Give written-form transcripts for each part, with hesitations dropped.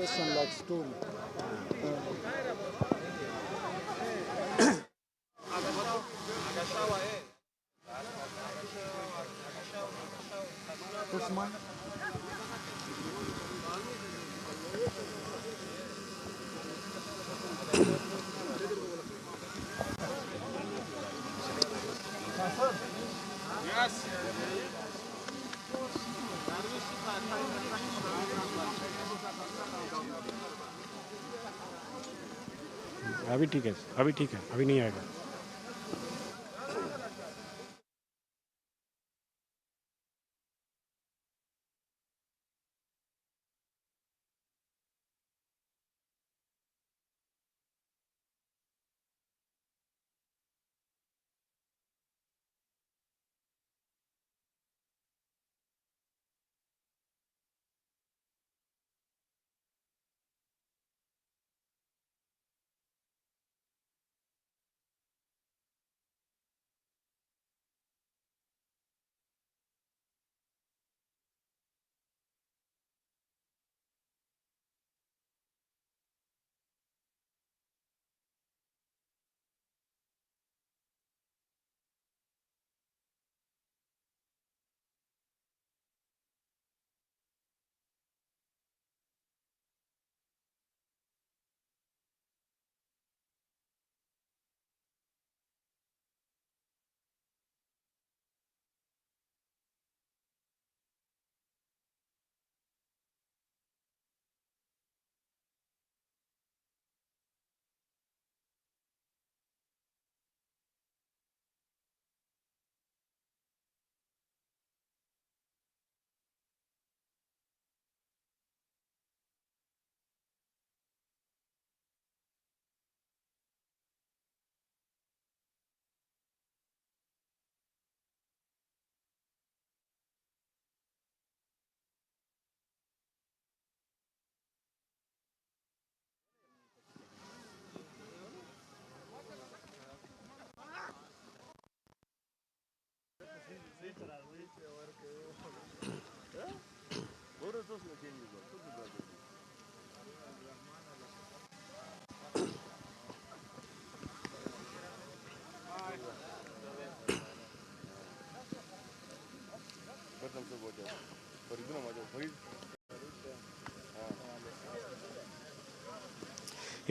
question like stool. This one. Yes. अभी ठीक है, अभी ठीक है, अभी नहीं आएगा.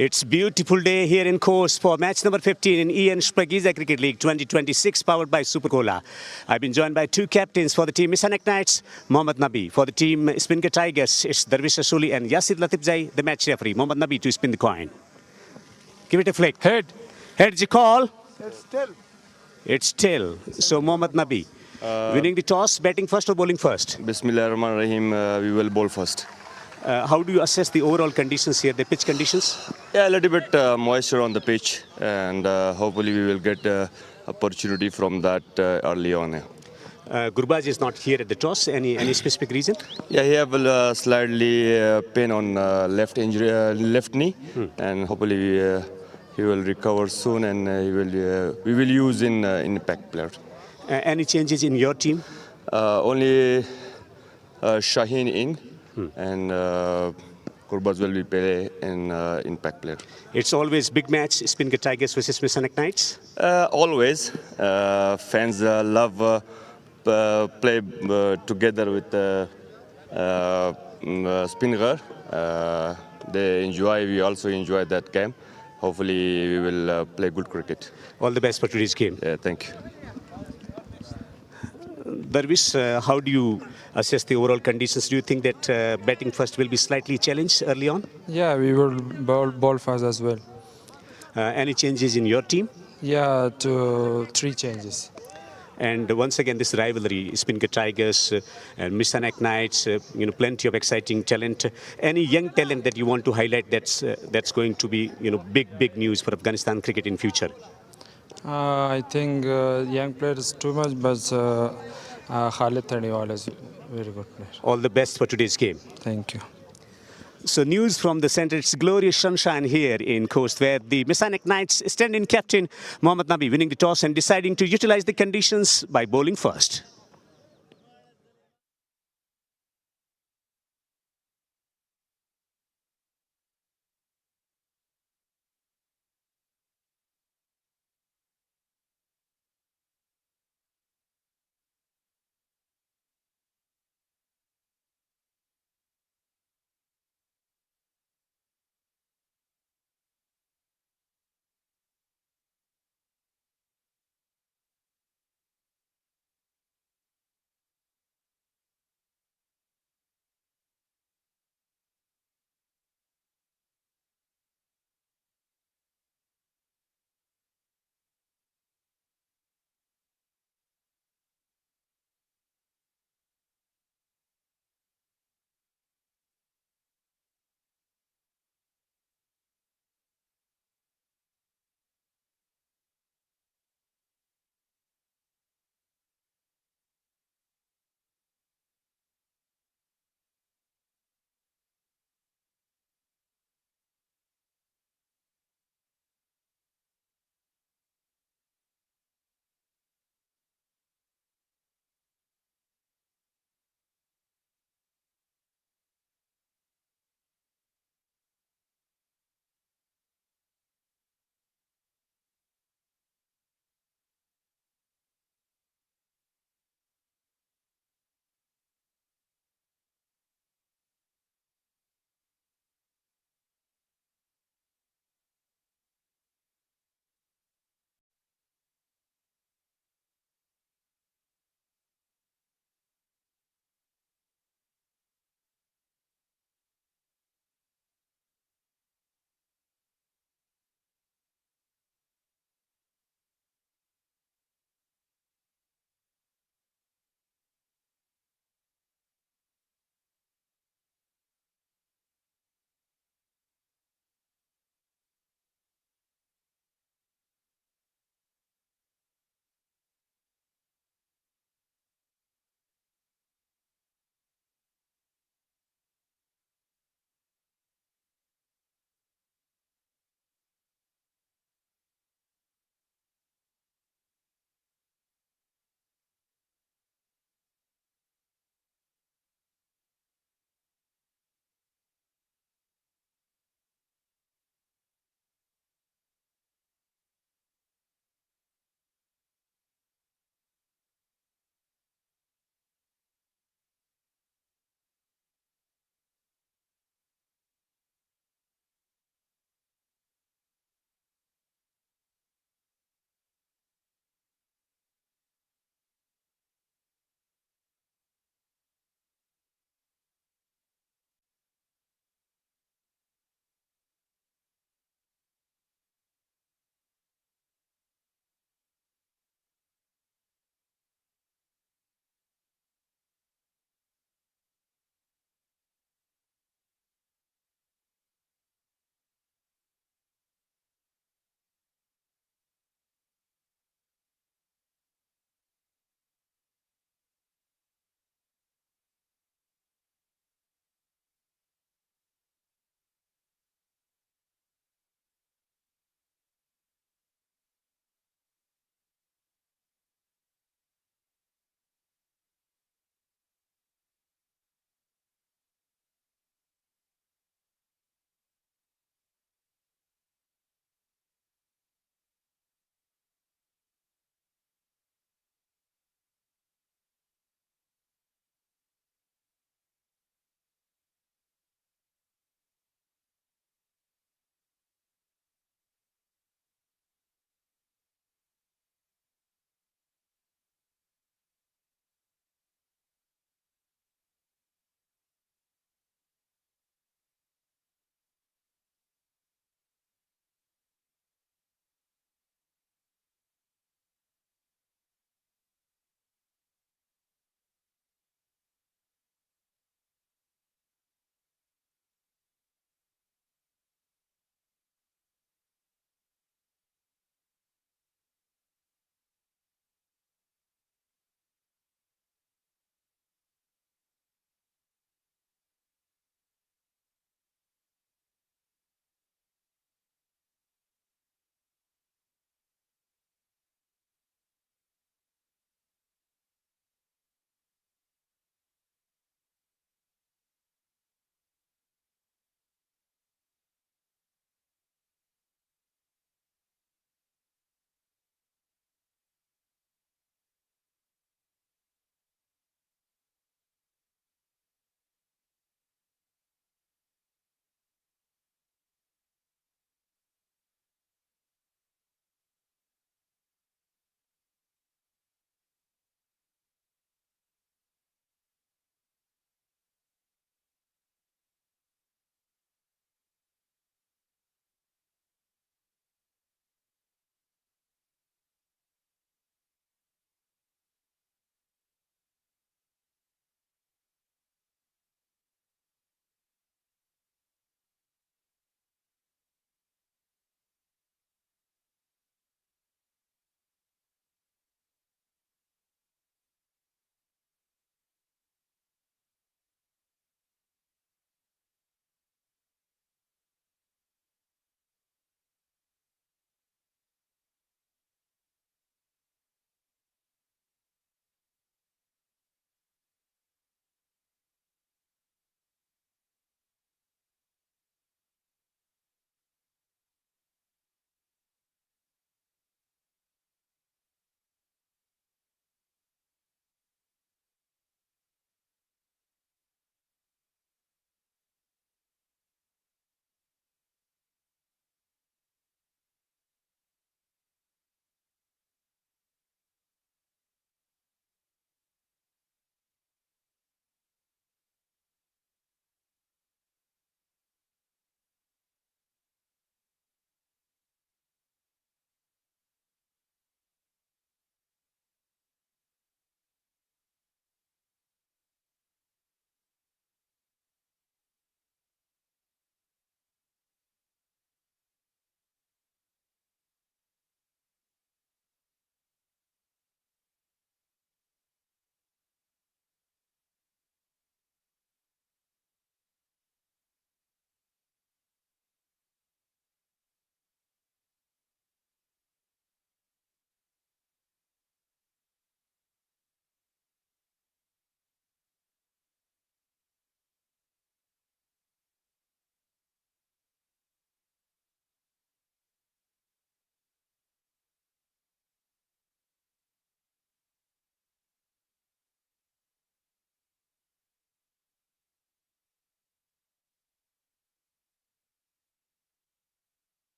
It's beautiful day here in course for match number 15 in EN Shpageeza Cricket League 2026 powered by Super Cola. I've been joined by two captains for the team Mis-e-Ainak Knights, Mohammad Nabi. For the team Speenghar Tigers, it's Darvish Rasuli and Yasir Latifzai, the match referee. Mohammad Nabi to spin the coin. Give it a flick. Head. Head's the call. It's still. It's still. So Mohammad Nabi, winning the toss, batting first or bowling first? Bismillahirrahmanirrahim. We will bowl first. How do you assess the overall conditions here, the pitch conditions? Yeah, a little bit moisture on the pitch, and hopefully we will get opportunity from that early on. Gurbaz is not here at the toss. Any specific reason? Yeah, he have slightly pain on left injury, left knee, and hopefully he will recover soon, and we will use in impact player. Any changes in your team? Only Shaheen in. And Gurbaz will be play in impact player. It's always big match, Speenghar Tigers versus Mis-e-Ainak Knights? Always. Fans love play together with Speenghar. They enjoy, we also enjoy that game. Hopefully we will play good cricket. All the best for today's game. Yeah, thank you. Darvish, how do you assess the overall conditions? Do you think that batting first will be slightly challenged early on? Yeah, we will ball fast as well. Any changes in your team? Yeah, 3 changes. And once again, this rivalry, Speenghar Tigers and Mis-e-Ainak Knights, plenty of exciting talent. Any young talent that you want to highlight that's going to be, big news for Afghanistan cricket in future? I think young players too much, but Khalid Taniwal is very good player. All the best for today's game. Thank you. So news from the centre, it's glorious sunshine here in Coast, where the Mis-e-Ainak Knights stand-in captain Mohammad Nabi winning the toss and deciding to utilize the conditions by bowling first.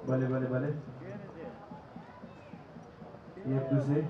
भले एक दूसरे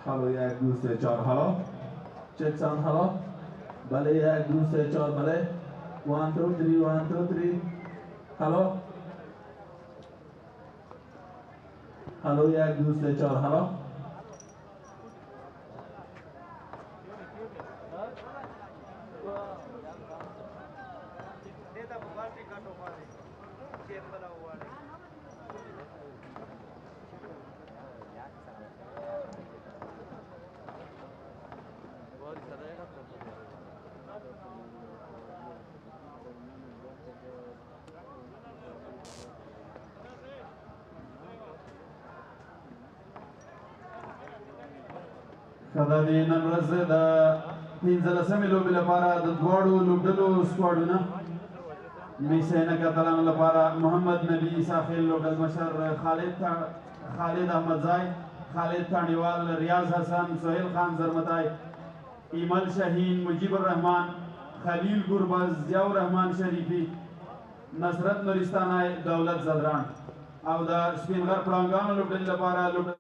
Hello, एक दूसरे चार hello. Check sound hello. भले एक दूसरे चार भले. 1 2 3 1 2 3. Hello. Hello, एक दूसरे चार hello. خدا دې نن ورځ د 15مې لوبې لپاره د دواړو لوبډلو سکواډونه میس-e-Ainak اتلانو لپاره محمد نبی ساحل لوبډل مشر خالد احمدزای خالد کانډیوال ریاض حسن سہیل خان زرمتای ایمل شاهین مجیب الرحمن خلیل گربز ضیاء الرحمن شریفی نصرت نورستانای دولت زدران او د سپینغر پړانګانو لوبډلې لپاره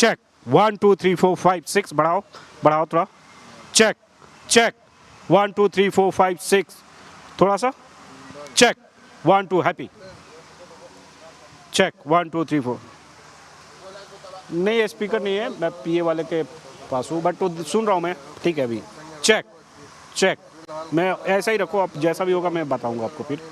Check. 1 2 3 4 5 6 बढ़ाओ थोड़ा. Check. 1 2 3 4 5 6 थोड़ा सा. Check. 1 2 happy. Check. 1 2 3 4. नहीं ये स्पीकर नहीं है, मैं पीए वाले के पास हूँ, बट तो सुन रहा हूँ मैं. ठीक है अभी. चेक. मैं ऐसा ही रखो, आप जैसा भी होगा मैं बताऊंगा आपको फिर.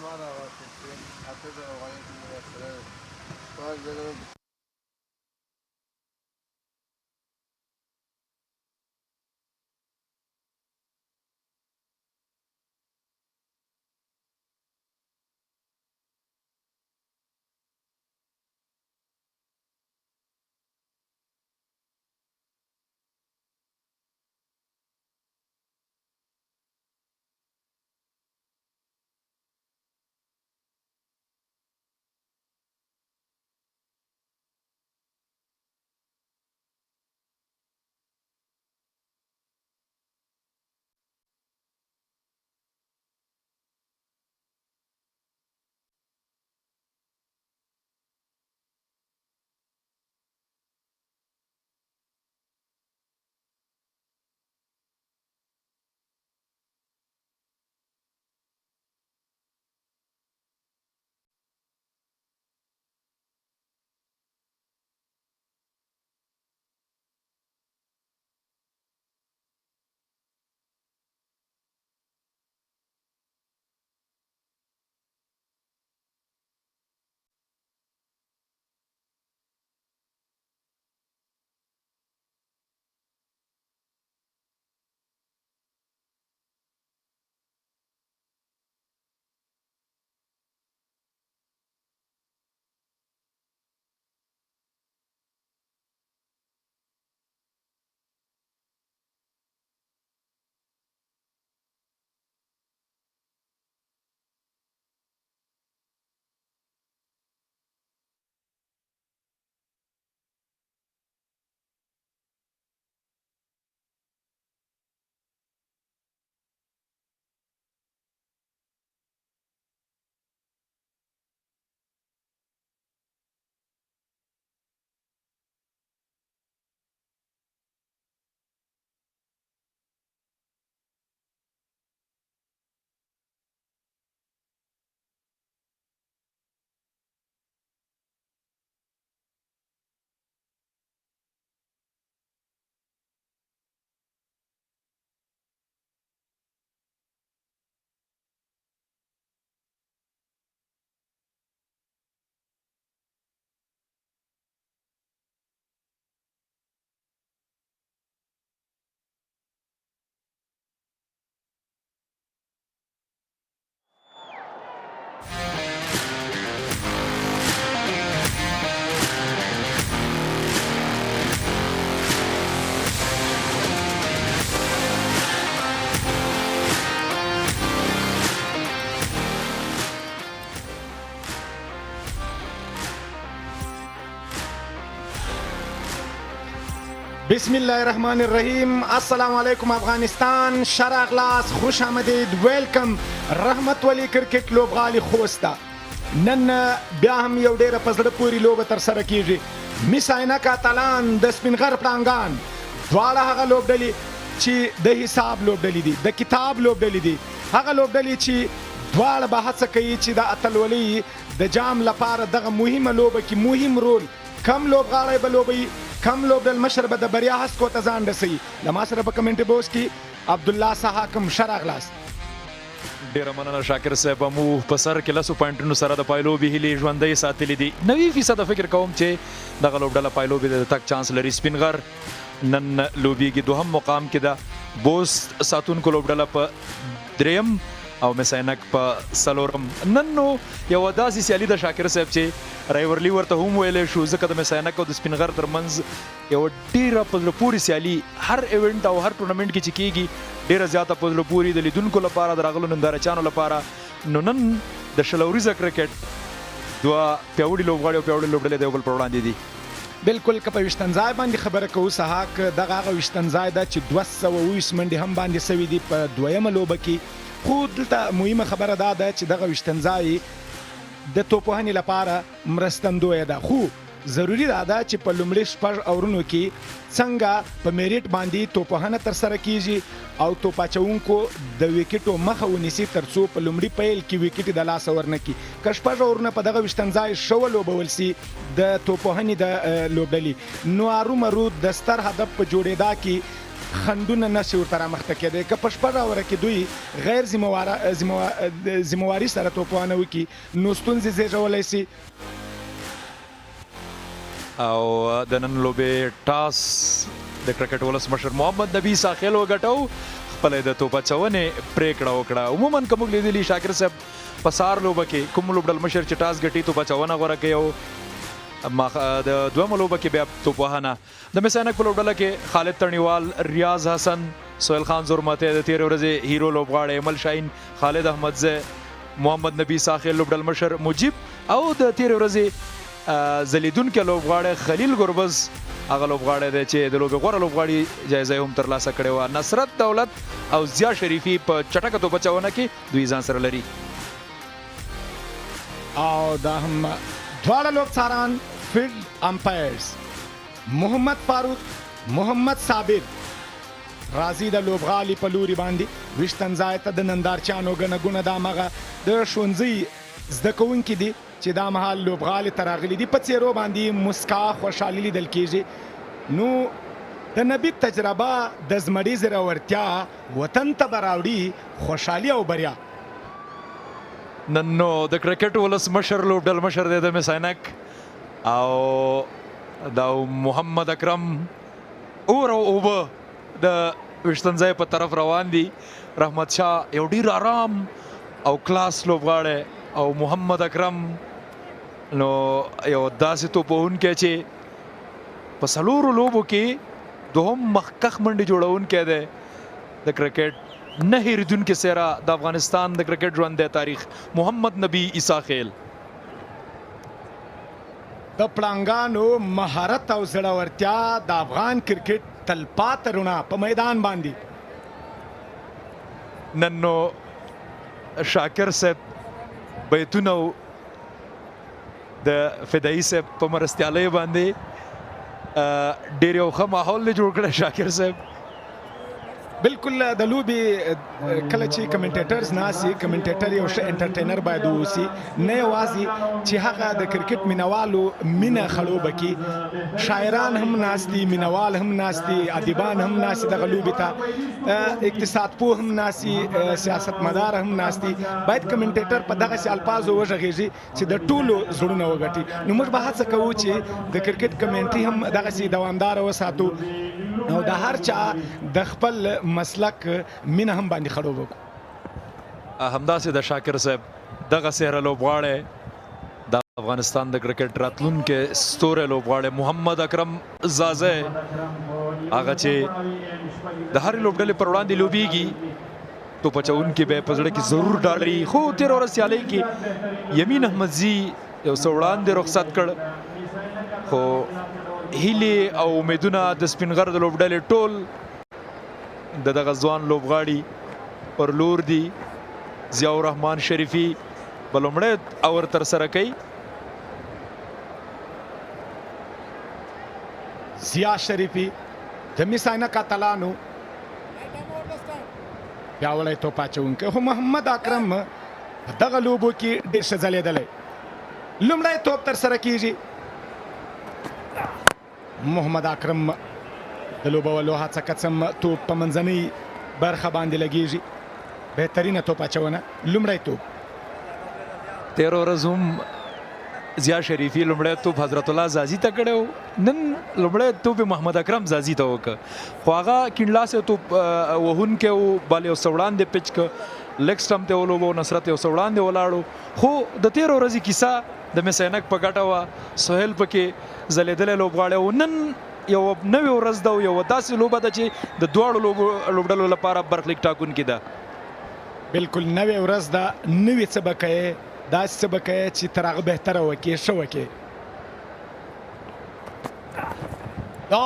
بسم الله الرحمن الرحیم. السلام علیکم افغانستان. شراغلاس، خوش آمدید، ویلکم. رحمت ولی کرکټ لوبغالي خوست ته نن بیا هم یو ډیره په زړه پورې لوبه ترسره کیږي. mis-e-Ainak اتلان د سپینغر پړانګان دواړه هغه لوبډلې چې د حساب لوبډلې دي، د کتاب لوبډلې دي، هغه لوبډلې چې دواړه به هڅه کوي چې د اتلولۍ د جام لپاره دغه مهمه لوبه کې مهم رول کم لوبغاړی به لوبوي، کم لوبډل مشر به د بریا هڅو ته ځان رسوي. له ما سره په کمنټ باکس کې عبدالله سحاکم شراغلاس. ډیره مننه شاکر صاحب. مو په سر کې 10 پوینټونو سره د پایلوبي هیلې ژوندۍ ساتلې دي. 90% فکر کوم چې دغه لوبډله پایلوبي د تک چانس لري. سپینغر نن لوبیږي دوهم مقام کې ده. بوست ساتونکو لوبډله په دریم او mis-e-Ainak په څلورم. نن نو یو داسې سیالي د شاکر صاحب چې رایورلی ورته هم ویلی شو، ځکه د mis-e-Ainak او د سپینغر ترمنځ یو ډیره په زړه پورې سیالي هر ایونټ او هر ټورنمنټ کې چې کیږي ډیره زیاته په زړه پورې د لیدونکو لپاره، د راغلو نندارچیانو لپاره. نو نن د شلوریزه کرکټ دوه پیاوړي لوبغاړي او پیاوړي لوبډلې د یو بل پر وړاندې دي. بالکل که په ویشتنځای باندې خبره کوو سحاک، دغه هغه ویشتنځای ده چې 220 منډې هم باندې سوي دي په دویمه لوبه کې. خو دلته مهمه خبره دا ده چې دغه ویشتنځای د توپوهنې لپاره مرستندویه ده. خو ضروري دا ده چې په لومړي 6 اورونو کې څنګه په میریټ باندې توپوهنه ترسره کیږي او توپ اچوونکو د ویکټو مخه ونیسي ترڅو په لومړي پیل کې ویکټ د لاسه ورنکړي. که 6 اورونه په دغه ویشتنځای شو لوبول سي د توپوهنې د لوبډلې، نو ارومرو د ستر هدف په جوړېدا کې خندونه نشي ورته رامخته کېدی. که په 6 اوره کې دوی غیر ذمواري سره توپوهنه وکړي نو ستونزې زیږولی سي. او د نن لوبې ټاس د کرکټ ولسمشر محمد نبی ساخیل وګټو، خپل د توپ اچونې پریکړه وکړه. عموما که موږ لیدلي شاکر صاحب په سهار لوبه کې کوم لوبډل مشر چې ټاس ګټي توپ اچونه غوره کوي، او د دویمه لوبه کې بیا توپوهنه. د mis-e-Ainak په لوبډله کې خالد تڼیوال، ریاض حسن، سهیل خان زورمتی، د تیرې ورځې هیرو لوبغاړی امل شاهین، خالد احمدزی، محمد نبی ساخیل لوبډل مشر مجیب، او د تیرې ورځې ځلیدونکی لوبغاړی خلیل ګربز، هغه لوبغاړی دی چې د لوبې غوره لوبغاړي جایزه هم ترلاسه کړې وه. نصرت دولت او ضیا شریفي په چټکه توپ اچونه کې دوی ځان سره لري. او دا هم دواړه لوبڅاران فیلډ امپایرز محمد فاروق، محمد صابر راځي د لوبغالي په لوري باندې. ویشتنځای ته د نندارچیانو ګڼه ګوڼه د همغه د ښوونځي زده کوونکي دي چې دا مهال لوبغالي ته راغلي دي. په څیرو باندې مسکا، خوشحالي لیدل کیږي. نو د نبي تجربه د زمري زړورتیا وطن ته به راوړي خوشحالي او بریا. نن نو د کرکټ ولسمشر لوبډل مشر دی د mis-e-Ainak، او دا محمد اکرم اور او اوبه د ویشتنځای په طرف روان دي. رحمت شاه یو ډیر آرام او کلاس لوبغاړی، او محمد اکرم نو یو داسې توپوهونکی چې په څلورو لوبو کې دوهم مخکخ منډې جوړونکی دی د کرکټ. نه هېرېدونکې څېره د افغانستان د کرکټ ژوندی تاریخ، محمد نبی ساخیل. د پړانګانو مهارت او زړورتیا د افغان کرکټ تلپاته رڼا په میدان باندې. نن نو شاکر صاحب بیتونه د فدایي صاحب په مرستیالۍ باندې ډېر یو ښه ماحول نه جوړ کړی شاکر صاحب. بالکل د لوبې کله چې کمنټیټرز ناسي، کمنټیټر یو ښه انټرټینر باید واوسي، نه یوازې چې هغه د کرکټ مینوالو مینه خړوبه کړي، شاعران هم ناست دي، مینوال هم ناست دي، ادیبان هم ناست دي دغه لوبې ته، اقتصاد پوه هم ناست دي، سیاستمدار هم ناست دي. باید کمنټیټر په دغسې الفاظو وغږېږي چې د ټولو زړونه وګټي. نو موږ به هڅه کوو چې د کرکټ کمنټري هم دغسې دوامداره وساتو او د هر چا د خپل مسلک مینه هم باندې خړوب وکړو. همداسې د شاکر صاحب دغه څېره لوبغاړی د افغانستان د کرکټ راتلونکی ستوری لوبغاړی محمد اکرم زازی، هغه چې د هرې لوبډلې پر وړاندې لوبیږي، توپ اچوونکي به یې په زړه کې ضرور ډاډري. خو تېره ورځ سیالۍ کې یمین احمدزي یو څه وړاندې رخصت کړ، خو هیلې او امیدونه د سپینغر د لوبډلې ټول د دغه ځوان لوبغاړي پر لور دي. ضیاء الرحمن شریفي به لومړی اور ترسره کوي. ضیاء شریفي د مس-e-Ainak اتلانو پیاوړی توپ اچوونکی، خو محمد اکرم په دغه لوبو کې ډېر ښه ځلېدلی. لومړی توپ ترسره کیږي، محمد اکرم د لوبولو هڅه کڅم توپ په منځنۍ برخه باندې لګیږي. بهترینه توپ اچونه، لومړی توپ. تېره ورځ هم ضیاء شریفي لومړی توپ حضرت الله زازي ته کړی و، نن لومړی توپ محمد اکرم زازي ته وکړ، خو هغه کیڼلاسی توپ وهونکی و، بال یو څه وړاندې پچ که لیګ سټمپ ته ولوبو، نصرت یو څه وړاندې ولاړو. خو د تېرو ورځې کیسه د مس-e-Ainak په ګټه وه. سهیل پکې ځلېدلی لوبغاړی و. نن یو نوې ورځ ده او یوه داسې لوبه ده چې د دواړو لوبډلو لپاره برخلیک ټاکونکې ده. بالکل نوې ورځ ده، نوې څه به کوې، داسې څه به کوې چې تر هغه بهتره وکړې، ښه وکړې. دا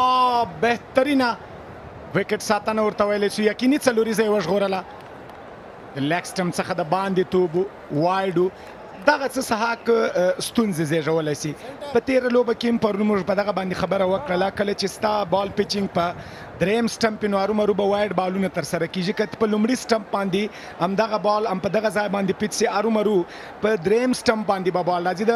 بهترینه وکټ ساتنه ورته ویلی شو، یقیني څلوریزه یې وژغورله. د لیګ سټمپ څخه د باندې توپ وایډ و، دغه څه سهاک ستونزې زیږولی شي. په تېره لوبه کې هم پرون موږ په دغه باندې خبره وکړله، کله چې ستا بال پیچینګ په دریم سټمپ نو ارومرو به وایډ بالونه ترسره کیږي. که په لومړي سټمپ باندې همدغه بال هم په دغه ځای باندې پیچ سي، ارومرو په دریم سټمپ باندې به بال راځي، د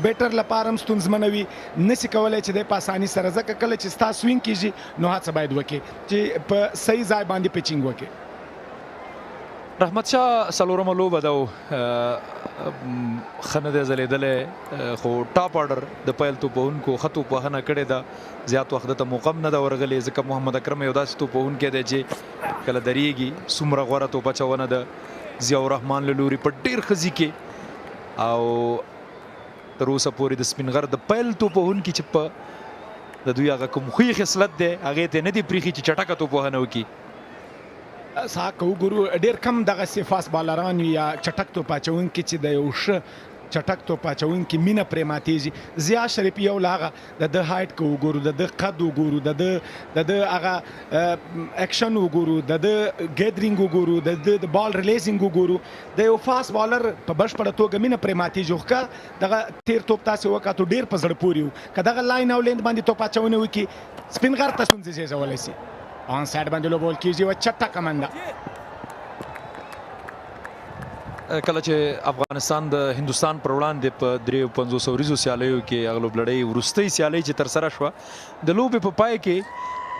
بیټر لپاره هم ستونزمنه وي، نشي کولی چې دی په اساني سره، ځکه کله چې ستا سوینګ کیږي نو هڅه باید وکړي چې په صحیح ځای باندې پیچینګ وکړي. رحمت شاه څلورمه لوبه ده او ښه نه دی ځلېدلی، خو ټاپ آرډر د پیل توپ وهونکو ښه توپ وهنه کړې ده. زیات وخت ته موقع هم نه ده ورغلې، ځکه محمد اکرم یو داسې توپ وهونکی دی چې کله درېږي. څومره غوره توپ اچونه ده ضیاء الرحمن له لوري په ډېر ښه ځي کې، او تر اوسه پورې د سپینغر د پیل توپ وهونکي چې په د دوی هغه کوم ښوی خصلت دی هغې ته نه دي پرېښي چې چټکه توپ وهنه وکړي. ساک وګورو ډېر کم دغسې فاست بالران وي یا چټک توپ اچوونکي چې د یو ښه چټک توپ اچوونکي مینه پرې ماتېږي. ضیاء شریفي یو له هغه د ده هایټ که وګورو، د ده قد وګورو، د ده هغه اکشن وګورو، د ده ګیدرینګ وګورو، د ده د بال ریلیزینګ وګورو، د یو فاست بالر په بشپړه توګه مینه پرې ماتېږي. خو که دغه تیر توپ تاسې وکتو ډېر په زړه پورې و، که دغه لاین او لینډ باندې توپ اچونې وکړي سپینغر ته ستونزې زیږولی شي. آن سایډ باندې لوبول کیږي و چټکه منډه. کله چې افغانستان د هندوستان پر وړاندې په 53 ورځو سیالیو کې هغه لوبلړۍ وروستۍ سیالۍ چې ترسره شوه، د لوبې په پای کې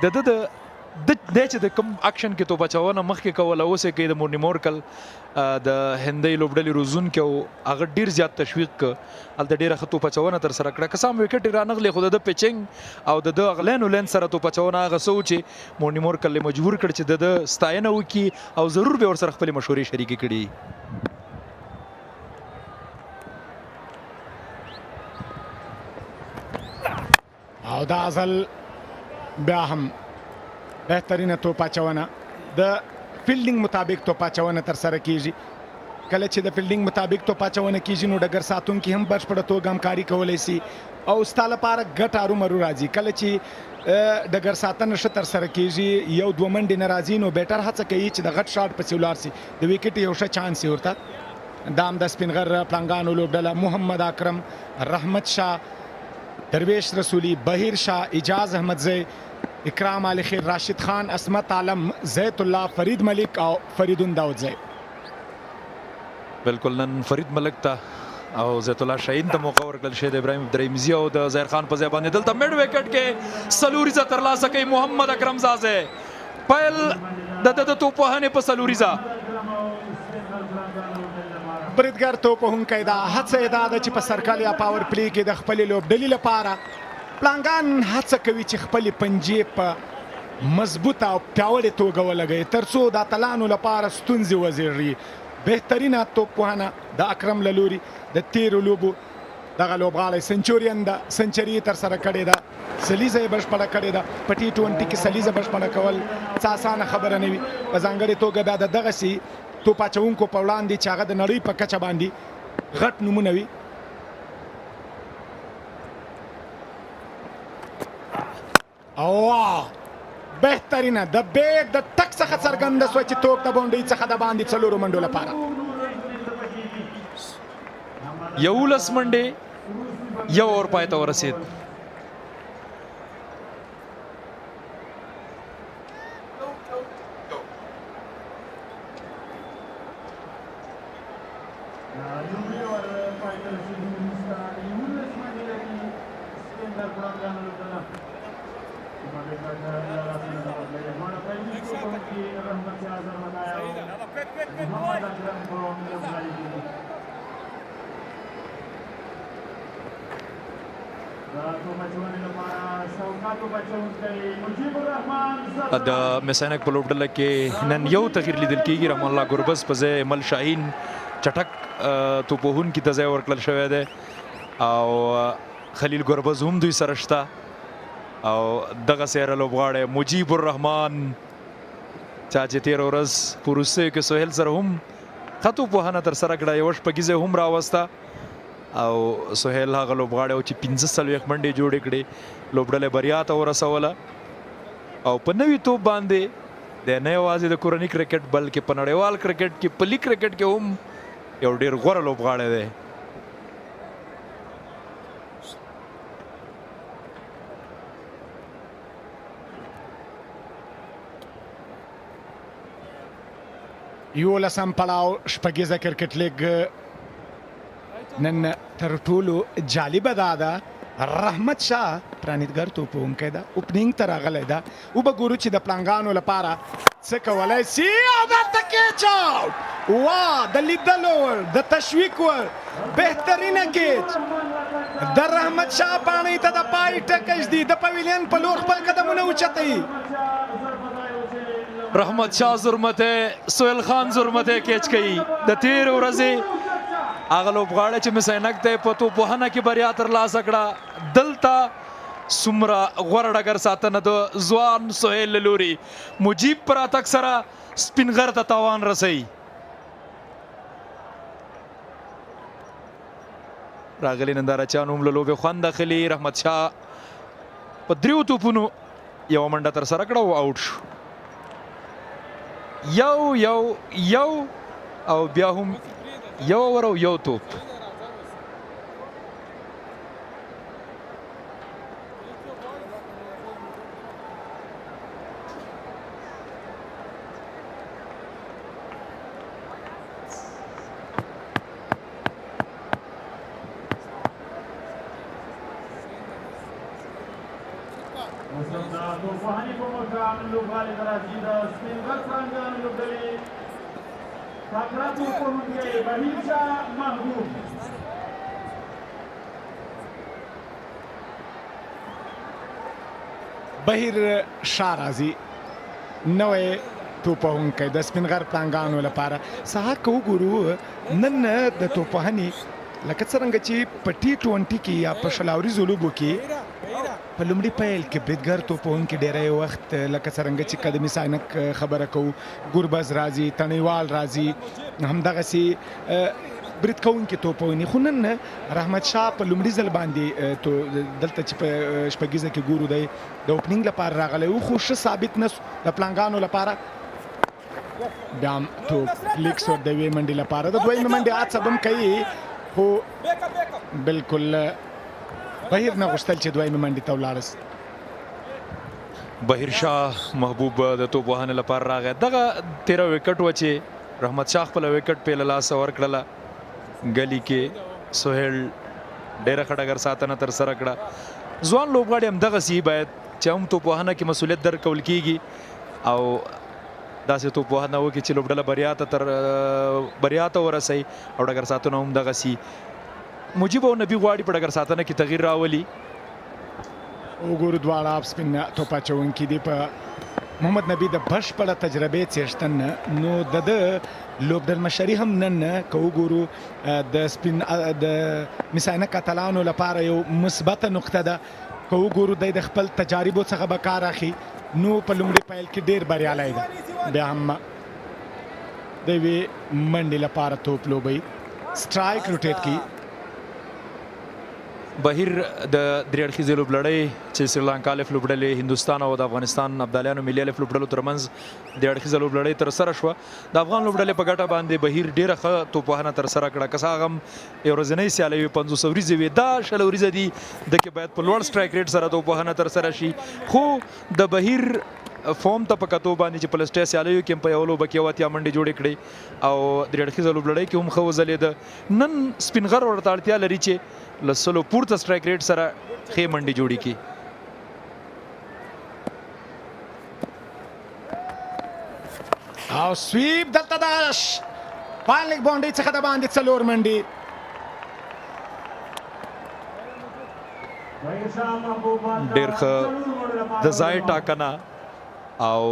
د چې د کوم اکشن کې توپ اچونه مخکې کوله اوس یې کوي. د مورني مورکل د هندۍ لوبډلې روزونکی او هغه ډېر زیات تشویق که هلته ډېره ښه توپ اچونه ترسره کړه. که څه هم وکټ یې رانغلې، خو د ده پیچنګ او د ده لین و لین سره توپ اچونه هغه څه و چې مورني مورکل یې مجبور کړ چې د ده ستاینه وکړي او ضرور به ورسره خپلې مشورې شریکې کړي. او دا ځل بیا هم بهترینه توپ اچونه د فیلډینګ مطابق توپ اچونه ترسره کیږي. کله چې د فیلډینګ مطابق توپ اچونه کیږي نو ډګر ساتونکي هم بشپړه توګه همکاري کولی شي او ستا لپاره ګټه ارومرو راځي. کله چې ډګر ساتنه ښه ترسره کیږي، یو دوه منډې نه راځي، نو بیټر هڅه کوي چې د غټ شاټ پسې ولاړ سي، د وکټ یو ښه چانس یې ورته. دا هم د سپینغر پړانګانو لوبډله محمد اکرم، رحمت شاه، درویش رسولی، بهیر شاه، اجاز احمدزی، اکرام علی خیر، راشد خان، عصمت عالم، زید الله، فرید ملک او فریدون داودزی. بالکل نن فرید ملک ته او زید الله شاهین ته موقع ورکړل شوې د ابراهیم عبدالرحیمزي او د ظاهر خان په ځای باندې. دلته میډ وکټ کې څلوریزه ترلاسه کوي محمد اکرم زازی. پیل د توپ وهنې په څلوریزه بریدګر توپ وهونکی دا هڅه یې دا ده چې په سرکل یا پاور پلی کې د خپلې لوبډلې لپاره پړانګان هڅه کوي چې خپلې پنجې په مضبوطه او پیاوړې توګه ولګوي تر څو د اتلانو لپاره ستونزې وزېږي. بهترینه توپ وهنه د اکرم له لوري د تیرو لوبو دغه لوبغاړی سنچورین ده، سنچري یې ترسره کړې ده، سلیزه یې بشپړه کړې ده. په T20 کې سلیزه بشپړه کول څه اسانه خبره نه وي، په ځانګړې توګه بیا د دغسې توپ اچوونکو په وړاندې چې هغه د نړۍ په کچه باندې غټ نومونه وي. او بهترینه د بیگ د ټک څخه څرګنده شوه چې توپ د باونډرۍ څخه د باندې څلورو منډو لپاره 11 منډې یو اور پای ته ورسید. د میساینک په لوبډله کې نن یو تغییر لیدل کېږي. رحمان الله ګربز په ځای مل شاهین چټک توپوهونکي ته ځای ورکړل شوی دی او خلیل ګربز هم دوی سره شته او دغسې هره لوبغاړی مجیب الرحمان چا چې تېره ورځ په وروستیو کې سهیل سره هم ښه توپوهنه ترسره کړه. یوه شپږیزه هم راوسته او سهیل هغه لوبغاړی و چې 45 منډې جوړې کړې، لوبډلې بریا ته ورسوله او په نوي توپ باندې د نه یوازې د کورني کرکټ بلکې په نړیوال کرکټ کې په لیګ کرکټ کې هم یو ډېر غوره لوبغاړی دی. یولسم پړاو شپږیزه کرکټ لیګ نن تر ټولو جالبه دا ده رحمت شاه پرانیتګر توپوونکی ده، اوپنینګ ته راغلی ده. وبګورو چې د پړانګانو لپاره څه کولی سي او دلته کیچ آوټ. واه د لیدلو ور د تشویق ور بهترینه کیچ د رحمت شاه پاڼۍ ته د پای ټکش دی د پویلین په لور خپل قدمونه اوچتوي. رحمت شاه زرمته سهیل خان زرمته کیچ کوي. د تېرې ورځې هغه لوبغاړی چې میس-e-Ainak ته په توپوهنه کې بریا ترلاسه کړه، دلته څومره غوره ډګر ساتنه د ځوان سهیل له لوري مجیب پر راتګ سره سپینغر ته تاوان رسوي. راغلي نندارچیانو هم له لوبې خوند اخلي. رحمت شاه په 3 توپونو یوه منډه ترسره کړه او آوټ شو. یو او بیا هم یو اور او یو توپ. بهیر شاه راځي نوی توپوهونکی د سپینغر پړانګانو لپاره. سهار که وګورو نن د توپوهنې لکه څرنګه چې په T20 کې یا په شلاوریزو لوبو کې په لومړي پیل کې بریدګر توپوهونکي ډېری وخت لکه څرنګه چې که د میس-e-Ainak خبره کوو ګربز راځي، تڼیوال راځي، همدغسې برید کوونکي توپونې. خو نن رحمت شاه په لومړي ځل باندې دلته چې په شپږیزه کې ګورو دی د اوپنینګ لپاره راغلی و، خو ښه ثابت نه سو د پړانګانو لپاره. بیا هم توپ لیک سو د یوې منډې لپاره د دویمې منډې هڅه به هم کوي، خو بلکل بهیر نه غوښتل چې دویمې منډې ته ولاړ سي. بهیر شاه محبوب د توپوهنې لپاره راغی. دغه 13 وکټ و چې رحمت شاه خپله وکټ پې له لاسه ورکړله. ګلي کې سهیل ډېره ښه ډګر ساتنه ترسره کړه. ځوان لوبغاړي همدغسې باید چې هم توپوهنه کې مسؤلیت درکول کېږي او داسې توپوهنه وکړي چې لوبډله بریا ته ورسوي او ډګر ساتنه هم دغسې. مجیب او نبي غواړي په ډګر ساتنه کې تغییر راولي. وګورو دواړه اپ سپین توپ اچوونکي دي په محمد نبي د بشپړه تجربې څښتن نو د لوبډلمشري هم نن که وګورو د میس-e-Ainak اتلانو لپاره یو مثبته نقطه ده. که وګورو دی د خپل تجاربو څخه به کار اخلي نو په لومړي پیل کې ډېر بریالی ده. بیا هم د یوې منډې لپاره توپ لوبوي، سټرایک روټیټ کړي. بهیر د درې اړخیزې لوبلړۍ چې سریلانکا الف لوبډلې هندوستان او د افغانستان ابدالیانو ملي الف لوبډلو ترمنځ د اړخیزه لوبلړۍ ترسره شوه د افغان لوبډلې په ګټه باندې بهیر ډېره ښه توپوهنه ترسره کړه که څه هغه هم یو ورځنۍ سیالۍ وي 500 ورځې وي دا 100 ورځې دي دکې باید په لوړ سټرایک ریټ سره توپوهنه ترسره شي خو د بهیر فورم ته په کتو باندې چې په لسټه سیالیو کې په یو لوبه کې واتیا منډې جوړې کړې او درې اړخیزه لوبلړۍ کې هم ښه وځلېده نن سپینغر ورته اړتیا لري چې له سلو پورته سټرایک ریټ سره ښې منډې جوړې کړي او سویپ دلته د پالک باونډري څخه د باندې 4 منډې ډېر ښه د ځای ټاکنه او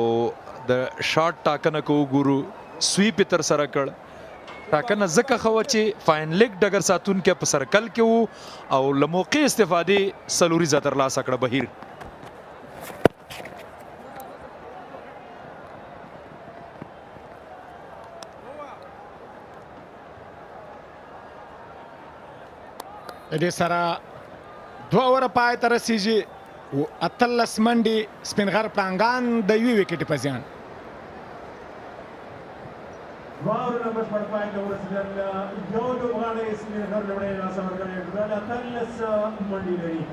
د شاټ ټاکنه کو ګورو سویپ تر سره کړ ټاکنه ځکه ښه وه چې فاین لیګ ډګر ساتونکی په سرکل کې و او له موقع استفادې څلوریزه ترلاسه کړه بهیر دې سره 2 اوره پای ته رسیږي او 18 منډې سپینغر پړانګان د 1 وکټ په زیان واورونه بشپړ پای ته ورسېدل یو لوبغاړی سپینغر لومړی لاسه ورکړی 18 منډې لري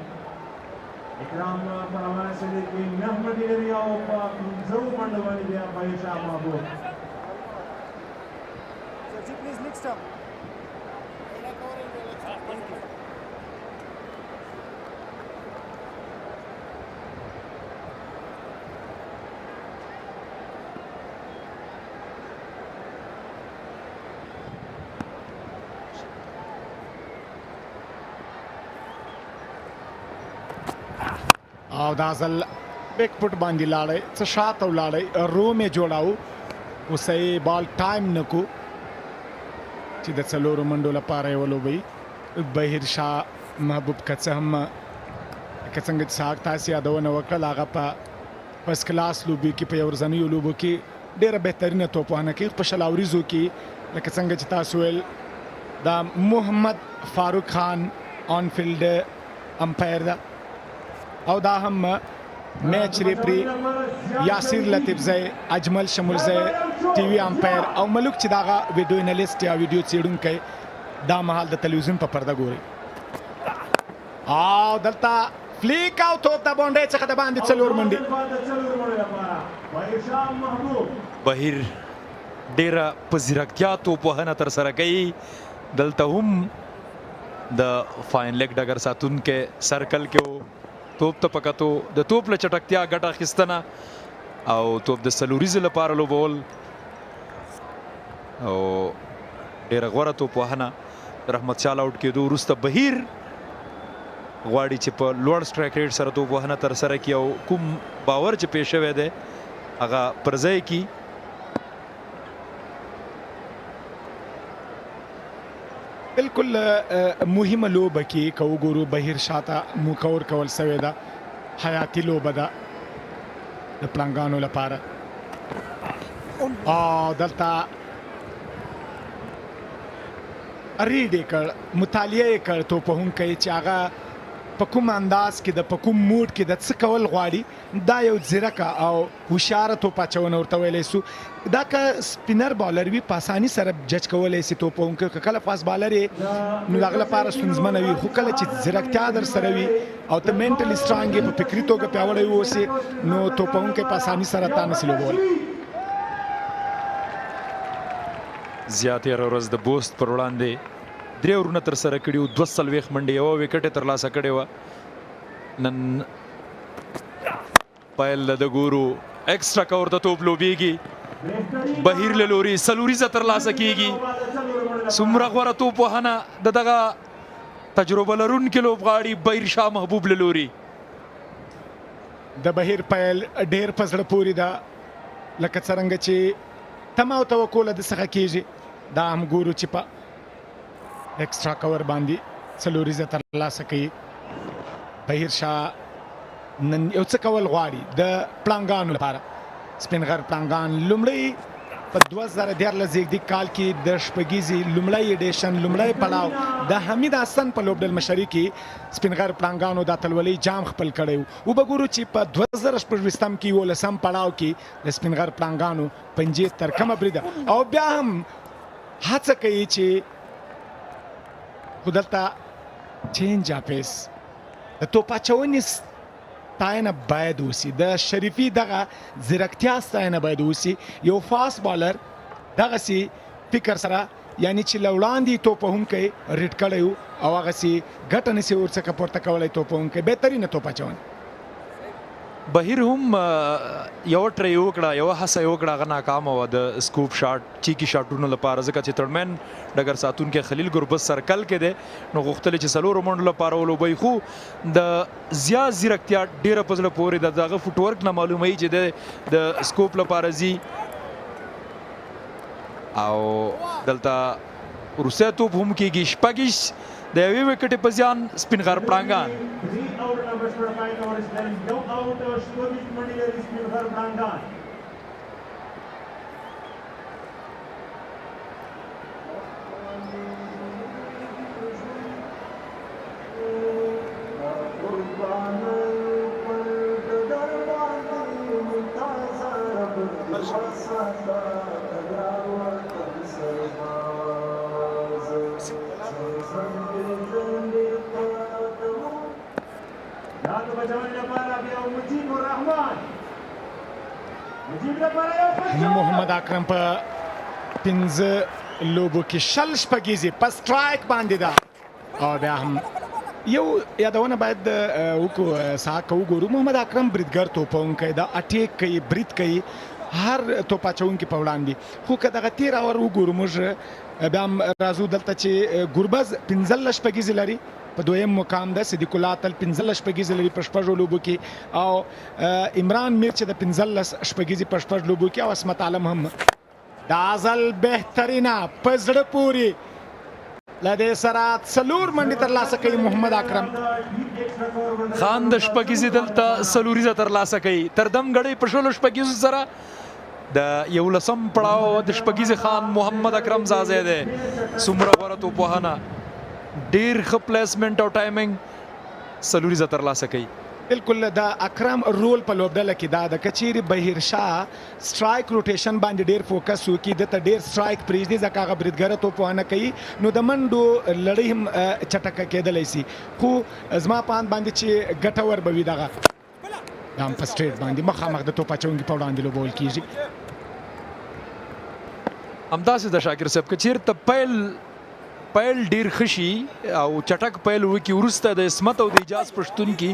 اکرام په روانه سړي کې 9 منډې لري او په 15 منډو باندې بیا بهشاه محبوب او دا ځل بیک پټ باندې لاړی څه شاته ولاړی روم یې جوړاو اوس یې بال ټایم نه کو چې د 4 منډو لپاره یې ولوبوي بهیر شاه محبوب که څه هم که څنګه چې ساک تاسې یادونه وکړل هغه په فرست کلاس لوبو کې په یو ورځنیو لوبو کې ډېره بهترینه توپوهنه کوي په شل اوریزو کې لکه څنګه چې تاسو ویل دا محمد فاروق خان آن فیلډ امپایر ده او دا هم میچ ریفری یاسر لطیف زئی اجمل شمول زئی ټي وي امپایر او ملک چې داغه ویډیو انالیست یا ویډیو څېړونکی دا مهال د تلویزیون په پرده ګوري او دلته فلیک او توپ د باونډري څخه د باندې 4 منډې بهیر ډېره په ځیرکتیا توپوهنه ترسره کوي دلته هم د فاین لیګ ډګر ساتونکی سرکل کې توپ ته پکاتو د توپ له چټکتیا ګټه اخیستنه او توپ د سلوریزې لپاره لوبول او ډېره غوره توپوهنه رحمت شاه له آوټ کېدو وروسته بهیر غواړي چې په لوړ سټرایک ریټ سره توپوهنه ترسره کړي او کوم باور چې پیښ شوی دی هغه پر ځای کړي بالکل مهمه لوبه کې که وګورو بهیر شاته مکور کول سوی ده حیاتي لوبه ده د پړانګانو لپاره او دلته ریډ یې کړ مطالعه یې کړ توپوهونکی چې هغه په کوم انداز کې د په کوم موډ کې د څه کول غواړي دا یو ځیرکه او هوښیاره توپ اچونه ورته ویلی سو دا که سپینر بالر وي په اساني سره جج کولی سي توپوونکی که کله فاست بالر یې نو د هغه لپاره ستونزمنه وي خو کله چې ځیرکتیا در سره وي او ته مینټلي سټرانګ یې په فکري توګه پیاوړی واوسې نو توپوونکی په اساني سره تا نسي لوبولی زیاتې ورځ د بوست پر وړاندې 3 اورونه ترسره کړي وو 240 منډې یوه وکټ یې ترلاسه کړې وه نن پیل د ګورو ایکسټرا کور ته توپ لوبیږي بهیر له لوري سلوریزه ترلاسه کیږي څومره غوره توپوهنه د دغه تجربه لرونکي لوبغاړي بهیر شاه محبوب له لوري د بهیر پیل ډېر په زړه پورې ده لکه څرنګه چې تمه او توقع له ده څخه کیږي دا هم ګورو چې په ایکسټرا کور باندې څلوریزه ترلاسه کوي بهیر شاه نن یو څه کول غواړي د پړانګانو لپاره سپینغر پړانګان لومړی په 2014 کال کې د شپږیزې لومړی ایډیشن لومړی پړاو د حمید حسن په لوبډل مشري کې سپینغر پړانګانو د اتلولۍ جام خپل کړی و وګورو چې په 2014 کې 11 پړاو کې د سپینغر پړانګانو پنځه تر کومه بریده او بیا هم هڅه کوي چې خدلته چینج اپیس د توپ اچونې ستاینه باید وسی د شریفي دغه ځیرکتیا ستاینه باید وسی یو فاست بالر دغسې فکر سره یعنی چې له وړاندې توپ وهونکی ریډ کړی و او هغسې ګټه نسي ورڅخه پورته کولی توپ وهونکی بهترینه توپ اچونه بهیر هم یو ټرای وکړه یو هڅه یې وکړه هغه ناکامه وه د سکوپ شاټ چیکي شاټونو لپاره ځکه چې تړمن ډګر ساتونکی خلیل ګربز سرکل کې دی نو غوښتل چې څلورو منډو لپاره ولوبوي خو د زیات ځیرکتیا ډېره په زړه پورې ده د هغه فوټ ورک نه معلوموي چې د سکوپ لپاره ځي او دلته وروستی توپ هم کېږي شپږیش د یوې وکټې په زیان سپینغر پړانګان محمد اکرم په 15 لوبو کې شل شپږیزې په سټرایک باندې ده او بیا هم یو یادونه باید وکړو ساحه که وګورو محمد اکرم بریدګر توپونکی ده اټیک کوي برید کوي هر توپ اچونکي په وړاندې خو که دغه تېر اور وګورو موږ بیا هم راځو دلته چې ګربز 15 شپږیزې لري په دویم مقام ده صدیق الله تل 15 شپږیزې لري په شپږو لوبو کې او عمران میر چې د 15 شپږیزې په شپږ لوبو کې او عصمت عالم هم دا ازل بهترینه په زړه پورې له دې سره څلور منډې ترلاسه کوي محمد اکرم خان د شپږیزې دلته څلوریزه ترلاسه کوي تر دم ګړۍ په شلو شپږیزو سره د 11 پړاو د شپږیزې خان محمد اکرم زازی دی څومره غوره توپوهنه ډیر ښه پلیسمنټ او ټایمینګ څلوریزه ترلاسه کوي بالکل د اکرم رول په لوبډله کې دا د کچيري بهیر شاه سټرایک روټیشن باندې ډیر فوکس وکړي د ته ډیر سټرایک پریږدي ځکه هغه بریدګر توپونه کوي نو د منډو لړۍ هم چټکه کېدلی سي خو زما په اند باندې چې ګټور به وي دغه هم په سټریټ باندې مخامخ د توپ اچونکي په وړاندې لوبول کېږي همداسې د شاکر صاحب که چېرته پیل ډیر خشي او چټک پیل وکي وروسته د اسمت او د اجاز پښتون کې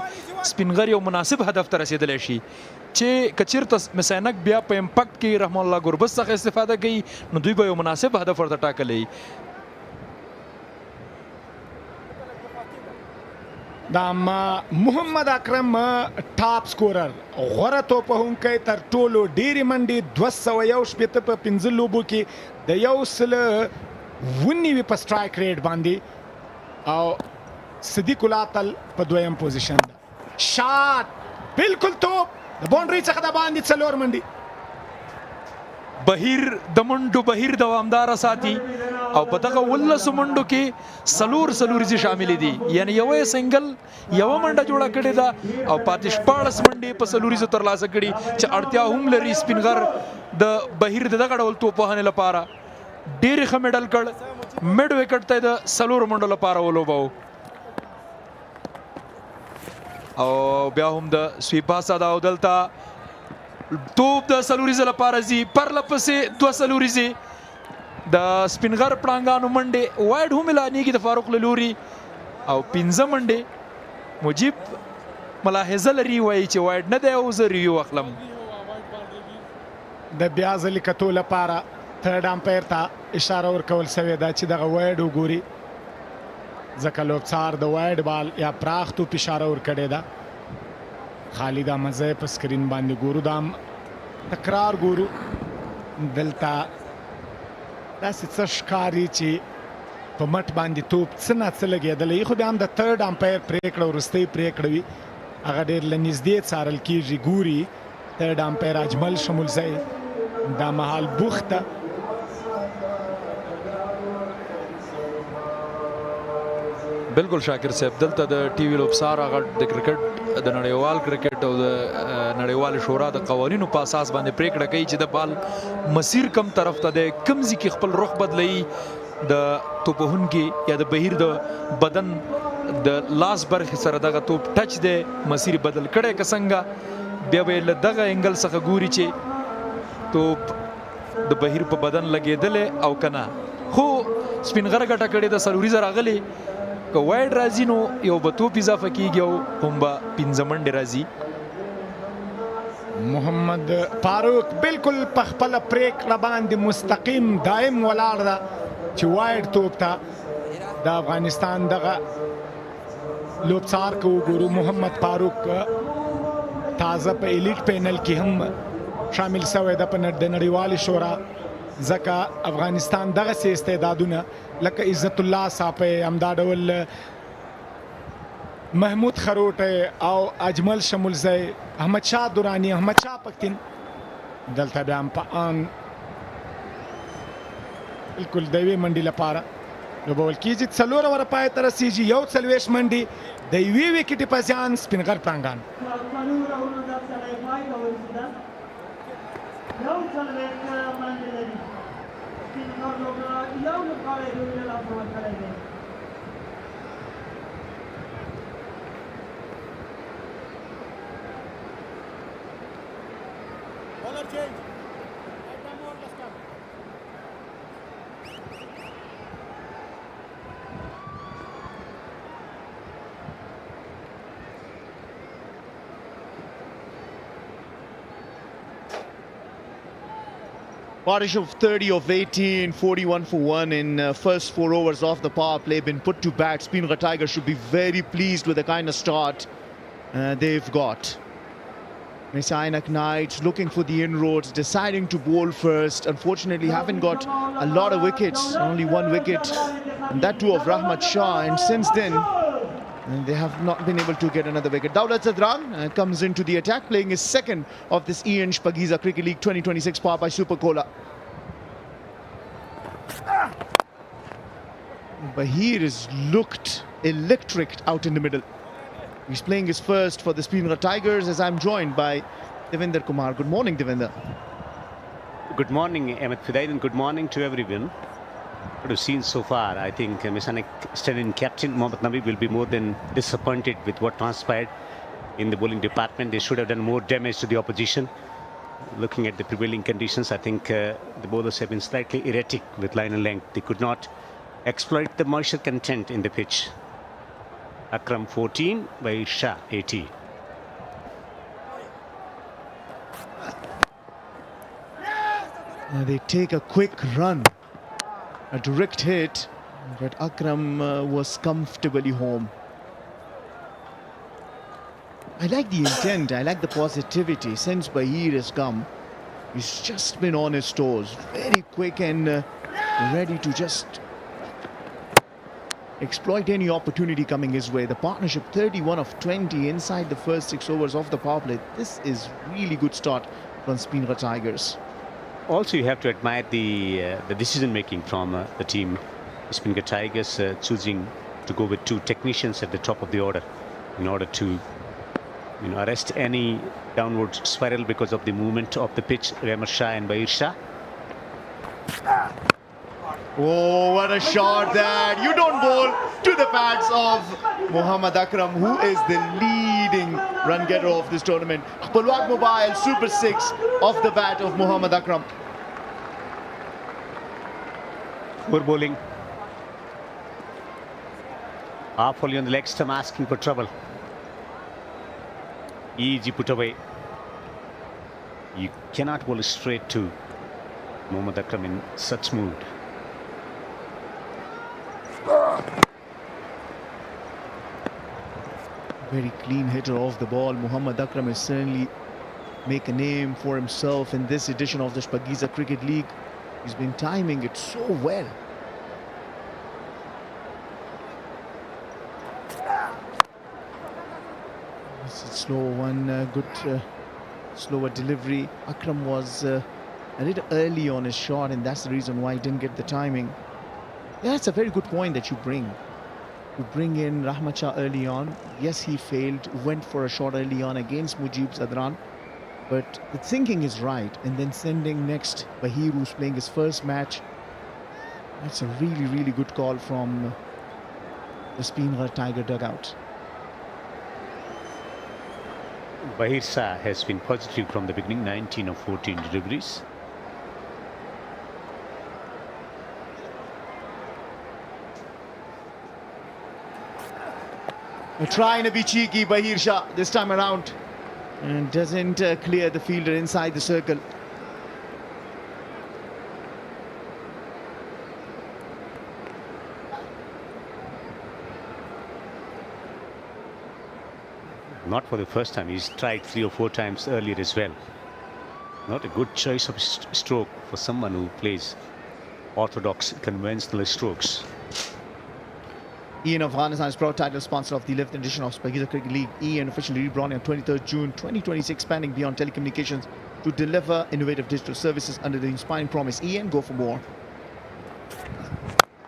سپینغر یو مناسب هدف ته رسیدلی شي چې که چېرته مس-e-Ainak بیا په امپکټ کې رحمان الله ګربز څخه استفاده کوي نو دوی به یو مناسب هدف ورته ټاکلی دا محمد اکرم ټاپ سکورر غوره توپ وهونکی تر ټولو ډېرې منډې 201 په 15 لوبو کې د 190 په سټرایک ریټ باندې او صدیق الله تل په دویم پوزیشن ده شاټ بالکل توپ د باونډري څخه د باندې څلور منډې بهیر د منډو بهیر دوامداره ساتي او په دغه 19 منډو کې څلوريزې شامل دي یعنی یو سنگل یو منډه جوړه کړې ده او پاتې 14 منډې په څلوريزو ترلاسه کړي چې اړتیا هم لري سپینغر د بهیر دغه ډول توپوهنې لپاره ډېر ښه میډل کړ میډ وکټ ته د څلورو منډو لپاره ولوباو او بیا هم د سویپاسا دا دلته توپ د څلوریزې لپاره ځي پرله پسې 2 څلوریزې د سپینغر پړانګانو منډې وایډ هم اعلانېږي د فاروق له لوري او 15 منډې مجیب ملاحظه لري وایي چې وایډ نه دی او زه ریویو اخلم د بیا ځلې کتو لپاره تھرډ امپایر ته اشاره ورکول سوې ده چې دغه وایډ وګوري ځکه لوبڅار د وایډ بال یا پراخ توپ اشاره ورکړې ده خالد احمدزی په سکرین باندې ګورو دا تکرار ګورو دلته داسې څه ښکاري چې په مټ باندې توپ څه نه څه لګېدلی خو بیا هم د تھرډ امپایر پرېکړه وروستۍ پرېکړه وي هغه ډېر له نږدې څارل کېږي ګوري تھرډ امپایر اجمل شمولزی دا مهال بوخته بالکل شاکر صاحب دلته د ټي وي لوبسار هغه د کرکټ د نړیوال کرکټ او د نړیوال شورا د قوانینو په اساس باندې پریکړه کوي چې د بال مسیر کم طرف ته د کم ځای کې خپل رخ بدلوي د توپوهونکي یا د بهیر د بدن د لاس برخې سره دغه توپ ټچ دی مسیر بدل کړی که څنګه بیا به یې له دغه انګل څخه ګوري چې توپ د بهیر په بدن لګېدلی او که نه خو سپینغره ګټه کړې د څلوریزه راغلې که وایډ راځي نو یو به توپ اضافه کیږي او هم به پنځه منډې راځي. محمد فاروق بالکل په خپله پریکړه باندې مستقیم دایم ولاړ ده چې وایډ توپ ته د افغانستان دغه لوبڅار که وګورو محمد فاروق تازه په ایلیټ پینل کې هم شامل شوی ده په د نړیوالې شورا ځکه افغانستان دغسې استعدادونه لکه عزت الله صاحب همدا ډول محمود خروټی او اجمل شمولزی احمد شاه درانی احمد شاه پښتین دلته بیا هم په ان بالکل د یوې منډې لپاره لوبول کېږي 4 اوره پای ته رسېږي 41 منډې د یوې وکټې په زیان سپینغر پړانګان Partish of 30 of 18, 41 for 1 in first 4 overs off the power play been put to bat. Speenghar Tigers should be very pleased with the kind of start they've got. Mis-e-Ainak Knights looking for the inroads, deciding to bowl first. Unfortunately, haven't got a lot of wickets, only 1 wicket, and that too of Rahmat Shah. And since then, they have not been able to get another wicket. Daulat Zadran comes into the attack, playing his second of this Shpageeza Cricket League 2026 powered by Super Cola. Bahir has looked electric out in the middle. He's playing his first for the Speenghar Tigers as I'm joined by Devinder Kumar. Good morning, Devinder. Good morning, Ahmed Fidaid, and good morning to everyone. What we've seen so far, I think Mis-e-Ainak Australian captain Mohammad Nabi will be more than disappointed with what transpired in the bowling department. They should have done more damage to the opposition. Looking at the prevailing conditions, I think the bowlers have been slightly erratic with line and length. They could not exploit the moisture content in the pitch. Akram 14 by Shah 80. They take a quick run. A direct hit, but Akram was comfortably home. I like the intent, I like the positivity. Since Bahir has come, he's just been on his toes. Very quick and ready to just exploit any opportunity coming his way. The partnership 31 of 20 inside the first 6 overs of the power play. This is really good start from Speenghar Tigers. Also, you have to admire the decision making from the team. Speenghar Tigers choosing to go with 2 technicians at the top of the order in order to arrest any downward spiral because of the movement of the pitch. Rahmat Shah and Bahir Shah. Oh, what a shot that! You don't bowl to the pads of Mohammad Akram, who is the leading run getter of this tournament. Palwak Mobile, super 6 off the bat of Mohammad Akram. Poor bowling. Half only on the leg stump, asking for trouble. Easy put away. You cannot bowl straight to Mohammad Akram in such mood. Very clean hitter off the ball. Mohammad Akram has certainly make a name for himself in this edition of the Shpageeza Cricket League. He's been timing it so well. It's a slow one, good slower delivery. Akram was a little early on his shot, and that's the reason why he didn't get the timing. Yeah, it's a very good point that you bring. You bring in Rahmat Shah early on. Yes, he failed, went for a shot early on against Mujib Zadran. But the thinking is right. And then sending next Bahir, who's playing his first match. That's a really, really good call from the Speenghar Tiger dugout. Bahir Shah has been positive from the beginning, 19 of 14 deliveries. Trying to be cheeky, Bahir Shah this time around, and doesn't clear the fielder inside the circle. Not for the first time, he's tried 3 or 4 times earlier as well. Not a good choice of stroke for someone who plays orthodox conventional strokes. Ian Afghanistan is proud title sponsor of the 11th edition of Shpageeza Cricket League. Ian officially rebranding on 23rd June 2026, expanding beyond telecommunications to deliver innovative digital services under the inspiring promise. Ian, go for more.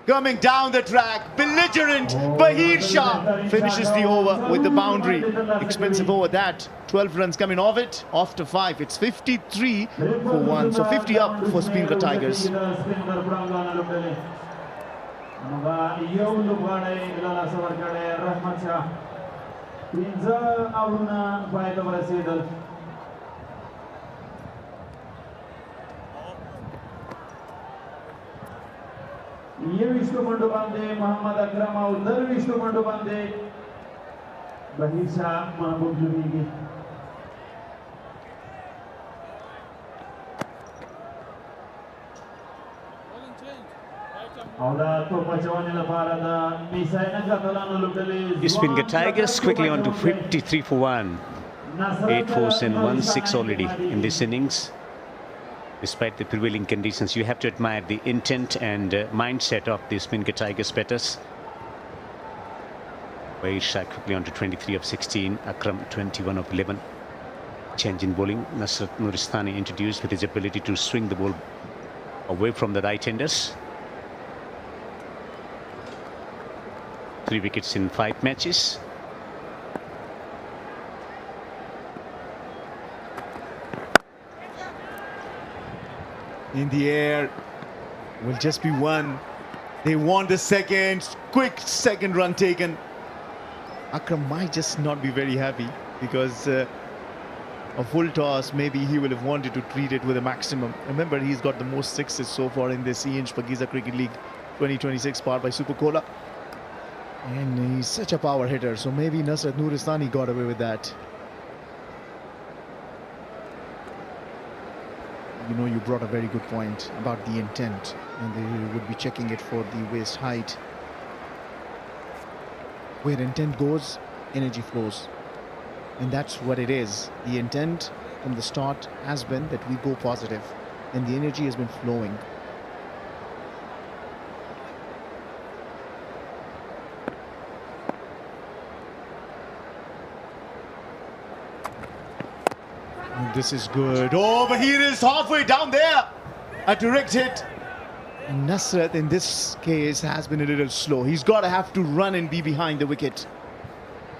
Coming down the track, belligerent Bahir Shah finishes the over with the boundary. Expensive over that. 12 runs coming off it, off to 5. It's 53 for 1. So 50 up for Speenghar Tigers. ये विश्व मंडो बांधे मोहम्मद अकरम उधर विश्व मंडो बांधे बहीर शाह महबूब जुबीगी Speenghar Tigers quickly on to 53 for 1. 8 4s and 1 6 already in this innings. Despite the prevailing conditions, you have to admire the intent and mindset of the Speenghar Tigers batters. Bahir Shah quickly on to 23 of 16, Akram 21 of 11. Change in bowling, Nasrat Nuristani introduced with his ability to swing the ball away from the right-handers. 3 wickets in 5 matches. In the air, will just be 1. They want the second, quick second run taken. Akram might just not be very happy because a full toss, maybe he will have wanted to treat it with a maximum. Remember, he's got the most 6s so far in this Ian Shpageeza Cricket League 2026 powered by Super Cola. And he's such a power hitter, so maybe Nasrat Nuristani got away with that. You know, you brought a very good point about the intent, and they would be checking it for the waist height. Where intent goes, energy flows. And that's what it is. The intent from the start has been that we go positive, and the energy has been flowing. This is good. Oh, but he is halfway down there. A direct hit. And Nasrat in this case has been a little slow. He's got to have to run and be behind the wicket.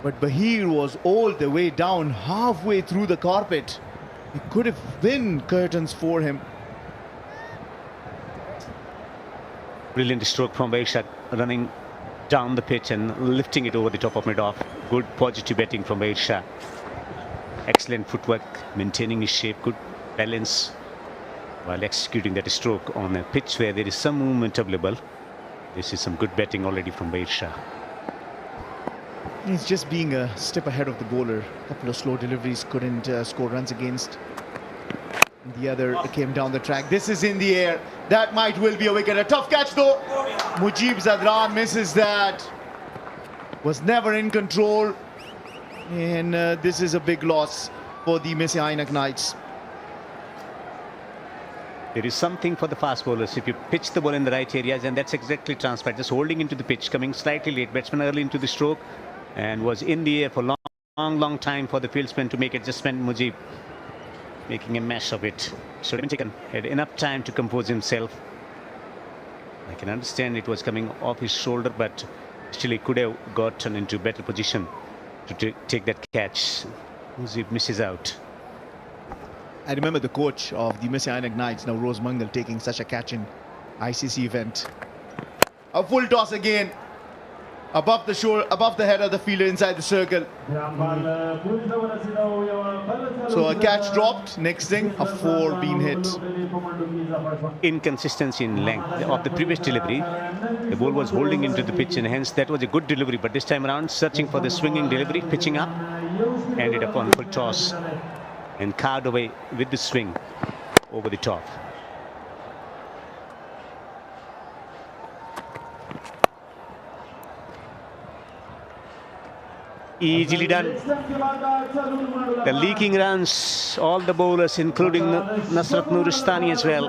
But Bahir was all the way down, halfway through the carpet. It could have been curtains for him. Brilliant stroke from Bahir Shah, running down the pitch and lifting it over the top of mid-off. Good positive batting from Bahir Shah. Excellent footwork, maintaining his shape, good balance while executing that stroke on a pitch where there is some movement available. This is some good batting already from Bahir Shah. He's just being a step ahead of the bowler. A couple of slow deliveries, couldn't score runs against. The other came down the track. This is in the air. That might well be a wicket. A tough catch though. Mujib Zadran misses that. Was never in control. And this is a big loss for the Mis-e-Ainak Knights. There is something for the fast bowlers. If you pitch the ball in the right areas, and that's exactly transparent. Just holding into the pitch, coming slightly late. Batsman early into the stroke and was in the air for long time for the fieldsman to make adjustment. Mujib making a mess of it. Should have been had enough time to compose himself. I can understand it was coming off his shoulder, but still he could have gotten into better position to take that catch. He misses out. I remember the coach of the Mis-e-Ainak Knights, now Rose Mangal, taking such a catch in ICC event. A full toss again. Above the shoulder, above the head of the fielder, inside the circle. So a catch dropped. Next thing, a 4 being hit. Inconsistency in length of the previous delivery. The ball was holding into the pitch, and hence that was a good delivery. But this time around, searching for the swinging delivery, pitching up, ended up on full toss and carved away with the swing over the top. Easily done. The leaking runs, all the bowlers, including Nasrat Nuristani as well.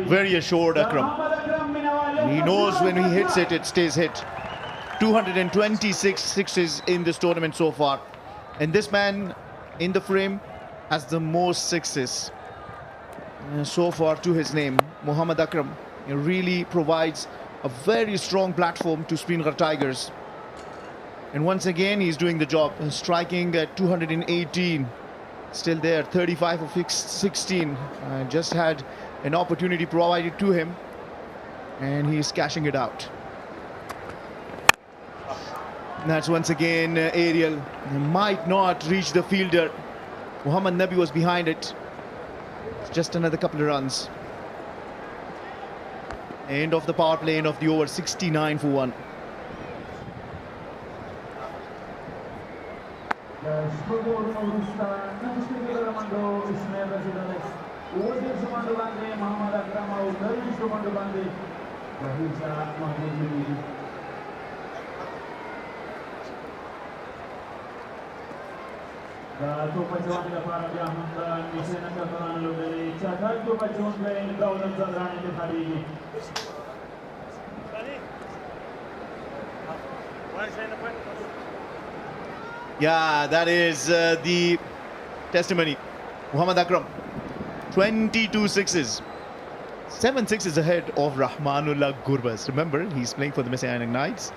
Very assured, Akram. He knows when he hits it, it stays hit. 226 sixes in this tournament so far. And this man in the frame has the most sixes so far to his name. Mohammad Akram really provides a very strong platform to Speenghar Tigers. And once again, he's doing the job, striking at 218. Still there, 35 of 16. Just had an opportunity provided to him, and he's cashing it out. And that's once again aerial. Might not reach the fielder. Muhammad Nabi was behind it. It's just another couple of runs. End of the power play, end of the over, 69 for 1. Yeah, that is the testimony. Muhammad Akram, 22 sixes. 7 sixes ahead of Rahmanullah Gurbaz. Remember, he's playing for the Mis-e-Ainak Knights.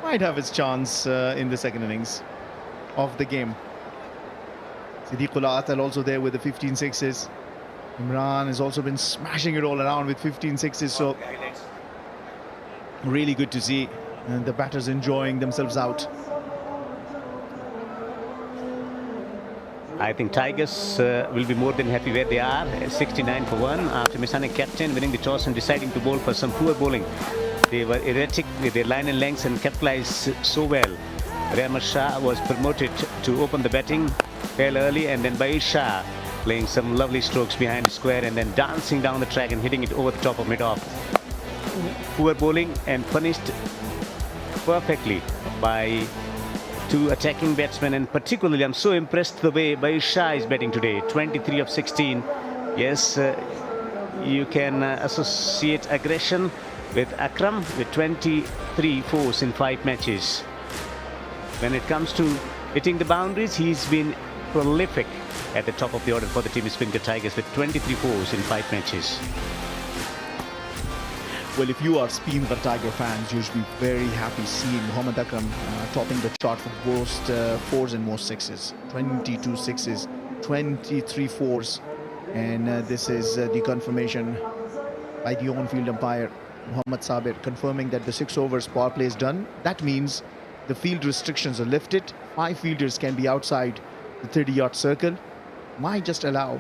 Might have his chance in the second innings of the game. Siddiqullah Atal also there with the 15 sixes. Imran has also been smashing it all around with 15 sixes. So really good to see the batters enjoying themselves out. I think Tigers will be more than happy where they are, 69 for 1 after Mis-e-Ainak captain winning the toss and deciding to bowl for some poor bowling. They were erratic with their line and lengths and capitalized so well. Rahmat Shah was promoted to open the batting well early, and then Bahir Shah playing some lovely strokes behind the square and then dancing down the track and hitting it over the top of mid-off. Poor bowling and punished perfectly by 2 attacking batsmen, and particularly I'm so impressed the way Bahir Shah is batting today. 23 of 16. Yes, you can associate aggression with Akram with 23 fours in 5 matches. When it comes to hitting the boundaries, he's been prolific at the top of the order for the team Speenghar Tigers with 23 fours in 5 matches. Well, if you are Speenghar Tiger fans, you should be very happy seeing Muhammad Akram topping the chart for most fours and most sixes. 22 sixes, 23 fours. And this is the confirmation by the on-field umpire, Muhammad Sabir, confirming that the 6 overs power play is done. That means the field restrictions are lifted. 5 fielders can be outside the 30-yard circle. Might just allow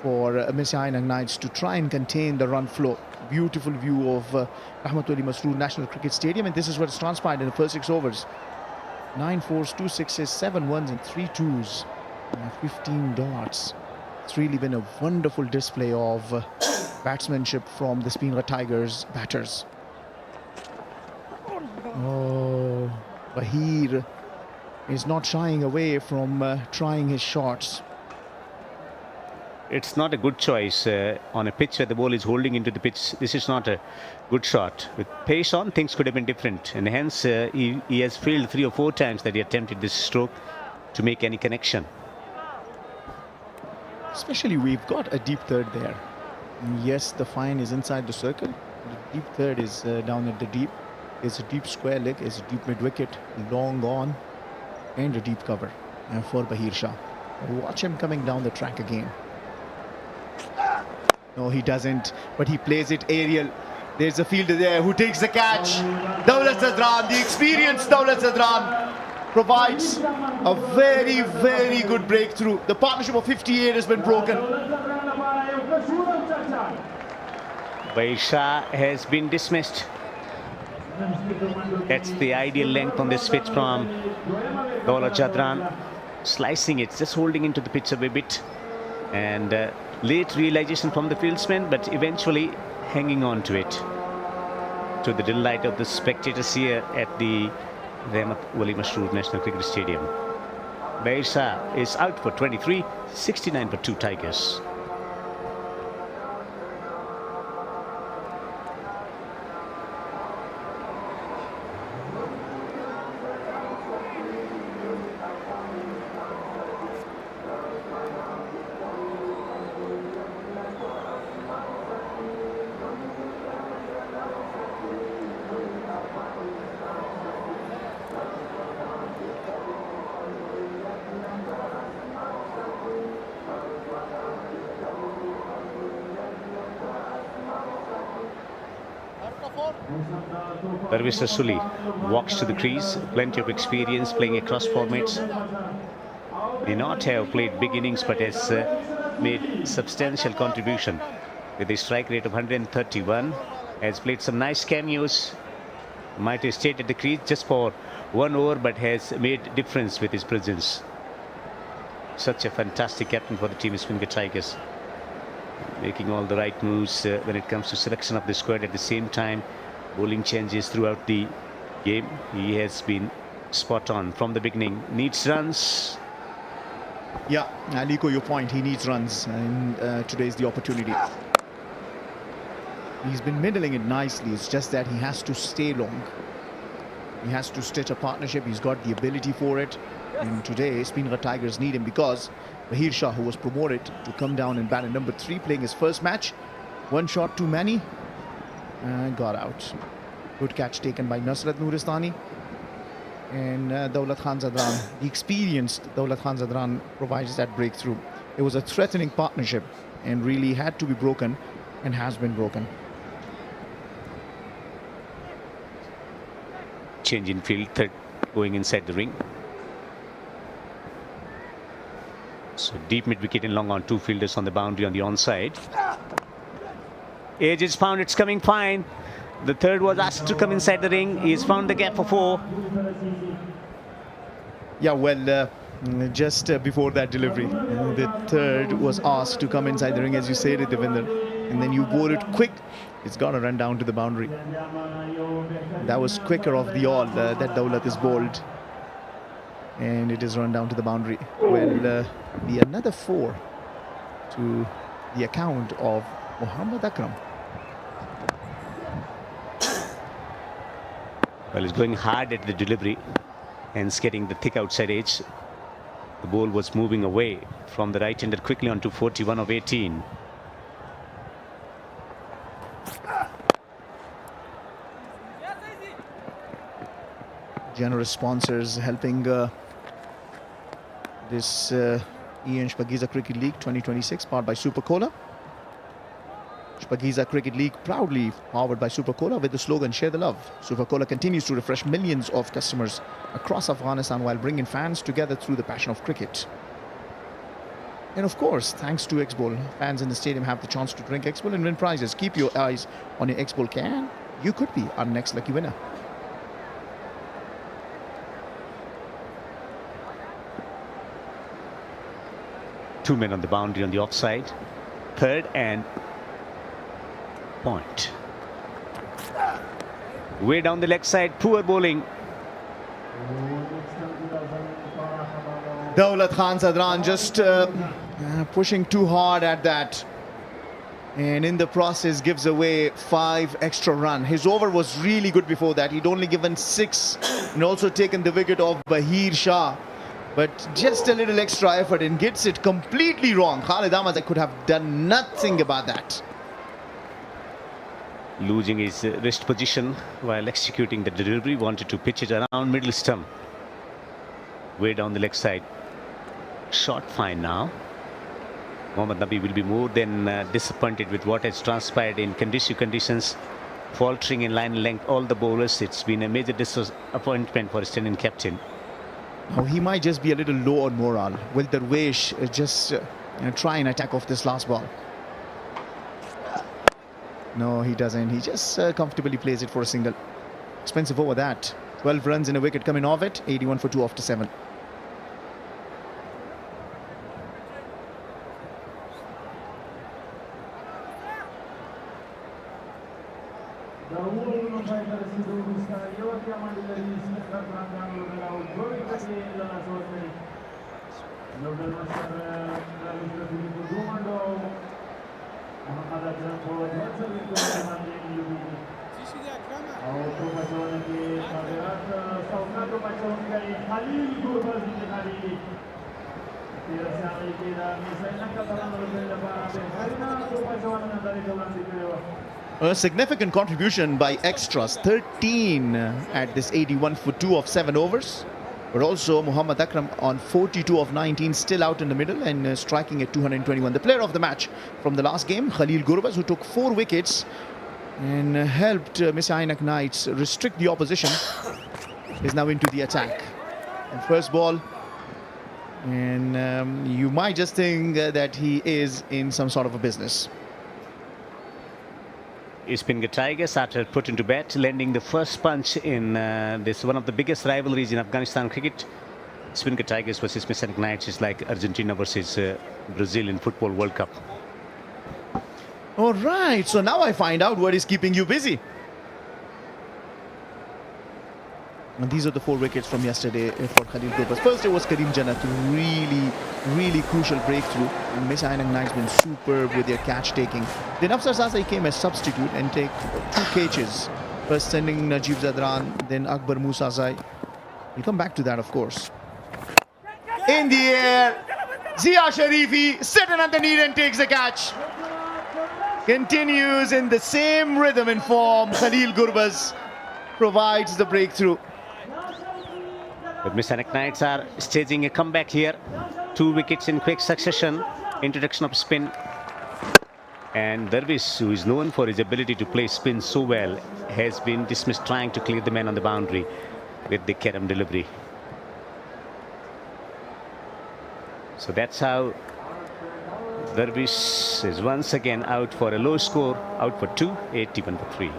for Mis-e-Ainak Knights to try and contain the run flow. Beautiful view of Rahmatullah Masroor National Cricket Stadium, and this is what's transpired in the first 6 overs. 9 fours, 2 sixes, 7 ones and 3 twos, 15 dots. It's really been a wonderful display of batsmanship from the Speenghar Tigers batters. Oh, Bahir is not shying away from trying his shots. It's not a good choice on a pitch where the ball is holding into the pitch. This is not a good shot. With pace on, things could have been different, and hence he has failed 3 or 4 times that he attempted this stroke to make any connection. Especially we've got a deep third there. Yes, the fine is inside the circle. The deep third is down at the deep. It's a deep square leg, it's a deep mid-wicket, long on, and a deep cover for Bahir Shah. Watch him coming down the track again. No, he doesn't, but he plays it aerial. There's a fielder there who takes the catch. Dawlat Sadran, the experienced Dawlat Sadran, provides a very, very good breakthrough. The partnership of 58 has been broken. Bahir Shah has been dismissed. That's the ideal length on this pitch from Dawlat Sadran. Slicing it, just holding into the pitch a bit. And late realization from the fieldsman, but eventually hanging on to it. To the delight of the spectators here at the Rahmat Wali Masroor National Cricket Stadium. Bahir Shah is out for 23, 69 for 2 Tigers. Parvez Rasuli walks to the crease, plenty of experience playing across formats. May not have played big innings, but has made substantial contribution with a strike rate of 131. Has played some nice cameos. Might have stayed at the crease just for 1 over, but has made difference with his presence. Such a fantastic captain for the team, Speenghar Tigers. Making all the right moves when it comes to selection of the squad. At the same time, bowling changes throughout the game. He has been spot on from the beginning. Needs runs. Yeah, Aliko, your point. He needs runs, and today's the opportunity. He's been middling it nicely. It's just that he has to stay long. He has to stitch a partnership. He's got the ability for it. And today, Speenghar Tigers need him because Bahir Shah, who was promoted to come down and bat at number 3, playing his first match. 1 shot too many. Got out. Good catch taken by Nusrat Nuristani. And Dawlat Khan Zadran, the experienced Dawlat Khan Zadran, provides that breakthrough. It was a threatening partnership and really had to be broken, and has been broken. Change in field, third going inside the ring. So deep mid wicket and long on, 2 fielders on the boundary on the onside. Edge is found, it's coming fine. The third was asked to come inside the ring. He's found the gap for 4. Yeah, well, just before that delivery, the third was asked to come inside the ring, as you said it, Devinder. And then you bowl it quick. It's got to run down to the boundary. That was quicker of the all that Dawlat is bowled. And it is run down to the boundary. Well, the another 4 to the account of Muhammad Akram. Well, he's going hard at the delivery, hence getting the thick outside edge. The ball was moving away from the right-hander quickly onto 41 of 18. Generous sponsors helping this Ian Shpageeza Cricket League 2026, powered by Super Cola. Shpageeza Cricket League proudly powered by Super Cola with the slogan "Share the Love." Super Cola continues to refresh millions of customers across Afghanistan while bringing fans together through the passion of cricket. And of course, thanks to X-Bowl, fans in the stadium have the chance to drink X-Bowl and win prizes. Keep your eyes on your X-Bowl can. You could be our next lucky winner. Two men on the boundary on the offside. Third and point. Way down the leg side, poor bowling. Dawlat Khan Zadran just pushing too hard at that, and in the process gives away 5 extra runs. His over was really good before that. He'd only given 6 and also taken the wicket of Bahir Shah. but just a little extra effort and gets it completely wrong. Khalid Ahmad could have done nothing about that. Losing his wrist position while executing the delivery, wanted to pitch it around middle stump, way down the leg side. Short fine now. Mohammad Nabi will be more than disappointed with what has transpired in conducive conditions, faltering in line length all the bowlers. It's been a major disappointment for his tenant captain. Now he might just be a little low on morale. Will Darwish just try and attack off this last ball? No, he doesn't. He just comfortably plays it for a single. Expensive over that. 12 runs in a wicket coming off it. 81 for 2 after 7. A significant contribution by extras, 13 at this 81 for 2 of 7 overs. But also Muhammad Akram on 42 of 19, still out in the middle and striking at 221. The player of the match from the last game, Khalil Gurbaz, who took 4 wickets and helped Mis-e-Ainak Knights restrict the opposition, is now into the attack. And first ball, and you might just think that he is in some sort of a business. Speenghar Tigers, after put into bat, landing the first punch in this one of the biggest rivalries in Afghanistan cricket. Speenghar Tigers versus Mis-e-Ainak Knights is like Argentina versus Brazil in Football World Cup. All right, so now I find out what is keeping you busy. And these are the 4 wickets from yesterday for Khalil Gurbaz. First, it was Karim Jannat, really crucial breakthrough. And Mis-e-Ainak Knights been superb with their catch taking. Then Afsar Zazai came as substitute and take 2 catches. First sending Najib Zadran, then Akbar Musazai. We'll come back to that, of course. In the air, Zia Sharifi sitting underneath and takes the catch. Continues in the same rhythm and form. Khalil Gurbaz provides the breakthrough. But Mis-e-Ainak Knights are staging a comeback here. 2 wickets in quick succession. Introduction of spin. And Darwish, who is known for his ability to play spin so well, has been dismissed trying to clear the man on the boundary with the Kerem delivery. So that's how Darwish is once again out for a low score, out for 2, 81 for 3.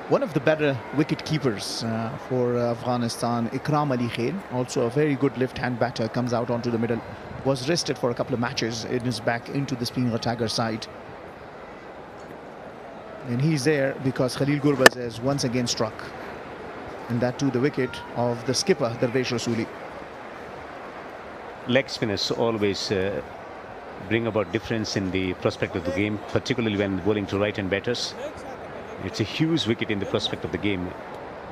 One of the better wicket keepers for Afghanistan, Ikram Ali Khail, also a very good left-hand batter, comes out onto the middle. Was rested for a couple of matches and is back into the Speenghar Tiger side. And he's there because Khalil Gurbaz has once again struck. And that too the wicket of the skipper, Darwish Rasuli. Leg spinners always bring about difference in the prospect of the game, particularly when bowling to right-hand batters. It's a huge wicket in the prospect of the game.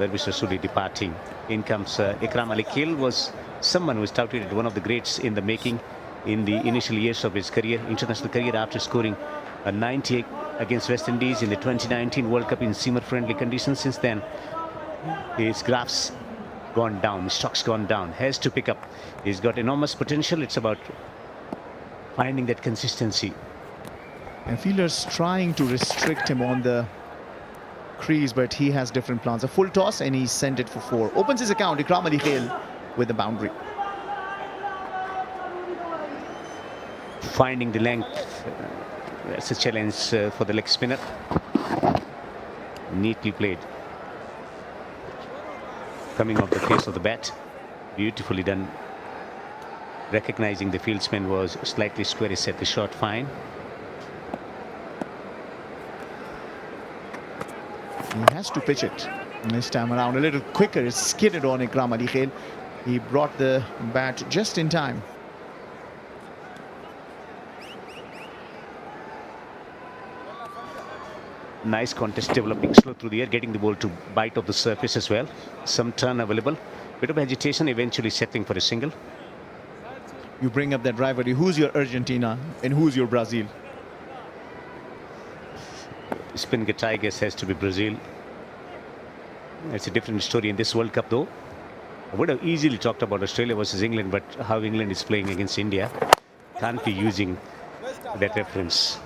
Darwish Rasuli departing. In comes Ikram Ali Khail, was someone who was touted as one of the greats in the making in the initial years of his career, international career, after scoring a 90 against West Indies in the 2019 World Cup in seamer-friendly conditions. Since then, his graphs gone down, his stock's gone down, has to pick up. He's got enormous potential. It's about finding that consistency. And fielders trying to restrict him on the crease, but he has different plans. A full toss and he sent it for 4. Opens his account, Ikram Ali Khail with the boundary. Finding the length, that's a challenge for the leg spinner. Neatly played. Coming off the face of the bat. Beautifully done. Recognizing the fieldsman was slightly square, he set the shot fine. He has to pitch it this time around a little quicker. It skidded on Ikram Ali Khail. He brought the bat just in time. Nice contest developing slow through the air, getting the ball to bite off the surface as well. Some turn available. Bit of agitation, eventually settling for a single. You bring up that rivalry. Who's your Argentina and who's your Brazil? Speenghar Tigers has to be Brazil. It's a different story in this World Cup though. I would have easily talked about Australia versus England, but how England is playing against India, can't be using that reference.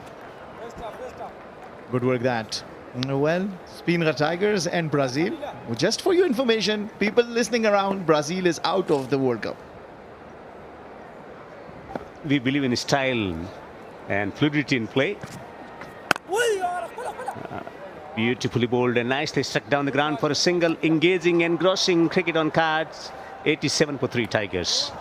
Good work that. Well, Speenghar Tigers and Brazil. Just for your information, people listening around, Brazil is out of the World Cup. We believe in style and fluidity in play. Beautifully bowled and nicely struck down the ground for a single. Engaging, engrossing cricket on cards. 87 for 3 Tigers.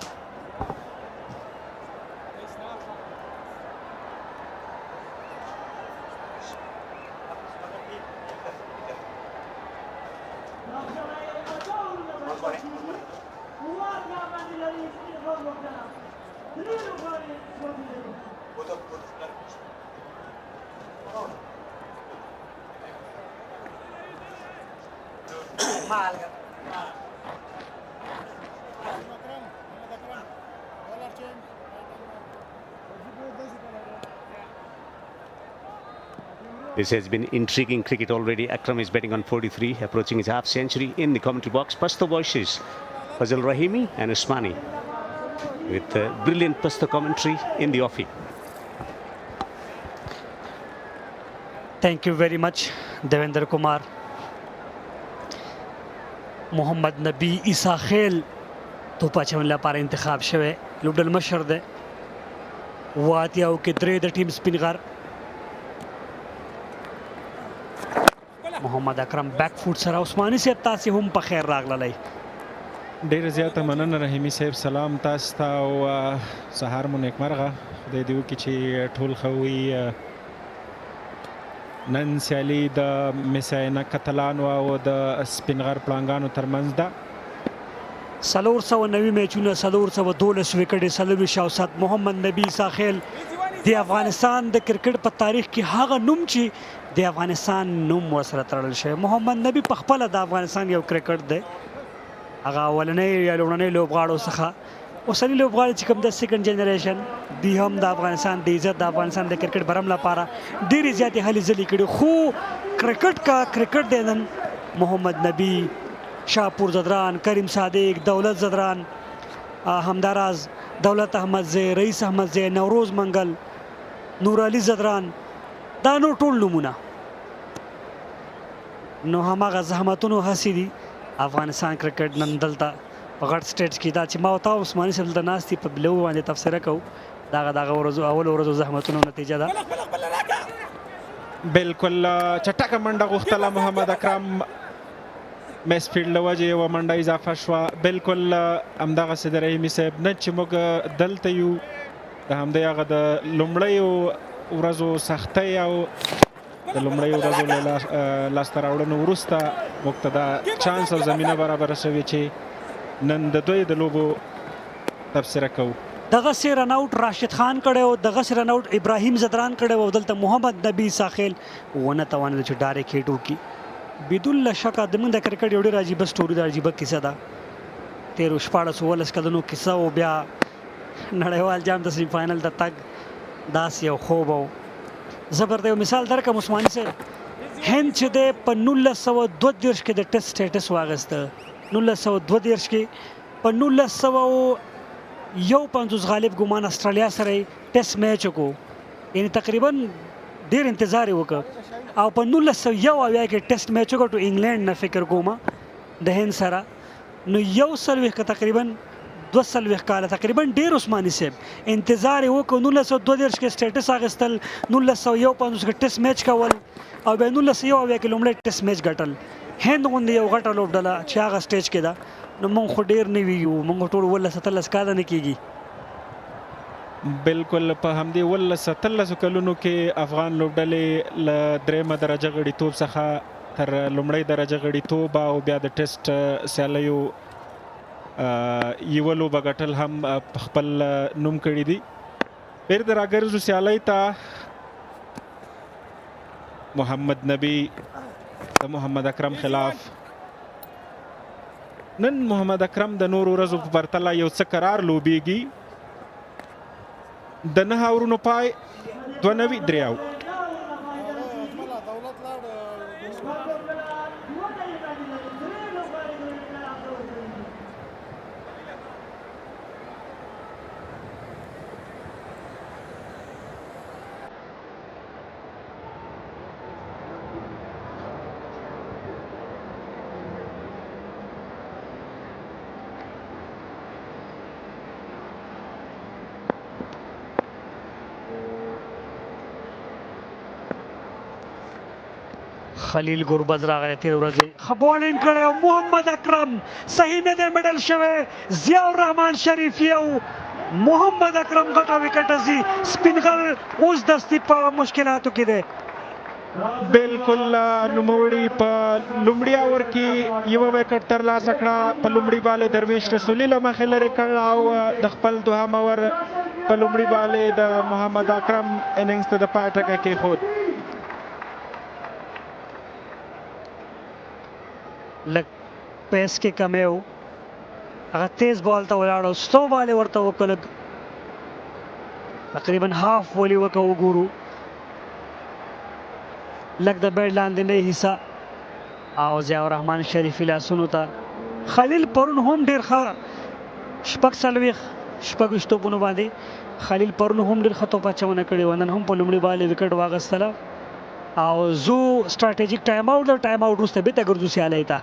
This has been intriguing cricket already. Akram is betting on 43, approaching his half century. In the commentary box, Pashto voices, Fazal Rahimi and Usmani, with brilliant Pashto commentary in the offing. Thank you very much, Devendra Kumar. Mohammad Nabi Isa Khail توپا چون لپاره انتخاب شوه لوبډل مشر ده واتیاو کې درې د ټیم سپینغر محمد اکرم بیک فوټ سره عثماني صاحب تاسو هم په خیر راغللی ډیر زیاته مننه رحیمي صاحب سلام تاسو ته او سهار مو نیکمرغه خدای دې وکړي چې ټول ښه وي نن سیالي د میس-e-Ainak کتلانو او د سپینغر پړانګانو ترمنځ ده 490 میچونه 412 وکټې 40 اوسط محمد نبی عیسی خیل د افغانستان د کرکټ په تاریخ کې هغه نوم چې د افغانستان نوم ورسره تړل شوی محمد نبی په خپل د افغانستان یو کرکټ دی هغه اولنۍ یا لومړنۍ لوبغاړو څخه اوسني لوبغاړي چې کوم د سیکنډ جنریشن دی هم د افغانستان د عزت د افغانستان د کرکټ برم لپاره ډېرې زیاتې هلې ځلې کړي خو کرکټ دی نن محمد نبی شاپور زدران کریم صادق دولت زدران همداراز دولت احمد زی رئیس احمد زی نوروز منگل نور علی زدران دا نور ټول نمونه نو هماغه زحمتونو هسې دي افغانستان کرکټ نن دلته په غټ سټیج کې دا چې ما ورته عثماني صاحب دلته ناست دي په بلو باندې تبصره کوو دغه اول ورځو زحمتونو نتیجه ده بالکل چټکه منډه غوښتله محمد اکرم میس فیلډ له وجې یوه منډه اضافه شوه بالکل همدغسې د رحیمي صاحب نن چې موږ دلته یو د همدې هغه د لومړیو ورځو سختۍ او د لومړیو ورځو له لاسته راوړنو وروسته موږ ته دا چانس او زمینه برابره شوې چې نن د دوی د لوبو تبصره کوو دغسې رن آوټ راشد خان کړی و دغسې رن آوټ ابراهیم زدران کړی و او دلته محمد نبی عیسی خیل ونه توانېدل چې ډایرکټ هیټ وکړي بدون شکه زموږ د کرکټ یو ډېره عجیبه سټوري ده عجیبه کیسه ده 13-14 کلونو کیسه او بیا نړیوال جام د سیمي فاینل ته تګ داسې یو خوب و زه درته یو مثال درکړم عثماني صاحب هند چې دی په 1932 کې د ټیسټ سټیټس واخیسته 1932 کې په 1951 غالب ګمان استرالیا سره ټیسټ میچ وکړو یعنی تقریبا ډېر انتظار یې وکړ او په 1901 کې ټیسټ میچ وکړو انګلینډ نه فکر کوم د هند سره نو 140 تقریبا 2 کاله تقریبا ډېر عثماني صاحب انتظار یې وکړ 1932 کې سټیټس اخیستل 1951 کې ټیسټ میچ کول او بیا 1991 کې لومړی ټیسټ میچ ګټل هند غوندې یو غټه لوبډله چې هغه سټیج کې ده نو موږ خو ډېر نوي یو موږ ټول 17 کاله نه کېږي بالکل په همدې 17 کلونو کې افغان لوبډلې له درېیمه درجه غړیتوب څخه تر لومړۍ درجه غړیتوب او بیا د ټیسټ سیالیو یوه لوبه ګټل هم په خپل نوم کړي دي بیرته راګرځو سیالۍ ته محمد نبي د محمد اکرم خلاف نن محمد اکرم د نورو ورځو په پرتله یو څه کرار لوبیږي د 9 اورونو پای 92 خلیل ګربز راغلی تېر ورځې ښه بالینګ کړی او محمد اکرم صحیح نه دی میډل شوی ضیاء الرحمن شریف یو محمد اکرم غټه وکټه ځي سپینغر اوس دستي په مشکلاتو کې دی بالکل نوموړي په لومړي اور کې یوه وکټ ترلاسه کړه په لومړي بالې درویش رسولي له مخې لرې کړ او د خپل دوهم اور په لومړي بالې د محمد اکرم اننګز ته د پای ټکی کېښود لږ پیس کې کمی و هغه تیز بال ته ولاړ او سلو بال یې ورته وکړه لږ تقریبا هاف ولې وکړه وګورو لږ د بیټ لاندې حصہ او ضیاء الرحمن شریفي لاسونو ته خلیل پرون هم ډېر ښه شپږ توپونو باندې خلیل پرون هم ډېر ښه توپ اچونه کړې وه نن هم په لومړي بال یې وکټ واخیستله او زو سټراټیجیک ټایم آوټ د ټایم آوټ وروسته بېرته ګرځو سیالۍ ته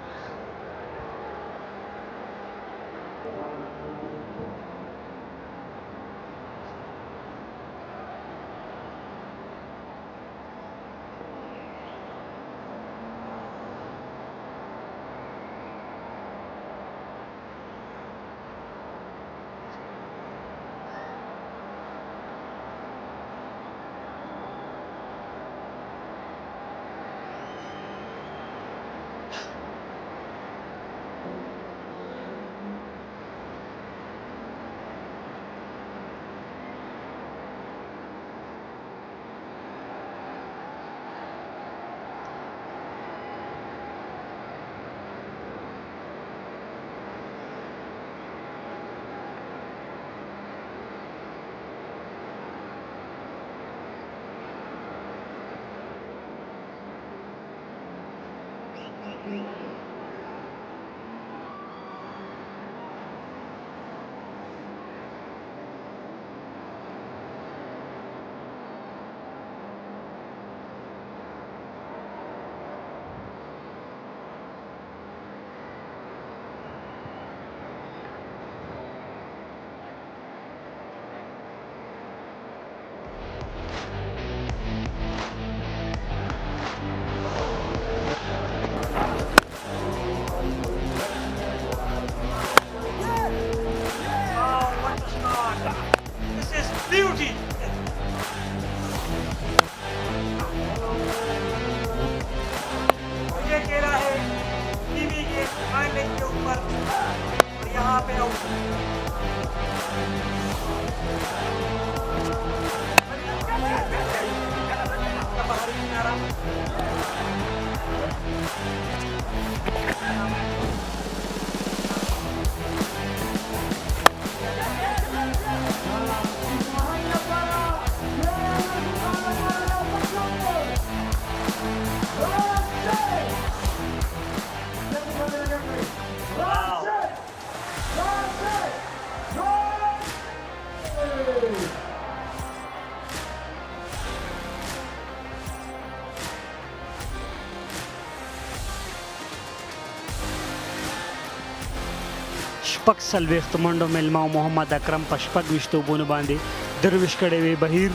شپږ څلوېښت منډو میلمه محمد اکرم په شپږ ویشتو اوبونو باندې درویشت کړی وی. بهیر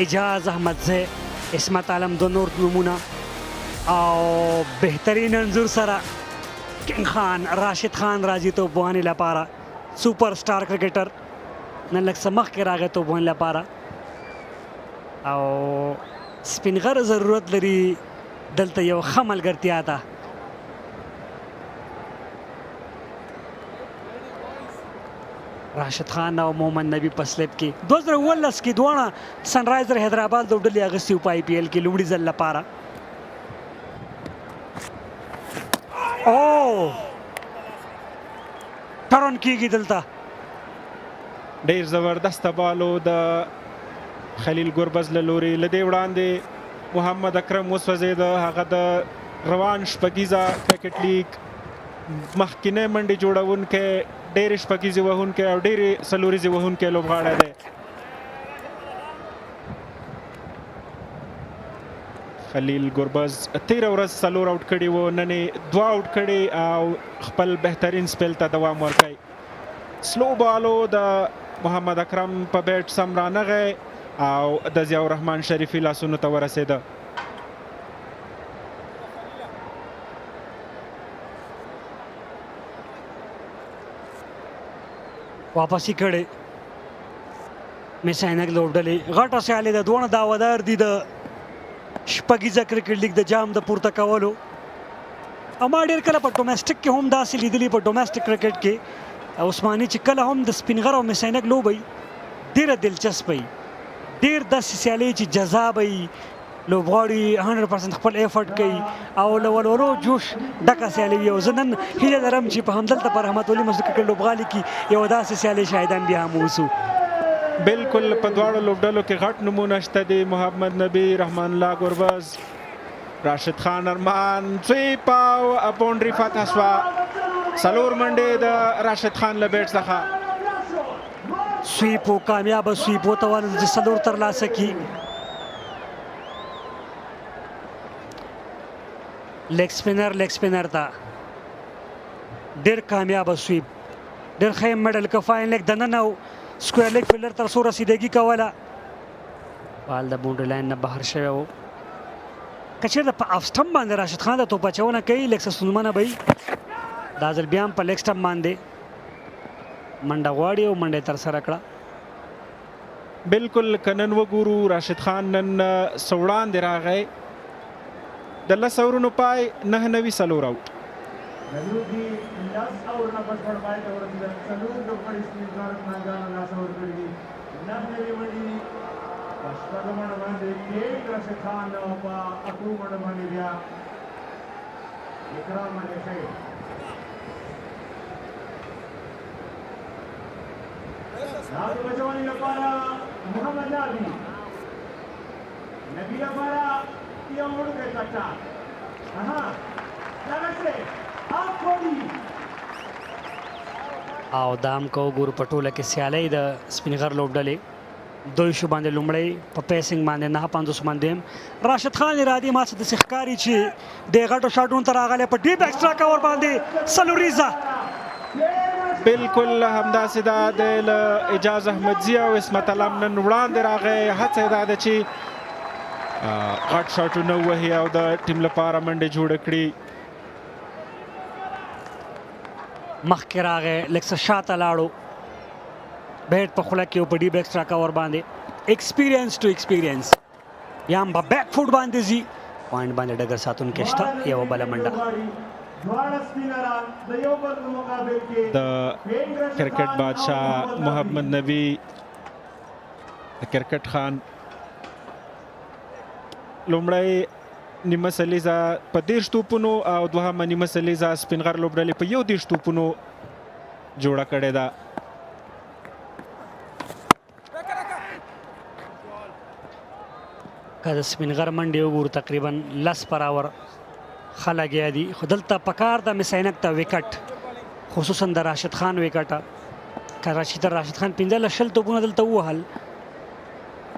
اجاز احمدزی عصمت عالم دو نور نومونه او بهترین انځور سره کنگ خان راشد خان راځي توپوهنې لپاره. سوپر سټار کرکټر نن لږ څه مخکې راغی توپوهنې لپاره او سپینغر ضرورت لري دلته یو ښه ملګرتیا ده. راشد خان او محمد نبی په سلیپ کې 2019 کې دواړه سنرایزر حیدرآباد د ډلې اغوستي په آی پی ایل کې لومړي ځل لپاره. او ټرن کېږي دلته. ډیر زبردست بالو د خلیل ګربز له لوري. له دې وړاندې محمد اکرم وسوځېده. هغه د روان شپږیزه کرکټ لیګ مخکینی منډې جوړونکی، ډېرې شپږیزې وهونکی او ډېرې څلوریزې وهونکی لوبغاړی دی. خلیل ګربز تېره ورځ 4 آوټ کړي وو، نن یې 2 آوټ کړي او خپل بهترین سپیل ته دوام ورکوي. سلو بالو د محمد اکرم په بیټ سم رانغی او د ضیاء الرحمن شریفي لاسونو ته ورسېده. واپسې کړې مس-e-Ainak لوبډلې غټه سیالي ده. دواړه دعوادار دي د شپږیزه کرکټ لیګ د جام د پورته کولو. او ما ډېر کله په ډومestic کې هم داسې لیدلي، په ډومestic کرکټ کې عثماني چې کله هم د سپینغر او مس-e-Ainak لوبه وي ډېره دلچسپه وي، ډېر داسې سیالۍ چې جذابه وي، لوبغاړي 100% خپل ایفرټ کوي او له ولولو جوش ډکه سیالي وي. او زه نن هیله لرم چې په همدلته په رحمت ولي مسجد کرکټ لوبغالي کې یو داسې سیالۍ شاهدان بیا هم اوسو. بالکل په دواړو لوبډلو کې غټ نومونه شته دي. محمد نبی، رحمان الله ګربز، راشد خان ارمان. سویپ او باونډري فتح شوه. 4 منډې د راشد خان له بیټ څخه. سویپ کامیابه سویپ وتوانه چې 4 ترلاسه کړي. لیگ سپینر ته ډېر کامیابه سویپ، ډېر ښه میډل که فاین لیګ دننه او سکویر لیګ فیلډر تر څو رسیدګي کوله. بال د باونډري لاین نه بهر شوی و. که چېرته په اف سټمپ باندې راشد خان د توپ اچونه کوي لږ څه ستونزمنه به وي. دا ځل بیا هم په لیګ سټمپ باندې منډه غواړي او منډه یې ترسره کړه. بالکل که نن وګورو راشد خان نن څه وړاندې راغی. د 10 اورونو پای 9 4 آوټ. او دام کو ګورو په ټوله کې سیالۍ د سپینغر لوبډلې 2 شو باندې لومړی په پیسنګ باندې 9-5 باندې راشد خان ارادي ما څه د ښکاري چې د غټو شاټونو ته راغلی په ډیپ ایکسټرا کور باندې سلوریزه. بالکل همداسې ده. د اجاز احمدزي او عصمت علم نن وړاندې راغی. هڅه یې دا ده چې غټ شاټونه ووهي او د ټیم لپاره منډې جوړه کړي. مخکې راغی لږ څه شاته لاړو، بیټ په خوله کې په ډیپ ایکسټرا کور باندې ایکسپیرینس ټو ایکسپیرینس. یا هم په بیک فوټ باندې ځي. پوینټ باندې ډګر ساتونکی شته. یوه بله منډه د کرکټ بادشاه محمد نبی، د کرکټ خان لومړی نیمه سلیزه په 30 توپونو او دوهمه نیمه سلیزه سپینغر لوبډلې په 31 توپونو جوړه کړې ده. که د سپینغر منډې وګورو تقریبا 10 پر اور ښه لګیا دي، خو دلته پکار د مس-e-Ainak ته وکټ، خصوصا د راشد خان وکټه. که راشد خان 15-20 توپونه دلته ووهل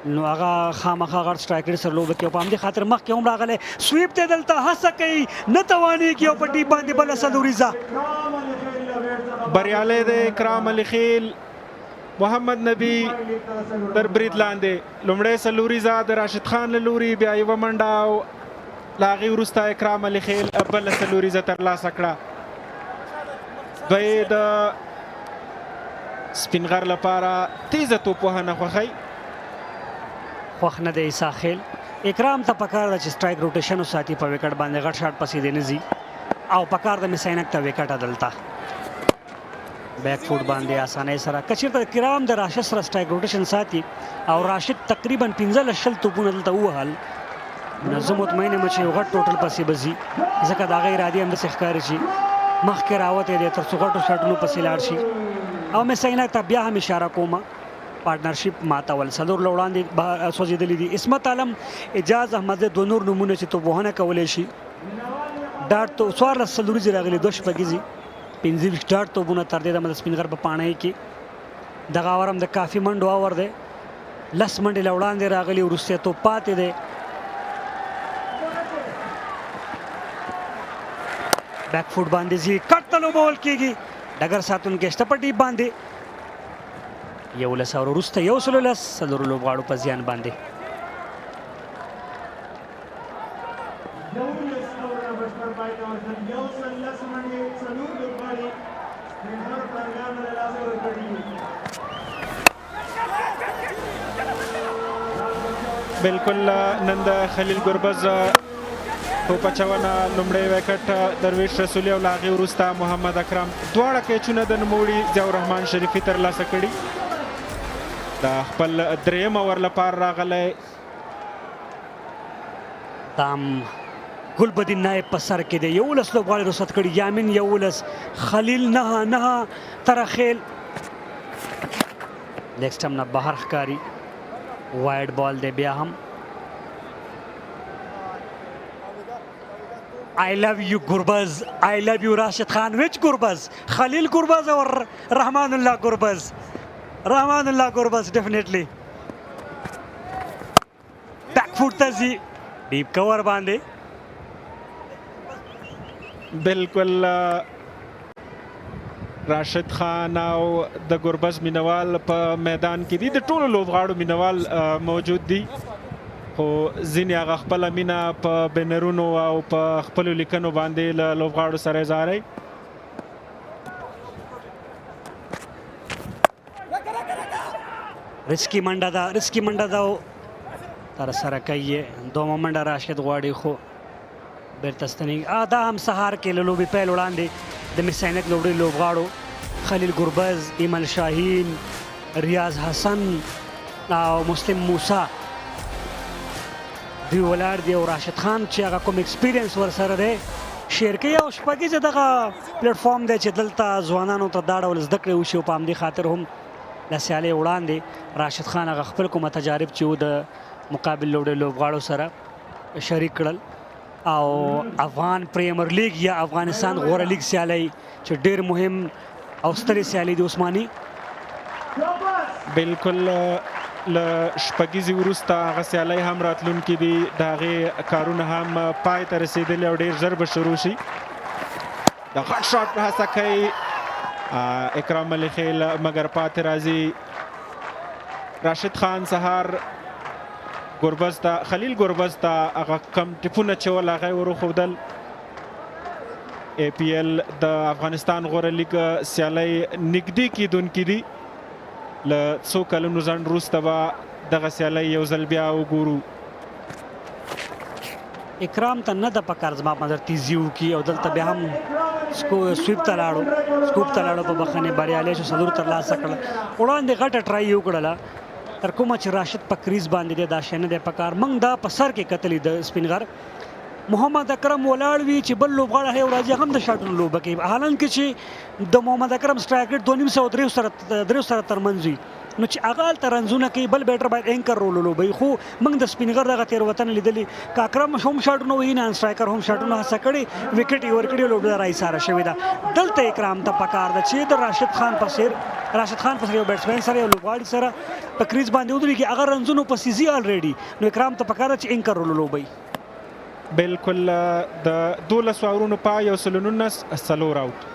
نو هغه خامخا غټ سټرایکر سره لوبه کوي. په همدې خاطر مخکې هم راغلی سویپ ته دلته هڅه کوي، نه توانېږي او په ډیپ باندې بله سلوریزه. بریالی دی اکرام علي خیل محمد نبی در برید لاندې لومړی څلوریزه د راشد خان له لوري بیا یوه منډه او له هغې وروسته اکرام علي خیل بله څلوریزه ترلاسه کړه دوی د سپینغر لپاره تیزه توپوهنه خوښوي خوښ نه دی عیسی خیل اکرام ته پکار ده چې سټرایک روټیشن وساتي په وکټ باندې غټ شاټ پسې دی نه ځي او پکار ده مس-e-Ainak ته وکټ دلته بیک فوټ باندې اسانۍ سره که چېرته کرام د راشد سره سټرایک روټیشن ساتي او راشد تقریبا 15 توپونه دلته ووهل نو زه مطمئن یم چې یو غټ ټوټل پسې به ځي ځکه د هغه ارادې همداسې ښکاري چې مخکې راوتی دی تر څو غټو شاټونو پسې لاړ شي او مس-e-Ainak ته بیا هم اشاره کومه پارټنرشپ ماتول څلور له وړاندې سوځېدلي دي عصمت عالم اجاز احمد دوه نور نومونه چې توپوهنه کولی شي ډاټ تو 14 څلوریزې راغلي 2 شپږیزې 25 ډاټ توپونه تر دې دمه د سپینغر په پاڼۍ کې دغه اور هم د کافي منډو اور دی 10 منډې له وړاندې راغلي وروستی توپ پاتې دی بیک فوټ باندې ځي کټ ته لوبول کېږي ډګر ساتونکی شته په ټیپ باندې 11 وروسته 11 څلورو لوبغاړو په زیان باندې بالکل نن د خلیل ګربز توپ اچونه لومړی وکټ درویش رسولي او له هغې وروسته محمد اکرم دواړه کیچونه د نوموړي ضیاء الرحمن شریفي ترلاسه کړي د خپل دریم اور لپاره راغلی دام ګلبدین نایب په سر کې دی 11 لوبغاړي رخصت کړي یامین 11 خلیل 9 ترخیل لیګ سټم نه بهر ښکاري وایډ بال دی بیا هم I love you Gurbaz I love you Rashid Khan which Gurbaz Khalil Gurbaz or Rahmanullah Gurbaz Rahmanullah Gurbaz definitely back foot ته ځي ډیپ کور باندې بالکل راشد خان او د ګربز مینوال په میدان کې دي د ټولو لوبغاړو مینوال موجود دي خو ځینې هغه خپله مینه په بینرونو او په خپلو لیکنو باندې له لوبغاړو سره اظهاروي رسکی منډه ده تر سره کوي دومه منډه راشد غواړي خو بیرته ستنېږي دا هم سهار کې له لوبې پیل وړاندې د مس-e-Ainak لوبډلې لوبغاړو خلیل ګربز ایمل شاهین ریاض حسن او مسلم موسی دوی ولاړ دي او راشد خان چې هغه کوم ایکسپیرینس ورسره دی شیر کوي او شپږیزه دغه پلیټفارم دی چې دلته ځوانانو ته دا ډول زده کړې وشي او په همدې خاطر هم له سیالۍ وړاندې راشد خان هغه خپل کومه تجارب چې و د مقابل لوبډلې لوبغاړو سره شریک کړل او افغان پریمیر لیګ یا افغانستان غوره لیګ سیالۍ چې ډېر مهم او سترې سیالۍ دي عثماني بالکل له شپږیزې وروسته هغه سیالۍ هم راتلونکي دي د هغې کارونه هم پای ته رسېدلي او ډېر ژر به شروع شي د غټ شاټ هڅه کوي اکرام علي خیل مګر پاتې راځي راشد خان سهار ګربز ته خلیل ګربز ته هغه کم ټیپونه چې ول هغه یې وروښودل APL د افغانستان غوره لیګ سیالۍ نږدې کیدونکي دي له څو کلونو ځنډ وروسته به دغه سیالۍ یو ځل بیا وګورو اکرام ته نه ده پکار زما په نظر تیزي وکړي او دلته بیا هم سکوپ ته لاړو په بخښنې بریالی شو څلور ترلاسه کړل وړاندې غټه ټرای یې وکړله تر کومه چې راشد په کریز باندې دی دا شی نه دی پکار موږ دا په سر کې کتلي د سپینغر محمد اکرم ولاړ وي چې بل لوبغاړی هی ورځي هم د شاټونو لوبه کوي حالانکه چې د محمد اکرم سټرایک ریټ 2.5 سره ترمنځ وي نو چې هغه هلته رنزونه کوي بل بیټر باید اینکر رول ولوبوي خو موږ د سپینغر دغه تېروتنه لیدلې که اکرم هم شاټونه وهي نان سټرایکر هم شاټونه هڅه کړې وکټ یې ورکړي لوبډله راایساره شوې ده دلته اکرام ته پکار ده چې د راشد خان په څېر یو بیټسمین سره یو لوبغاړي سره په کریز باندې ودرېږي هغه رنزونو پسې ځي الریډي نو اکرام ته پکار ده چې اینکر رول ولوبوي بالکل د 12 اورونو په 119 څلور اوټ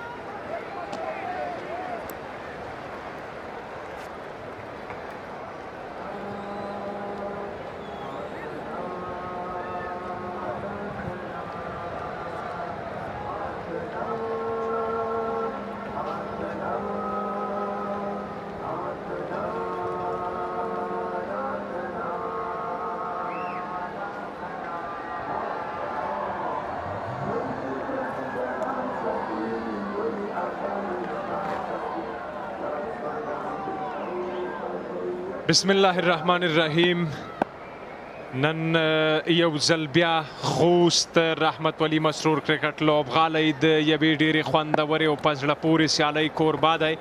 بسم الله الرحمن الرحیم. نن یو ځل بیا خوست رحمت ولی مسرور کرکټ لوبغالی د یوې ډېرې خوندورې او په زړه پورې سیالۍ کوربا دی.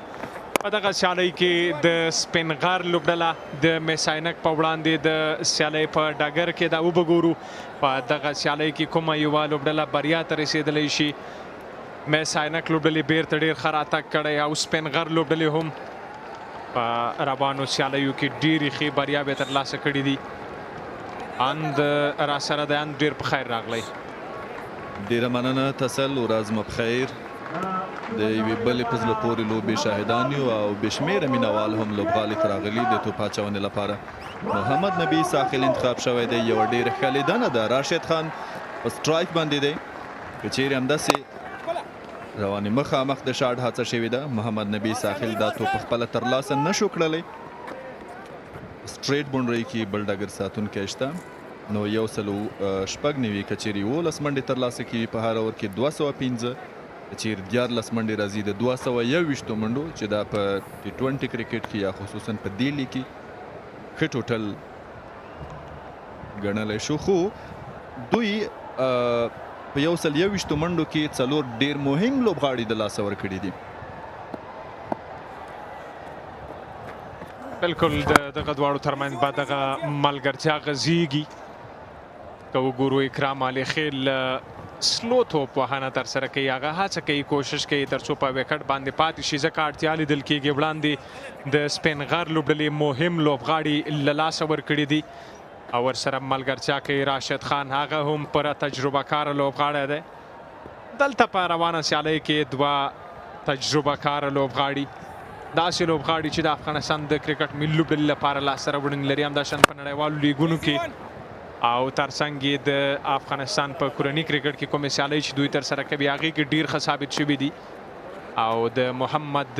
په دغه سیالۍ کې د سپینغر لوبډله د میس-e-Ainak په وړاندې د سیالۍ په ډګر کې دا وبګورو په دغه سیالۍ کې کومه یوه لوبډله بریا ته رسېدلی شي. میس-e-Ainak لوبډلې بیرته ډېر ښه راتګ کړی او سپینغر لوبډلې هم په روانو سیالیو کې ډېرې ښې بریاوې ترلاسه کړي دي. اند را سره دی، اند ډېر په خیر راغلی. ډېره مننه تسل، ورځ مو بخیر. د یوې بلې په زړه پورې لوبې شاهدان یو او بې شمېره مینوال هم لوبغالي ته راغلي د توپ اچونې لپاره. محمد نبي ساحل انتخاب شوی دی، یوه ډېره ښه لیدنه ده. راشد خان په سټرایک باندې دی، که چیرې همداسې روانې مخامخ د شاټ هڅه شوې ده. محمد نبي ساحل دا توپ خپله ترلاسه نشو کړلی. سټریټ بونډرۍ کې بل ډګر ساتونکی شته، نو 196 که چیرې 11 منډې ترلاسه کړي په هر اوور کې 205، که چیرې 14 منډې راځي د 221 منډو چې دا په T20 کرکټ کې یا خصوصا په دې لیګ کې ښه ټوټل ګڼلی شو. خو دوی په 121 منډو کې 4 ډېر مهم لوبغاړي د لاسه ورکړي دي. بلکل د دغه دواړو ترمنځ به دغه ملګرتیا غځېږي. که وګورو اکرام علي خیل سلو توپ وهنه ترسره کوي، هغه هڅه کوي، کوشش کوي تر څو په وکټ باندې پاتې شي، ځکه اړتیا لیدل کېږي. وړاندې د سپینغر لوبډلې مهم لوبغاړي له لاسه ورکړي دي او ورسره ملګرتیا کوي. راشد خان هغه هم پوره تجربه کاره لوبغاړی دی. دلته په روانه سیالۍ کې 2 تجربه کاره لوبغاړي، داسې لوبغاړي چې د افغانستان د کرکټ ملي لوبډلې لپاره لاسته راوړنې لري، همداشان په نړیوالو لیګونو کې او ترڅنګ یې د افغانستان په کورني کرکټ کې کومې سیالۍ چې دوی ترسره کوي هغې کې ډېر ښه ثابت شوي دي. او د محمد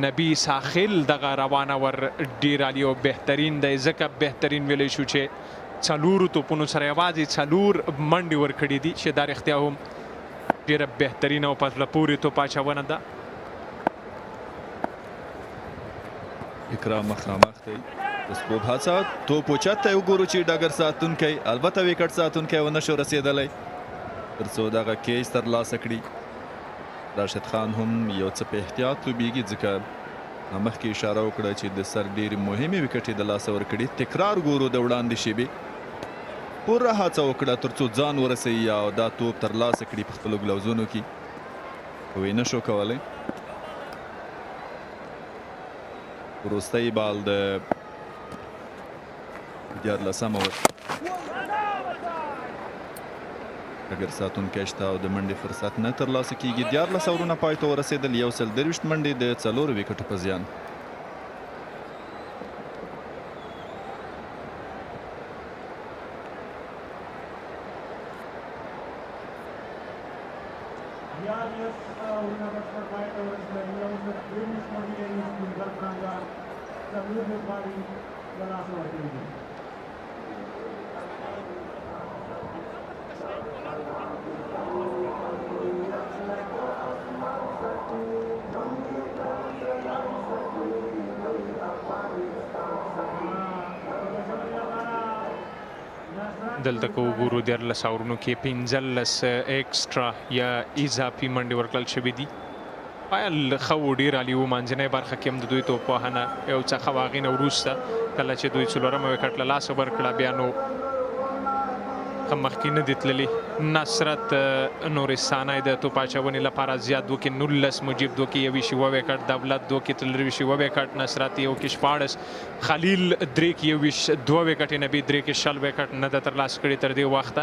نبي ساحل دغه روانه ور ډېر عالي او بهترین دی، ځکه بهترین ویلی شو چې 4 توپونو سره یوازې 4 منډې ورکړي دي، چې دا رښتیا هم ډېره بهترینه او په زړه پورې توپ اچونه ده. اکرام مخامخ دی، د سکوب هڅه، توپ اوچت ته وګورو چې ډګر ساتونکی، البته وکټ ساتونکی ونه شو رسېدلی تر څو دغه کیچ ترلاسه کړي. راشد خان هم یو څه په احتیاط لوبیږي، ځکه مخکې اشاره وکړه چې د سر ډېرې مهمې وکټې د لاسه ورکړي. تکرار ګورو د وړاندې شیبې، پوره هڅه وکړه تر څو ځان ورسوي او دا توپ ترلاسه کړي په خپلو ګلوزونو کې، خو یې نشو کولی. وروستی بال د 14 اوور ډګر ساتونکی شته او د منډې فرصت نه ترلاسه کیږي. 14 اورونه پای ته ورسېدل، 123 منډې د 4 وکټو په زیان. دلته که وګورو 14 اورونو کې 15 ایکسټرا یا اضافي منډې ورکړل شوي دي. پیل ښه و، ډېر عالي و. منځنۍ برخه کې هم د دوی توپ وهنه یو څه ښه وه. هغې نه وروسته کله چې دوی 4مه وکټ له لاسه ورکړه بیا نو ښه مخکې نه دي تللي. نصرت نورستانی د توپ اچونې لپاره زیات 2 کې 19، مجیب 2 کې 21 وکټ، دولت 2 کې 23 وکټ، نصرت 1 کې 14، خلیل 3 کې 21 2 وکټې، نبي 3 کې 60 وکټ نه ده ترلاسه کړي تر دې وخته.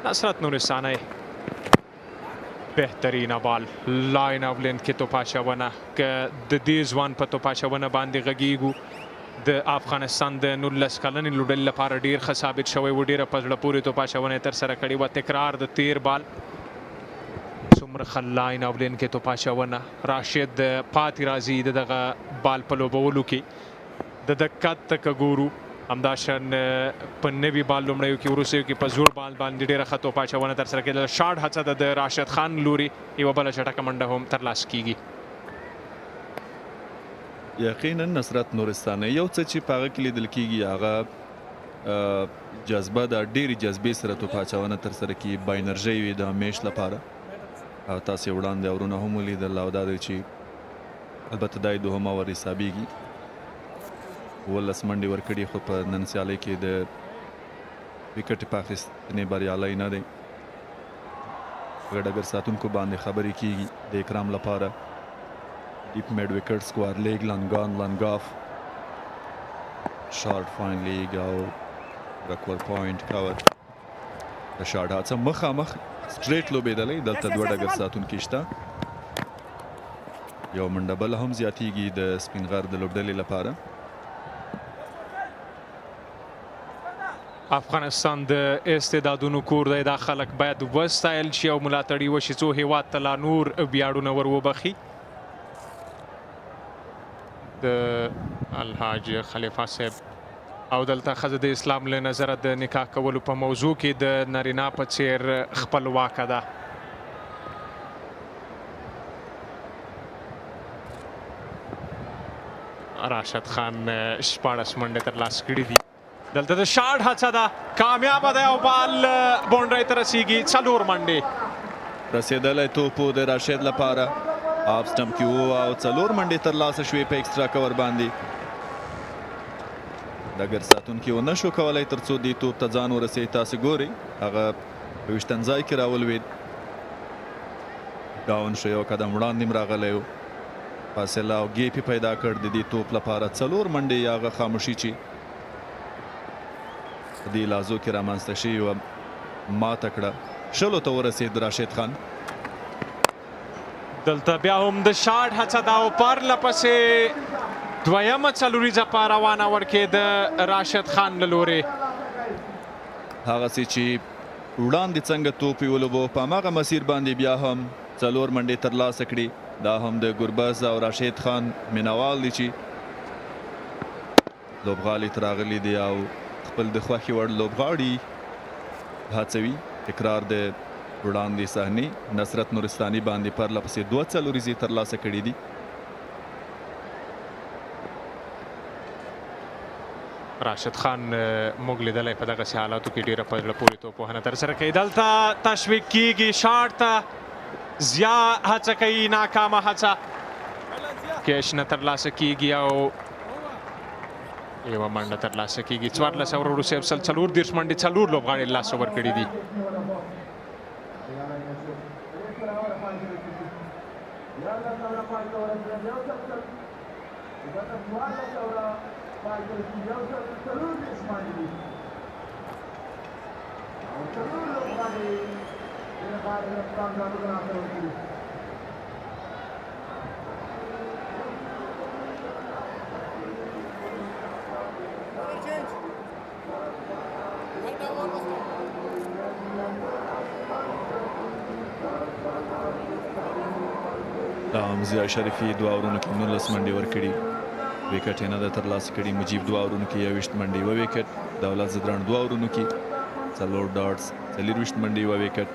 نصرت نورستانی بهترینه بال لاین آف لینت کې توپ اچونه، که د دې ځوان په توپ اچونه باندې غږیږو، د افغانستان د 19 کلنې لوبډلې لپاره ډېر ښه ثابت شوی و. ډېره په زړه پورې توپ اچونه یې ترسره کړې وه. تکرار د تیر بال، څومره ښه لاین آف لین کې توپ اچونه. راشد پاتې راځي د دغه بال په لوبولو کې. د دقت ته که ګورو همداشان په نوي بال لومړیو کې وروستیو کې په زوړ بال باندې ډېره ښه توپ اچونه ترسره کېدله. شاټ هڅه ده د راشد خان لوري، یوه بله چټکه منډه هم ترلاسه کېږي. یقینا نصرت نورستاني یو څه چې په هغه کې لیدل کېږي هغه جذبه د ډېرې جذبې سره توپ اچونه ترسره کړي با انرژۍ وي د میش لپاره او تاسې وړاندې اورونه هم ولیدل او دا دی چې البته دا یې دوهم اور حسابېږي 11 منډې ورکړي خو په نن سیالۍ کې د وکټ په اخیستنې بریالی نه دی په ډګر ساتونکو باندې خبرې کېږي د اکرام لپاره ډیپ میډ وکټ سکوار لیګ لنګاف شارټ فاین لیګ او رکور پوینټ کاور د شاټ هڅه مخامخ سټریټ لوبېدلی دلته دوه ډګر ساتونکي شته یو منډه بل هم زیاتیږي د سپینغر د لوبډلې لپاره افغانستان د استعدادونو کور دی دا خلک باید وستایل شي او ملاتړي وشي څو هیواد ته لا نور ویاړونه ور وبخي د الحاج خلیفه صاحب او دلته ښځه د اسلام له نظره د نکاح کولو په موضوع کې د نارینه په څیر خپلواکه ده راشد خان 14 منډې ترلاسه کړي دي دلته د شاټ هڅه ده کامیابه ده او بال باونډرۍ ته رسیږي 4 منډې رسېدلی توپ د راشد لپاره آف سټمپ کې و او 4 منډې ترلاسه شوې په ایکسترا کور باندې ډګر ساتونکي ونه شو کولی تر څو دې توپ ته ځان ورسوي تاسې ګورئ هغه په ویشتن ځای کې راولوېد ډاون شو یو قدم وړاندې هم راغلی و فاصله او ګیپ یې پیدا کړ د دې توپ لپاره 4 منډې یا هغه خاموشي چې په دې لحظو کې رامنځته شوي وه ماته کړه شلو ته ورسېد راشد خان دلته بیا هم د شاټ هڅه ده او پرله پسې دویمه څلوریزه په روانه ورکېده راشد خان له لورې هغسې چې وړاندې څنګه توپ یې ولوبو په هماغه مسیر باندې بیا هم 4 منډې ترلاسه کړي دا هم د ګربز او راشد خان مینوال دي چې لوبغالي ته راغلي دي او خپل د خوښې وړ لوبغاړي هڅوي تکرار د وړاندې صحنې نصرت نورستاني باندې پرله پسې 2 څلوریزې ترلاسه کړي دي راشد خان موږ لیدلی په دغسې حالاتو کې ډېره په زړه پورې توپوهنه ترسره کوي دلته تشویق کیږي شاټ ته زیا هڅه کوي ناکامه هڅه کیش نه ترلاسه کیږي او یوه منډه ترلاسه کیږي 14 اوور وروسته 34 منډې 4 لوبغاړي له لاسه ورکړي دي ضیا شریفي 2 اورونو کې 19 منډې ورکړي وکټ یې نه ده ترلاسه کړي مجیب 2 اورونو کې 21 منډې 1 وکټ دولت زدران 2 اورونو کې 4 ډاټس 24 منډې 1 وکټ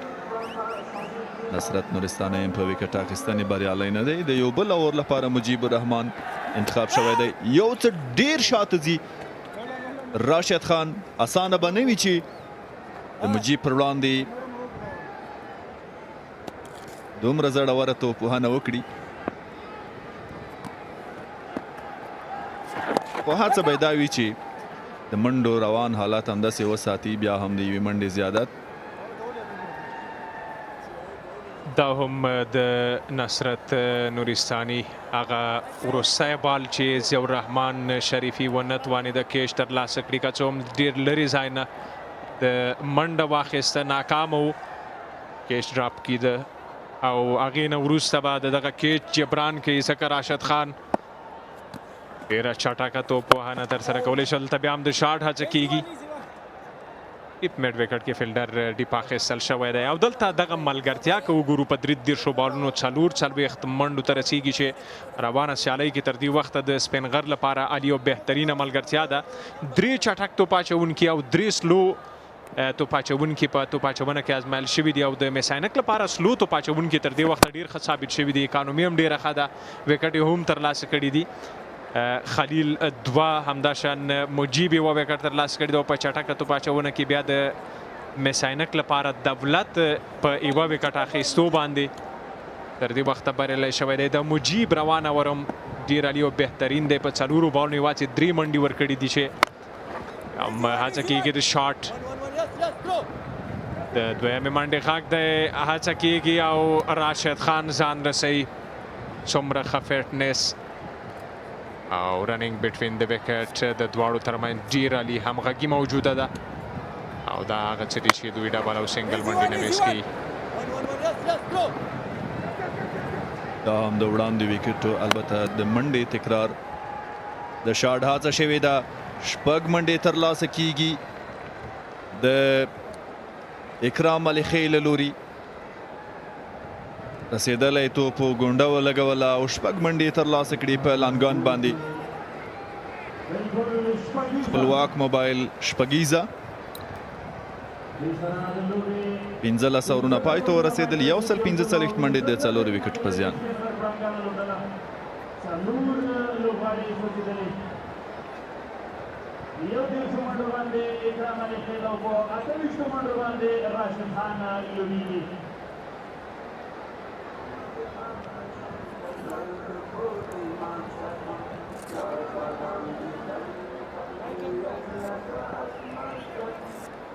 نصرت نورستاني په وکټ اخیستنې بریالی نه دی د یو بل اور لپاره مجیب الرحمن انتخاب شوی دی یو څه ډېر شاته ځي راشد خان اسانه به نه وي چې د مجیب پر وړاندې دومره زړوره توپوهنه وکړي خو هڅه به یې دا وي چې د منډو روان حالات همداسې وساتي بیا هم د یوې منډې زیادت دا هم د نصرت نورستاني هغه وروستی بال چې ضیاء الرحمن شریفي ونه توانېده کیش ترلاسه کړي که څه هم ډېر لرې ځای نه د منډه واخیسته ناکامه و کیش ډراپ کیده او هغې نه وروسته به د دغه کیچ جبران کوي ځکه راشد خان ډېره چټکه توپوهنه ترسره کولی شول دلته بیا هم د شاټ هڅه کیږي ډیپ میډ وکټ کې فیلډر ډیپ اخیستل شوی دی او دلته دغه ملګرتیا که وګورو په 33 بالونو 4 منډو ته رسیږي چې روانه سیالۍ کې تر دې وخته د سپینغر لپاره عالي او بهترینه ملګرتیا ده 3 چټک توپ اچوونکي او 3 سلو توپ اچوونکي په توپ اچونه کې ازمایل شوي دي او د میساینک لپاره سلو توپ اچوونکي تر دې وخته ډېر ښه ثابت شوي دي اکانومي هم ډېره ښه ده وکټ یې هم ترلاسه کړي دي خلیل دوه همداشان مجیب یوه وکټ ترلاسه کړې ده او په چټکه توپ اچونه کې بیا د میس-e-Ainak لپاره دولت په یوه وکټ اخیستو باندې تر دې وخته بریالی شوی دی. د مجیب روانه ورم ډېر عالي او بهترین دی. په 4 بالونو یوازې 3 منډې ورکړي دي چې هڅه کېږي د شاټ د دویمې منډې غږ دی، هڅه کېږي او راشد خان ځان رسوي. څومره ښه فټنس او رننګ بټوین د وکټ د دواړو ترمنځ ډېر عالي همغږي موجوده ده او دا هغه څه دي چې دوی ډبل او سنګل منډې نه میس کوي. دا هم د وړاندې وکټو البته د منډې تکرار د شاټ هڅه شوې ده. 6 منډې ترلاسه کیږي د اکرام علي خې له لوري. رسېدلی توپ ګونډه ولګوله او 6 منډې ترلاسه کړي په لانګان باندې. خپلواک موبایل شپږیزه 15 اورونه پای ته ورسېدل. 145 منډې د 4 وکټ په زیان.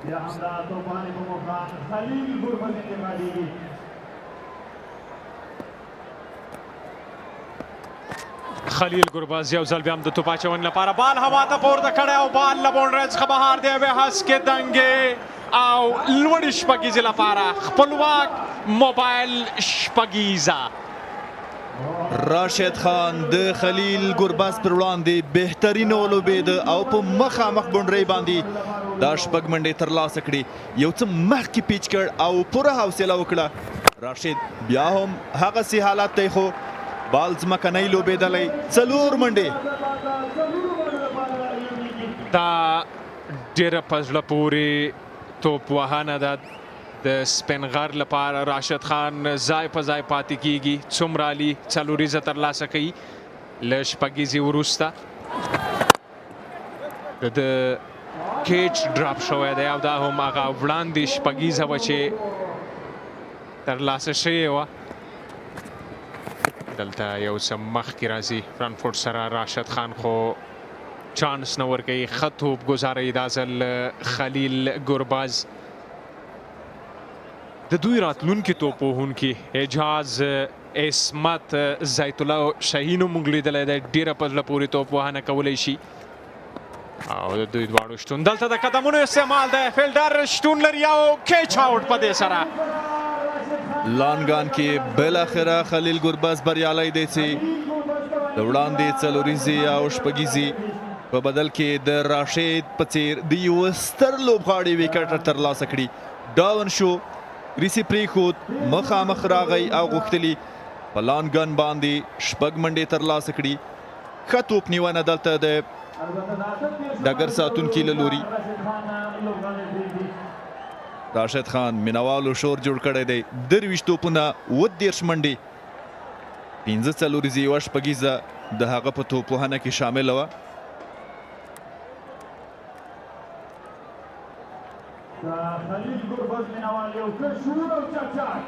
یا همدا توپانې په موقع خلیل ګربز انتقالېږي. خلیل ګربز یو ځل بیا هم د توپ اچونې لپاره بال هوا ته پورته کړی او بال له بونډرۍ څخه بهر دی. یوې هسکې دنګې او لوړې شپږیزې لپاره خپلواک موبایل شپږیزه. راشد خان د خلیل ګربز پر وړاندې بهترین ولوبېده او په مخامخ بونډرۍ باندې دا 6 منډې ترلاسه کړي. یو څه مخکې پیچ کړ او پوره حوصله وکړه. راشد بیا هم هغسې حالت دی خو بال ځمکنی لوبېدلی. 4 منډې. دا ډېره په زړه پورې توپ وهنه ده د سپینغر لپاره. راشد خان ځای په ځای پاتې کیږي. څومره عالي څلوریزه ترلاسه کوي له شپږیزې وروسته. د کیچ ډراپ شوی دی او دا هم هغه وړاندې شپږیزه وه چې ترلاسه شوې وه. دلته یو څه مخکې راځي فرانکفورټ سره. راشد خان خو چانس نه ورکوي. ښه توپ ګزاروي دا ځل خلیل ګربز. د دوی راتلونکي توپ وهونکي اعجاز عصمت زیت الله شاهین موږ لیدلی دی. ډېره په زړه پورې توپ وهنه کولی شي او د دوی دواړو شتون دلته د قدمونو استعمال دی. فیلډر شتون لري او کیچ آوټ په دې سره. لانګان کې بالاخره خلیل ګربز بریالی دی چې د وړاندې څلوریزې او شپږیزې په بدل کې د راشد په څېر د یوه ستر لوبغاړي وکټ ترلاسه کړي. ډاون شو ریسي پرېښود، مخامخ راغی او غوښتلي په لانګن باندې 6 منډې ترلاسه کړي. ښه توپ نیونه دلته د ډګر ساتونکي له لوري. راشد خان مینوالو شور جوړ کړی دی. 23 توپونه 30 منډې 15 څلوریزې یوه شپږیزه د هغه په توپ وهنه کې شامله وه. خلیل ګربز مینوال یو ښه شور او چکچک.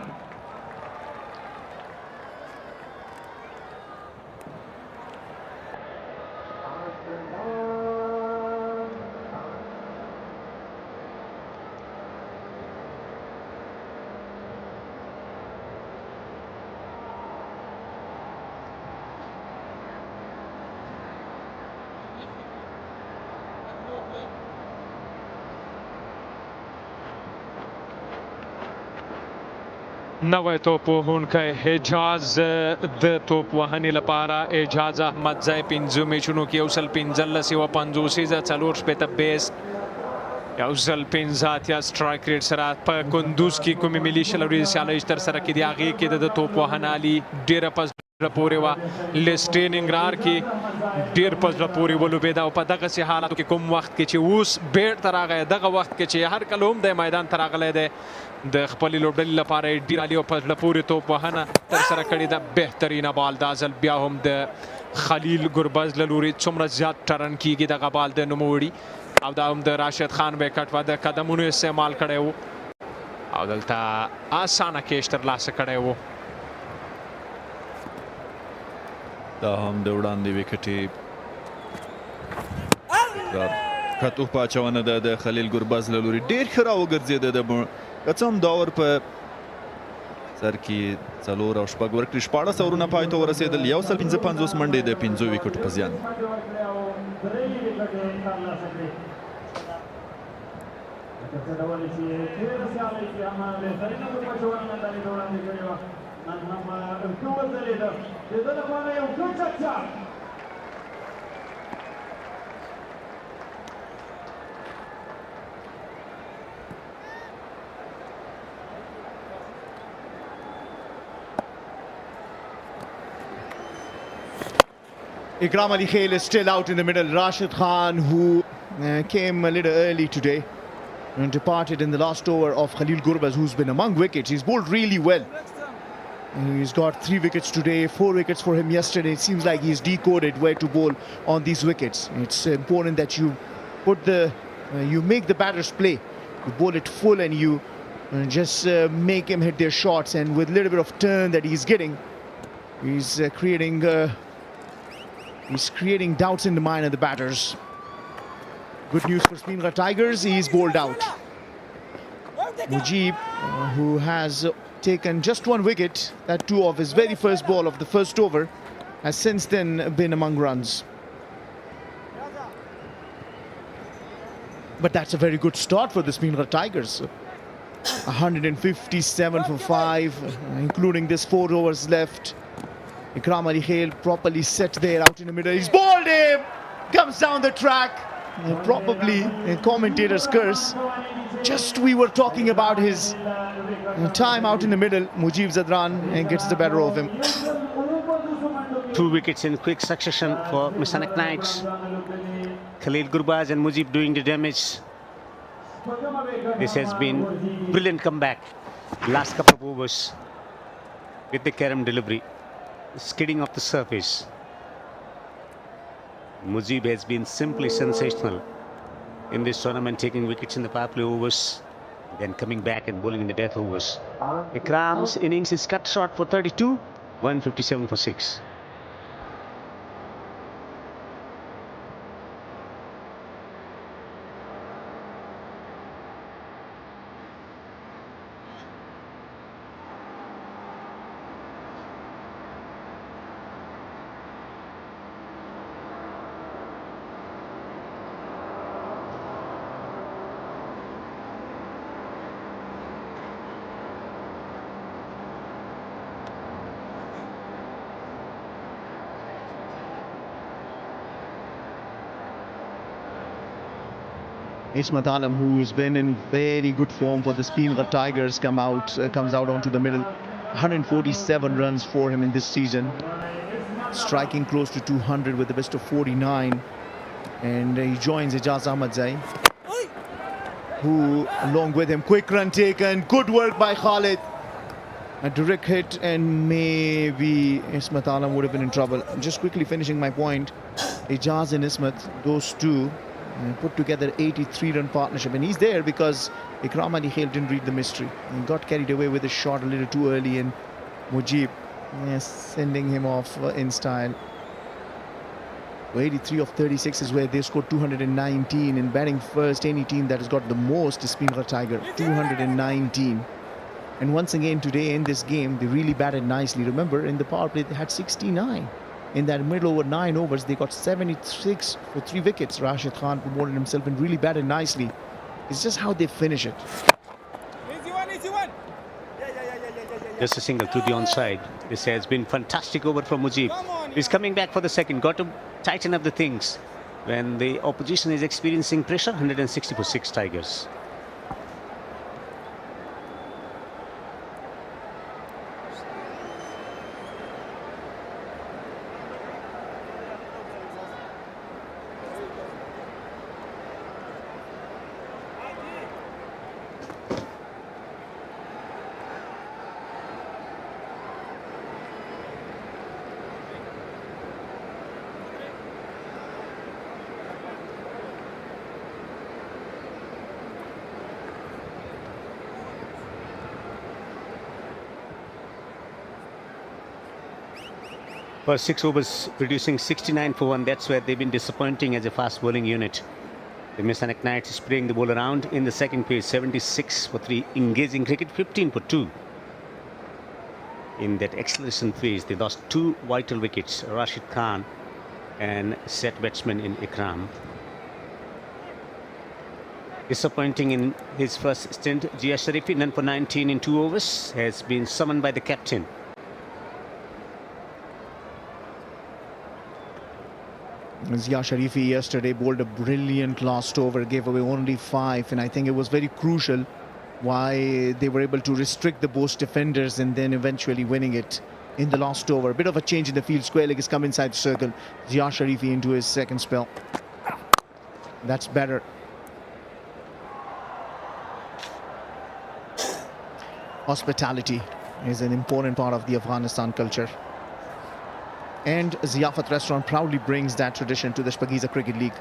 نوی توپ وهونکی اعجاز د توپ وهنې لپاره. اعجاز احمدزی 5 میچونو کې 115 یوه 50 4 شپېته بیسټ 115 سټرایک ریټ سره په کندوز کې کومې ملي شلوريزې سیالۍ ترسره کېدې هغې کې د توپ وهنه علي ډېره په زړه پورې وه. لیسټین انګرار کې ډېر په زړه پورې ولوبېده او په دغسې حالاتو کې کوم وخت کې چې اوس بیټ ته راغی، دغه وخت کې چې هر کله هم د میدان ته راغلی دی د خپلې لوبډلې لپاره یې ډېر عالي او په زړه پورې توپ وهنه ترسره کړې ده. بهترینه بال دا ځل بیا هم د خلیل ګربز له لوري څومره زیات ټرن کیږي دغه بال د نوموړي او دا هم د راشد خان وکټ و د قدمونو استعمال کړی و او دلته اسانه کیچ ترلاسه کړی و. دا هم د وړاندې وکټې کتو پاچونه ده د خلیل ګربز له لوري ډېر ښه راوګرځېده. که څه هم دا اور په سر کې 4 او 6 ورکړي 14 اورونه پای ته ورسېدل. 155 منډې د 5 وکټو په زیان. Ikram Ali Khail is still out in the middle. Rashid Khan, who came a little early today and departed in the last over of Khalil Gurbaz, who's been among wickets. He's bowled really well. He's got 3 wickets today, 4 wickets for him yesterday. It seems like he's decoded where to bowl on these wickets. It's important that you you make the batters play. You bowl it full and you just make him hit their shots. And with a little bit of turn that he's getting, he's creating doubts in the mind of the batters. Good news for Speenghar Tigers, he's bowled out. Mujib, who has taken just 1 wicket, that too of his very first ball of the first over, has since then been among runs. But that's a very good start for the Speenghar Tigers. 157 for 5, including this 4 overs left. Ikram Ali Khail properly set there out in the middle. He's bowled him! Comes down the track. Probably a commentator's curse. Just we were talking about his time out in the middle. Mujib Zadran and gets the better of him. 2 wickets in quick succession for Mis-e-Ainak Knights. Khalil Gurbaz and Mujib doing the damage. This has been brilliant comeback. Last couple of overs with the carom delivery. Skidding off the surface. Mujib has been simply sensational in this tournament, taking wickets in the power play overs, then coming back and bowling in the death overs. Ikram's innings is cut short for 32, 157 for 6. Mis-e-Ainak, who's been in very good form for the Speenghar Tigers, comes out onto the middle. 147 runs for him in this season, striking close to 200 with the best of 49. And he joins Ijaz Ahmadzai, who along with him, quick run taken, good work by Khalid. A direct hit and maybe Mis-e-Ainak would have been in trouble. Just quickly finishing my point, Ijaz and Ismat, those two put together 83-run partnership, and he's there because Ikram Ali Khail didn't read the mystery and got carried away with a shot a little too early, and Mujib sending him off in style. 83 of 36 is where they scored 219, and batting first, any team that has got the most is Speenghar Tiger, 219. And once again today in this game, they really batted nicely. Remember, in the power play they had 69. In that middle over 9 overs, they got 76 for 3 wickets. Rashid Khan promoted himself and really batted nicely. It's just how they finish it. Easy one. Just a single to the onside. This has been fantastic over from Mujib. He's coming back for the second. Got to tighten up the things when the opposition is experiencing pressure. 160 for 6 Tigers. First 6 overs producing 69 for 1. That's where they've been disappointing as a fast bowling unit. The Mis-e-Ainak Knights is spraying the ball around in the second phase. 76 for 3. Engaging cricket, 15 for 2. In that acceleration phase, they lost 2 vital wickets. Rashid Khan and set batsman in Ikram. Disappointing in his first stint, Zia Sharifi, none for 19 in 2 overs, has been summoned by the captain. Zia Sharifi yesterday bowled a brilliant last over, gave away only 5, and I think it was very crucial why they were able to restrict the Bosch defenders and then eventually winning it in the last over. A bit of a change in the field. Square leg has come inside the circle. Zia Sharifi into his second spell. That's better. Hospitality is an important part of the Afghanistan culture. And Ziyafat Restaurant proudly brings that tradition to the Shpageeza Cricket League.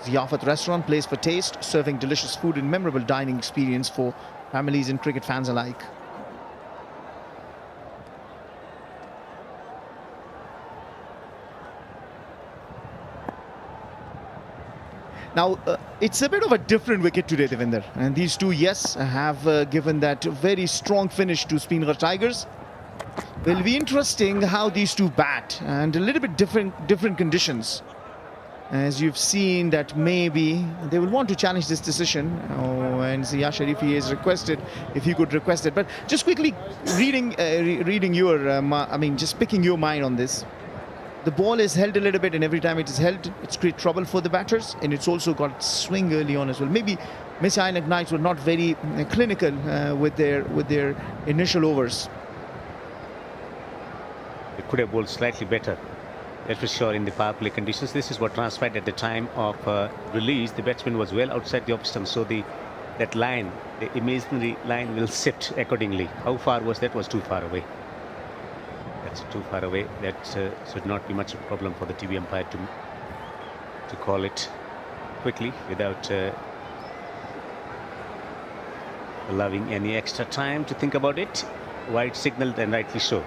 Ziyafat Restaurant plays for taste, serving delicious food and memorable dining experience for families and cricket fans alike. Now, it's a bit of a different wicket today, Devinder. And these two, yes, have given that very strong finish to Speenghar Tigers. Will be interesting how these two bat, and a little bit different conditions. As you've seen that maybe they will want to challenge this decision. And Zia Sharifi has requested, if he could request it. But just quickly reading your, just picking your mind on this. The ball is held a little bit, and every time it is held, it's create trouble for the batters, and it's also got swing early on as well. Maybe Mis-e-Ainak Knights were not very clinical with their initial overs. They could have bowled slightly better, that's for sure, in the power play conditions. This is what transpired at the time of release. The batsman was well outside the off stump, so that line, the imaginary line, will sit accordingly. How far was that? Was too far away. That's too far away. That should not be much of a problem for the TV umpire to call it quickly without allowing any extra time to think about it. Wide signaled, and rightly so.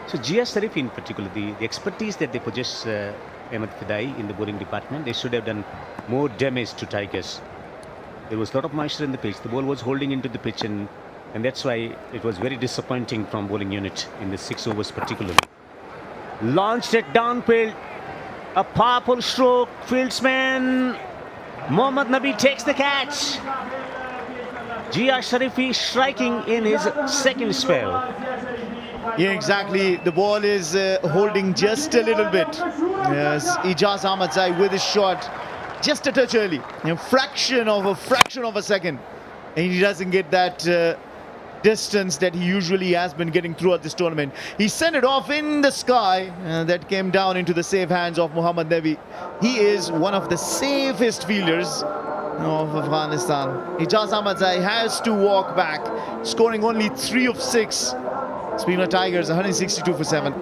So Zia Sharifi in particular, the expertise that they possess, Ahmed Fidai, in the bowling department, they should have done more damage to Tigers. There was a lot of moisture in the pitch. The ball was holding into the pitch, and that's why it was very disappointing from bowling unit in the 6 overs particularly. Launched it downfield. A powerful stroke. Fieldsman Mohammad Nabi takes the catch. Zia Sharifi striking in his second spell. Yeah, exactly. The ball is holding just a little bit. Yes, Ijaz Ahmadzai with his shot just a touch early. A fraction of a second. And he doesn't get that distance that he usually has been getting throughout this tournament. He sent it off in the sky, that came down into the safe hands of Mohammad Nabi. He is one of the safest fielders of Afghanistan. Ijaz Ahmadzai has to walk back, scoring only 3 of 6. Speenghar Tigers 162 for 7.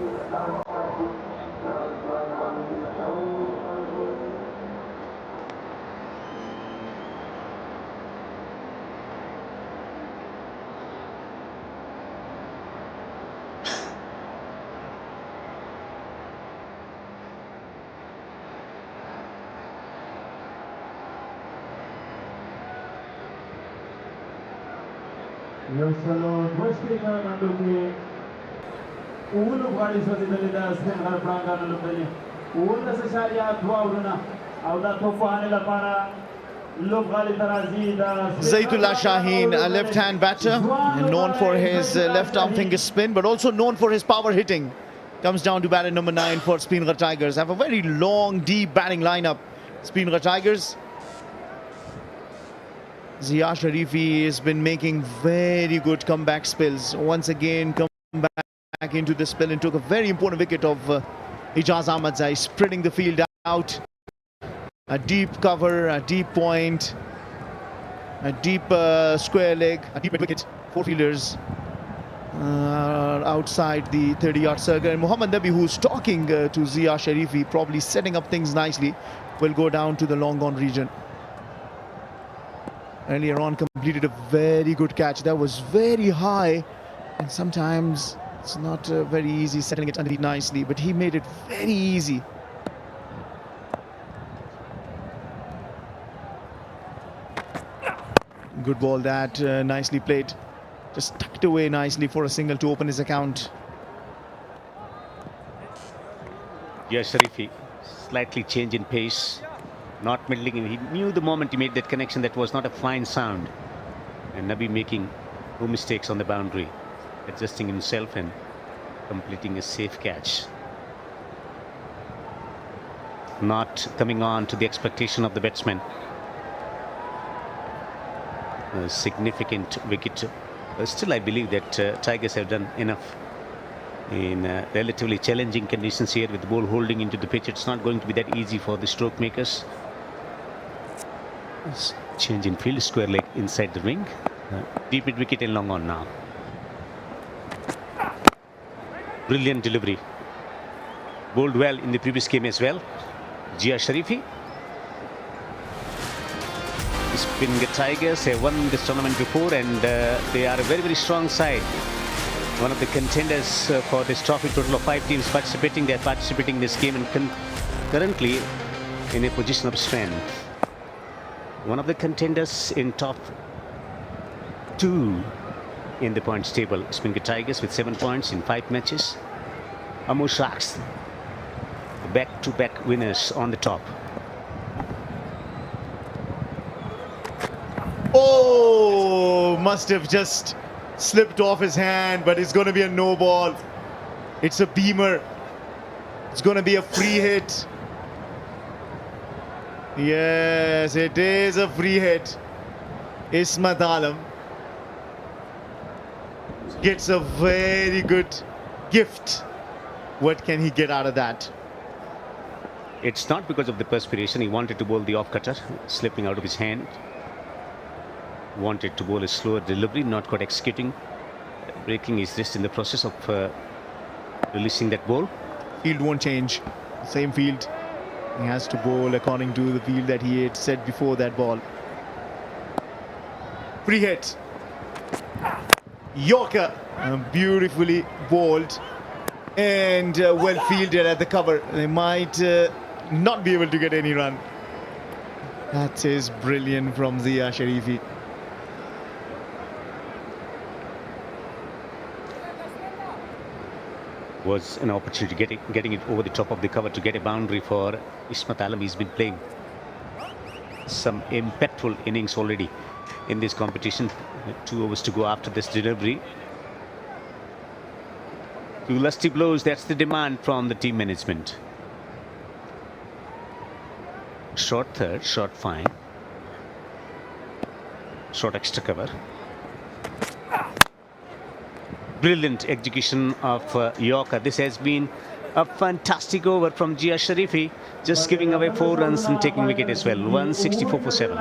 Zaitullah Shaheen, a left-hand batter, known for his left-arm finger spin, but also known for his power hitting. Comes down to bat at number 9 for Speenghar Tigers. Have a very long, deep batting lineup. Speenghar Tigers. Zia Sharifi has been making very good comeback spells. Once again, come back into the spell and took a very important wicket of Ijaz Ahmadzai, spreading the field out. A deep cover, a deep point, a deep square leg, a deep wicket. 4 fielders outside the 30-yard circle. And Mohammad Nabi, who's talking to Zia Sharifi, probably setting up things nicely, will go down to the long on region. Earlier on completed a very good catch. That was very high, and sometimes It's not very easy settling it underneath nicely, but he made it very easy. Good ball that, nicely played. Just tucked away nicely for a single to open his account. Yes, Sharifi, slightly change in pace, not middling in. He knew the moment he made that connection that was not a fine sound. And Nabi making no mistakes on the boundary, adjusting himself and completing a safe catch. Not coming on to the expectation of the batsman. A significant wicket. Still, I believe that Tigers have done enough in relatively challenging conditions here with the ball holding into the pitch. It's not going to be that easy for the stroke makers. Change in field, square leg inside the ring. Deep mid wicket and long on now. Brilliant delivery. Bowled well in the previous game as well. Jia Sharifi. Speenghar Tigers have won this tournament before, and they are a very, very strong side. One of the contenders for this trophy. Total of 5 teams participating. They are participating in this game and currently in a position of strength. One of the contenders in top 2 in the points table. Speenghar Tigers with 7 points in 5 matches. Amur Sharks, back-to-back winners on the top. Oh, must have just slipped off his hand, but it's going to be a no ball. It's a beamer. It's going to be a free hit. Yes, it is a free hit. Mis-e-Ainak gets a very good gift. What can he get out of that? It's not because of the perspiration. He wanted to bowl the off-cutter, slipping out of his hand. Wanted to bowl a slower delivery, not quite executing, breaking his wrist in the process of releasing that ball. Field won't change. Same field. He has to bowl according to the field that he had set before that ball. Free hit. Yorker, beautifully bowled and well fielded at the cover. They might not be able to get any run. That is brilliant from Zia Sharifi. Was an opportunity getting it over the top of the cover to get a boundary for Mis-e-Ainak. He's been playing some impactful innings already in this competition. 2 overs to go after this delivery. 2 lusty blows, that's the demand from the team management. Short third, short fine. Short extra cover. Brilliant execution of Yorker. This has been a fantastic over from Jia Sharifi, just giving away 4 runs and taking wicket as well. 164 for 7.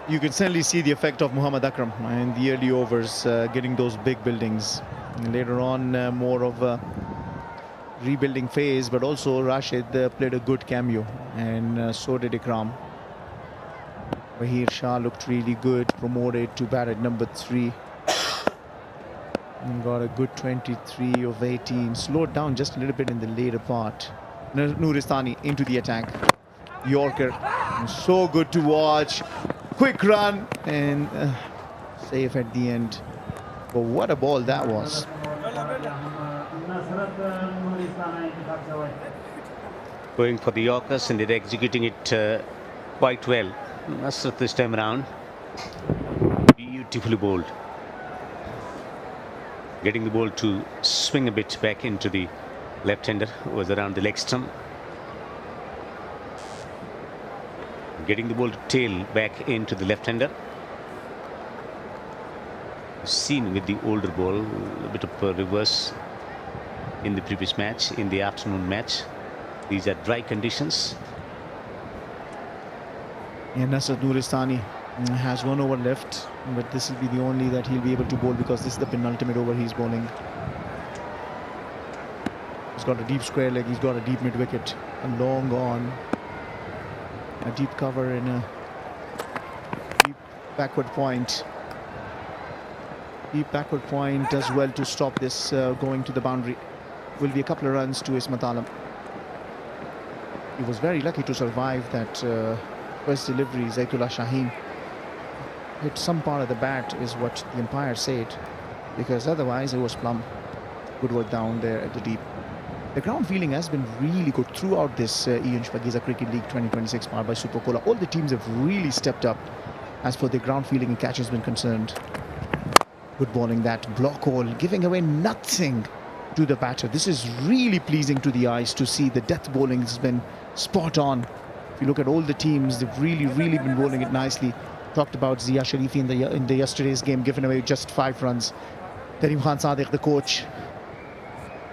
You can certainly see the effect of Muhammad Akram in the early overs, getting those big buildings. And later on, more of a rebuilding phase, but also Rashid played a good cameo, and so did Ikram. Bahir Shah looked really good, promoted to bat at number 3. And got a good 23 of 18. Slowed down just a little bit in the later part. Nuristani into the attack. Yorker, so good to watch. Quick run and safe at the end. But what a ball that was. Going for the Yorkers, and they're executing it quite well. Nasrat this time around. Beautifully bowled. Getting the ball to swing a bit back into the left-hander, was around the leg stump. Getting the ball to tail back into the left-hander. seen with the older ball, a bit of a reverse in the previous match, in the afternoon match. These are dry conditions. Yeah, Nasrat Nuristani has 1 over left, but this will be the only that he'll be able to bowl because this is the penultimate over he's bowling. He's got a deep square leg, he's got a deep mid wicket, a long on, a deep cover and a deep backward point. Deep backward point does well to stop this going to the boundary. Will be a couple of runs to Mis-e-Ainak. He was very lucky to survive that first delivery. Zaitullah Shaheen hit some part of the bat is what the umpire said, because otherwise it was plumb. Good work down there at the deep. The ground fielding has been really good throughout this Ian Shpageeza Cricket League 2026 powered by Super Cola. All the teams have really stepped up as for the ground fielding and catch has been concerned. Good bowling, that block hole, giving away nothing to the batter. This is really pleasing to the eyes to see. The death bowling has been spot on. If you look at all the teams, they've really been bowling it nicely. Talked about Zia Sharifi in the yesterday's game, giving away just 5 runs. Karim Khan Sadiq, the coach,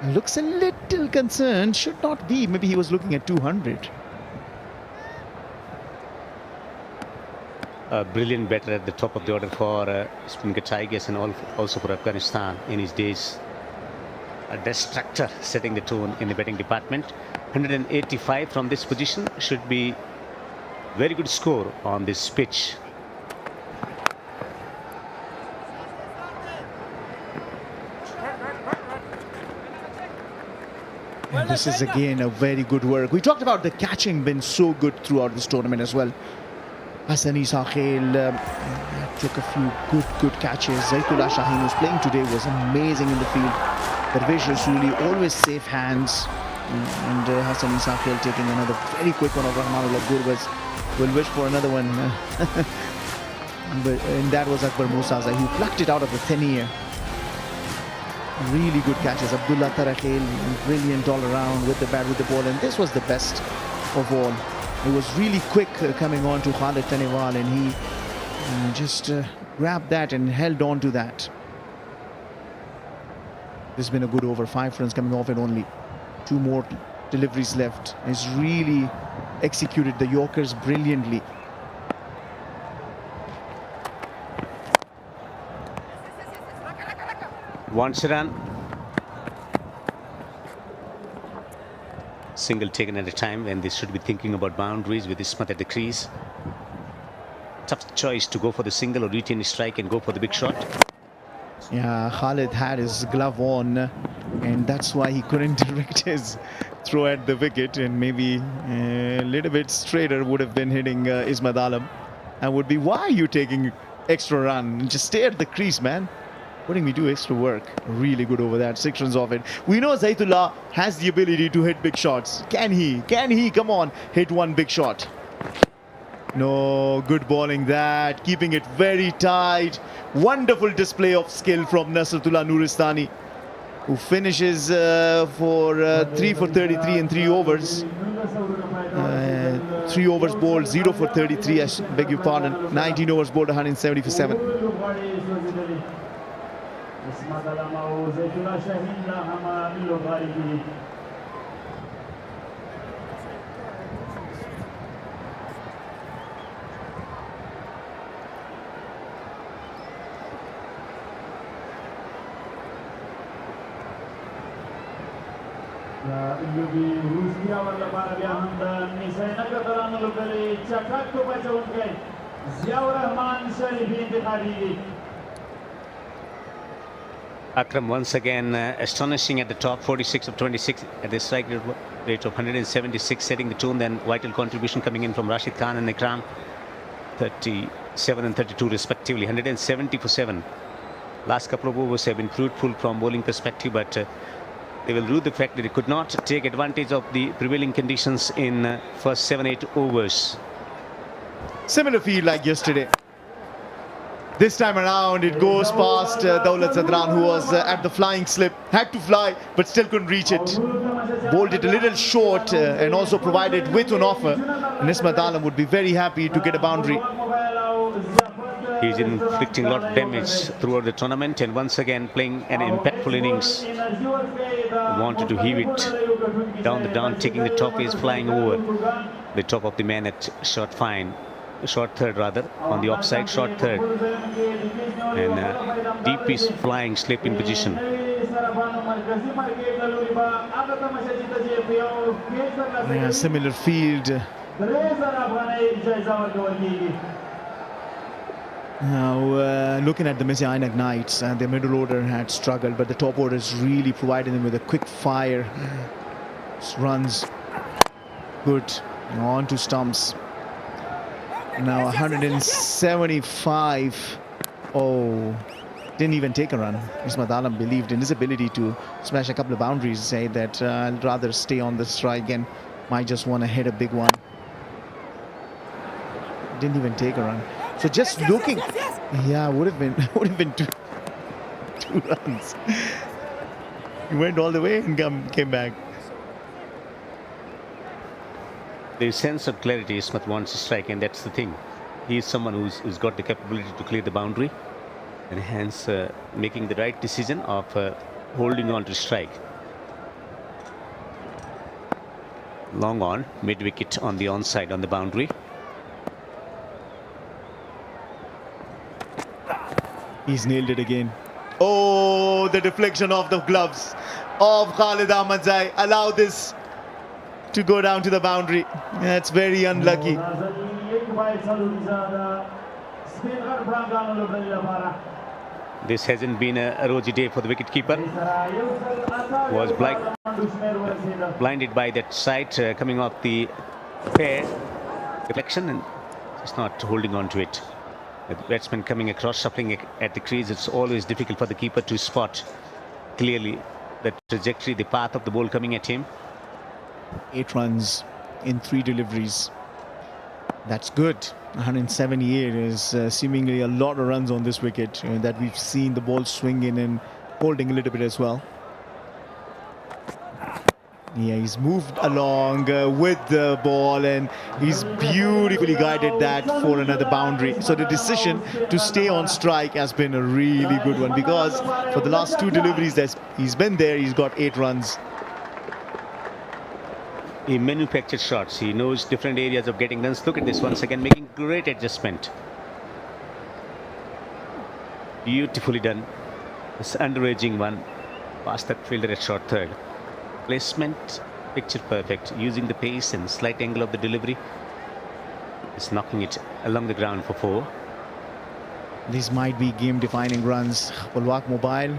looks a little concerned. Should not be. Maybe he was looking at 200. A brilliant batter at the top of the order for Speenghar Tigers and also for Afghanistan in his days. A destructor setting the tone in the batting department. 185 from this position should be very good score on this pitch. And this is again a very good work. We talked about the catching been so good throughout this tournament as well. Hassan Isakhel took a few good catches. Zaitullah Shaheen, who's playing today, was amazing in the field. Darvesh Rasuli, always safe hands. And Hassan Isakhel taking another very quick one of Rahmanullah Gurbaz. We'll wish for another one. And that was Akbar Musazai, who plucked it out of the thin air. Really good catches. Abdullah Tarakhel, brilliant all around with the bat, with the ball. And this was the best of all. It was really quick coming on to Khalid Tanewal, and he just grabbed that and held on to that. This has been a good over. 5 runs coming off it only. 2 more deliveries left. He's really executed the Yorkers brilliantly. Wants a run. Single taken at a time when they should be thinking about boundaries with Ismat at the crease. Tough choice to go for the single or retain his strike and go for the big shot. Yeah, Khalid had his glove on, and that's why he couldn't direct his throw at the wicket, and maybe a little bit straighter would have been hitting Mis-e-Ainak, and would be, why are you taking extra run? Just stay at the crease, man. Putting me do extra work. Really good over that. 6 runs off it. We know Zaitullah has the ability to hit big shots. Can he? Can he? Come on, hit one big shot. No, good bowling that. Keeping it very tight. Wonderful display of skill from Nasratullah Nuristani, who finishes for 3 for 33 in 3 overs. 3 overs bowled, 0 for 33, I beg your pardon. 19 overs bowled, 170 for 7. Akram once again astonishing at the top, 46 of 26 at the strike rate of 176, setting the tone. Then vital contribution coming in from Rashid Khan and Ikram, 37 and 32 respectively, 170 for 7. Last couple of overs have been fruitful from bowling perspective, but they will rue the fact that they could not take advantage of the prevailing conditions in first 7-8 overs. Similar field like yesterday. This time around, it goes past Daulat Zadran, who was at the flying slip. Had to fly, but still couldn't reach it. Bowled it a little short and also provided width on offer. And Mis-e-Ainak would be very happy to get a boundary. He's inflicting a lot of damage throughout the tournament and once again playing an impactful innings. Wanted to heave it down the down, taking the top. He's flying over the top of the man at short third rather, on the offside, short third. And deep is flying, slip in position. Yeah, similar field. Now, looking at the Mis-e-Ainak Knights, their middle order had struggled, but the top order has really provided them with a quick fire. Runs good on to stumps. Now 175. Oh, didn't even take a run. Mis-e-Ainak believed in his ability to smash a couple of boundaries, say that I'll rather stay on the strike and might just want to hit a big one. Didn't even take a run. So just looking, yeah, would have been two runs. He went all the way and came back. The sense of clarity Ismat wants to strike, and that's the thing. He is someone who's got the capability to clear the boundary, and hence making the right decision of holding on to strike. Long on, mid-wicket on the onside on the boundary. He's nailed it again. Oh, the deflection of the gloves of Khalid Ahmadzai allowed this to go down to the boundary. That's very unlucky. This hasn't been a rosy day for the wicketkeeper. Was blinded by that sight coming off the fair deflection and just not holding on to it. The batsman coming across, shuffling at the crease. It's always difficult for the keeper to spot clearly the trajectory, the path of the ball coming at him. 8 runs in 3 deliveries. That's good. 178 is seemingly a lot of runs on this wicket that we've seen the ball swing in and holding a little bit as well. Yeah, he's moved along with the ball and he's beautifully guided that for another boundary. So the decision to stay on strike has been a really good one, because for the last 2 deliveries that he's been there, he's got 8 runs. He manufactured shots. He knows different areas of getting runs. Look at this once again, making great adjustment. Beautifully done. This under-edging one past that fielder at short third. Placement, picture perfect. Using the pace and slight angle of the delivery. Just knocking it along the ground for 4. These might be game-defining runs. Bulwark Mobile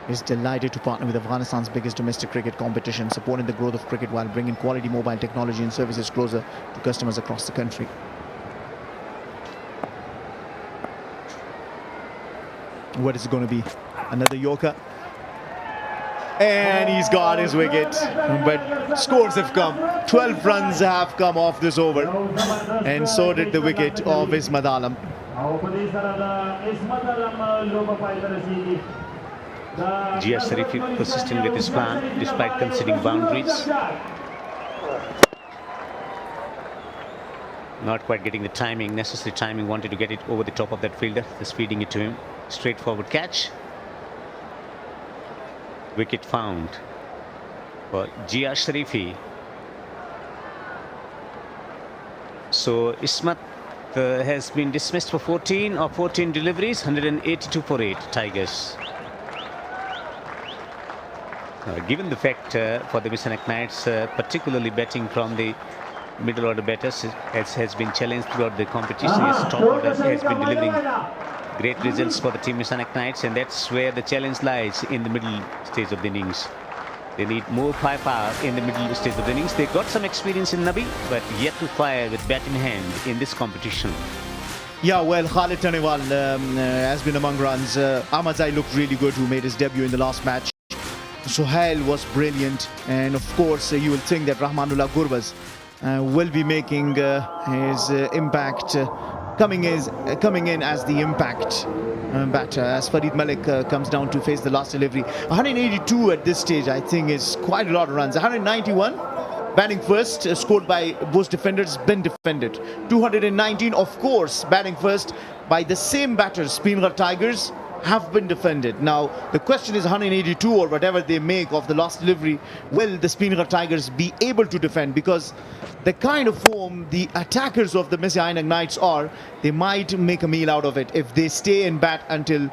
is delighted to partner with Afghanistan's biggest domestic cricket competition, supporting the growth of cricket while bringing quality mobile technology and services closer to customers across the country. What is it going to be? Another Yorker? And he's got his wicket. But scores have come. 12 runs have come off this over. And so did the wicket of Mis-e-Ainak. Gia Sharifi persistent with his plan despite conceding boundaries. Not quite getting the timing, necessary timing. Wanted to get it over the top of that fielder, just feeding it to him. Straightforward catch. Wicket found for Gia Sharifi. So Ismat has been dismissed for 14 deliveries, 182 for 8 Tigers. Given the fact for the Mis-e-Ainak Knights, particularly batting from the middle order batters has been challenged throughout the competition. His top order has been delivering great results for the team Mis-e-Ainak Knights, and that's where the challenge lies in the middle stage of the innings. They need more firepower in the middle stage of the innings. They got some experience in Nabi, but yet to fire with bat in hand in this competition. Yeah, well, Khalid Tanewal has been among runs. Ahmadzai looked really good, who made his debut in the last match. Sohail was brilliant, and of course you will think that Rahmanullah Gurbaz will be making his impact, coming in as the impact batter as Farid Malik comes down to face the last delivery. 182 at this stage, I think, is quite a lot of runs. 191 batting first, scored by both defenders, been defended. 219, of course, batting first by the same batters, Speenghar Tigers, have been defended. Now, the question is 182 or whatever they make of the last delivery, will the Speenghar Tigers be able to defend? Because the kind of form the attackers of the Mis-e-Ainak Knights are, they might make a meal out of it if they stay in bat until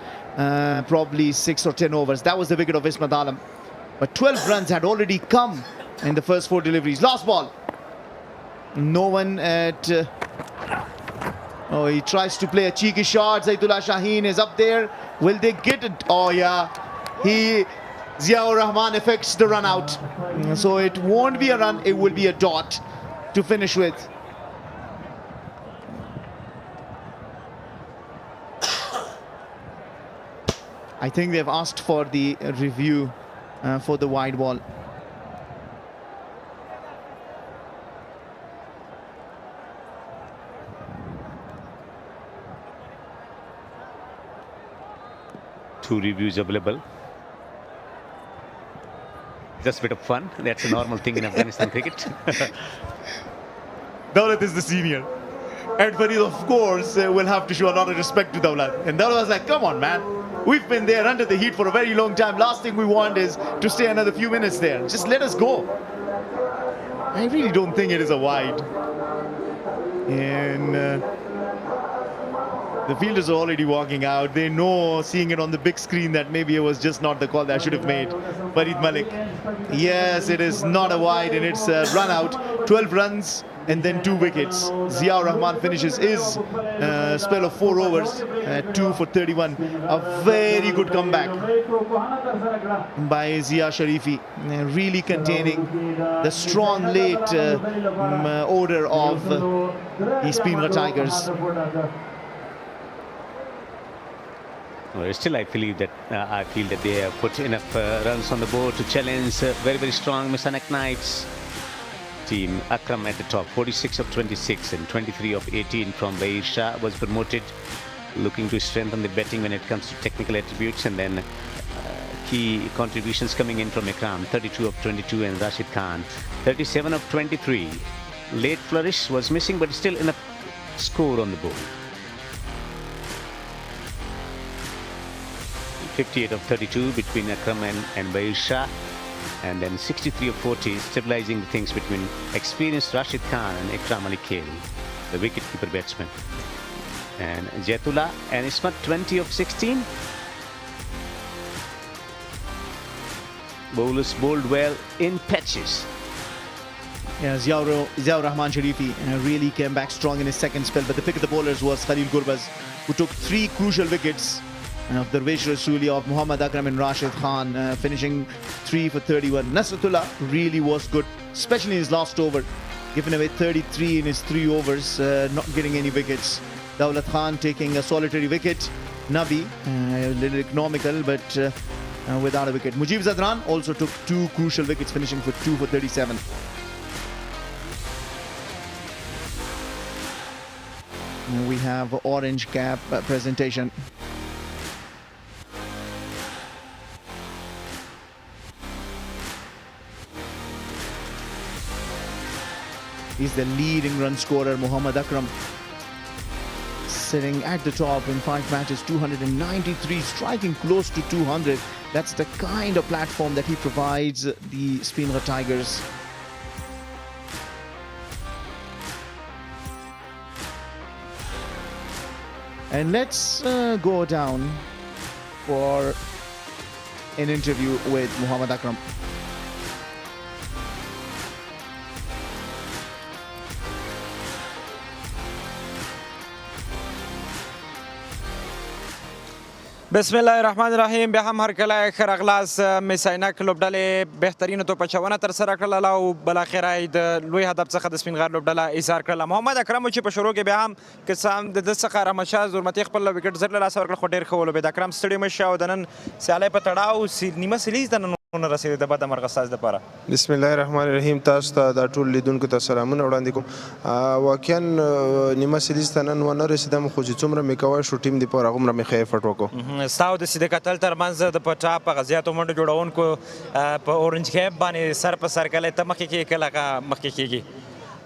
probably 6 or 10 overs. That was the wicket of Ismat Alam. But 12 runs had already come in the first 4 deliveries. Last ball. No one at... oh, he tries to play a cheeky shot. Zaidullah Shaheen is up there. Will they get it? Oh, yeah. Ziaur Rahman affects the run out. So it won't be a run. It will be a dot to finish with. I think they've asked for the review for the wide ball. Two reviews available. Just a bit of fun. That's a normal thing in Afghanistan cricket. Dawlat is the senior. And Farid, of course, will have to show a lot of respect to Dawlat. And Dawlat was like, come on, man. We've been there under the heat for a very long time. Last thing we want is to stay another few minutes there. Just let us go. I really don't think it is a wide. And the fielders are already walking out. They know, seeing it on the big screen, that maybe it was just not the call that I should have made. Farid Malik. Yes, it is not a wide, and it's a run out. 12 runs and then 2 wickets. Ziaur Rahman finishes his spell of 4 overs, 2 for 31. A very good comeback by Zia Sharifi, really containing the strong late order of the Speenghar Tigers. Well, still, I feel that they have put enough runs on the board to challenge very, very strong Mis-e-Ainak Knights team. Akram at the top, 46 of 26 and 23 of 18 from Bahir Shah was promoted, looking to strengthen the batting when it comes to technical attributes, and then key contributions coming in from Ikram, 32 of 22, and Rashid Khan, 37 of 23. Late flourish was missing, but still enough score on the board. 58 of 32 between Akram and Bahir Shah, and then 63 of 40, stabilizing the things between experienced Rashid Khan and Ikram Ali Khail, the wicket-keeper batsman. And Zaidullah and Ismat, 20 of 16. Bowlers bowled well in patches. Yeah, Ziaur Rahman Sharifi really came back strong in his second spell, but the pick of the bowlers was Khalil Gurbaz, who took 3 crucial wickets of Darvesh Rasuli, of Muhammad Akram and Rashid Khan, finishing 3 for 31. Nasratullah really was good, especially in his last over, giving away 33 in his 3 overs, not getting any wickets. Dawlat Khan taking a solitary wicket. Nabi, a little economical, but without a wicket. Mujib Zadran also took 2 crucial wickets, finishing for 2 for 37. We have orange cap presentation. He's the leading run scorer, Muhammad Akram, sitting at the top in 5 matches, 293, striking close to 200. That's the kind of platform that he provides the Speenghar Tigers. And let's go down for an interview with Muhammad Akram. بسم الله الرحمن الرحیم. بیا هم هرکله ښه راغلاست. مس-e-Ainak لوبډلې بهترینو توپچونه ترسره کړله او بالاخره یې د لوی هدف څخه د سپینغار لوبډله ایثار کړله. محمد اکرم چې په شروع کې بیا هم که څه هم د ده څخه رحمتشاه زرمتي خپل وکټ زر له لاسه ورکړل، خو ډېر ښه ولوبېد. اکرم ستړی مه شه او د نن سیالۍ په تړاو نیمه سیلیز د نن رسېدې د بده مرغه ستاسو دپاره. بسم الله الرحمن الرحیم. تاسو ته دا ټول لیدونکو ته سلامونه وړاندې کوم. واقعا نیمه سیلیز ته نن ونه رسېدم، خو چې څومره مې کوی شو ټیم دپاره هغومره مې ښه ایفرټ وکړو. ستا او د سیده کتل ترمنځ د په ټاپ هغه زیاتو منډو جوړونکو په اورنج کیپ باندې سر په سر کله ته مخکې کېږي کله هغه مخکې کېږي؟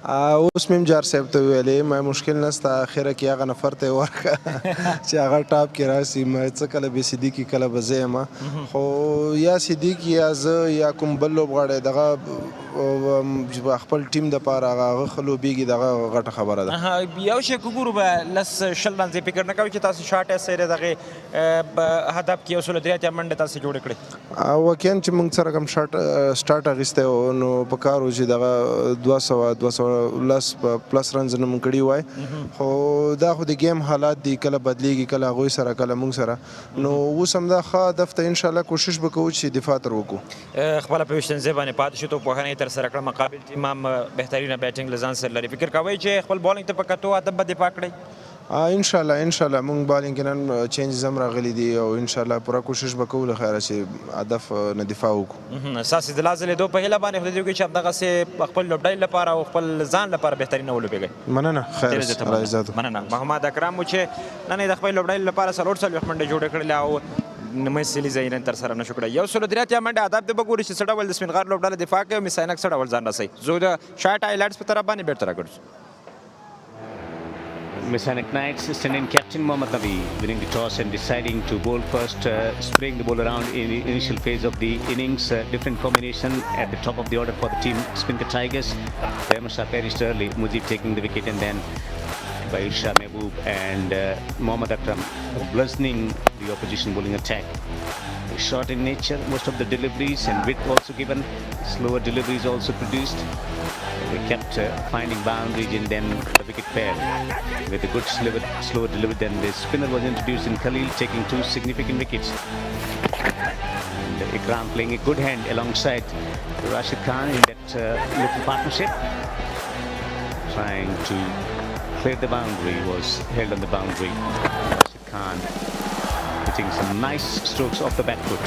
اوس مې جار صاحب ته ویلې ما مشکل نسته اخره کې هغه نفر ته ورکړه چې هغه ټاپ کې راسي ما څه کله به صدیقي کله به زه یم خو یا صدیقي یا زه یا کوم بل لوبغاړی دغه خپل ټیم دپاره هغه ښه لوبېږي دغه غټه خبره ده. یو شی که ګورو به لس شل رنز فکر نه کوئ چې تاسو شاټ سره دغې هدف کې یو سل درې اتیا منډې تاسو جوړې کړې واقعا چې موږ سره کوم سټارټ اخیستی و نو په کار و چې دغه 210 پلس رنز نه مونږ کړي وای خو دا خو د گیم حالات دي کله بدلیږي کله هغوی سره کله موږ سره نو اوس هم دا ښه هدف ته انشاءالله کوشش به کوو چې دفاع تر وکړو. خپله په ویشتنځای باندې پاتې شو توپوهنه یې ترسره کړه مقابل ټیم هم بهترینه بیټینګ له ځان سره لري فکر کوئ چې خپل بالینګ ته په کتو هدف به دفاع کړئ؟ انشاءالله مونږ بالینګ کې نن چینجز هم راغلي دي او انشاءالله پوره کوشش به کوو له خیره چې هدف نه دفاع وکړو. ستاسې د لا ځلېدو په هیله باندې خدای دې وکړي چې همدغسې خپل لوبډلې لپاره او خپل ځان لپاره بهترینه ولوبېږئ. مننه خیر مننه محمد اکرم و چې نن یې د خپل لوبډلې لپاره 440 منډې جوړې کړلې او مس-e-Ainak یې نن ترسره نه شو کړی. یو سل درې اتیا منډې هدف دې به ګوري چې څه ډول د سپینغار لوبډله دفاع کوي او mis-e-Ainak څه ډول ځان رسوي. زه د شاټ هایلایټس په طرف باندې بیرته راګرځو. Mis-e-Ainak Knights, stand-in captain Mohammad Nabi winning the toss and deciding to bowl first, spraying the ball around in the initial phase of the innings. Different combination at the top of the order for the team. Speenghar Tigers, Shah perished early. Mujib taking the wicket and then by Shah Mehboob and Mohammad Akram bludgeoning the opposition bowling attack. Short in nature, most of the deliveries and width also given. Slower deliveries also produced. They kept finding boundaries and then the wicket pair with a good slower delivery. Then the spinner was introduced in Khalil, taking 2 significant wickets. And Ikram playing a good hand alongside Rashid Khan in that little partnership. Trying to clear the boundary, was held on the boundary. Rashid Khan hitting some nice strokes off the back foot.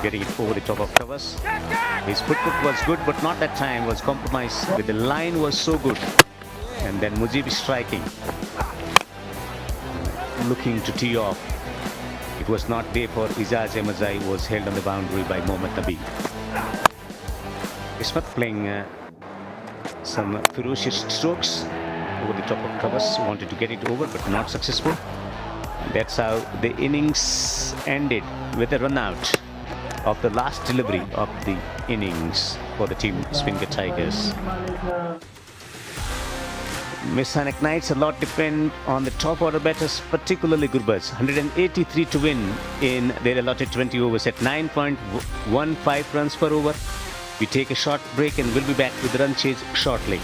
Getting it over the top of covers. His footwork was good, but not that time, was compromised. With the line was so good. And then Mujib is striking. Looking to tee off. It was not there for Izaz Emazai, was held on the boundary by Mohammad Nabi. Ismat playing some ferocious strokes over the top of covers. Wanted to get it over, but not successful. That's how the innings ended with a run out of the last delivery of the innings for the team Speenghar Tigers. Mis-e-Ainak Knights, a lot depend on the top order batters, particularly Gurbaz. 183 to win in their allotted 20 overs at 9.15 runs per over. We take a short break and we'll be back with the run chase shortly.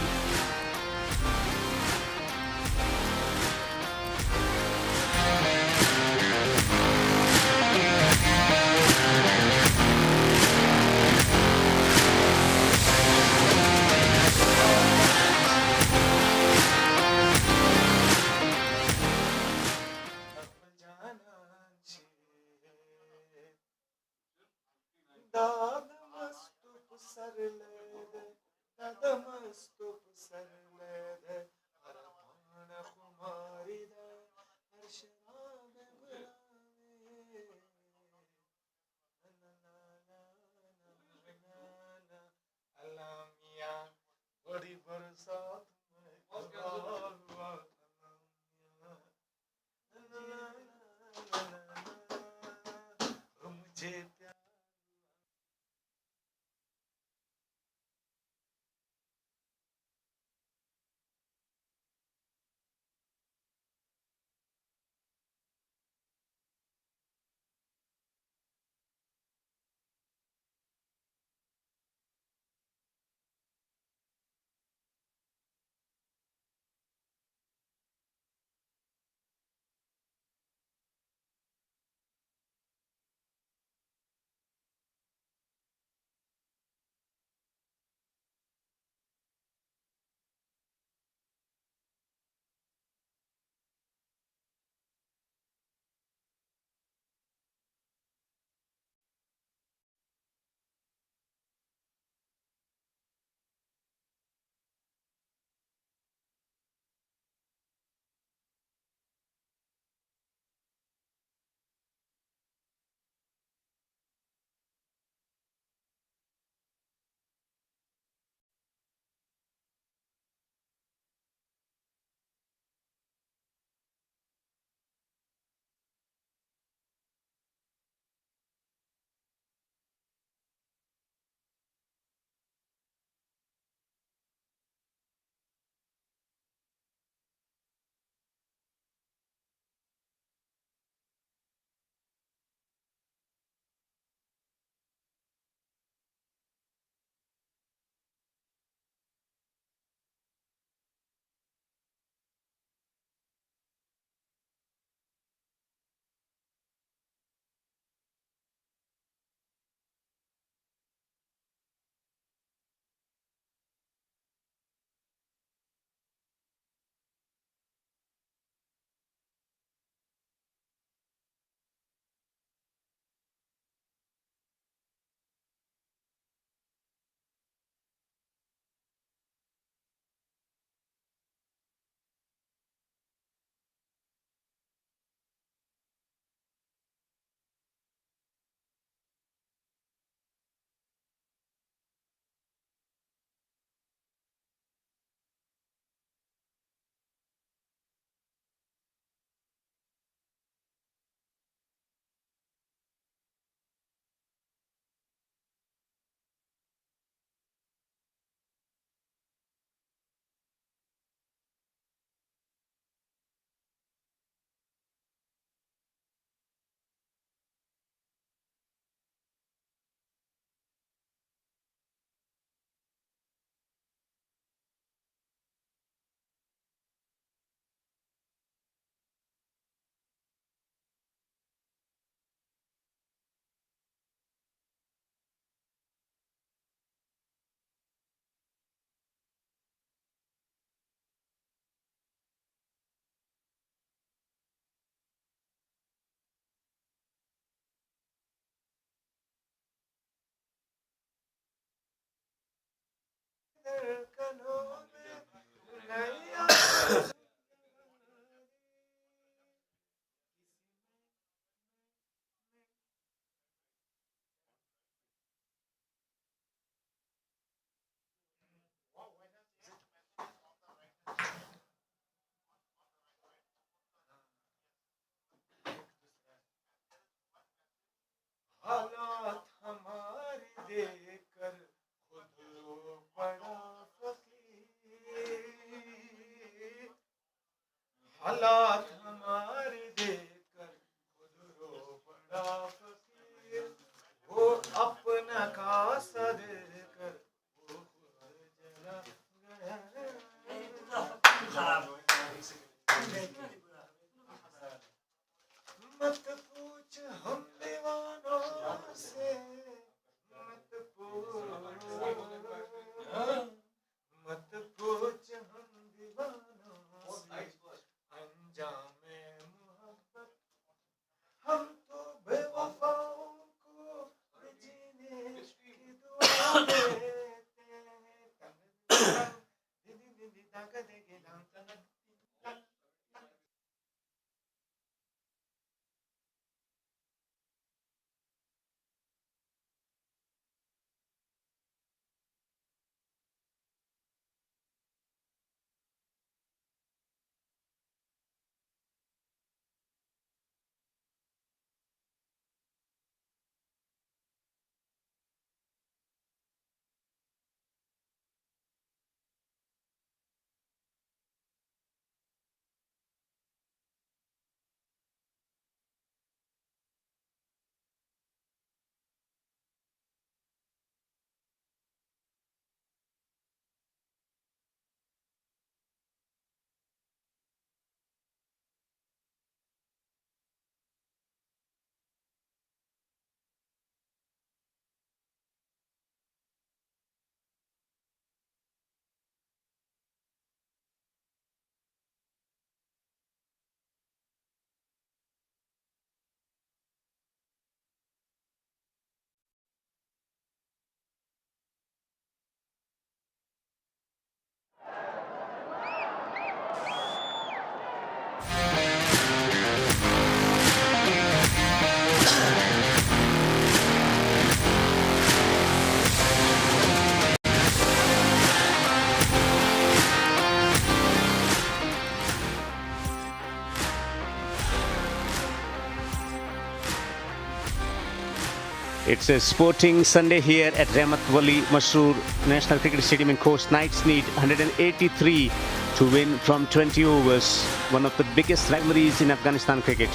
It's a sporting Sunday here at Rahmat Wali Masroor National Cricket Stadium in Coast. Knights need 183 to win from 20 overs. One of the biggest rivalries in Afghanistan cricket.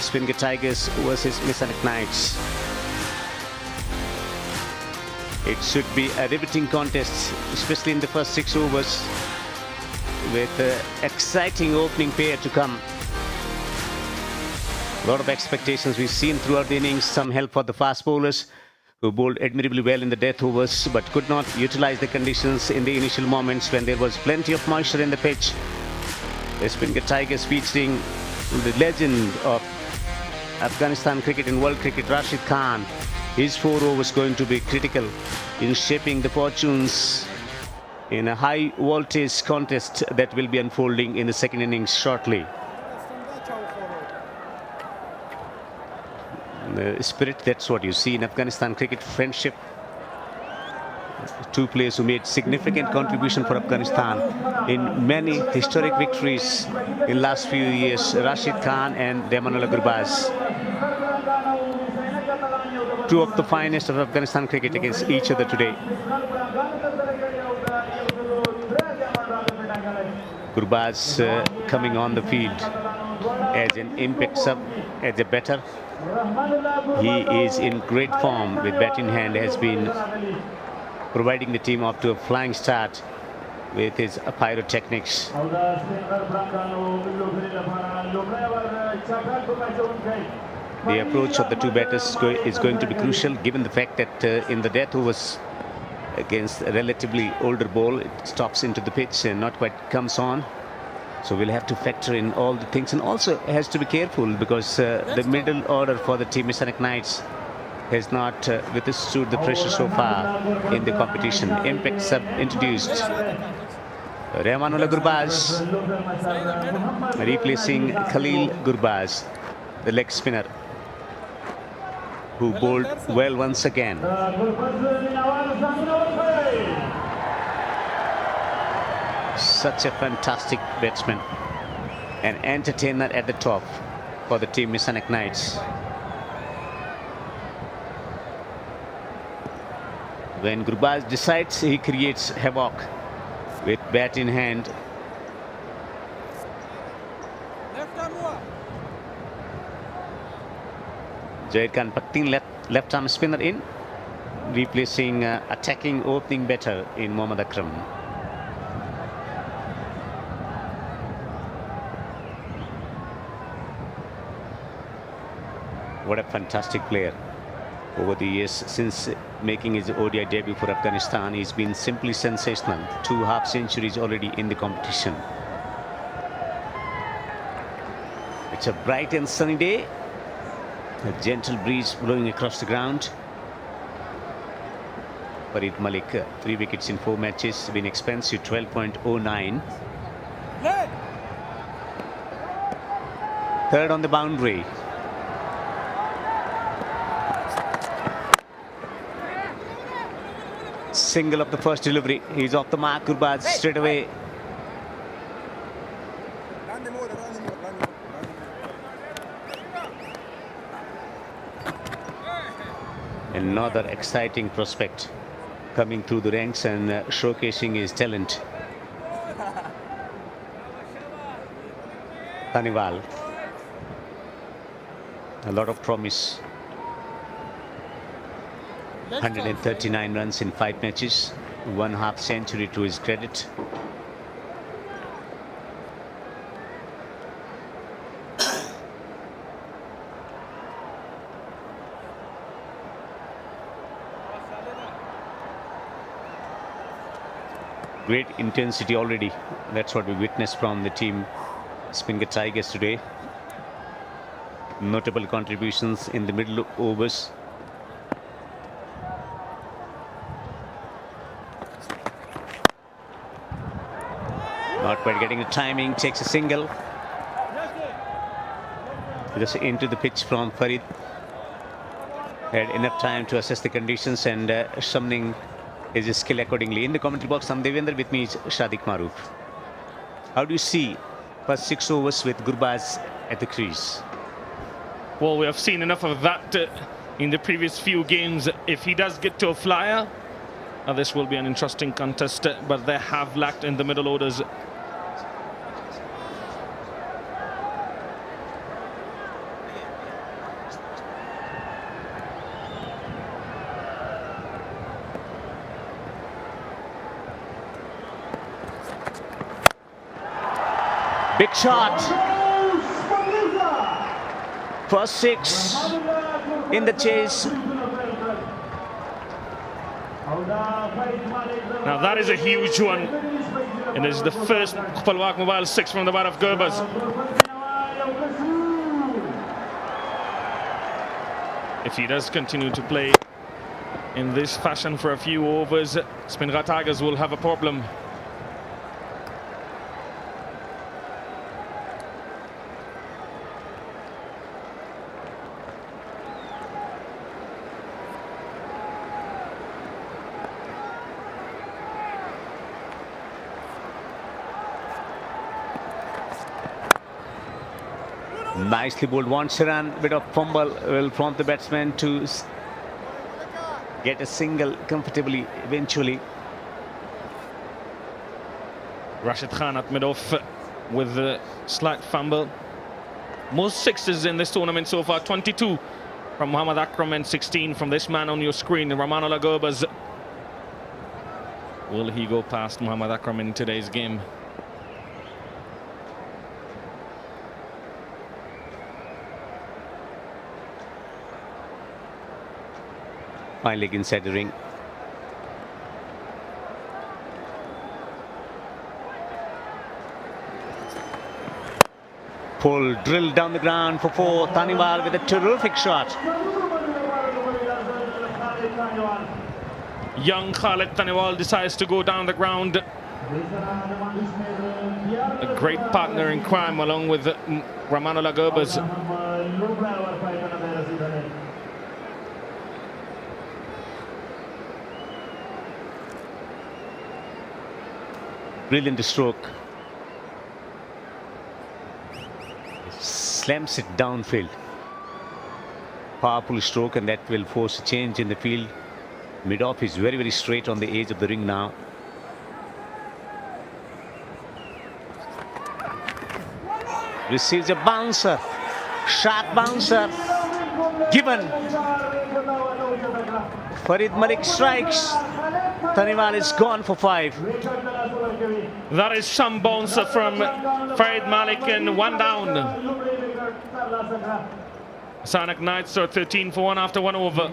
Speenghar Tigers versus Mis-e-Ainak Knights. It should be a riveting contest, especially in the first 6 overs, with an exciting opening pair to come. A lot of expectations we've seen throughout the innings. Some help for the fast bowlers who bowled admirably well in the death overs but could not utilize the conditions in the initial moments when there was plenty of moisture in the pitch. The Speenghar Tigers featuring the legend of Afghanistan cricket and world cricket, Rashid Khan. His 4 overs going to be critical in shaping the fortunes in a high voltage contest that will be unfolding in the second innings shortly. The spirit, that's what you see in Afghanistan cricket, friendship. 2 players who made significant contribution for Afghanistan in many historic victories in last few years, Rashid Khan and Demanullah Gurbaz. 2 of the finest of Afghanistan cricket against each other today. Gurbaz coming on the field as an impact sub, as a batter. He is in great form with bat in hand, has been providing the team up to a flying start with his pyrotechnics. The approach of the 2 batters is going to be crucial, given the fact that in the death overs against a relatively older ball, it stops into the pitch and not quite comes on. So we'll have to factor in all the things, and also has to be careful because the middle order for the team Mis-e-Ainak Knights has not withstood the pressure so far in the competition. Impact sub introduced. Rahmanullah Gurbaz replacing Khalil Gurbaz, the leg spinner, who bowled well once again. Such a fantastic batsman, an entertainer at the top for the team Mis-e-Ainak Knights. When Gurbaz decides, he creates havoc with bat in hand. Zaid Khan Paktin left arm spinner in, replacing attacking opening batter in Mohammad Akram. What a fantastic player. Over the years since making his ODI debut for Afghanistan, he's been simply sensational. 2 half centuries already in the competition. It's a bright and sunny day. A gentle breeze blowing across the ground. Farid Malik, 3 wickets in 4 matches, been expensive, 12.09. Third on the boundary. Single of the first delivery. He's off the mark. Gurbaz straight away. Another exciting prospect coming through the ranks and showcasing his talent. Taniwal. A lot of promise. 139 runs in 5 matches, 1 half century to his credit. Great intensity already. That's what we witnessed from the team Speenghar Tigers today. Notable contributions in the middle overs. Not quite getting the timing, takes a single. Just into the pitch from Farid. Had enough time to assess the conditions and summoning his skill accordingly. In the commentary box, I'm Devendra, with me is Shadiq Maroof. How do you see first 6 overs with Gurbaz at the crease? Well, we have seen enough of that in the previous few games. If he does get to a flyer, this will be an interesting contest, but they have lacked in the middle orders. Big shot. First 6 in the chase. Now that is a huge one. And this is the first Palwak Mobile 6 from the bat of Gurbaz. If he does continue to play in this fashion for a few overs, Speenghar Tigers will have a problem. Nicely bowled, wants a run, bit of fumble will prompt the batsman to get a single comfortably eventually. Rashid Khan at mid-off with the slight fumble. Most 6s in this tournament so far, 22 from Mohammad Akram and 16 from this man on your screen, Rahmanullah Gurbaz. Will he go past Mohammad Akram in today's game? Fine leg inside the ring. Pull, drill down the ground for 4. Taniwal with a terrific shot. Young Khalid Taniwal decides to go down the ground. A great partner in crime along with Ramanullah Gerbers. Brilliant stroke. Slams it downfield. Powerful stroke, and that will force a change in the field. Mid-off is very, very straight on the edge of the ring now. Receives a bouncer. Sharp bouncer. Given. Farid Malik strikes. Taniwal is gone for 5. That is some bouncer from Farid Malik, and 1 down. Mis-e-Ainak Knights are 13 for 1 after 1 over.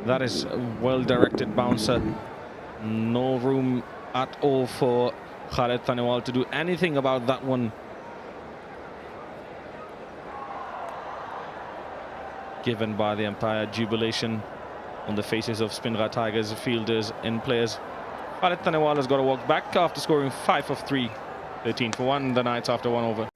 That is a well-directed bouncer. No room at all for Khalid Taniwal to do anything about that one. Given by the umpire, jubilation on the faces of Speenghar Tigers fielders and players. Khalid Taniwal has got to walk back after scoring 5 of 3, 13 for 1, the Knights after 1 over.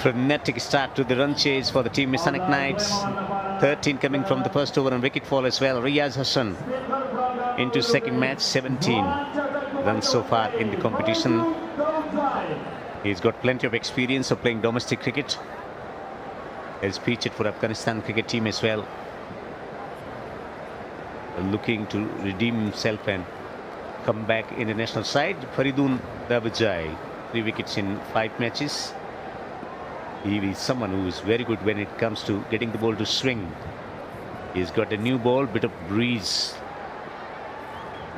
Frenetic start to the run chase for the team Mis-e-Ainak Knights. 13 coming from the first over and wicket fall as well. Riyaz Hassan into second match, 17 runs so far in the competition. He's got plenty of experience of playing domestic cricket. He's featured for Afghanistan cricket team as well. Looking to redeem himself and come back in the national side. Faridun Davijai, 3 wickets in 5 matches. He is someone who is very good when it comes to getting the ball to swing. He's got a new ball, bit of breeze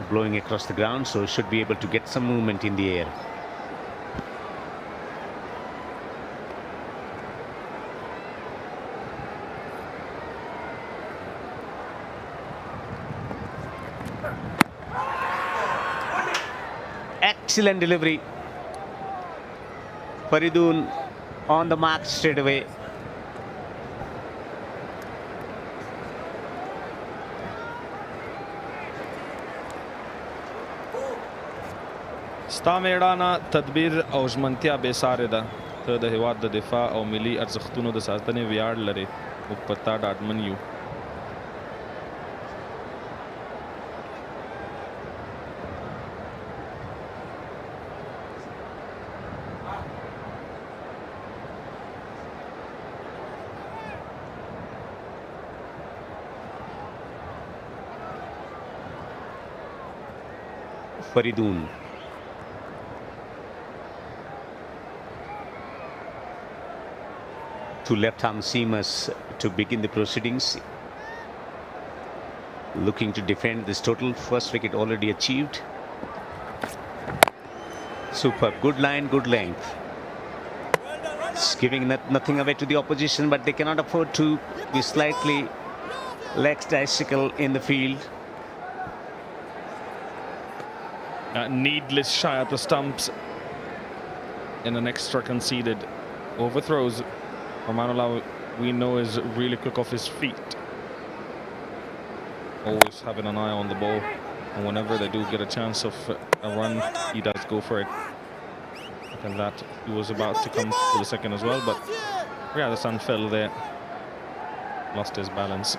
blowing across the ground, so should be able to get some movement in the air. Excellent delivery. Faridun on the mark straight away. ستا میړانه تدبیر او ژمنتیا بې سارې ده. ته د هېواد د دفاع او ملي ارزښتونو د ساتنې ویاړ لرې. موږ په تا ډاډمن یو. Faridun. Two left-arm seamers to begin the proceedings. Looking to defend this total. First wicket already achieved. Superb. Good line, good length. It's giving nothing away to the opposition, but they cannot afford to be slightly lackadaisical in the field. Needless shy at the stumps in an extra conceded. Overthrows. Ramanullah, we know, is really quick off his feet. Always having an eye on the ball, and whenever they do get a chance of a run, he does go for it. And that he was about to come for the second as well, but yeah, the sun fell there, lost his balance.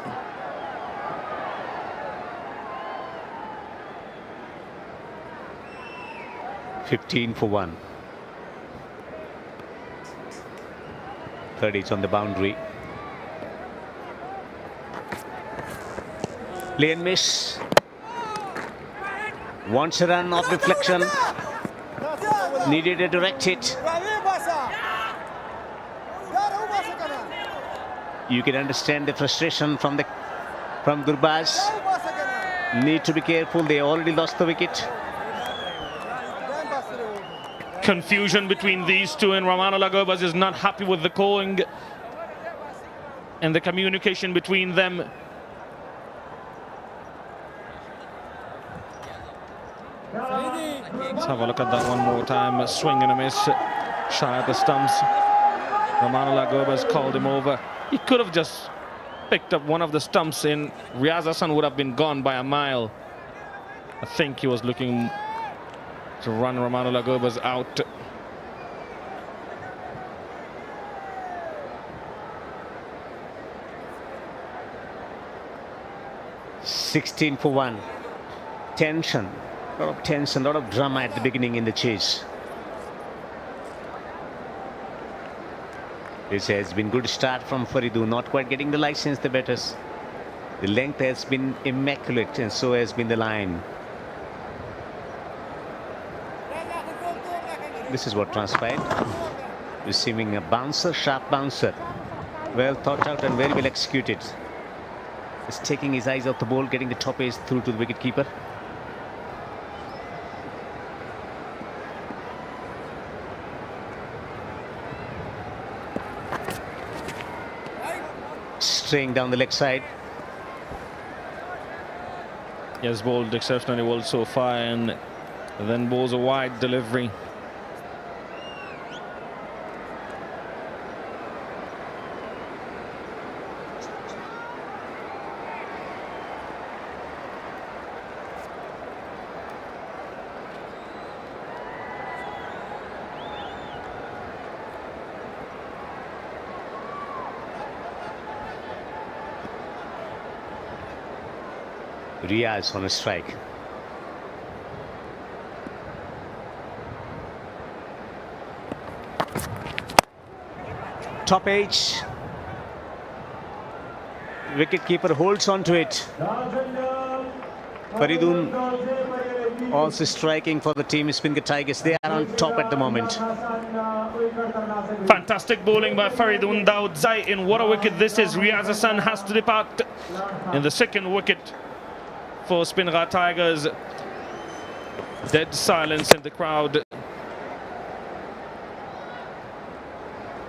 $15 for 1. Third is on the boundary. Play and miss. Wants a run off deflection. Needed a direct hit. You can understand the frustration from Gurbaz. Need to be careful. They already lost the wicket. Confusion between these two, and Ramanullah Gurbaz is not happy with the calling and the communication between them. Let's have a look at that one more time. A swing and a miss, shy at the stumps. Ramanullah Gurbaz called him over. He could have just picked up one of the stumps and Riaz Hassan would have been gone by a mile. I think he was looking to run Ramanullah Gurbaz out. $16 for 1. Tension. A lot of tension, a lot of drama at the beginning in the chase. This has been good start from Faridu, not quite getting the license, the batters. The length has been immaculate and so has been the line. This is what transpired. Receiving a bouncer, sharp bouncer. Well thought out and very well executed. Just taking his eyes off the ball, getting the top edge through to the wicketkeeper. Straying down the leg side. He has bowled exceptionally well so far and then bowls a wide delivery. Riaz on a strike. Top edge. Wicketkeeper holds on to it. Faridun also striking for the team Speenghar Tigers. They are on top at the moment. Fantastic bowling by Faridun Daudzai. In what a wicket this is. Riaz Hassan has to depart in the second wicket for Speenghar Tigers. Dead silence in the crowd.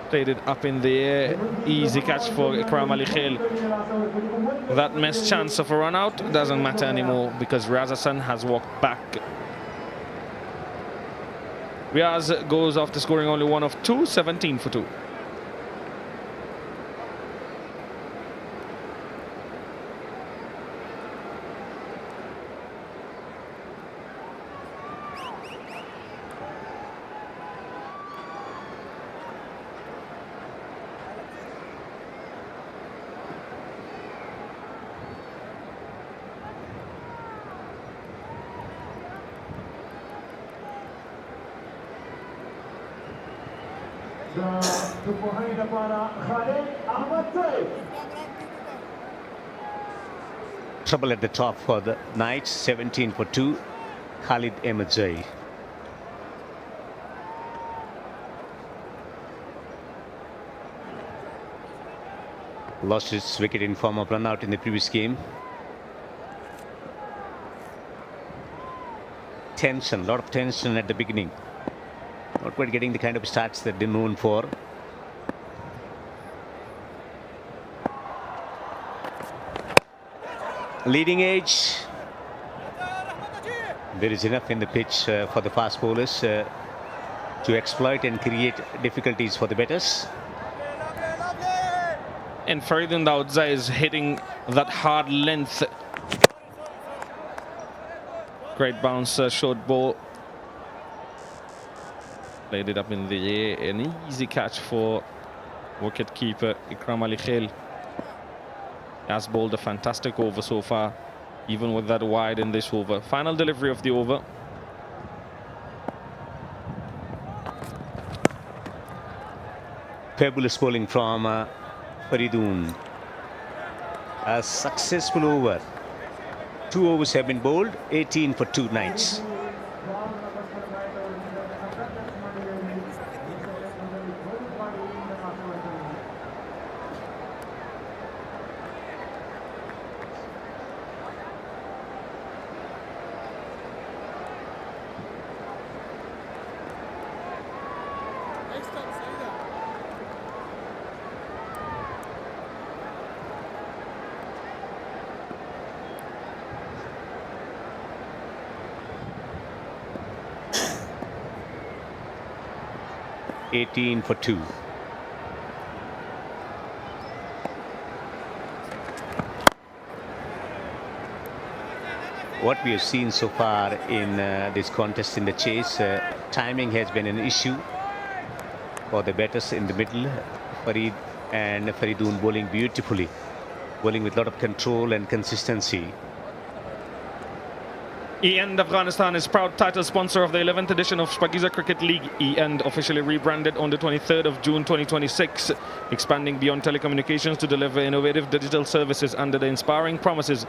Played it up in the air. Easy catch for Ikram Ali Khail. That missed chance of a run out doesn't matter anymore because Riaz Hassan has walked back. Riaz goes after scoring only one of two, 17 for 2. Trouble at the top for the Knights, 17 for 2. Khalid Ahmed Zai. Lost his wicket in form of run out in the previous game. Tension, lot of tension at the beginning. Not quite getting the kind of starts that they're known for. Leading edge. There is enough in the pitch for the fast bowlers to exploit and create difficulties for the batters. And Faridun Daudzai is hitting that hard length. Great bounce, short ball. Played it up in the air. An easy catch for wicket-keeper Ikram Ali Khail. Has bowled a fantastic over so far, even with that wide in this over. Final delivery of the over. Fabulous bowling from Faridun. A successful over. 2 overs have been bowled, 18 for 2 Knights. 18 for 2. What we have seen so far in this contest in the chase, timing has been an issue for the batters in the middle. Farid and Faridoon bowling beautifully, bowling with a lot of control and consistency. E-End Afghanistan is proud title sponsor of the 11th edition of Shpageeza Cricket League. E-End officially rebranded on the 23rd of June 2026, expanding beyond telecommunications to deliver innovative digital services under the inspiring promises.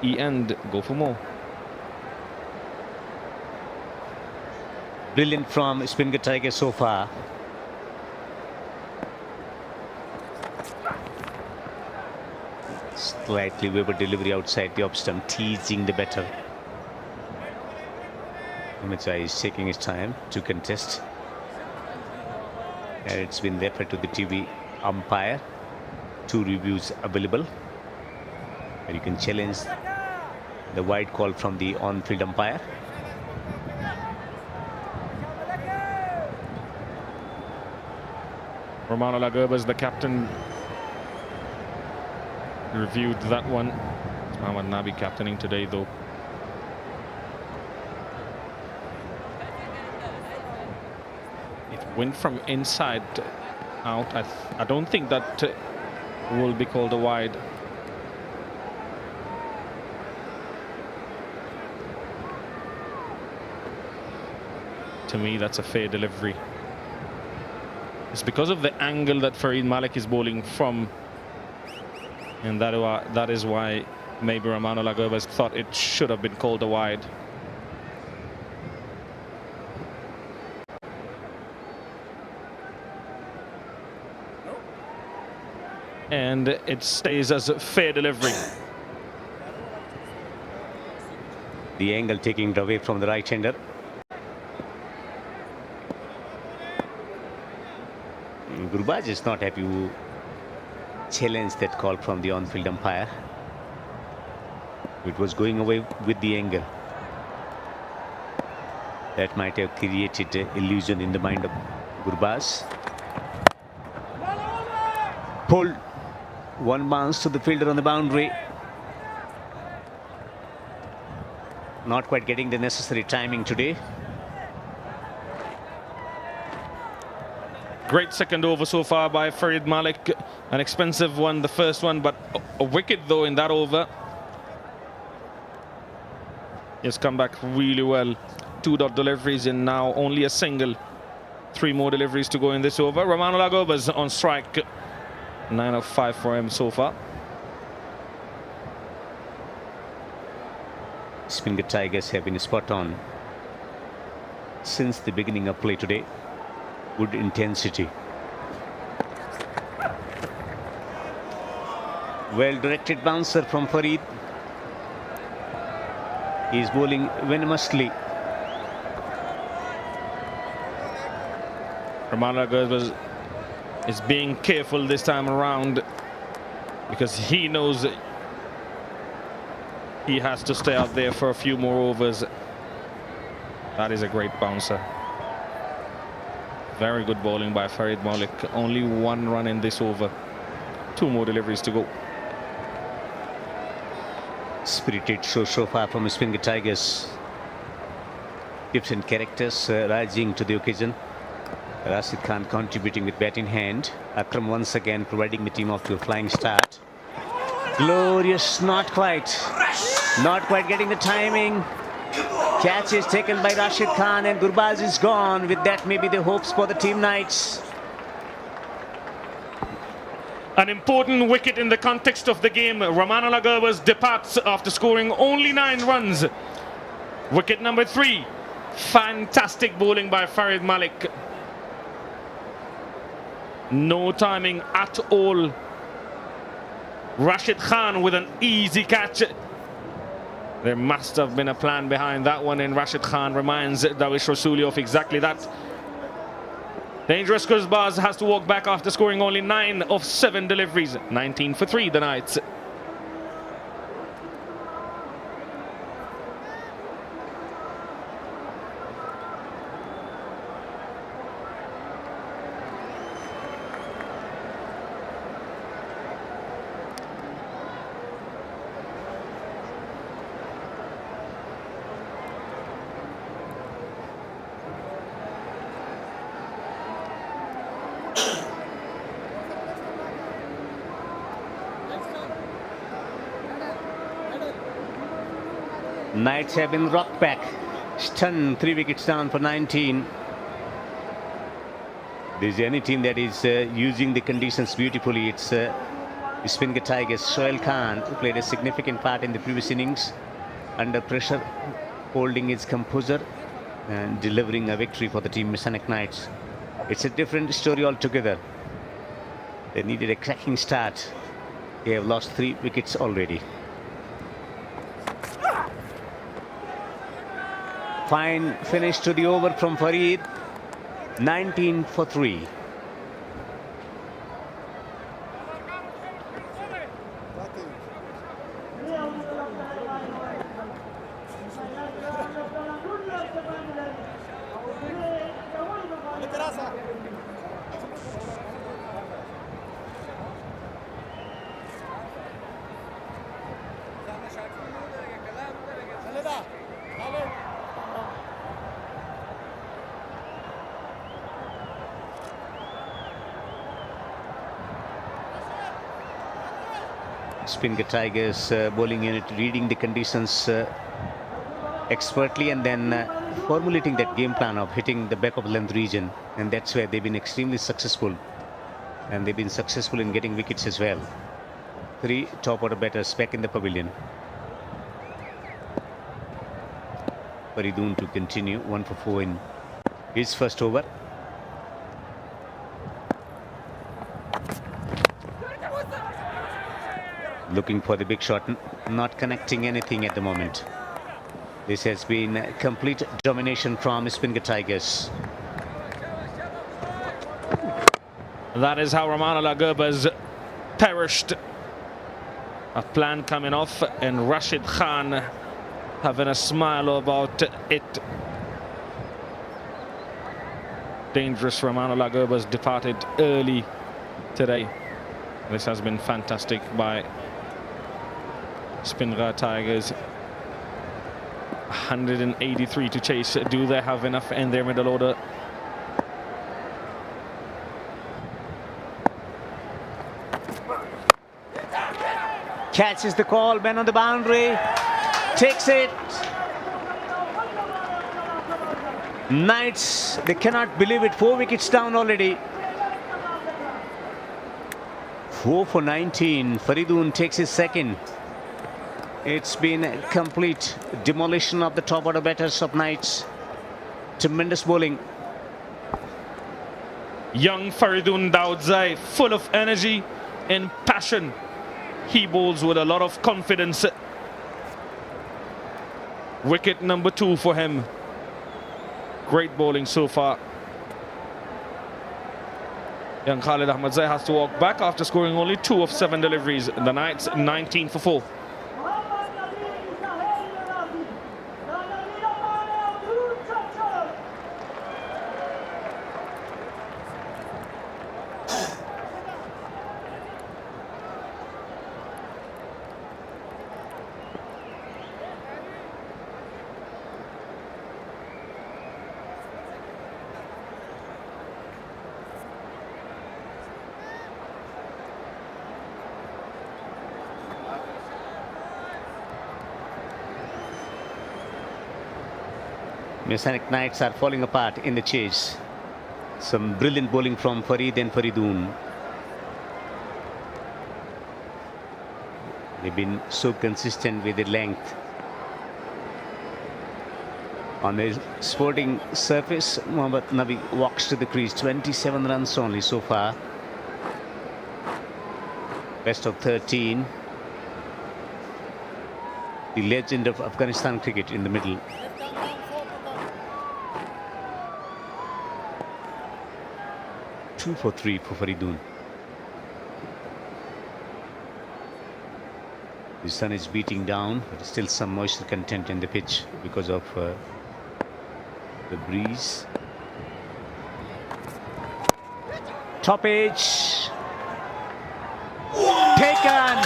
E-End, go for more. Brilliant from Speenghar Tiger so far. Slightly Weber delivery outside the off stump, teasing the batter. Amit is taking his time to contest. And it's been referred to the TV umpire. 2 reviews available. And you can challenge the wide call from the on-field umpire. Romano Lagurbas, the captain, reviewed that one. Mohammad Nabi captaining today, though. It went from inside out. I don't think that will be called a wide. To me, that's a fair delivery. It's because of the angle that Farid Malik is bowling from, and that is why maybe Romano Lagurbas thought it should have been called a wide. And it stays as a fair delivery. The angle taking it away from the right-hander. Gurbaz is not happy to challenge that call from the on-field umpire. It was going away with the angle. That might have created an illusion in the mind of Gurbaz. Pulled. 1 bounce to the fielder on the boundary. Not quite getting the necessary timing today. Great second over so far by Farid Malik. An expensive one, the first one, but a wicket though in that over. He's come back really well. 2 dot deliveries and now only a single. 3 more deliveries to go in this over. Romano Lagurbas on strike. 9 of 5 for him so far. Speenghar Tigers have been spot on since the beginning of play today. Good intensity. Well directed bouncer from Farid. He is bowling venomously. Romano Lagurbas is being careful this time around because he knows he has to stay out there for a few more overs. That is a great bouncer. Very good bowling by Farid Malik. Only 1 run in this over. 2 more deliveries to go. Spirited show so far from Speenghar Tigers. Different characters rising to the occasion. Rashid Khan contributing with bat in hand. Akram once again providing the team off to a flying start. Glorious, not quite getting the timing. Catch is taken by Rashid Khan and Gurbaz is gone. With that, maybe the hopes for the team Knights. An important wicket in the context of the game. Romano Lagurbas departs after scoring only 9 runs. Wicket number 3. Fantastic bowling by Farid Malik. No timing at all. Rashid Khan with an easy catch. There must have been a plan behind that one, and Rashid Khan reminds Dawish Rasuli of exactly that. Dangerous Gurbaz has to walk back after scoring only 9 of 7 deliveries. 19 for 3, the Knights. Knights have been rocked back, stunned, 3 wickets down for 19. There's any team that is using the conditions beautifully, it's Speenghar Tigers. Sohail Khan, who played a significant part in the previous innings, under pressure, holding his composure and delivering a victory for the team Mis-e-Ainak Knights. It's a different story altogether. They needed a cracking start. They have lost 3 wickets already. Fine finish to the over from Farid. 19 for 3. Speenghar Tigers bowling unit reading the conditions expertly and then formulating that game plan of hitting the back of length region, and that's where they've been extremely successful, and they've been successful in getting wickets as well. 3 top order batters back in the pavilion. Faridoon to continue, 1 for 4 in his first over. Looking for the big shot, not connecting anything at the moment. This has been complete domination from Speenghar Tigers. That is how Rahmanullah Gerber's perished. A plan coming off, and Rashid Khan having a smile about it. Dangerous Rahmanullah Gerber's departed early today. This has been fantastic by Speenghar Tigers. 183 to chase. Do they have enough in their middle order? Catches the call, man on the boundary, takes it. Knights, they cannot believe it, 4 wickets down already. 4 for 19. Faridoon takes his second. It's been a complete demolition of the top order batters of Knights. Tremendous bowling. Young Faridoon Daudzai, full of energy and passion. He bowls with a lot of confidence. Wicket number 2 for him. Great bowling so far. Young Khalid Ahmadzai has to walk back after scoring only 2 of 7 deliveries. The Knights 19 for 4. Mis-e-Ainak Knights are falling apart in the chase. Some brilliant bowling from Farid and Faridoon. They've been so consistent with the length. On the sporting surface, Mohammad Nabi walks to the crease. 27 runs only so far. Best of 13. The legend of Afghanistan cricket in the middle. Two for 3 for Faridoon. The sun is beating down, but still some moisture content in the pitch because of the breeze. Top edge. Taken.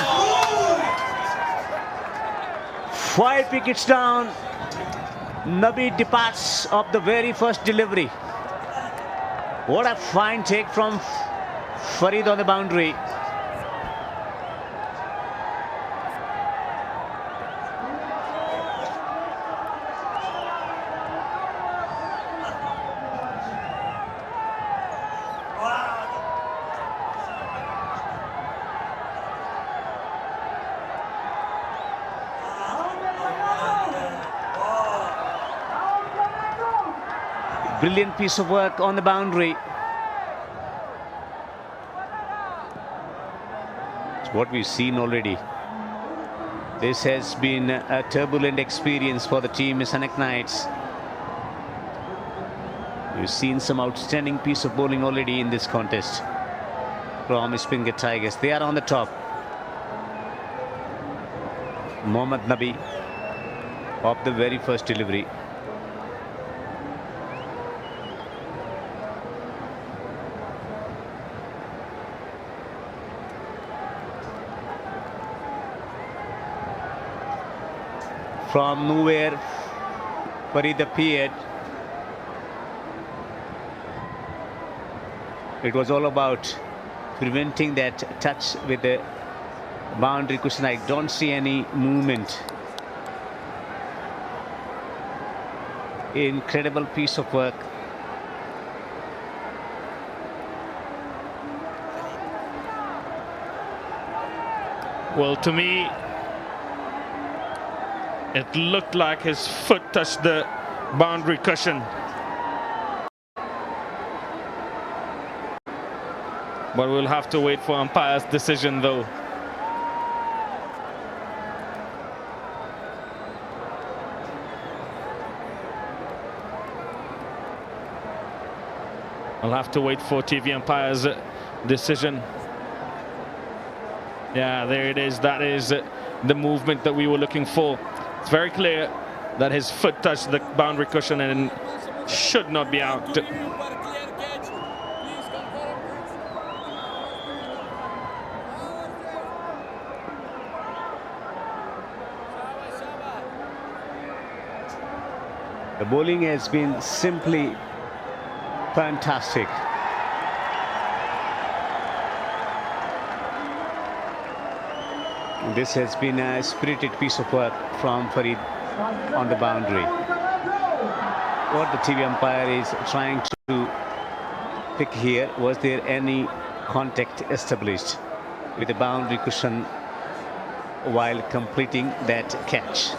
5 wickets down. Nabi departs of the very first delivery. What a fine take from Farid on the boundary. Brilliant piece of work on the boundary. It's what we've seen already. This has been a turbulent experience for the team Mis-e-Ainak Knights. We've seen some outstanding piece of bowling already in this contest from Speenghar Tigers. They are on the top. Mohammad Nabi of the very first delivery. From nowhere, Farid appeared. It was all about preventing that touch with the boundary cushion. I don't see any movement. Incredible piece of work. Well, to me, it looked like his foot touched the boundary cushion. But we'll have to wait for umpire's decision, though. I'll have to wait for TV umpire's decision. Yeah, there it is. That is the movement that we were looking for. It's very clear that his foot touched the boundary cushion and should not be out. The bowling has been simply fantastic. This has been a spirited piece of work from Farid on the boundary. What the TV umpire is trying to pick here, was there any contact established with the boundary cushion while completing that catch?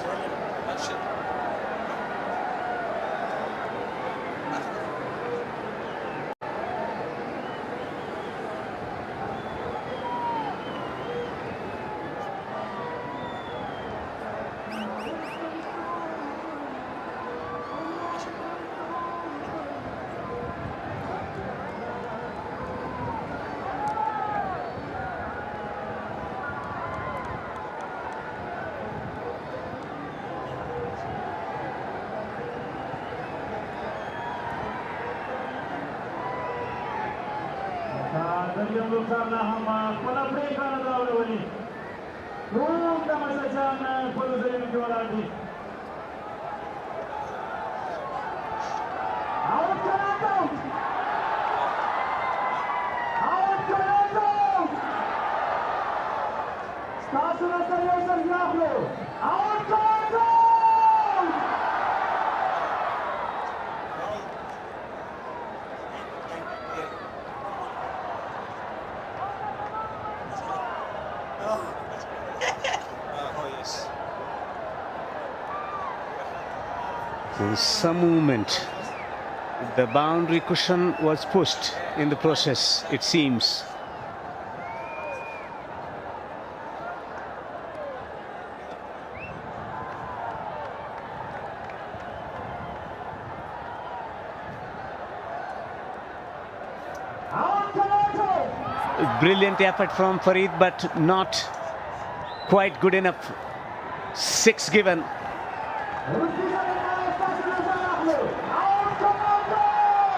Some movement. The boundary cushion was pushed in the process, it seems. Brilliant effort from Farid, but not quite good enough. 6 given.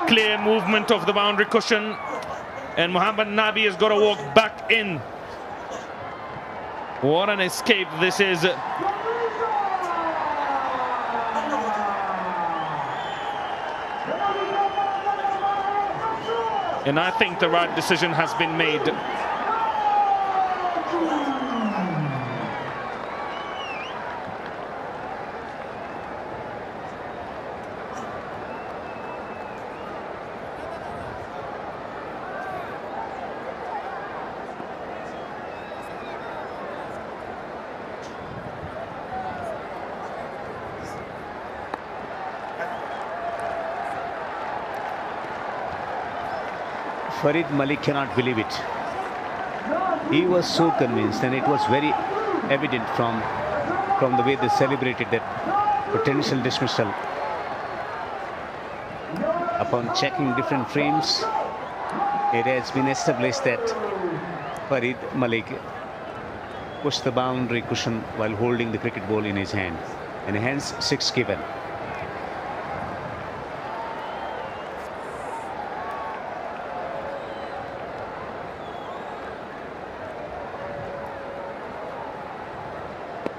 Clear movement of the boundary cushion, and Mohammad Nabi has got to walk back in. What an escape this is. And I think the right decision has been made. Farid Malik cannot believe it. He was so convinced, and it was very evident from the way they celebrated that potential dismissal. Upon checking different frames, it has been established that Farid Malik pushed the boundary cushion while holding the cricket ball in his hand, and hence 6 given.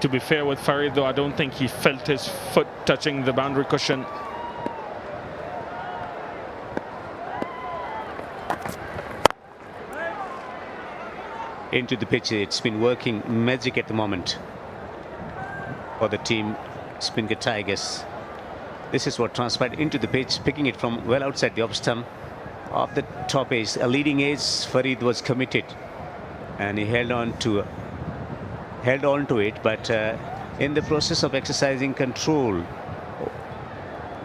To be fair with Farid, though, I don't think he felt his foot touching the boundary cushion. Into the pitch, it's been working magic at the moment for the team Speenghar Tigers. This is what transpired into the pitch, picking it from well outside the off stump of the top edge. A leading edge, Farid was committed, and he held on to it, but in the process of exercising control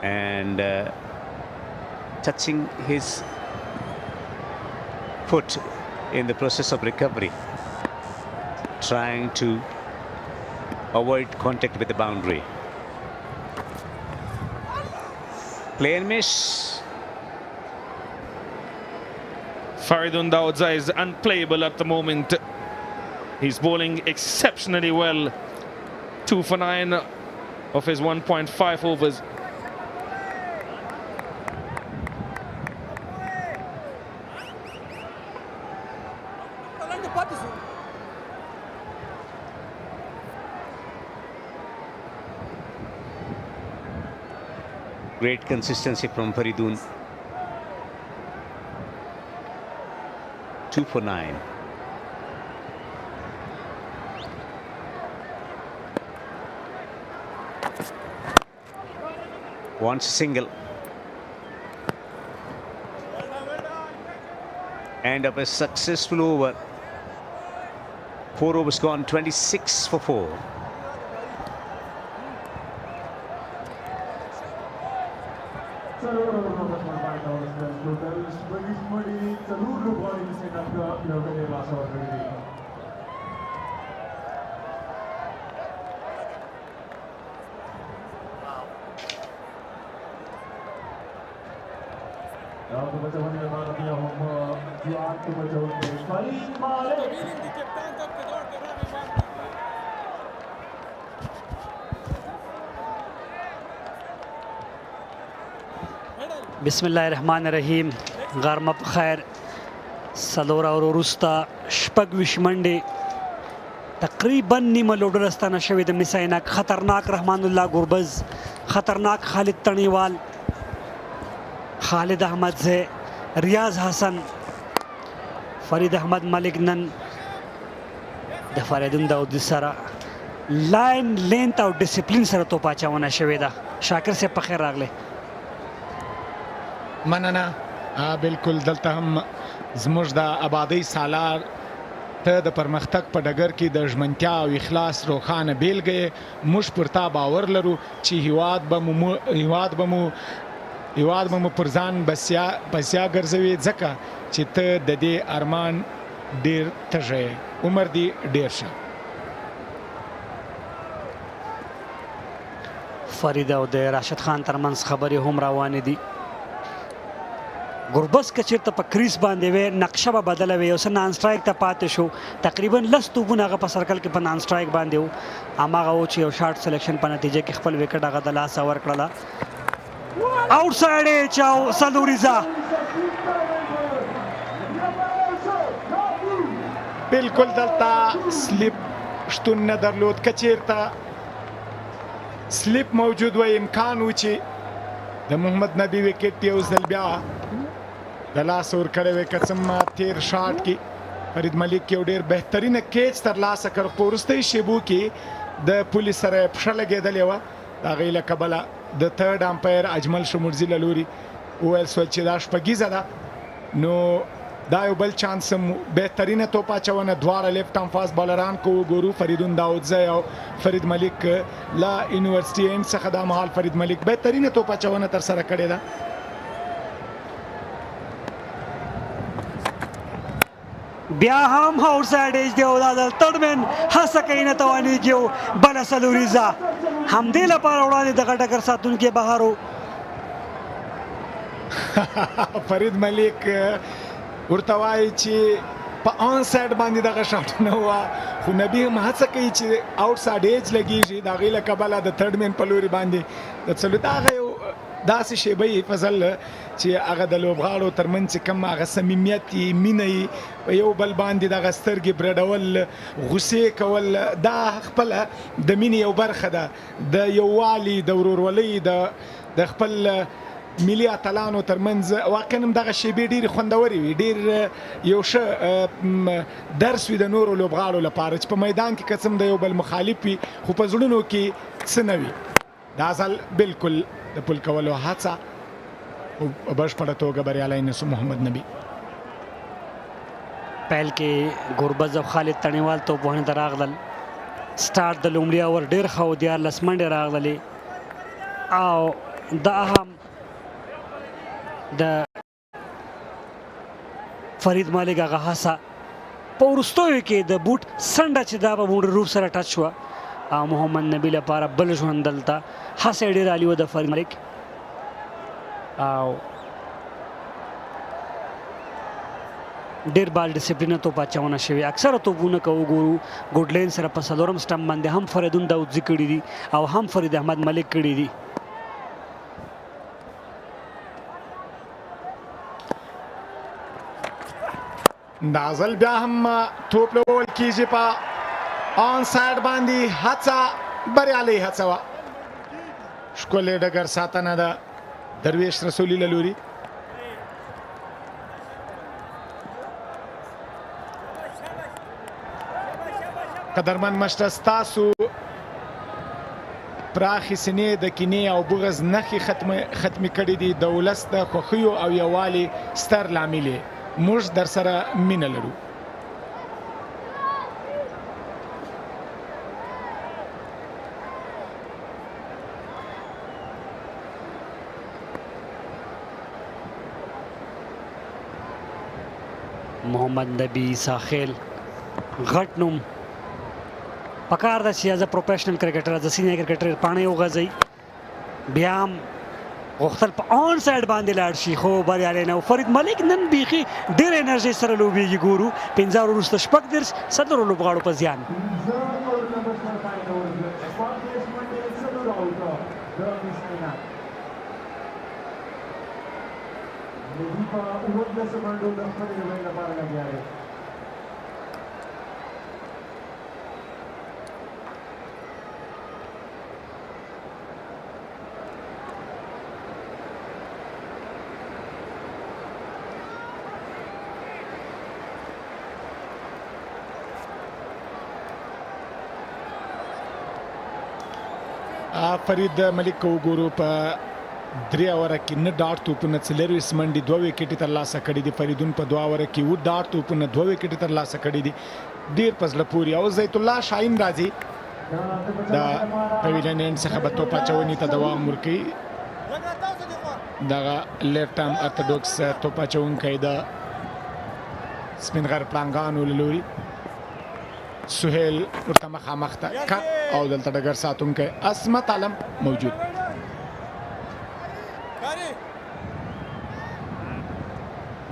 and touching his foot in the process of recovery, trying to avoid contact with the boundary. Play and miss. Faridun Daudza is unplayable at the moment. He's bowling exceptionally well. 2 for 9 of his 1.5 overs. Great consistency from Faridun. 2 for 9. Wants a single. And of a successful over. 4 overs gone, 26 for 4. बिस्मिल्लाहिर्रहमानिर्रहीम गारमा खैर सलोरा और उरुस्ता शपग विशमंडे तकरीबन नीम लोडरस्ताना शवीद मिस-e-Ainak खतरनाक रहमानुल्लाह गुरबज खतरनाक खालिद तणीवाल खालिद अहमद से रियाज Hasan Farid Ahmad Malik none the फरीदुन Dawood सरा line length और discipline sir तो पाचावना शवीदा शाकिर से पखेर रागले مننه بالکل دلته هم زموږ د آبادی سالار ته د پرمختګ په ډګر کې د ژمنتیا او اخلاص روښانه بیلګې موږ پر تا باور لرو چې هیواد به مو پر ځان بسیا ګرځوي ځکه چې ته د دې ارمان ډیر تږی عمر دی ډیر شه فرید او د راشد خان ترمنځ خبرې هم روانې دي ګربز که چېرته په کریس باندې وې نقشه به بدله وې اوس نان سټرایک ته پاتې شو تقریبا لس توپونه هغه په سرکل کې په نان سټرایک باندې و هماغه و چې یو شارټ سلیکشن په نتیجه کې خپل وکټ هغه د لاسه ورکړله آوټ سایډ یې چاو سلوریزا بالکل دلته سلیپ شتون نه درلود که چېرته سلیپ موجود و امکان و چې د محمد نبی وکټ یو ځل بیا د لاس ورکړی وی که څه تیر شاټ کې فرید ملیک یو ډېر بهترینه کیچ ترلاسه کړ په وروستیو شیبو کې د پولې سره یې پښه لګېدلې وه د هغې له کبله د تھرډ امپایر اجمل شمرزي له لوري وویل سول چې دا شپږیزه ده نو دا یو بل چانس هم بهترینه توپ اچونه دواړه لیفټ هم فاست بالران کو وګورو فریدون داودزی او فرید ملیک له یونیورسټي ایم څخه دا مهال فرید ملیک بهترینه توپ اچونه ترسره کړې ده بیا هم آوټ سایډ ایج دی او دا د تړمن هڅه کوي نه توانېږي او بله څلوریزه همدې لپاره وړاندې دغه ډګر ساتونکی بهر و فرید ملیک ورته وایي چې په آن سایډ باندې دغه شاټونه وه خو نبي هم هڅه کوي چې آوټ سایډ ایج لګېږي د هغې له کبله د تھرډ مین په لوري باندې د څلور هغه یو داسې شیبه یې فضل چې هغه د لوبغاړو ترمنځ چې کوم هغه صمیمیت یې مینه یې په یو بل باندې دغه سترګې برډول غوسې کول دا خپله د مینې یو برخه ده د یووالي د ورورولۍ د خپل ملي اتلانو ترمنځ واقعا هم دغه شیبې ډېرې خوندورې وي ډېر یو ښه درس وي د نورو لوبغاړو لپاره چې په میدان کې که څه د یو بل مخالف وي خو په زړونو کې څه نه وي دا ځل بالکل د پل کولو هڅه په بشپړه توګه بریالی نه سو محمد نبي پیل کې ګوربز او خالد تڼیوال توپوهنې ته راغلل سټارټ د لومړي اور ډېر ښه و 14 منډې راغللې او د اهم د فرید مالک هغه هڅه په وروستیو کې د بوټ څنډه چې دا به موډ روف سره ټچ شوه او محمد نبي لپاره بل ژوند دلته هڅه یې ډېر عالي وه د فرید مالک او ډېر بال ډسپلینه توپ اچونه شوې اکثره توپونه که وګورو ګوډلین سره په څلورم سټمپ باندې هم فریدون داودزي کړي دي او هم فرید احمد ملک کړي دي دا ځل بیا هم توپ لوبول کېږي په آن سایډ باندې هڅه بریالۍ هڅه وه ښکلې ډګر ساتنه ده درویش رسولي له لوري قدرمن مشره ستاسو پراخې سینې د کینې او بغض نښې ختمې کړي دي د ولس د خوښیو او یووالي ستر لامل یې موږ در سره مینه لرو محمد نبی ساخیل غټ نوم پکار ده چې ایز ا پروفیشنل کرکټر ایز ا سینیر کرکټر پاڼې وغځوي بیا هم غوښتل په آن سایډ باندې لاړ شي خو بریالی نه و فرید ملک نن بیخي ډېر انرژۍ سره لوبېږي ګورو 15 وروسته 14 څلورو لوبغاړو په زیان فرید ملک کو وګورو په 3 اوره کې نه ډاټ توپونه 24 منډې 2 وکټې ترلاسه کړي دي فریدون په 2 اوره کې 7 ډاټ توپونه 2 وکټې ترلاسه کړي دي ډېر په زړه پورې او زیت الله شاهین راځي د پویلین اینډ څخه به توپ اچونې ته دوام ورکوي دغه لیفټ آرم ارتھوډوکس توپ اچونکی د سپینغر پړانګانو له لوري سهیل ورته مخامخ ته کټ او دلته ډګر ساتونکی عصمت عالم موجود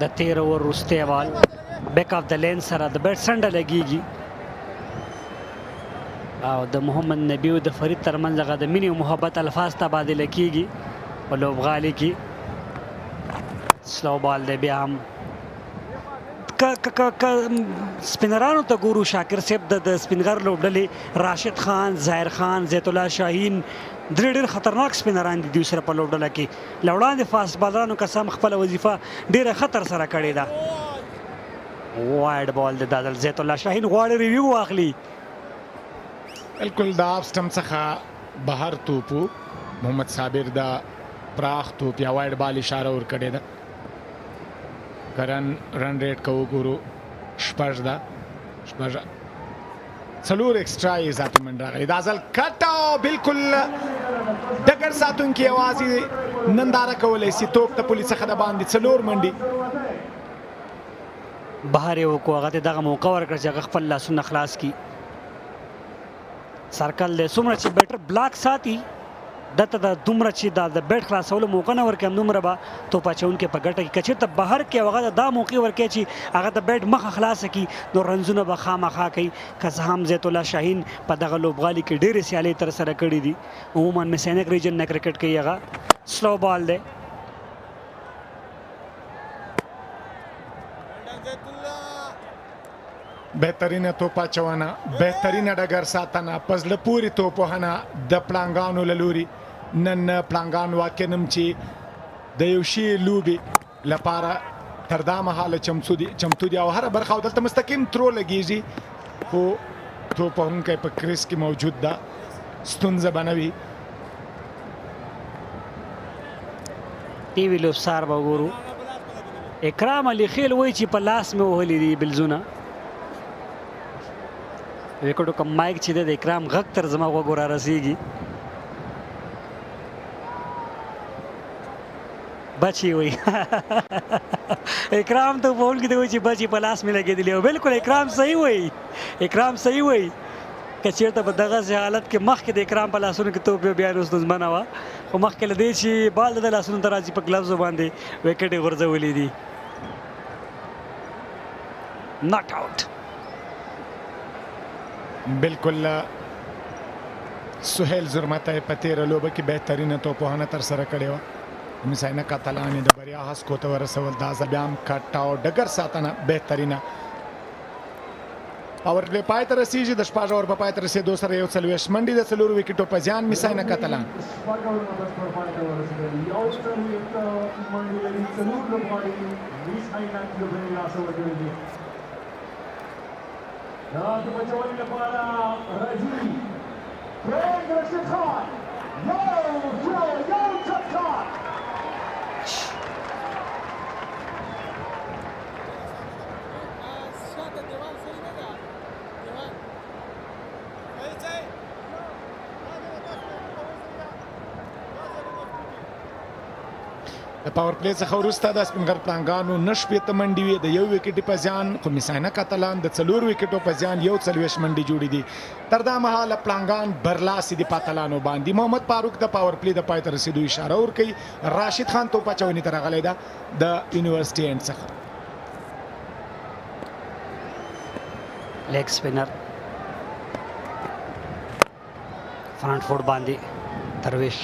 د 13 اوور وروستی بال بیک اف د لین سره د بیټ څنډه لګیږي او د محمد نبي او د فرید ترمنځ هغه د مینې او محبت الفاظ تبادله کیږي په لوبغالي کې سلو بال دی بیا هم سپینرانو ته ګورو شاکر صاحب د سپینغر لوبډلې راشد خان ظاهر خان زیت الله شاهین ډېر خطرناک سپینران دي دوی سره په لوبډله کې له وړاندې فاست بالرانو قسم خپله وظیفه ډېره خطر سره کړې ده وایډ بال د دادل زیت الله شاهین غواړي ریویو واخلي بالکل د آف سټم څخه بهر توپو محمد صابر د پراخ توپ یا وایډ بال اشاره ورکړې ده رن ریټ کو وګورو شپږ ده شپږ څلور ایکسټرا اضافي منډه راغلې دا ځل کټ او بالکل ډګر ساتونکي یوازې ننداره کولی سي توپ د پولیس څخه د باندې څلور منډې بهر یې وکړو هغه ته دغه موقع ورکړه چې هغه خپل لاسونه خلاص کړي سرکل دی څومره چې بیټر بلاک ساتي دته د دومره چې د بیټ خلاصولو موقع نه ورکړي همدومره به توپ اچوونکی په ګټه کې که چېرته بهر کې هغه ته دا موقع ورکړي چې هغه د بیټ مخه خلاصه کړي نو رنزونه به خامخا کوي که څه هم زیت الله شاهین په دغه لوبغالي کې ډېرې سیالۍ ترسره کړي دي عموما مس-e-Ainak ریجن نه کرکټ کوي هغه سلو بال دی بهترینه توپ اچونه بهترینه ډګر ساتنه په زړه پورې توپ وهنه د پړانګانو له لوري نن پړانګان واقع نم چې د یو شي لوبې لپاره تر دا مهاله چمتو دي او هره برخه او دلته مستقیم ترو لګیږي خو توپ وهونکی په کریس کې موجود ده ستونزه به نه وي ټي وي لوبسار به وګورو اکرام علي خیل وایي چې په لاس مې وهلي دي بلزونه وکړو کوم مایک چې د اکرام غږ تر زما غوږو را رسیږي بچي وایي اکرام ته وویل کې وایي چې بچي په لاس مې لګېدلي او بالکل اکرام صحیح وایي که چېرته په دغسې حالت کې مخکې د اکرام په لاسونو کې توپ بیا نو ستونزمنه وه خو مخکې له دې چې بال د لاسونو ته راځي په ګلفزو باندې وکټ یې غورځولي دي ناټ آوټ بالکل سهیل زرمته په تیره لوبه کې بهترینه توپ وهنه ترسره کړې وه mis-e-Ainak اتلان د بریا هڅو ته ورسول دا ځل بیا هم کټ او ډګر ساتنه بهترینه پاور پلی پای ته رسیږي د شپږ اور په پای ته رسېدو سره یو څلوېښت منډې د څلورو وکټو په زیان mis-e-Ainak اتلان دا د بچوالي لپاره راځي راشد خان یو چکا د پاور پلی څخه وروسته د سپینغر پړانګانو نه شپېته منډې وې د یو وکټې په زیان خو mis-e-Ainak اتلان د څلور وکټو په زیان یو څلوېښت منډې جوړې دي تر دا مهاله پړانګان برلاسي دي په اتلانو باندې محمد فاروق د پاور پلی د پای ته رسېدو اشاره ورکوي راشد خان توپ اچونې ته راغلی ده د یونیورسټي اینډ څخه لیگ سپینر فرنٹ فوټ باندې درویش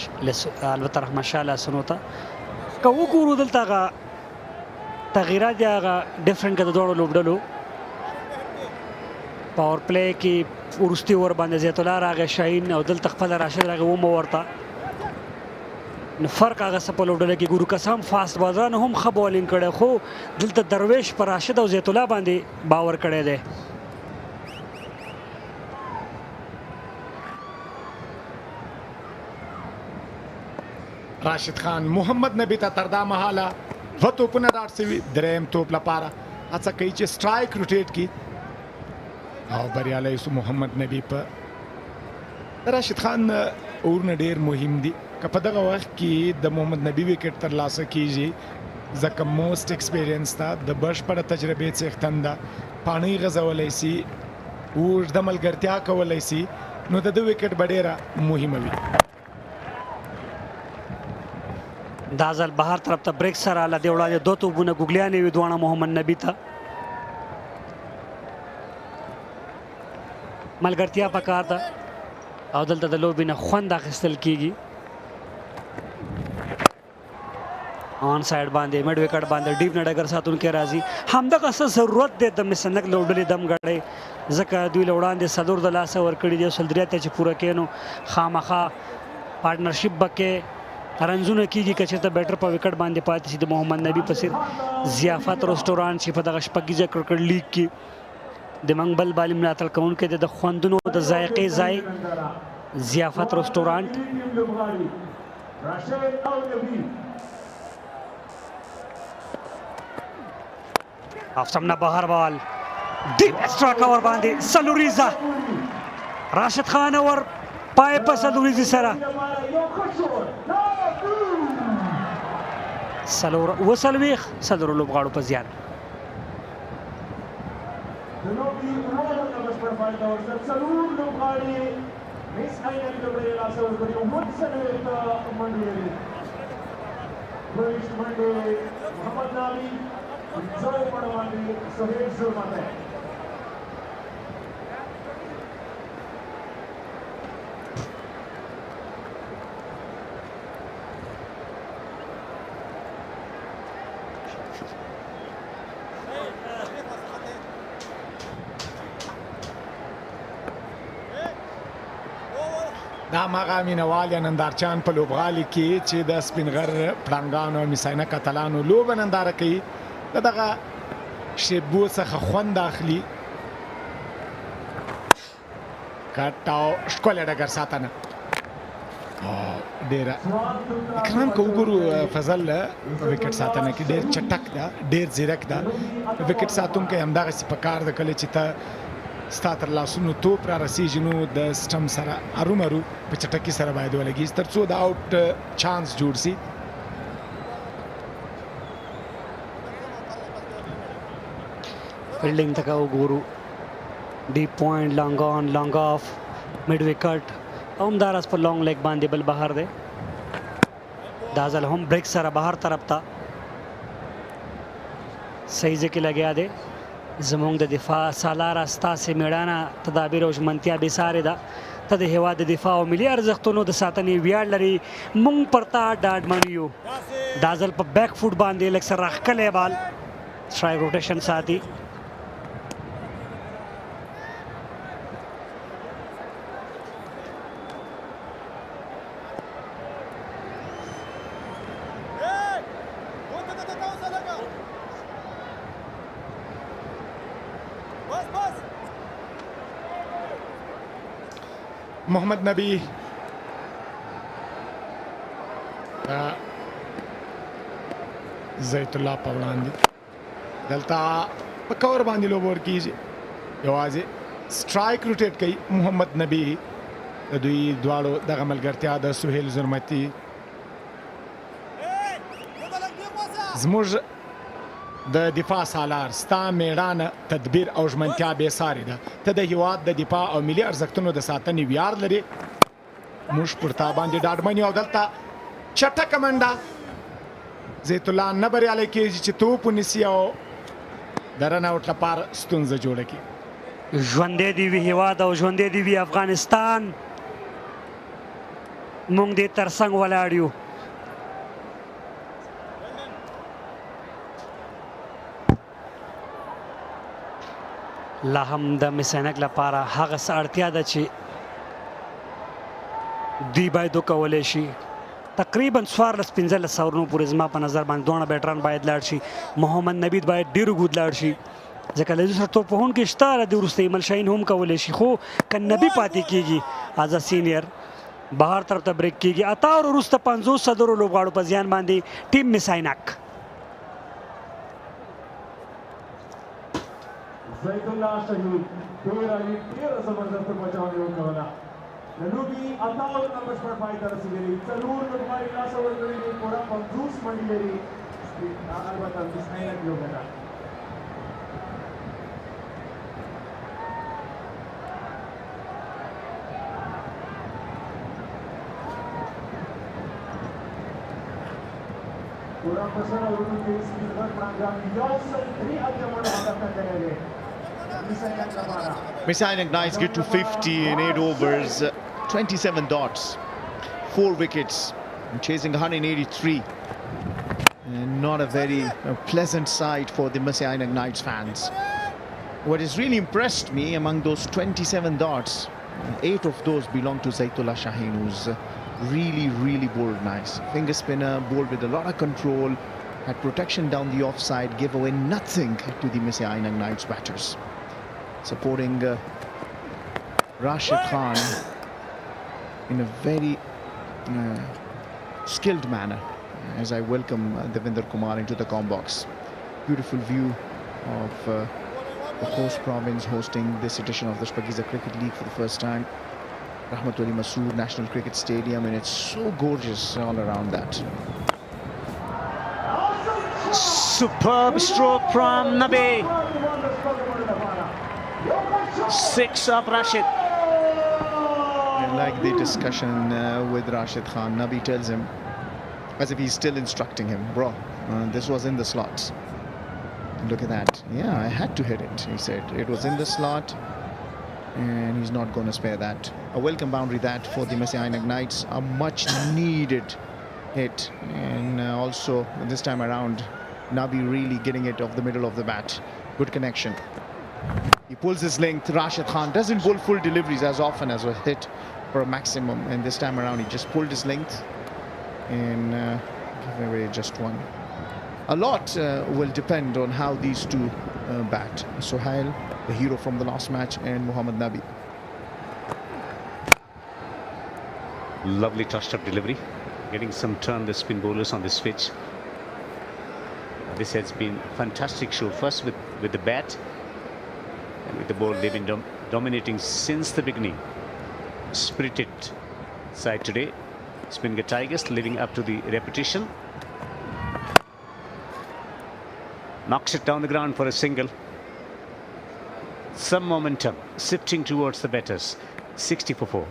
البته رحمت شاه لاسونو ته که وګورو دلته هغه تغییرات دي هغه ډفرنټ که د دواړو لوبډلو پاور پلی کې وروستي اور باندې زیت الله راغی شاهین او دلته خپله راشد راغی ومه ورته نو فرق هغه څه په لوبډله کې ګورو که څه هم فاست بازرانو هم ښه بالینګ کړی خو دلته درویش په راشد او زیت الله باندې باور کړی دی راشد خان محمد نبی ته تر دا مهاله دوه توپونه راټ سوي دریم توپ لپاره هڅه کوي چې سټرایک روټیټ کړي او بریالی سو محمد نبی په راشد خان اورونه ډېر مهم دي که په دغه وخت کې د محمد نبی وکټ ترلاسه کیږي ځکه موسټ ایکسپیرینس ته د بشپړه تجربې څښتن ده پاڼۍ غځولی سي اوږده ملګرتیا کولی سي نو د ده وکټ به ډېره مهمه وي دا ځل بهر طرف ته بریک سره له دې وړاندې دوه توپونه ګوګلیانې وي دواړه محمد نبي ته ملګرتیا پکار ده او دلته د لوبې نه خوند اخیستل کیږي آن سایډ باندې میډ وکټ باندې ډیپ نه ډګر ساتونکی راځي همدغه څه ضرورت دی د mis-e-Ainak لوبډلې دم ګړی ځکه دوی له وړاندې څلور د لاسه ورکړي دي سل درې ته چې پوره کړي نو خامخا پارټنرشپ به کې رنزونه کیږي که چېرته بیټر په وکټ باندې پاتې شي د محمد نبي په څېر ضیافت رستورانټ چې په دغه شپږیزه کرکټ لیګ کې د منګبل بالي ملاتړ کوونکی دی د خوندونو د ذایقې ځای ضیافت رستورانټ افسم نه بهر بال ډیپ ایکسټرا کور باندې سلوریزا راشد خان اور پای په سلوریزي سره څلور لوبغاړو په زیان The lobby roller numbers per 5,000. Salute Lukari. Mis-e-Ainak Gabriel Asawal Kuri. Woodson with Monday. Pravish Monday. Muhammad Nabi. Joy Padawani. Sohail Zulmate. دا مغه مینوال یا نندارچان په لوبغالي کې چې د سپینغر پړانګانو او مس-e-Ainak اتلانو لوبه ننداره کوي دغه شیبو څخه خوند اخلي کټاو ښکلی ډګر ساتنه ډېره اکرام که وګورو فضل وکټ ساتنه کې ډېر چټک ده ډېر ځیرک ده وکټ ساتونکی همدغسې په کار ده کله چې ته ستا تر لاسونو توپ را رسیږي نو د سټم سره ارومرو په چټکۍ سره باید ولګېږي تر څو د آوټ چانس جوړ سي فیلډینګ ته که وګورو ډیپ پوینټ لانګ آن لانګ آف میډ وکټ او همداراز په لانګ لیګ باندې بل بهر دی دا ځل هم بریک سره بهر طرف ته صحیح ځای کې لګیا دی زمونږ د دفاع سالاره ستاسې میړانه تدابیر او ژمنتیا بېسارې ده ته د هېواد د دفاع او ملي ارزښتونو د ساتنې ویاړ لري موږ پر تا ډاډمن یو دا ځل په بیک فوټ باندې لږ څه راښکلی بال سټرایک روټیشن ساتي محمد نبی زیت الله په وړاندې دلته په کور باندې لوبه ورکېږي یوازې سټرایک روټیټ کوي محمد نبی د دوی دواړو دغه ملګرتیا د سهیل زرمتي زموږ د دفاع سالار ستا میړانه تدبیر او ژمنتیا بېسارې ده ته د هېواد د دفاع او ملي ارزښتونو د ساتنې ویاړ لري موږ پر تا باندې ډاډمن یو او دلته چټکه منډه زیت الله نه بریالی کېږي چې توپ ونیسي او د رن آوټ لپاره ستونزه جوړه کړي ژوندی دې وي هېواد او ژوندی دې وي افغانستان موږ دې تر څنګ ولاړ یو لا هم د مس-e-Ainak لپاره هغه څه اړتیا ده چې دوی باید وکولی شي تقریبا 14-15 اورونو پورې زما په نظر باندې دواړه بیټران باید لاړ شي محمد نبی باید ډېر اوږد لاړ شي ځکه له دوی سره توپ وهونکي شته د وروسته ایمل شاهین هم کولی شي خو که نبي پاتې کېږي از ا سینیر بهر طرف ته بریک کېږي اته اور وروسته 50 صدرو لوبغاړو په زیان باندې ټیم مس-e-Ainak زید الله شهید ډېره زبردسته بچاونې وکړله د لوبې اتاور نمبر پر پای ته رسېدلي څلور لوبغاړي لاسه ورکړي دي پوره 50 منډې لري البته مس-e-Ainak لوبه ده پوره فشار اورونو کې سپینغر پړانګان یو سل 3 اتیا منډه هدف ته کړی دی Mis-e-Ainak Knights get to 50 in 8 overs, 27 dots, 4 wickets, and chasing 183. And not a very pleasant sight for the Mis-e-Ainak Knights fans. What has really impressed me among those 27 dots, 8 of those belong to Zaitullah Shaheen, who's really bowled nice. Finger spinner, bowled with a lot of control, had protection down the offside, gave away nothing to the Mis-e-Ainak Knights batters. Supporting Rashid Khan in a very skilled manner as I welcome Devinder Kumar into the comm box. Beautiful view of the host province hosting this edition of the Shpageeza Cricket League for the first time. Rahmatullah Masood National Cricket Stadium, and it's so gorgeous all around that. Superb stroke from Nabi. Six of Rashid. I like the discussion with Rashid Khan. Nabi tells him, as if he's still instructing him, bro, this was in the slot. Look at that. Yeah, I had to hit it, he said. It was in the slot, and he's not going to spare that. A welcome boundary that for the Mis-e-Ainak Knights. A much needed hit. And also, this time around, Nabi really getting it off the middle of the bat. Good connection. He pulls his length. Rashid Khan doesn't pull full deliveries as often as a hit for a maximum. And this time around, he just pulled his length and gave away just one. A lot will depend on how these two bat. Sohail, the hero from the last match, and Mohammad Nabi. Lovely touched-up delivery. Getting some turn the spin bowlers on this pitch. This has been fantastic show. First with the bat, and with the ball they've been dominating since the beginning. Spirited side today. Speenghar Tigers living up to the reputation. Knocks it down the ground for a single. Some momentum sifting towards the batters. 60 for 4.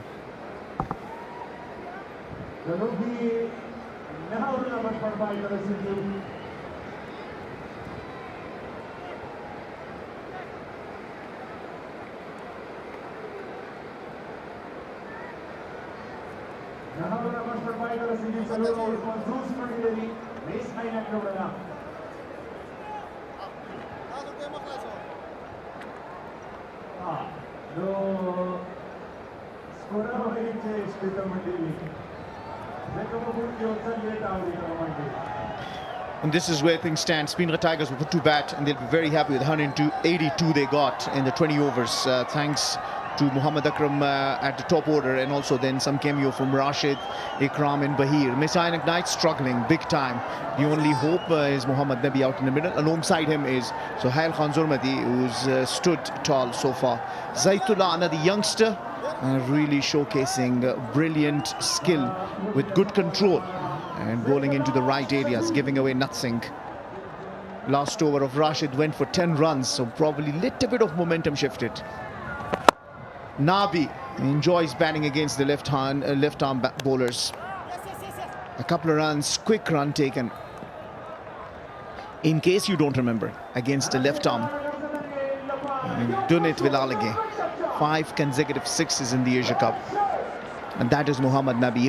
And this is where things stand. Speenghar Tigers will put to bat, and they'll be very happy with 182 they got in the 20 overs. Thanks to Muhammad Akram at the top order, and also then some cameo from Rashid, Ikram and Bahir. Mis-e-Ainak Knights struggling big time. The only hope is Mohammad Nabi out in the middle. Alongside him is Sohail Khan Zurmati, who's stood tall so far. Zaitullah, another youngster, really showcasing brilliant skill with good control and bowling into the right areas, giving away nothing. Last over of Rashid went for 10 runs, so probably little bit of momentum shifted. Nabi enjoys batting against the left-arm bowlers. A couple of runs, quick run taken. In case you don't remember, against the left-arm, Dunit Vilalage, 5 consecutive sixes in the Asia Cup. And that is Mohammad Nabi.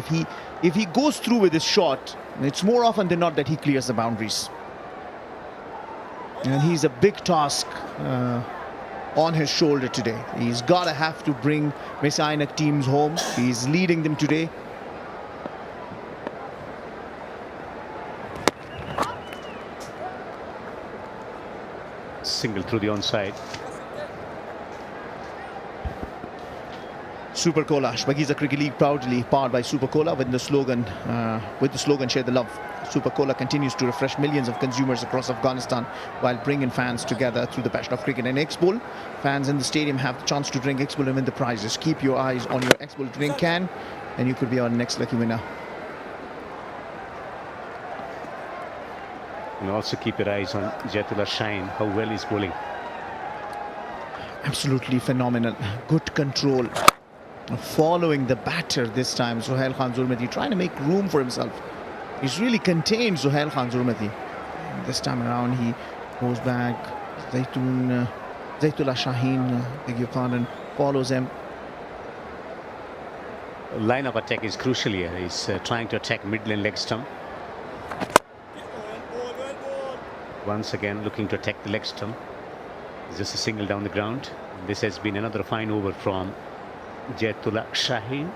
If he goes through with his shot, it's more often than not that he clears the boundaries. And he's a big task on his shoulder today. He's got to have to bring Mis-e-Ainak teams home. He's leading them today. Single through the onside. Super Cola, Shpageeza Cricket League proudly powered by Super Cola with the slogan Share the Love. Super Cola continues to refresh millions of consumers across Afghanistan while bringing fans together through the passion of cricket. And X-Bowl, fans in the stadium have the chance to drink X-Bowl and win the prizes. Keep your eyes on your X-Bowl drink can, and you could be our next lucky winner. And also keep your eyes on Jaitullah Shaheen, how well he's bowling. Absolutely phenomenal. Good control. Following the batter this time, Sohail Khan Zurmati, trying to make room for himself. He's really contained Sohail Khan Zurmati. This time around, he goes back. Zaitullah Shaheen, beg your pardon, follows him. Line of attack is crucial here. He's trying to attack mid-lane leg stump. Once again, looking to attack the leg stump. It's just a single down the ground. This has been another fine over from Jaitullah Shaheen.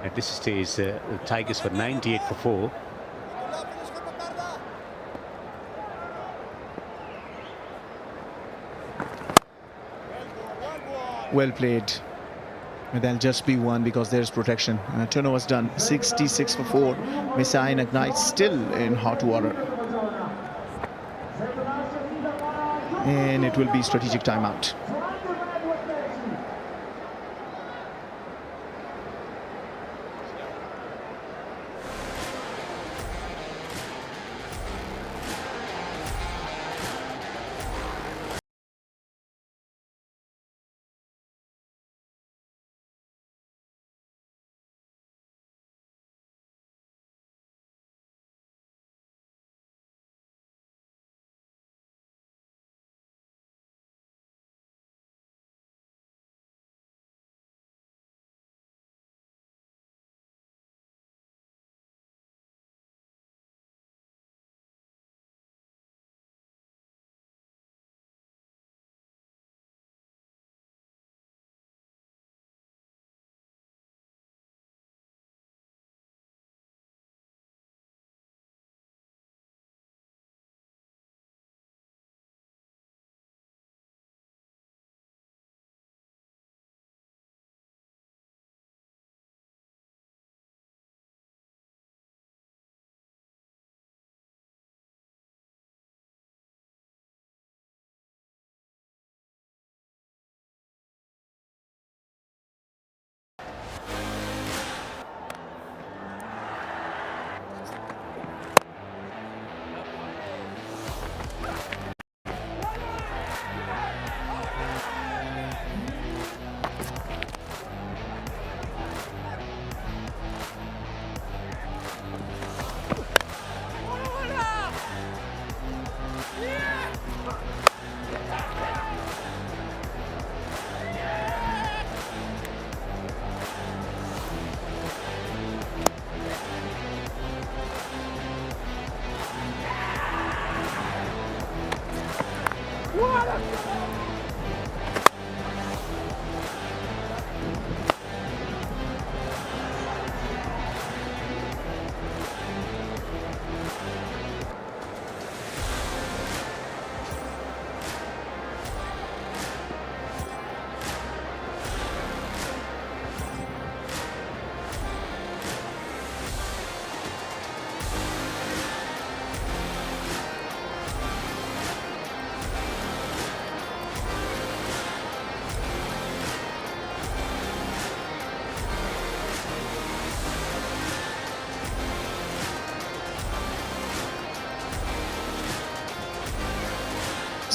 At this stage, the Tigers were 98 for 4. Well played. And there'll just be one because there's protection. Turnover's done. 66 for 4. Mis-e-Ainak Knights still in hot water. And it will be strategic timeout.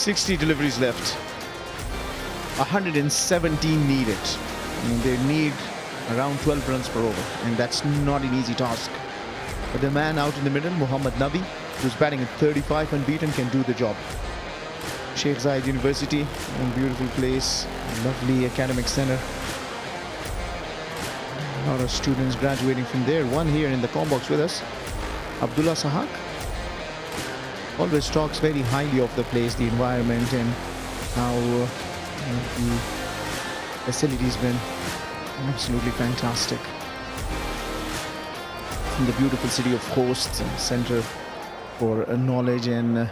60 deliveries left. 117 needed. They need around 12 runs per over, and that's not an easy task. But the man out in the middle, Mohammad Nabi, who's batting at 35 unbeaten, can do the job. Sheikh Zayed University, a beautiful place, lovely academic center. A lot of students graduating from there. One here in the comm box with us, Abdullah Sahak. Always talks very highly of the place, the environment, and how the facility's been absolutely fantastic. In the beautiful city of Khost, center for knowledge, and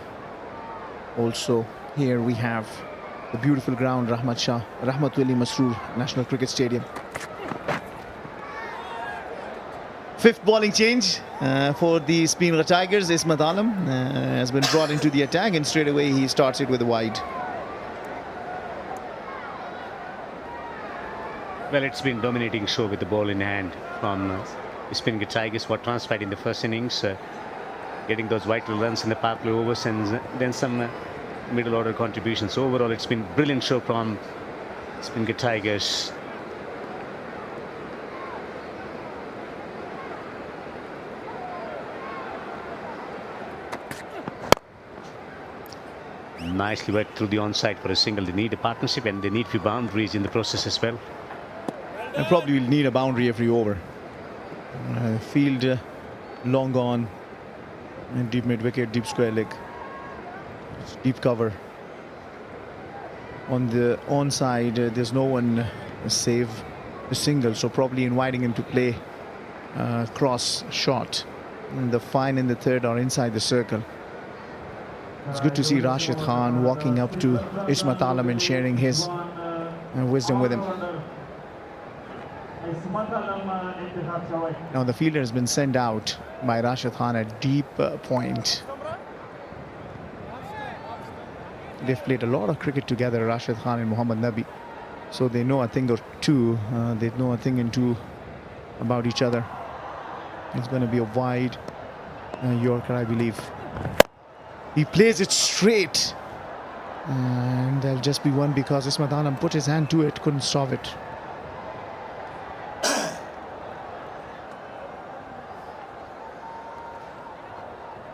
also here we have the beautiful ground, Rahmatulli Masroor National Cricket Stadium. Fifth bowling change for the Speenghar Tigers. Ismat Alam has been brought into the attack, and straight away he starts it with a wide. Well, it's been dominating show with the ball in hand from Speenghar Tigers. What transpired in the first innings, getting those vital runs in the power play overs, and then some middle order contributions. Overall, it's been brilliant show from Speenghar Tigers. Nicely worked through the onside for a single. They need a partnership, and they need few boundaries in the process as well. And probably will need a boundary every over. Field long on, and deep mid wicket, deep square leg, deep cover. On the onside, there's no one save a single, so probably inviting him to play cross shot. And the fine in the third or inside the circle. It's good to see Rashid Khan walking up to Ismat Alam and sharing his wisdom with him. Now the fielder has been sent out by Rashid Khan at deep point. They've played a lot of cricket together, Rashid Khan and Mohammad Nabi. So they know a thing or two. They know a thing and two about each other. It's going to be a wide Yorker, I believe. He plays it straight. And there'll just be one because Ismat Alam put his hand to it, couldn't stop it.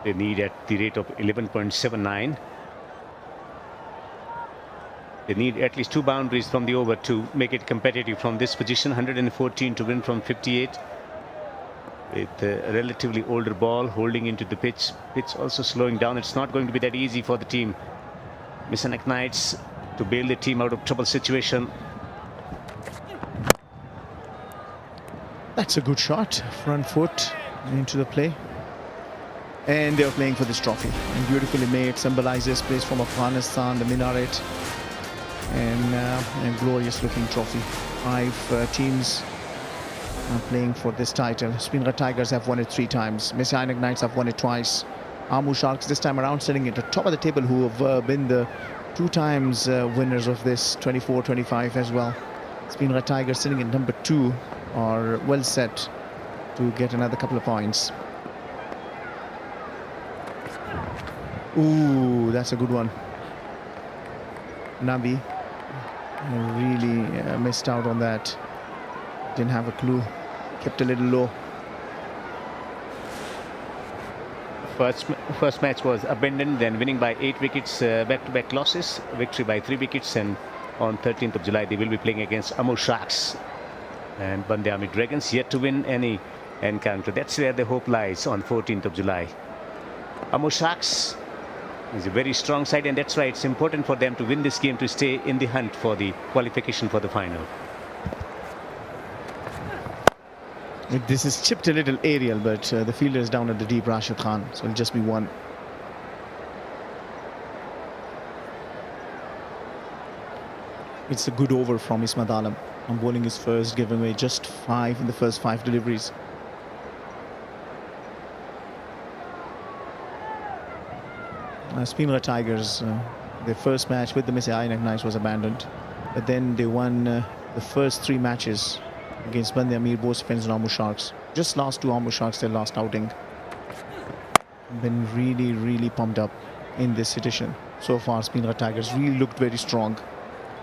They need at the rate of 11.79. They need at least two boundaries from the over to make it competitive from this position. 114 to win from 58. With a relatively older ball holding into the pitch. Pitch also slowing down. It's not going to be that easy for the team. Mis-e-Ainak Knights to bail the team out of trouble situation. That's a good shot. Front foot into the play. And they're playing for this trophy. And beautifully made. Symbolizes place from Afghanistan, the minaret. And a glorious looking trophy. 5 teams are playing for this title. Speenghar Tigers have won it 3 times. Mis-e-Ainak Knights have won it twice. Amul Sharks this time around sitting at the top of the table, who have been the 2 times winners of this, 24-25 as well. Speenghar Tigers sitting at number 2 are well set to get another couple of points. Ooh, that's a good one. Nabi really missed out on that. Didn't have a clue. Kept a little low. First match was abandoned, then winning by 8 wickets, back-to-back losses, victory by 3 wickets, and on 13th of July they will be playing against Amul Sharks and Bandhe Army Dragons, yet to win any encounter. That's where the hope lies on 14th of July. Amul Sharks It's a very strong side, and that's why it's important for them to win this game to stay in the hunt for the qualification for the final. This is chipped a little aerial, but the fielder is down at the deep, Rashid Khan, so it'll just be one. It's a good over from Ismail Alam on bowling his first, giving away just 5 in the first 5 deliveries. Speenghar Tigers, their first match with the Mis-e-Ainak Knights was abandoned, but then they won the first 3 matches against Bande Amir, both defense and Amur Sharks. Just lost to Amur Sharks their last outing. Been really pumped up in this edition. So far, Speenghar Tigers really looked very strong.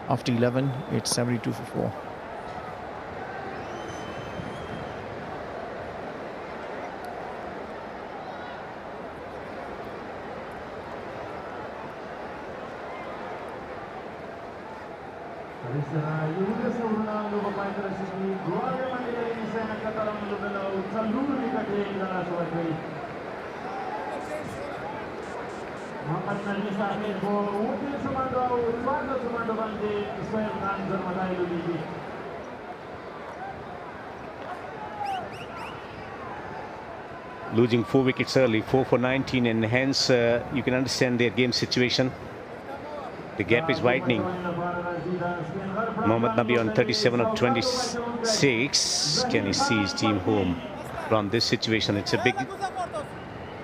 After 11, it's 72 for 4. Losing 4 wickets early, 4 for 19, and hence you can understand their game situation. The gap is widening. Mohammad Nabi on 37 of 26. Can he see his team home from this situation? It's a big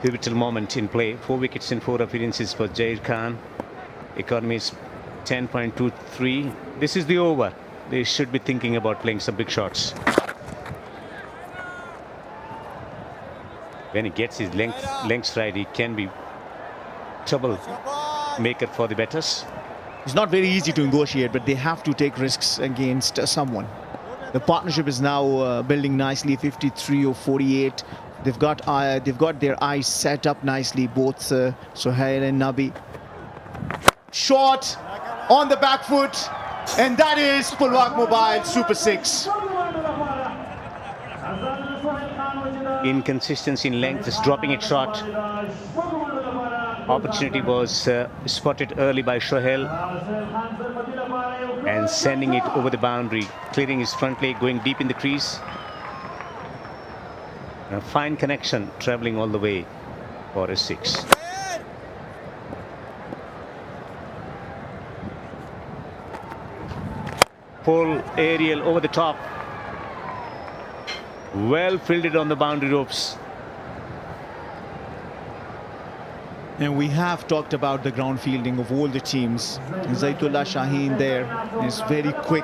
pivotal moment in play. 4 wickets in 4 appearances for Jair Khan. Economy is 10.23. This is the over. They should be thinking about playing some big shots. When he gets his lengths right, he can be trouble maker for the batters. It's not very easy to negotiate, but they have to take risks against someone. The partnership is now building nicely, 53 or 48. They've got their eyes set up nicely, both Sohail and Nabi. Shot on the back foot, and that is Pulwak Mobile Super 6. Inconsistency in length, is dropping it short. Opportunity was spotted early by Shohel and sending it over the boundary, clearing his front leg, going deep in the crease. A fine connection, travelling all the way for a 6. Full aerial over the top. Well fielded on the boundary ropes. And we have talked about the ground fielding of all the teams. Zaitullah Shaheen there is very quick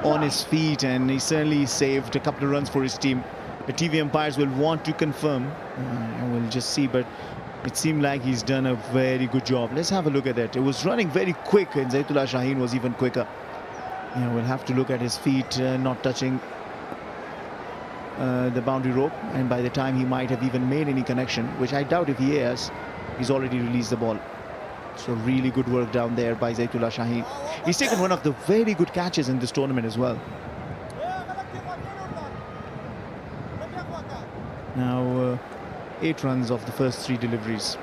on his feet, and he certainly saved a couple of runs for his team. The TV umpires will want to confirm, and we'll just see, but it seemed like he's done a very good job. Let's have a look at that. It was running very quick, and Zaitullah Shaheen was even quicker. Yeah, we'll have to look at his feet not touching the boundary rope, and by the time he might have even made any connection, which I doubt if he has, he's already released the ball. So really good work down there by Zaitullah Shaheen. He's taken one of the very good catches in this tournament as well. Now 8 runs off the first 3 deliveries.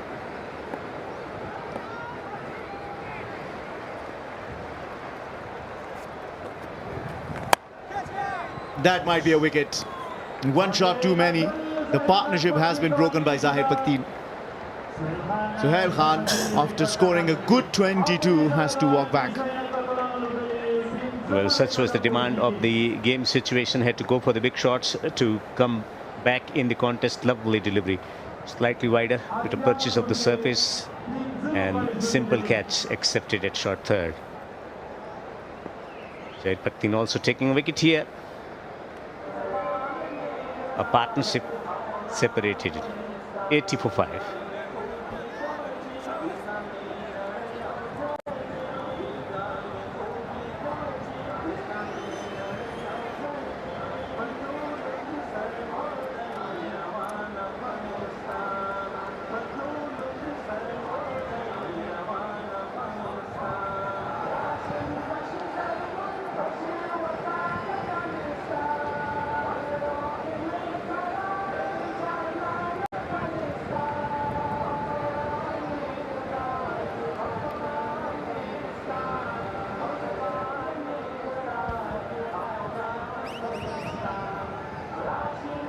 That might be a wicket. One shot too many. The partnership has been broken by Zahir Pakteen. Sohail Khan, after scoring a good 22, has to walk back. Well, such was the demand of the game situation. Had to go for the big shots to come back in the contest. Lovely delivery. Slightly wider with a purchase of the surface, and simple catch accepted at short third. Zahir Pakteen also taking a wicket here. A partnership separated. 80 for 5.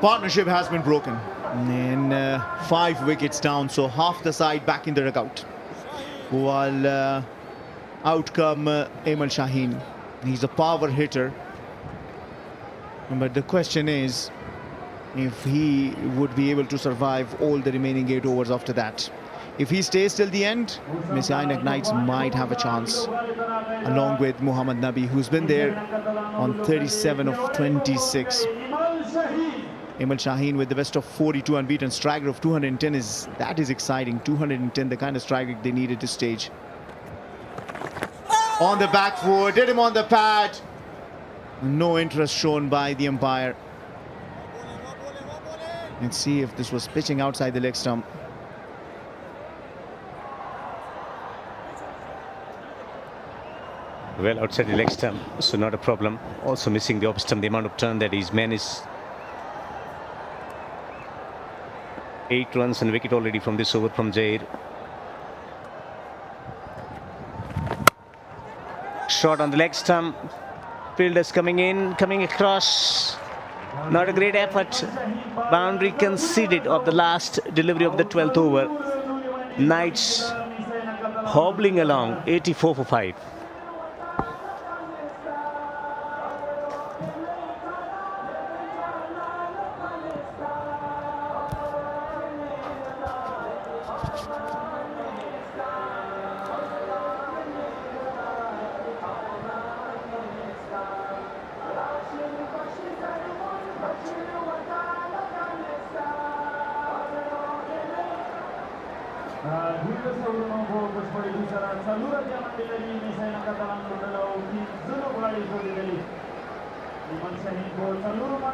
partnership has been broken. And 5 wickets down, so half the side back in the dugout. While out come Emil Shaheen. He's a power hitter. But the question is if he would be able to survive all the remaining 8 overs after that. If he stays till the end, Mis-e-Ainak Knights might have a chance, along with Mohammad Nabi, who's been there on 37 of 26. Emil Shaheen with the best of 42 unbeaten, striker of 210 that is exciting. 210, the kind of striker they need at this stage. On the back foot, did him on the pad. No interest shown by the umpire. Let's see if this was pitching outside the leg stump. Well, outside the leg stump, so not a problem. Also missing the off stump, the amount of turn that he's managed. 8 runs and wicket already from this over from Zaid. Shot on the leg stump. Fielders coming in, coming across. Not a great effort. Boundary conceded of the last delivery of the 12th over. Knights hobbling along, 84 for 5.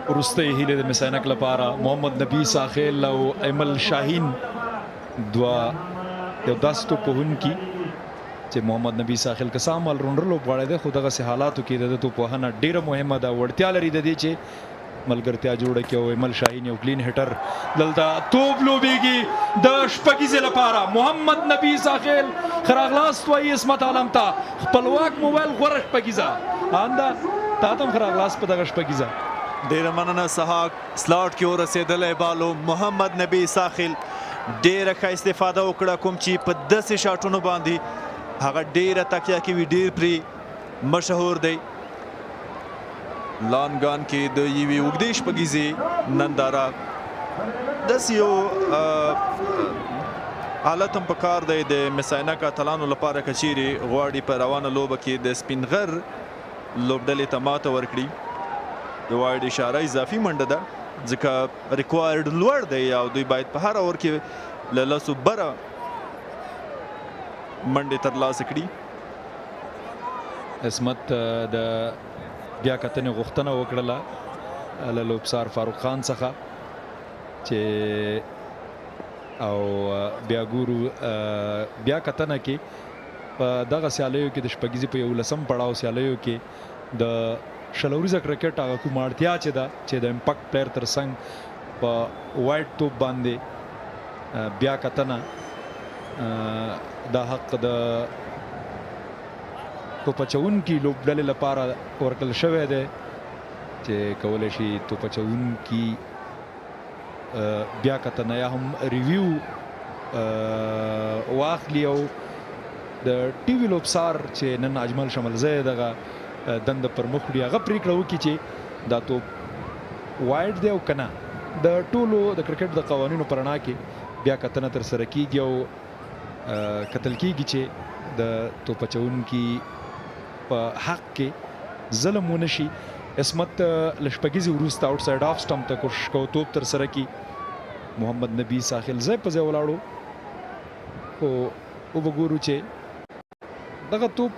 وروستۍ هیله د مس-e-Ainak لپاره محمد نبی ساخیل او ایمل شاهین یو داسې توپوهونکي چې محمد نبی ساخیل که څه هم الراونډر لوبغاړی دی خو دغسې حالاتو کې د ده توپوهنه ډېره مهمه ده. وړتیا لري د دې چې ملګرتیا جوړه کړي او ایمل شاهین یو کلین هیټر دلته توپ لوبیږي د شپږیزې لپاره. محمد نبی ساخیل ښه راغلاست وایي عصمت عالم ته. خپلواک موبایل غوره شپږیزه آنده تا ته هم ښه راغلاست په دغه شپږیزه. ډیره مننه سحاق. سلاټ کې ورسېدلی بالو محمد نبی ساخیل ډیره ښه استفاده وکړه کوم چې په داسې شاټونو باندې هغه ډیره تکیه کوي ډیر پرې مشهور دی. لانګان کې د یوې اوږدې شپږیزې ننداره داسې یو حالت هم پکار دی د مس-e-Ainak اتلانو لپاره که چیرې غواړي په روانه لوبه کې د سپینغر لوبډلې ته ماته ورکړي. د واید اشاره اضافي منډه ده ځکه ریکوایرډ لوړ دی او دوی باید په هر اور کې له لسو بره منډې ترلاسه کړي. عصمت د بیا کتنې غوښتنه وکړله له لوبسار فاروق خان څخه چې او بیا ګورو بیا کتنه کې په دغه سیالیو کې د شپږیزې په 11م پړاو سیالیو کې د شلوریزه کرکټ هغه کومه اړتیا چې ده چې د امپیکټ پلیر تر څنګ په وایډ توپ باندې بیا کتنه د حق د توپ اچوونکي لوبډلې لپاره ورکړل شوی دی چې کولی شي توپ اچوونکي بیا کتنه یا هم ریویو واخلي او د ټي وي لوبسار چې نن اجمل شملزی دغه دنده پر مخ وړي هغه پریکړه وکړي چې دا توپ وایډ دی او که نه. د ټولو د کرکټ د قوانینو په رڼا کې بیا کتنه ترسره کیږي او کتل کیږي چې د توپ اچوونکي په حق کې ظلم ونه شي. عصمت له شپږیزې وروسته آوټ ساید آف سټمپ ته کوشش کوو توپ ترسره کړي. محمد نبی ساخیل ځای په ځای ولاړو خو وبګورو چې دغه توپ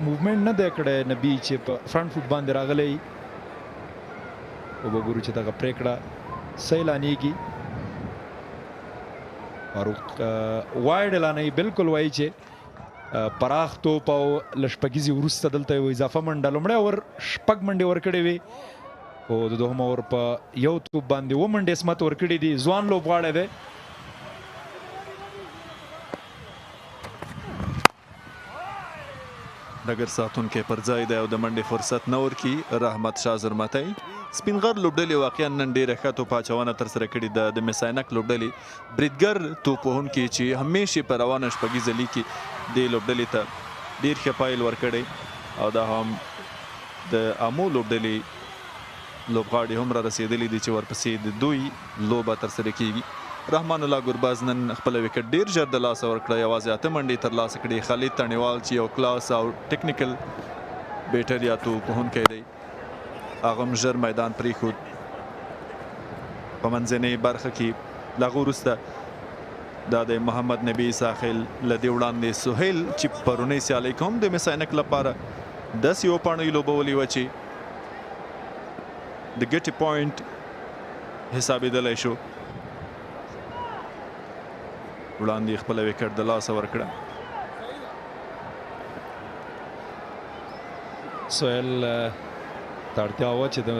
موومنټ نه دی کړی نبی چې په فرنٹ فوټ باندې راغلی وبګورو چې دغه پریکړه صحیح اعلانیږي. فاروق وایډ اعلانوي بالکل وایي چې پراخ توپ او له شپږیزې وروسته دلته یو اضافه منډه لومړی اور شپږ منډې ورکړې وې خو د دوهم اور په یو توپ باندې 2 منډې عصمت ورکړي دي. ځوان لوبغاړی دی. ډګر ساتونکی پر ځای دی او د منډې فرصت نه ورکي. رحمت شاه زرمتی سپینغر لوبډلې واقعا نن ډېره ښه توپ اچونه ترسره کړې ده د مس عینک لوبډلې بریدګر توپ وهونکي چې همیشې په روانه شپږیزه لیګ کې دې لوبډلې ته ډېر ښه پایل ورکړی او دا هم د امو لوبډلې لوبغاړي هم را رسېدلي دي چې ورپسې د دوی لوبه ترسره کیږي. رحمان الله ګرباز نن خپل وکټ ډېر ژر د لاسه ورکړه، یوازې 8 منډې ترلاسه کړې. خالد تڼیوال چې یو کلاس او ټیکنیکل بیټر یا توپ وهونکی دی هغه هم ژر میدان پرېښود. په منځنۍ برخه کې له هغه وروسته دا د محمد نبي ساحل له دې وړاندې سهیل چې پرونۍ سیالۍ کې هم د مس عینک لپاره داسې وپاڼۍ لوبولې وه چې د ګټې پوینټ حسابېدلی شو. وړاندې خپله وکټ د لاسه ورکړه. سهیل ته اړتیا وه چې د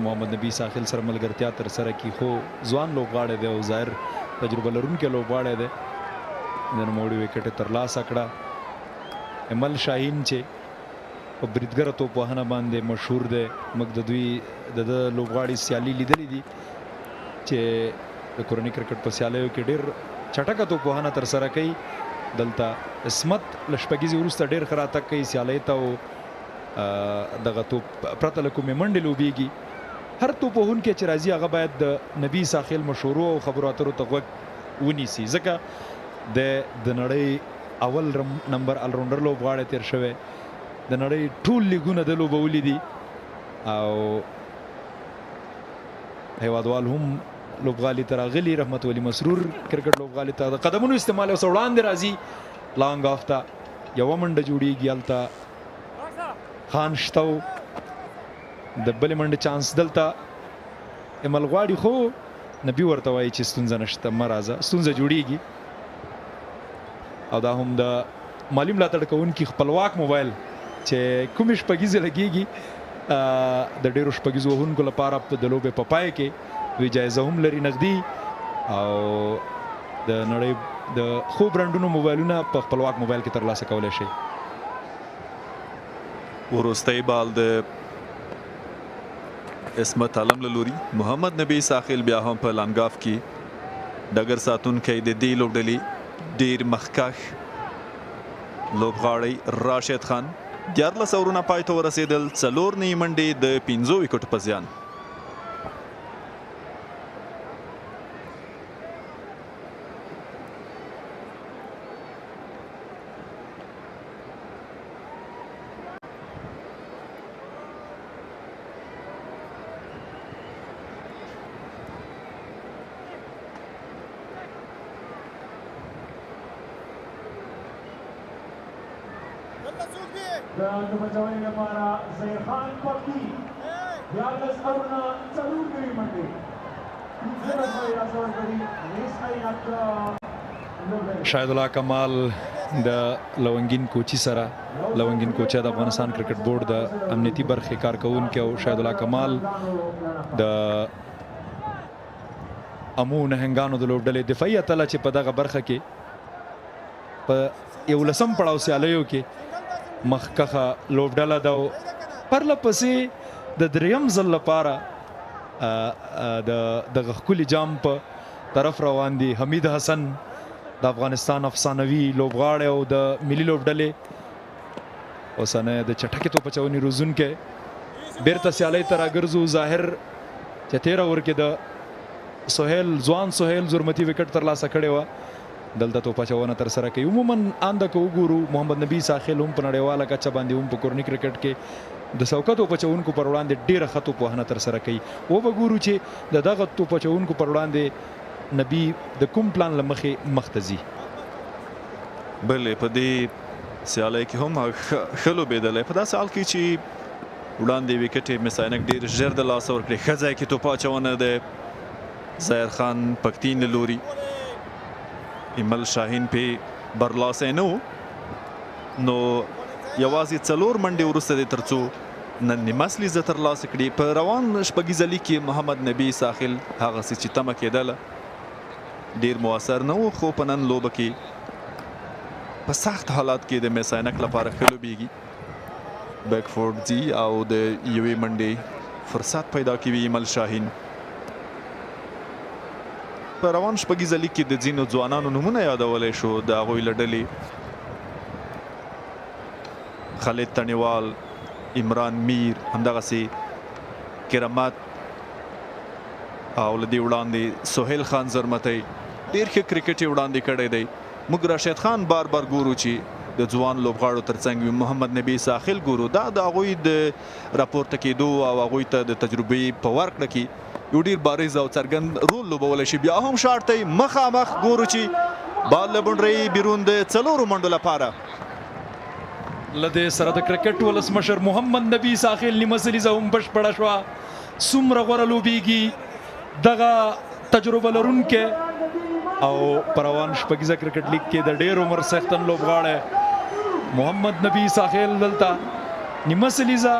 محمد نبي ساحل سره ملګرتیا ترسره کړي، خو ځوان لوبغاړی دی او ظاهر تجربه لرونکی لوبغاړی دی. د نوموړي وکټ یې ترلاسه کړه. امل شاهین چې په بریدګره توپ وهنه باندې مشهور دی، موږ د دوی د لوبغاړي سیالي لیدلې دي چې د کورني کرکټ په سیالیو کې ډېر چټکه توپ وهنه ترسره کوي. دلته عصمت له شپږیزې وروسته ډېر ښه راتګ کوي سیالۍ ته او دغه توپ پرته له کومې منډې لوبیږي. هر توپ وهونکی چې راځي هغه باید د نبي ساحل مشورو او خبرو اترو ته غوږ ونیسي، ځکه د نړۍ اول نمبر الراونډر لوبغاړی تیر شوی، د نړۍ ټول لیګونه د لوبولي دي او هیوادوال هم لوبغالي ته راغلي. رحمت ولی مسرور کرکټ لوبغالي ته د قدمونو استعمال اوس وړاندې راځي، لانګ آف ته یوه منډه جوړیږي، هلته خان شته و د بلې منډې چانس دلته امل غواړي، خو نبي ورته وایي چې ستونزه نشته، مه راځه، ستونزه جوړیږي. او دا هم د مالي ملاتړ کوونکي خپلواک موبایل چې کومې شپږیزې لګېږي د ډېرو شپږیزو وهونکو لپاره د لوبې په پای کې دوی جایزه هم لري نغدي، او د نړۍ د ښو برانډونو موبایلونه په خپلواک موبایل کې ترلاسه کولی شي. وروستی بال د عصمت عالم له لوري محمد نبي ساحل بیا هم په لانګاف کې ډګر ساتونکی د دې لوبډلې ډېر مخکښ لوبغاړی راشد خان 14 اورونه پای ته ورسېدل، 4 نوې منډې د 15 وکټو په زیان. د بچاونې لپاره زهیر خان پکي 14 اورونه 4 نوې منډې شاهد الله کمال د لونګین کوچي سره، لونګین کوچي د افغانستان کرکټ بورډ د امنیتي برخې کارکونکي او شاهد الله کمال د امو نهنګانو د لوبډلې دفاعي اتله چې په دغه برخه کې په 11 پړاو سیالیو کې مخکخه لوبډله ده. پرله پسې د دریم ځل لپاره د دغه ښکلي جام په طرف روان دي. حمید حسن د افغانستان افسانوي لوبغاړی او د ملي لوبډلې اوسنی د چټکې توپ اچونې روزونکی بیرته سیالۍ ته راګرځو. ظاهر چې 13 اوور کې د سهیل ځوان سهیل زرمتي وکټ ترلاسه کړې وه، دلته توپ اچونه ترسره کوي. عموما انده که وګورو محمد نبي ساحل هم په نړیواله کچه باندې هم په کورني کرکټ کې د سوکه توپ اچونکو پر وړاندې ډېره ښه توپ وهنه ترسره کوي. وګورو چې د دغه توپ اچونکو پر وړاندې نبي د کوم پلان له مخې مخته ځي. بلې په دې سیالۍ کې هم ښه لوبېدلی، په داسې حال کې چې وړاندې وکټ یې مس عینک ډېر ژر د لاسه ورکړې. ښه ځای کې توپ اچونه د زهیر خان پکتین له لوري، ایمل شاهین پې برلاسی نه و، نو یوازې 4 منډې وروسته دی تر څو نن نیمه سلیزه ترلاسه کړي. په روان شپږیزه لیګ کې محمد نبي ساحل هغسې چې تمه کېدله ډېر مؤثر نه و، خو په نن لوبه کې په سخت حالات کې د مس عینک لپاره ښه لوبېږي. بیک فورډ ځي او د یوې منډې فرصت پیدا کوي ایمل شاهین. په روان شپږیزه لیګ کې د ځینو ځوانانو نومونه یادولی شو د هغوی له ډلې خالد تڼیوال، عمران میر، همدغسې کرامت او له دې وړاندې سهیل خان زرمتی ډېر ښه کرکټ یې وړاندې کړی دی. موږ راشد خان بار بار ګورو چې د ځوان لوبغاړو ترڅنګ محمد نبي ساحل ګورو. دا د هغوی د راپورته کېدو او هغوی ته د تجربې په ورکړه کې یو ډېر بارز او څرګند رول لوبولی شي. بیا هم شاټ ته مخامخ ګورو چې بال له بونډرۍ بیرون د 4 منډو لپاره. له دې سره د کرکټ ولسمشر محمد نبي ساحل نیمه سلیزه هم بشپړه شوه. څومره غوره لوبیږي دغه تجربه لرونکی او په روان شپږیزه کرکټ لیګ کې د ډېر عمر څښتن لوبغاړی محمد نبي ساحل دلته نیمه سلیزه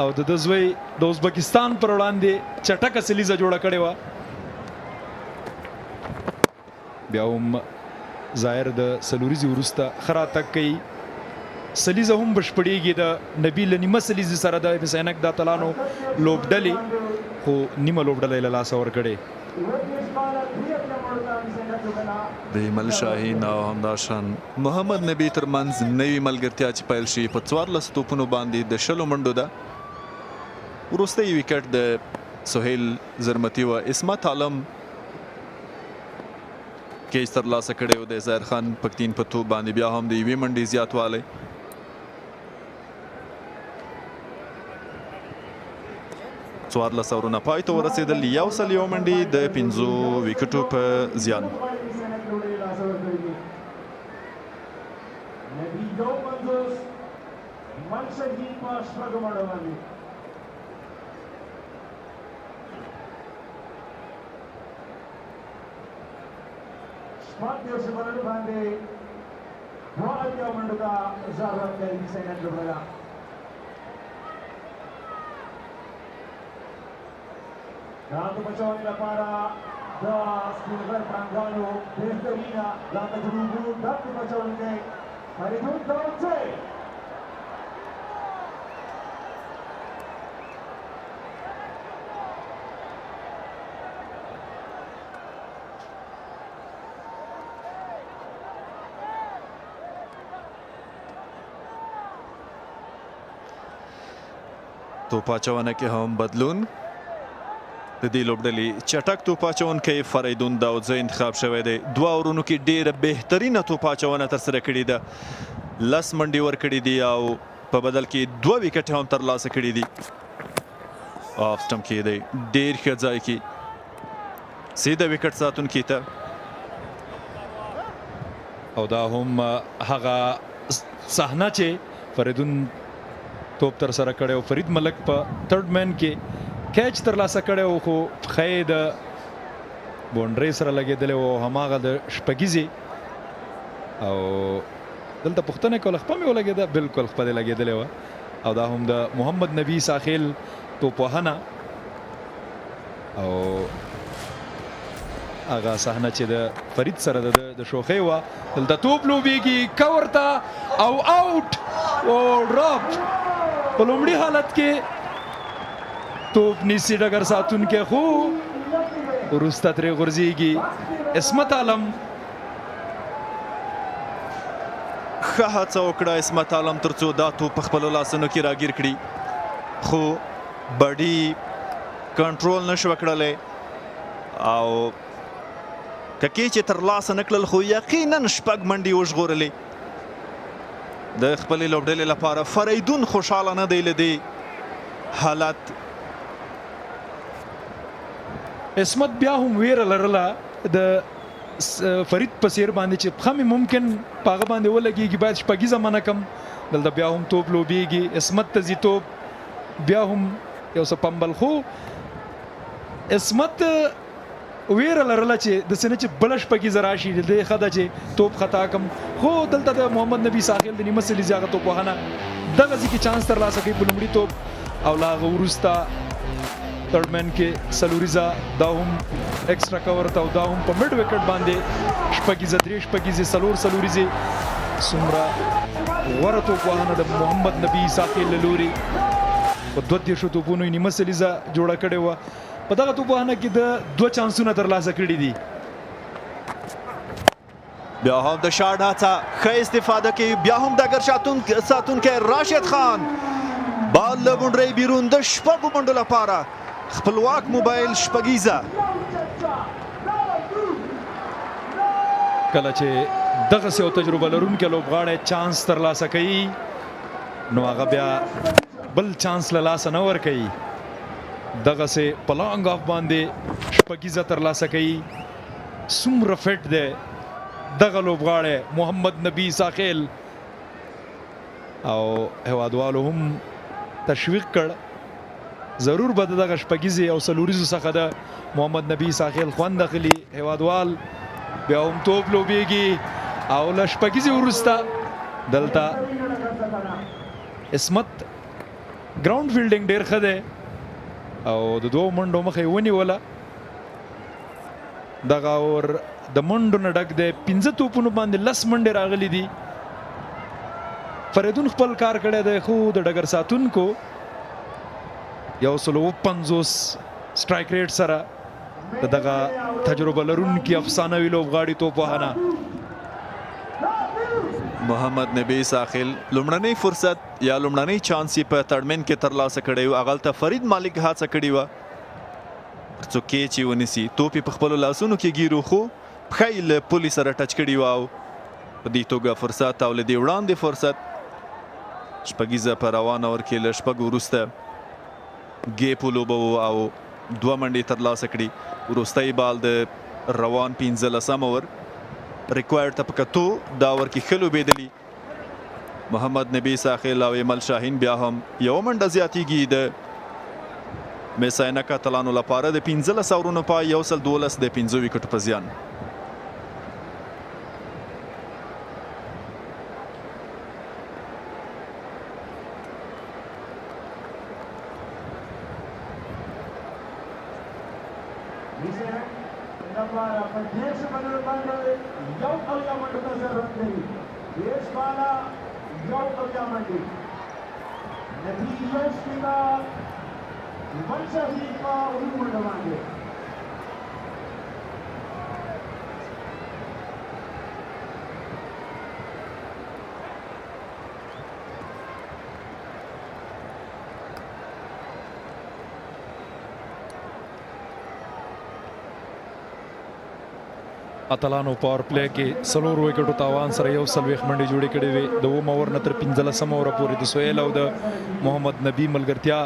او د ده زوی د ازبکستان پر وړاندې چټکه سلیزه جوړه کړې وه. بیا هم ظاهر د څلوریزې وروسته ښه راتګ کوي. سلیزه هم بشپړېږي د نبي له نیمه سلیزې سره د مس-e-Ainak د اتلانو لوبډلې، خو نیمه لوبډله یې له لاسه ورکړې. د ایمل شاهین او همداشان محمد نبي ترمنځ نوې ملګرتیا چې پیل شي په 14 توپونو باندې د 20 منډو ده. وروستی ویکټ د سهیل زرمتي و اسمت عالم کیچ ترلاسه کړی و د ظاهر خان پښتین په توپ باندې. بیا هم د یوې منډې زیاتوالی. څوارلس اورونه پای ته ورسېدل. 101 منډې د 5 ویکټو په زیان. Dato baccione la para da Speenghar Prangano Behtarina la tajrubu dato baccione ke Haridun Dawse توپ اچونه کې هم بدلون. د دې لوبډلې چټک توپ اچونکی فریدون داودزه انتخاب شوی دی. 2 اورونو کې ډېره بهترینه توپ اچونه ترسره کړې ده. 10 منډې ورکړې دي او په بدل کې 2 ویکټې هم ترلاسه کړي دي. آف سټمپ کې دی ډېر ښه ځای کې سیده ویکټ ساتونکي ته. او دا هم هغه صحنه چې فریدون توپ ترسره کړی او فرید ملک په 3rd مین کې کیچ ترلاسه کړی و، خو پښه یې د بونډرۍ سره لګېدلی و، هماغه د شپږیزې. او دلته پوښتنه کوله خپه مې ولګېده، بلکل خپه دې لګېدلې وه. او دا هم د محمد نبي ساحل توپ وهنه او هغه صحنه چې د فرید سره د شوخۍ وه. دلته توپ لوبېږي کور ته او آوټ او ډراپ. په لومړي حالت کې توپ نیسي ډګر ساتونکی، خو وروسته ترې غورځېږي. اسمت عالم ښه هڅه وکړه اسمت عالم تر څو دا توپ په خپلو لاسونو کې راګیر کړي، خو بډي کنټرول نشوه کړلی. او ککې چې ترلاسه نه کړل، خو یقینا 6 منډې وژغورلې. د خپلې لوبډلې لپاره فریدون خوشحاله نه دی له دې حالت. اسمت بیا هم ویره لرله د فرید په څیر باندې چې پښه مې ممکن په هغه باندې ولګېږي، باید شپږیزه منع کړم. دلته بیا هم توپ لوبېږي، اسمت ته ځي توپ، بیا هم یو څه پمبل. خو اسمت ویره لرله چې داسې نه چې بله شپږیزه راشي، د دې ښه ده چې توپ خطا کړم. خو دلته د محمد نبي ساحل د نیمه سلیزې هغه توپ وهنه دغه ځای کې چانس ترلاسه کوي په لومړي توپ. او له هغه وروسته 3rd مین کې سلوریزه دا هم ایکسټرا کور ته، او دا هم په مډ وکټ باندې شپږیزه 3 شپږیزې 4 سلوریزې. څومره غوره توپ وهنه د محمد نبي ساحل له لوري. په 32 توپونو یې نیمه سلیزه جوړه کړې وه. په دغه توپخانه کې د 2 چانسونه ترلاسه کړي دي. بیا هم د شاټ هڅه ښه استفاده کوي. بیا هم ډګر ساتونکی راشد خان بال له بونډرۍ بیرون د 6 منډو لپاره خپلواک موبایل شپږیزه. کله چې دغسې یو تجربه لرونکی لوبغاړی چانس ترلاسه کوي نو هغه بیا بل چانس له لاسه نه ورکوي. دغسې په لانګ آف باندې شپږیزه ترلاسه کوي. څومره فټ دی دغه لوبغاړی محمد نبی ساخیل، او هیوادوالو هم تشویق کړ ضرور به دغه شپږیزې او څلوریزو څخه د محمد نبی ساخیل خوند اخلي. هیوادوال بیا هم توپ لوبیږي او له شپږیزې وروسته دلته اسمت ګراوند فیلډینګ ډېر ښه دی او د 2 منډو مخه یې ونیوله. دغه اور د منډو نه ډک دی. 15 توپونو باندې 10 منډې راغلي دي. فریدون خپل کار کړی دی، خو د ډګر ساتونکو 150 سټرایک ریټ سره دغه تجربه لرونکي افسانوي لوبغاړي توپوهنه محمد نبی ساخیل لومړنی فرصت یا لومړنی چانس یې په تړمن کې ترلاسه کړی و. هغلته فرید مالک هڅه کړې وه تر څو کیچ یې ونیسي. توپ یې په خپلو لاسونو کې ګیرو، خو پښه یې له پولي سره ټچ کړي وه او په دې توګه فرصت او له دې وړاندې فرصت شپږیزه په روانه ور کې له شپږو وروسته ګیپ ولوبوه او 2 منډې ترلاسه کړي. وروستی بال د روان 15 اور ریکوایرډ ته په کتو دا ور کې ښه لوبېدلي. محمد نبی ساخیل او ایمل شاهین بیا هم 1 منډه زیاتېږي د میس-e-Ainak اتلانو لپاره د 15 اورونو په 112 د 5 وکټو په زیان. اتلانو پاور پلی کې 4 وکټو تاوان سره 140 منډې جوړې کړې وې. د 2 اور نه تر 15 اور پورې د سهیل او د محمد نبی ملګرتیا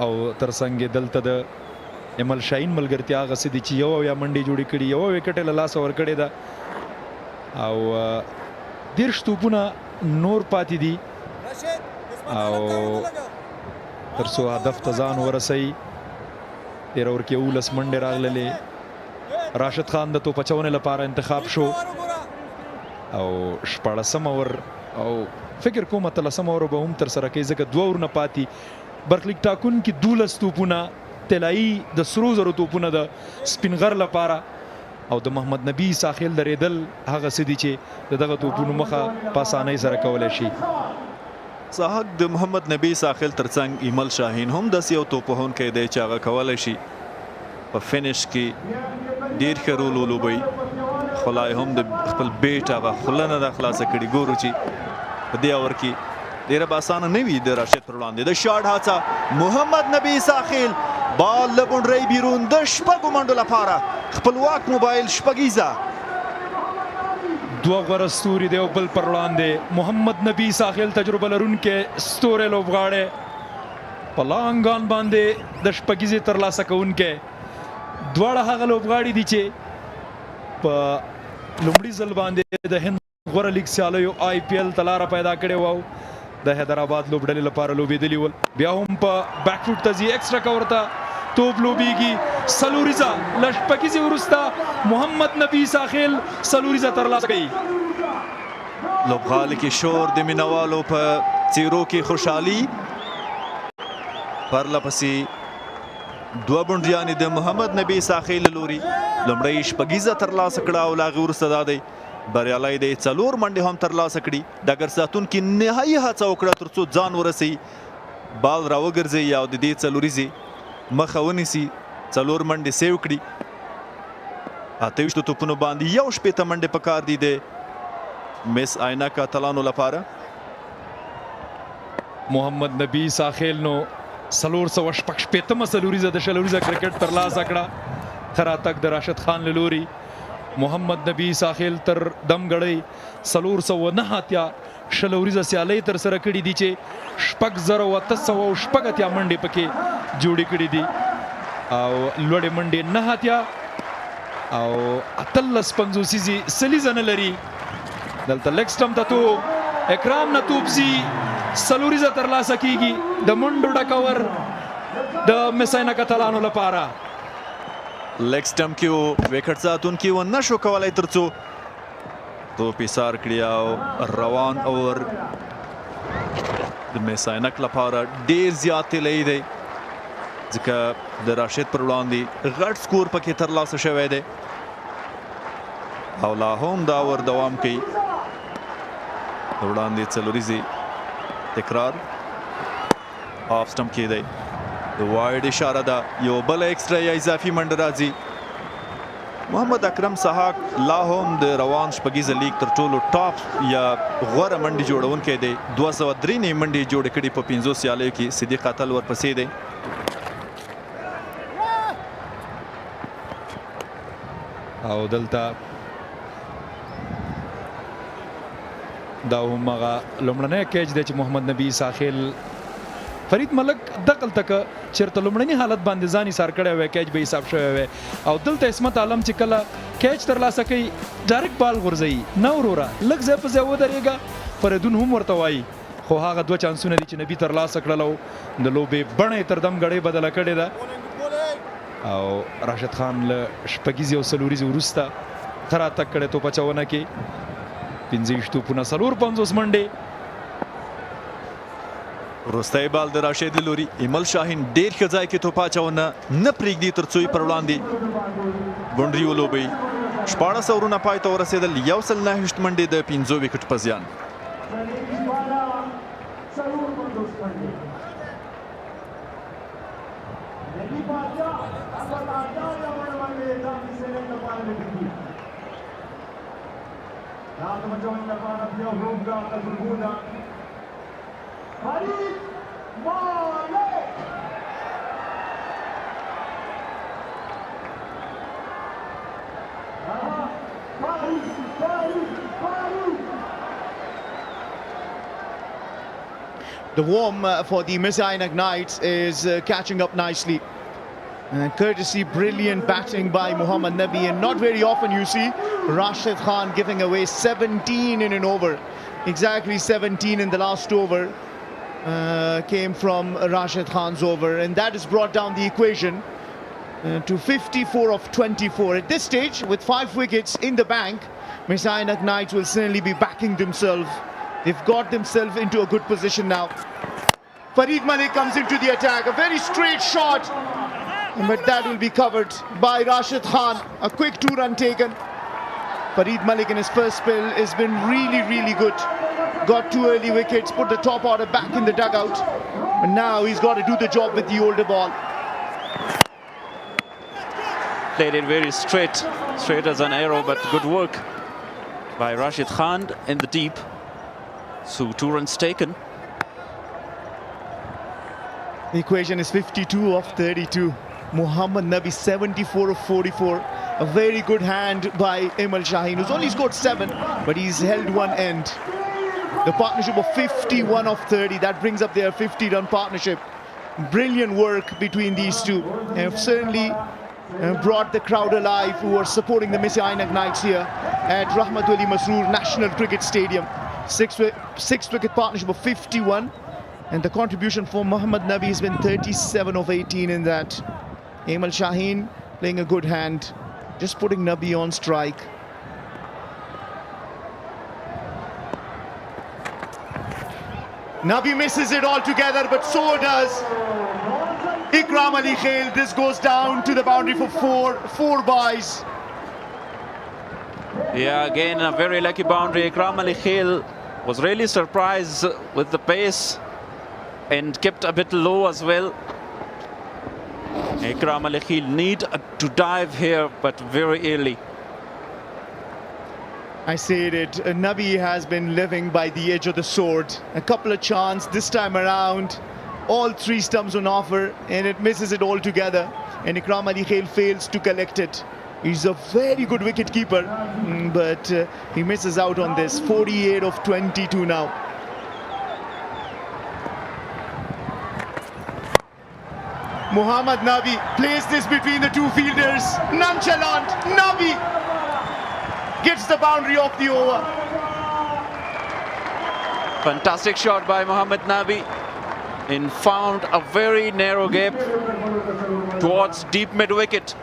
او ترڅنګ دلته د ایمل شاهین ملګرتیا هغسې دي چې 1 منډې جوړې کړي، 1 وکټ یې له لاسه ورکړې ده او 10 توپونه نور پاتې دي او تر څو هدف ته ځان ورسوي. 13 اور کې 19 منډې راغللې. راشد خان د توپ اچونې لپاره انتخاب شو او 14 اور او فکر کوم 13 اور به هم ترسره کوي ځکه 2 اور نه پاتې. برخلیک ټاکونکي 12 توپونه طلایي د سرو زرو توپونه د سپینغر لپاره او د محمد نبی ساخیل درېدل هغسې دي چې د دغه توپونو مخه په اسانۍ سره کولی شي. ساحق د محمد نبی ساخیل ترڅنګ ایمل شاهین هم داسې یو توپوهونکی دی چې هغه کولی شي په فینش کې ډېر ښه رول ولوبوي. خو لا هم د خپل بیټ هغه خوله نه ده خلاصه کړي. ګورو چې په دې اور کې ډېره به اسانه نه وي د راشد پر وړاندې. د شاټ هڅه محمد نبی ساخیل بال له بونډرۍ بیرون د 6 منډو لپاره خپلواک موبایل شپږیزه. 2 غوره ستوري دی او بل پر وړاندې محمد نبی ساخیل تجربه لرونکی ستوری لوبغاړی په لانګان باندې د شپږیزې ترلاسه کوونکی. دواړه هغه لوبغاړي دي چې په لومړي ځل باندې د هند غوره لیګ سیالیو IPL ته لاره پیدا کړې وه او د حیدرآباد لوبډلې لپاره لوبېدلي ول. بیا هم په بیک فوټ ته ځي، ایکسټرا کور ته توپ لوبیږي. څلوریزه له شپږیزې وروسته محمد نبی ساخیل څلوریزه ترلاسه کوي. لوبغالي کې شور د مینوالو په څیرو کې خوشحالي. پرله پسې 2 بونډیانې د محمد نبی ساخیل لوري لومړی شپږیزه ترلاسه کړه او له هغې وروسته دا دی بریالی دی 4 منډې هم ترلاسه کړي. ډګر ساتونکي نهایي هڅه وکړه ترڅو ځان ورسوي، بال راوګرځوي او د دې څلوریزې مخه ونیسي، 4 منډې سیو کړي. 28 توپونو باندې 1 منډې پکار دي د مس عینک اتلانو لپاره. محمد نبی ساخیل نو 416 څلوریزه د شلوریزه کرکټ ترلاسه کړه. ښه راتګ د راشد خان له لوري. محمد نبی ساخیل تر دم ګړۍ 409 شلوریزه سیالۍ ترسره کړي دي چې 6,880 منډې پکې جوړې کړي دي او لوړې منډې 9 او 13 سلیزه نه لري. دلته لیګ سټمپ ته توپ اکرام نه توپ سي سلوریزه ترلاسه کیږي د منډو ډکور د مس عینک اتلانو لپاره. لیګ سټمپ کې وکټ ساتونکي و نشو کولای ترڅو توپ ایسار کړي او روان اور د مس عینک لپاره ډیر زیات طلایي دی ځکه د راشد پر وړاندې غټ سکور پکې ترلاسه شوی دی او لا هم دا ور دوام کوي. وړاندې څلوریزې تکرار هاف سټمپ کې دی، د وایډ اشاره ده، یو بل ایکسترا یا اضافي منډه راځي. محمد اکرم سحاق لا هم د روان شپږیزه لیګ تر ټولو ټاپ یا غوره منډې جوړونکی دی. 203 منډې جوړې کړي په 50 سیالیو کې. صدیق اتل ورپسې دی. او دلته دا هم هغه لومړنی کیچ دی چې محمد نبی ساخیل فرید ملک دقل تک چیرته لومړني حالت باندې ځان ایسار کړی وی، کیچ به حساب شوی وی او دلته عصمت عالم چې کله کیچ ترلاسه کوي ډایرکټ بال غورځوي نه وروره لږ ځای په ځای ودرېږه. فریدون هم ورته وایي خو هغه 2 چانسونه دي چې نبی ترلاسه کړل او د لوبې بڼه یې تر دم ګړۍ بدله کړې ده. او راشد خان له شپږیزې او څلوریزې وروسته ښه راتګ کړی توپ اچونه کې 15 توپونه 450 منډې. وروستی بال د راشد له لوري ایمل شاهین ډېر ښه ځای کې توپ اچونه نه پرېږدي ترڅو یې پر وړاندې بونډري ولوبوي. 14 اورونه پای ته ورسېدل، 109 منډې د 15 وکټ په زیان. The warm for the Mis-e-Ainak Knights is catching up nicely. Courtesy brilliant batting by Muhammad Nabi, and not very often you see Rashid Khan giving away 17 in an over. Exactly 17 in the last over came from Rashid Khan's over, and that has brought down the equation to 54 of 24. At this stage, with 5 wickets in the bank, Mis-e-Ainak Knights will certainly be backing themselves. They've got themselves into a good position now. Farid Malik comes into the attack, a very straight shot, but that will be covered by Rashid Khan. A quick 2-run taken. Farid Malik in his first spell has been really good. Got 2 early wickets, put the top order back in the dugout, but now he's got to do the job with the older ball. Played it very straight as an arrow, but good work by Rashid Khan in the deep. So 2 runs taken. The equation is 52 of 32. Muhammad Nabi 74 of 44. A very good hand by Emil Shaheen, who's only scored 7, but he's held one end. The partnership of 51 of 30, that brings up their 50-run partnership. Brilliant work between these two, and have certainly brought the crowd alive who are supporting the Mis-e-Ainak Knights here at Rahmat Ali Masroor National Cricket Stadium. 6-wicket partnership of 51, and the contribution for Muhammad Nabi has been 37 of 18 in that. Emil Shaheen playing a good hand, just putting Nabi on strike. Nabi misses it altogether, but so does Ikram Ali Khail. This goes down to the boundary for four byes. Yeah, again a very lucky boundary. Ikram Ali Khail was really surprised with the pace and kept a bit low as well. Ikram Ali Khail need to dive here, but very early. I said it, Nabi has been living by the edge of the sword. A couple of chances this time around. All 3 stumps on offer and it misses it all together. And Ikram Ali Khail fails to collect it. He's a very good wicket keeper, but he misses out on this. 48 of 22 now. Mohammad Nabi plays this between the 2 fielders. Nonchalant. Nabi gets the boundary of the over. Fantastic shot by Mohammad Nabi and found a very narrow gap towards deep mid-wicket.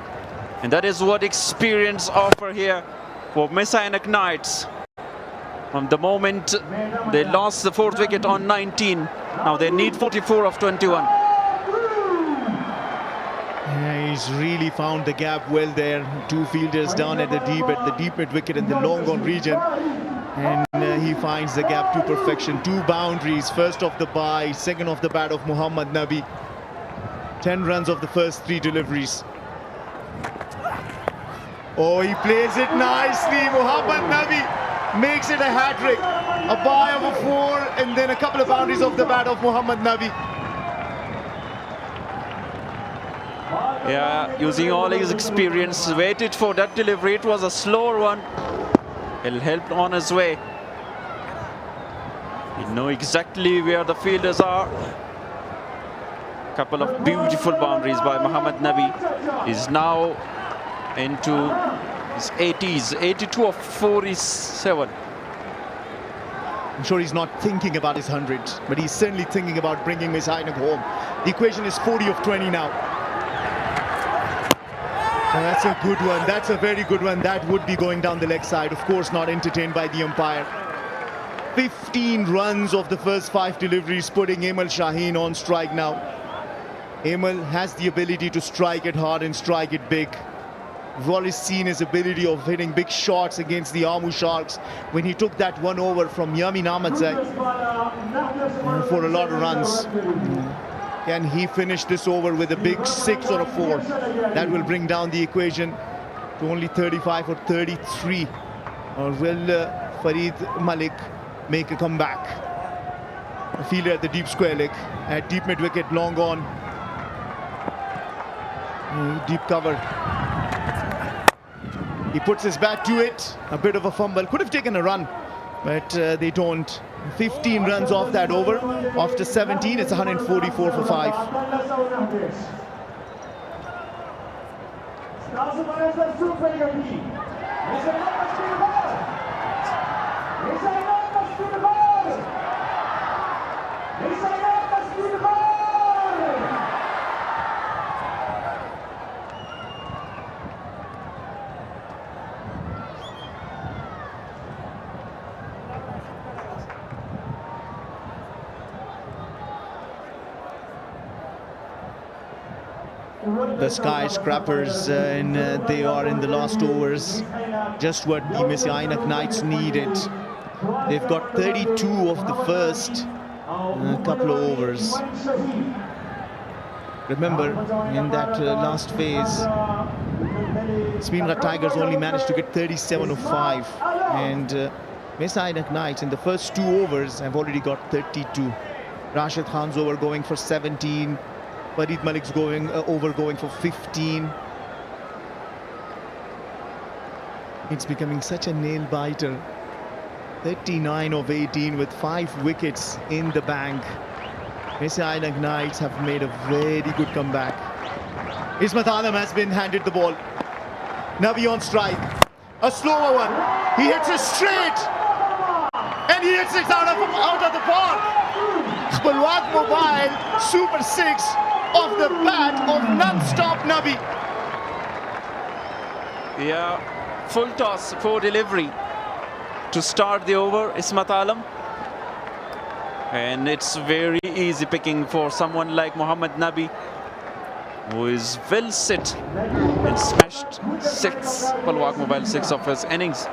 And that is what experience offer here for Mis-e-Ainak Knights. From the moment they lost the 4th wicket on 19, now they need 44 of 21. Yeah, he's really found the gap well there. 2 fielders down at the deep mid-wicket in the long on region. And he finds the gap to perfection. 2 boundaries, first off the bye, second off the bat of Mohammad Nabi. 10 runs of the first 3 deliveries. Oh, he plays it nicely. Mohammad Nabi makes it a hat-trick. A bye of a 4 and then a couple of boundaries off the bat of Mohammad Nabi. Yeah, using all his experience, waited for that delivery. It was a slower one. He'll help on his way. He knows exactly where the fielders are. Couple of beautiful boundaries by Mohammad Nabi. He's now into his 80s, 82 of 47. I'm sure he's not thinking about his 100, but he's certainly thinking about bringing Mis-e-Ainak home. The equation is 40 of 20 now. And that's a good one. That's a very good one. That would be going down the leg side. Of course, not entertained by the umpire. 15 runs of the first 5 deliveries, putting Emil Shaheen on strike now. Emil has the ability to strike it hard and strike it big. We've always seen his ability of hitting big shots against the Amu Sharks when he took that one over from Yamin Ahmadzai for a lot of runs. Can he finish this over with a big 6 or a 4? That will bring down the equation to only 35 or 33. Or will Farid Malik make a comeback? A fielder at the deep square leg, at deep mid-wicket, long on. Deep cover. He puts his bat to it. A bit of a fumble. Could have taken a run, but they don't. 15 runs off that over. After 17, it's 144 for 5. The skyscrapers, and they are in the last overs. Just what the Mis-e-Ainak Knights needed. They've got 32 of the first couple of overs. Remember, in that last phase, Speenghar Tigers only managed to get 37 of 5. And Mis-e-Ainak Knights in the first 2 overs have already got 32. Rashid Khan's over going for 17. Farid Malik's going for 15. It's becoming such a nail-biter. 39 of 18 with 5 wickets in the bank. Mis-e-Ainak Knights have made a very good comeback. Ismat Alam has been handed the ball. Nabi on strike. A slower one. He hits it straight. And he hits it out of the park. Spalwat Mobile, super 6. Off the bat of non-stop Nabi. Yeah, full toss for delivery to start the over, Ismat Alam. And it's very easy picking for someone like Mohammad Nabi, who is well set and smashed 6, Palwak Mobile 6 of his innings.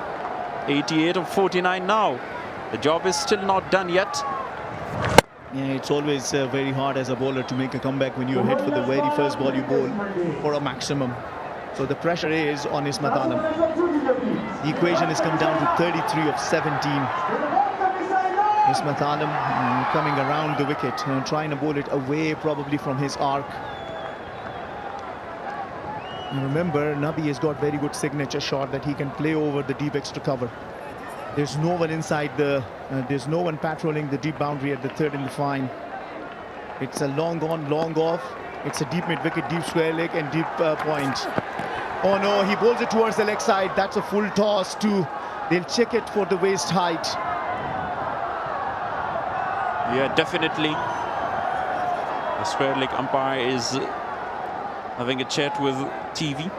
88 of 49 now. The job is still not done yet. Yeah, it's always very hard as a bowler to make a comeback when you're hit for the very first ball you bowl for a maximum. So the pressure is on Mis-e-Ainak. The equation has come down to 33 of 17. Mis-e-Ainak coming around the wicket, trying to bowl it away probably from his arc. And remember, Nabi has got very good signature shot that he can play over the deep extra cover. There's no one inside there's no one patrolling the deep boundary at the third in the fine. It's a long on, long off. It's a deep mid-wicket, deep square leg and deep point. Oh no, he bowls it towards the leg side. That's a full toss too. They'll check it for the waist height. Yeah, definitely. The square leg umpire is having a chat with TV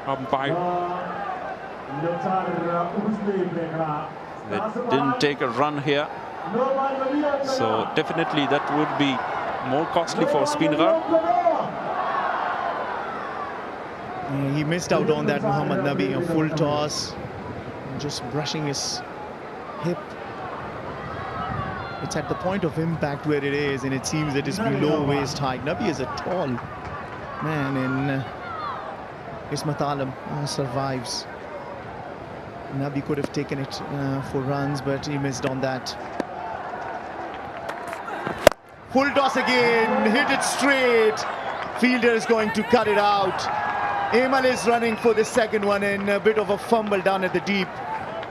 umpire. They didn't take a run here, so definitely that would be more costly for Speenghar. He missed out on that, Mohammad Nabi, a full toss, just brushing his hip. It's at the point of impact where it is, and it seems that it's below waist height. Nabi is a tall man, and Mis-e-Ainak survives. Nabi could have taken it for runs, but he missed on that. Full toss again, hit it straight. Fielder is going to cut it out. Aimal is running for the second one, and a bit of a fumble down at the deep.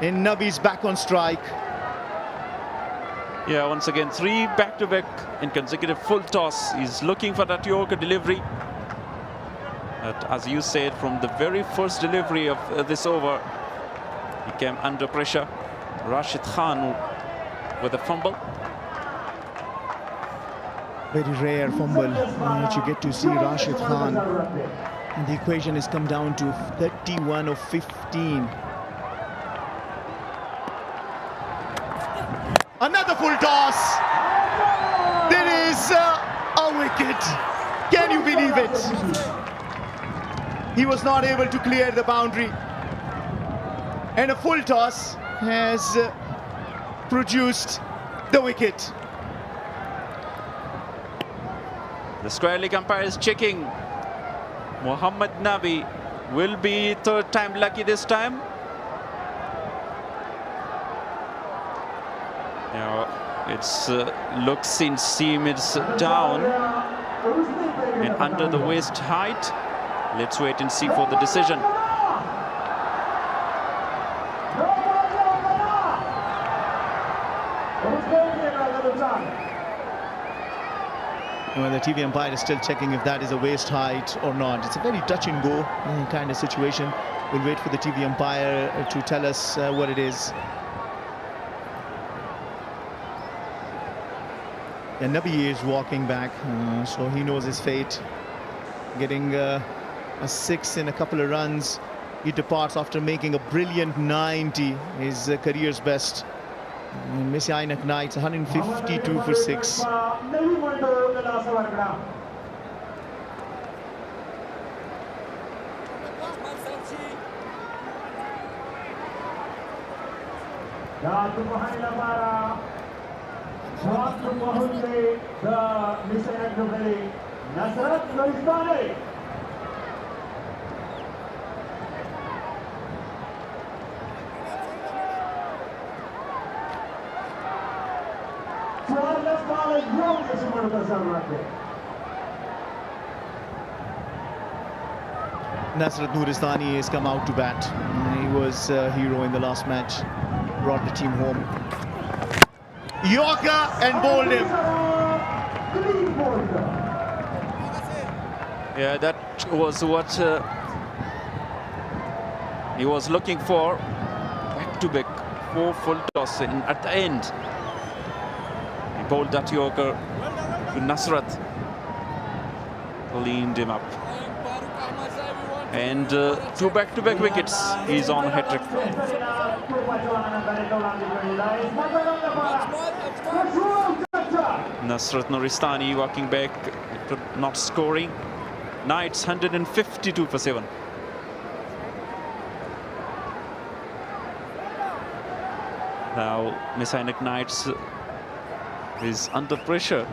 And Nabi's back on strike. Yeah, once again, 3 back-to-back in consecutive full toss. He's looking for that Yorker delivery. But as you said, from the very first delivery of this over, he came under pressure. Rashid Khan with a fumble. Very rare fumble that you get to see Rashid Khan. And the equation has come down to 31 of 15. Another full toss. There is a wicket. Can you believe it? He was not able to clear the boundary. And a full toss has produced the wicket. The square leg umpire is checking. Mohammad Nabi will be third time lucky this time. Now it's looks in seam, it's down and under the waist height. Let's wait and see for the decision. Well, the TV umpire is still checking if that is a waist height or not. It's a very touch and go kind of situation. We'll wait for the TV umpire to tell us what it is. Yeah, Nabi is walking back, so he knows his fate. Getting a 6 in a couple of runs. He departs after making a brilliant 90, his career's best. Mis-e-Ainak Knights 152 for 6. Nasrat Nuristani has come out to bat. He was a hero in the last match, brought the team home. Yorker and bowled him. Yeah, that was what he was looking for. Back-to-back, 4 full toss in at the end. He bowled that Yorker to Nasrat, cleaned him up. And 2 back-to-back wickets. He's on a hat-trick. Nasrat Nuristani walking back, not scoring. Knights 152 for 7. Now Mis-e-Ainak Knights is under pressure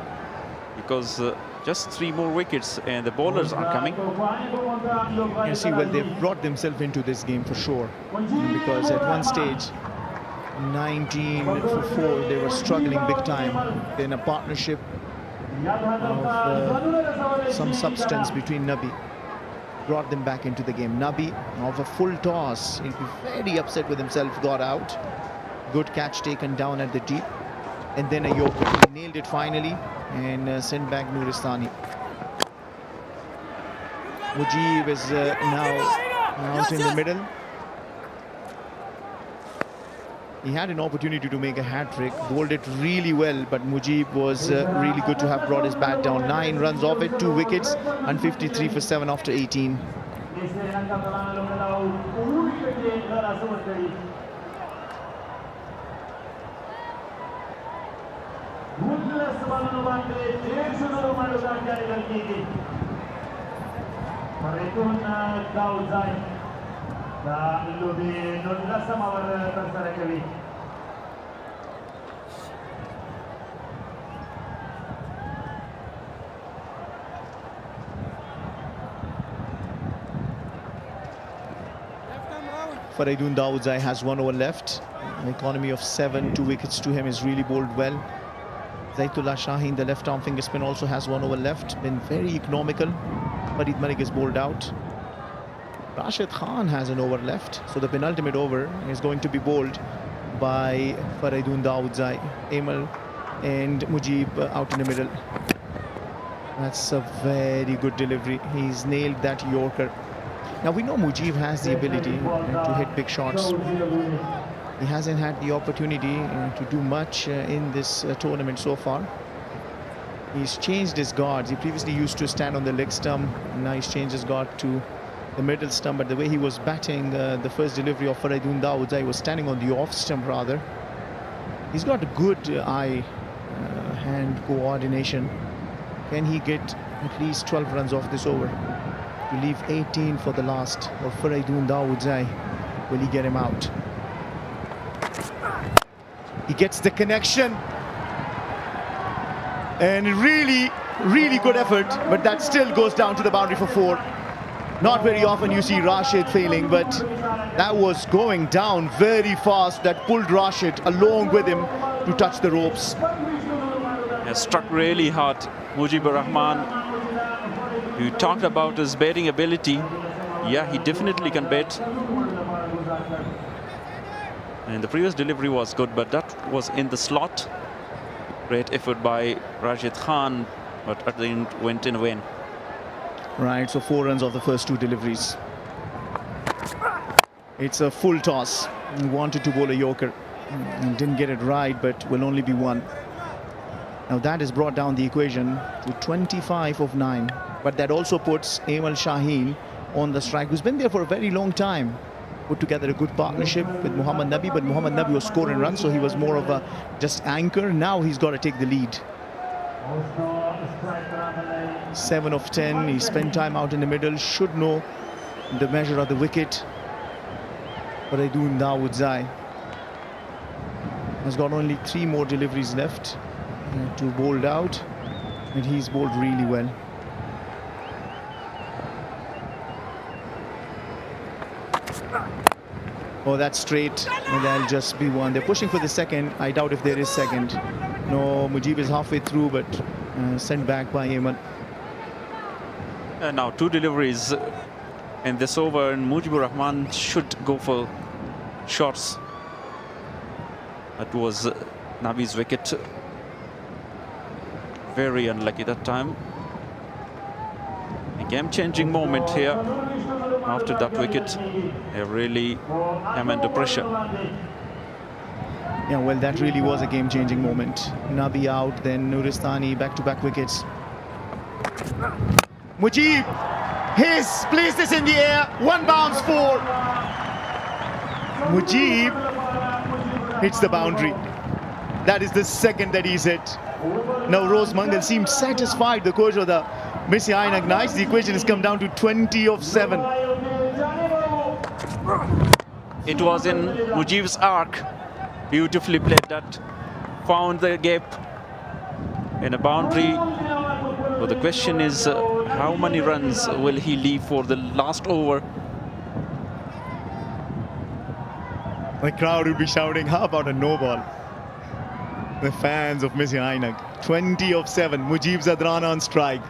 because just 3 more wickets and the bowlers are coming. You see, well, they've brought themselves into this game for sure, because at one stage 19 for 4 they were struggling big time. Then a partnership of some substance between Nabi brought them back into the game. Nabi, of a full toss, he'll be very upset with himself, got out. Good catch taken down at the deep, and then a Yorker. He nailed it finally and sent back Nuristani. Mujib is now out in the middle. He had an opportunity to make a hat-trick, bowled it really well, but Mujib was really good to have brought his bat down. 9 runs off it, 2 wickets, and 53 for 7 after 18. Faridun Dawodzai has 1 over left. An economy of 7, 2 wickets to him, is really bowled well. Zaitullah Shaheen, the left arm finger spin, also has 1 over left. Been very economical. Farid Malik is bowled out. Rashid Khan has an over left. So the penultimate over is going to be bowled by Faridun Dawodzai. Amal and Mujib out in the middle. That's a very good delivery. He's nailed that Yorker. Now we know Mujib has the ability to hit big shots. He hasn't had the opportunity to do much in this tournament so far. He's changed his guards. He previously used to stand on the leg stump. Now he's changed his guard to the middle stump. But the way he was batting the first delivery of Faridun Dawodzai, was standing on the off stump rather. He's got a good eye-hand coordination. Can he get at least 12 runs off this over? To leave 18 for the last of Faridun Dawodzai. Will he get him out? He gets the connection. And really, really good effort, but that still goes down to the boundary for 4. Not very often you see Rashid failing, but that was going down very fast. That pulled Rashid along with him to touch the ropes. Has struck really hard. Mujibur Rahman, you talked about his batting ability. Yeah, he definitely can bat. And the previous delivery was good, but that was in the slot. Great effort by Rashid Khan, but at the end went in a win. Right, so 4 runs off the first 2 deliveries. It's a full toss. He wanted to bowl a Yorker. Didn't get it right, but will only be 1. Now that has brought down the equation to 25 of 9. But that also puts Amal Shaheen on the strike, who's been there for a very long time. Put together a good partnership with Muhammad Nabi, but Muhammad Nabi was scoring runs, so he was more of a just anchor. Now he's got to take the lead. 7 of 10. He spent time out in the middle. Should know the measure of the wicket. Faridun Dawodzai has got only 3 more deliveries left to bowled out, and he's bowled really well. Oh, that's straight, and that'll just be 1. They're pushing for the second. I doubt if there is second. No, Mujib is halfway through, but sent back by Ayman. Now 2 deliveries in this over, and Mujibur Rahman should go for shots. That was Nabi's wicket. Very unlucky that time. A game-changing moment here. After that wicket, they really am under pressure. Yeah, well, that really was a game-changing moment. Nabi out, then Nuristani, back-to-back wickets. Mujib, his placed this in the air, 1 bounce 4. Mujib hits the boundary. That is the second that he's hit. Now Rose Mangal seemed satisfied, the coach of the Mis-e-Ainak Knights. The equation has come down to 20 of 7. It was in Mujib's arc. Beautifully played that. Found the gap in a boundary. But the question is, how many runs will he leave for the last over? The crowd would be shouting, how about a no ball? The fans of Mis-e-Ainak. 20 of 7. Mujib Zadran on strike.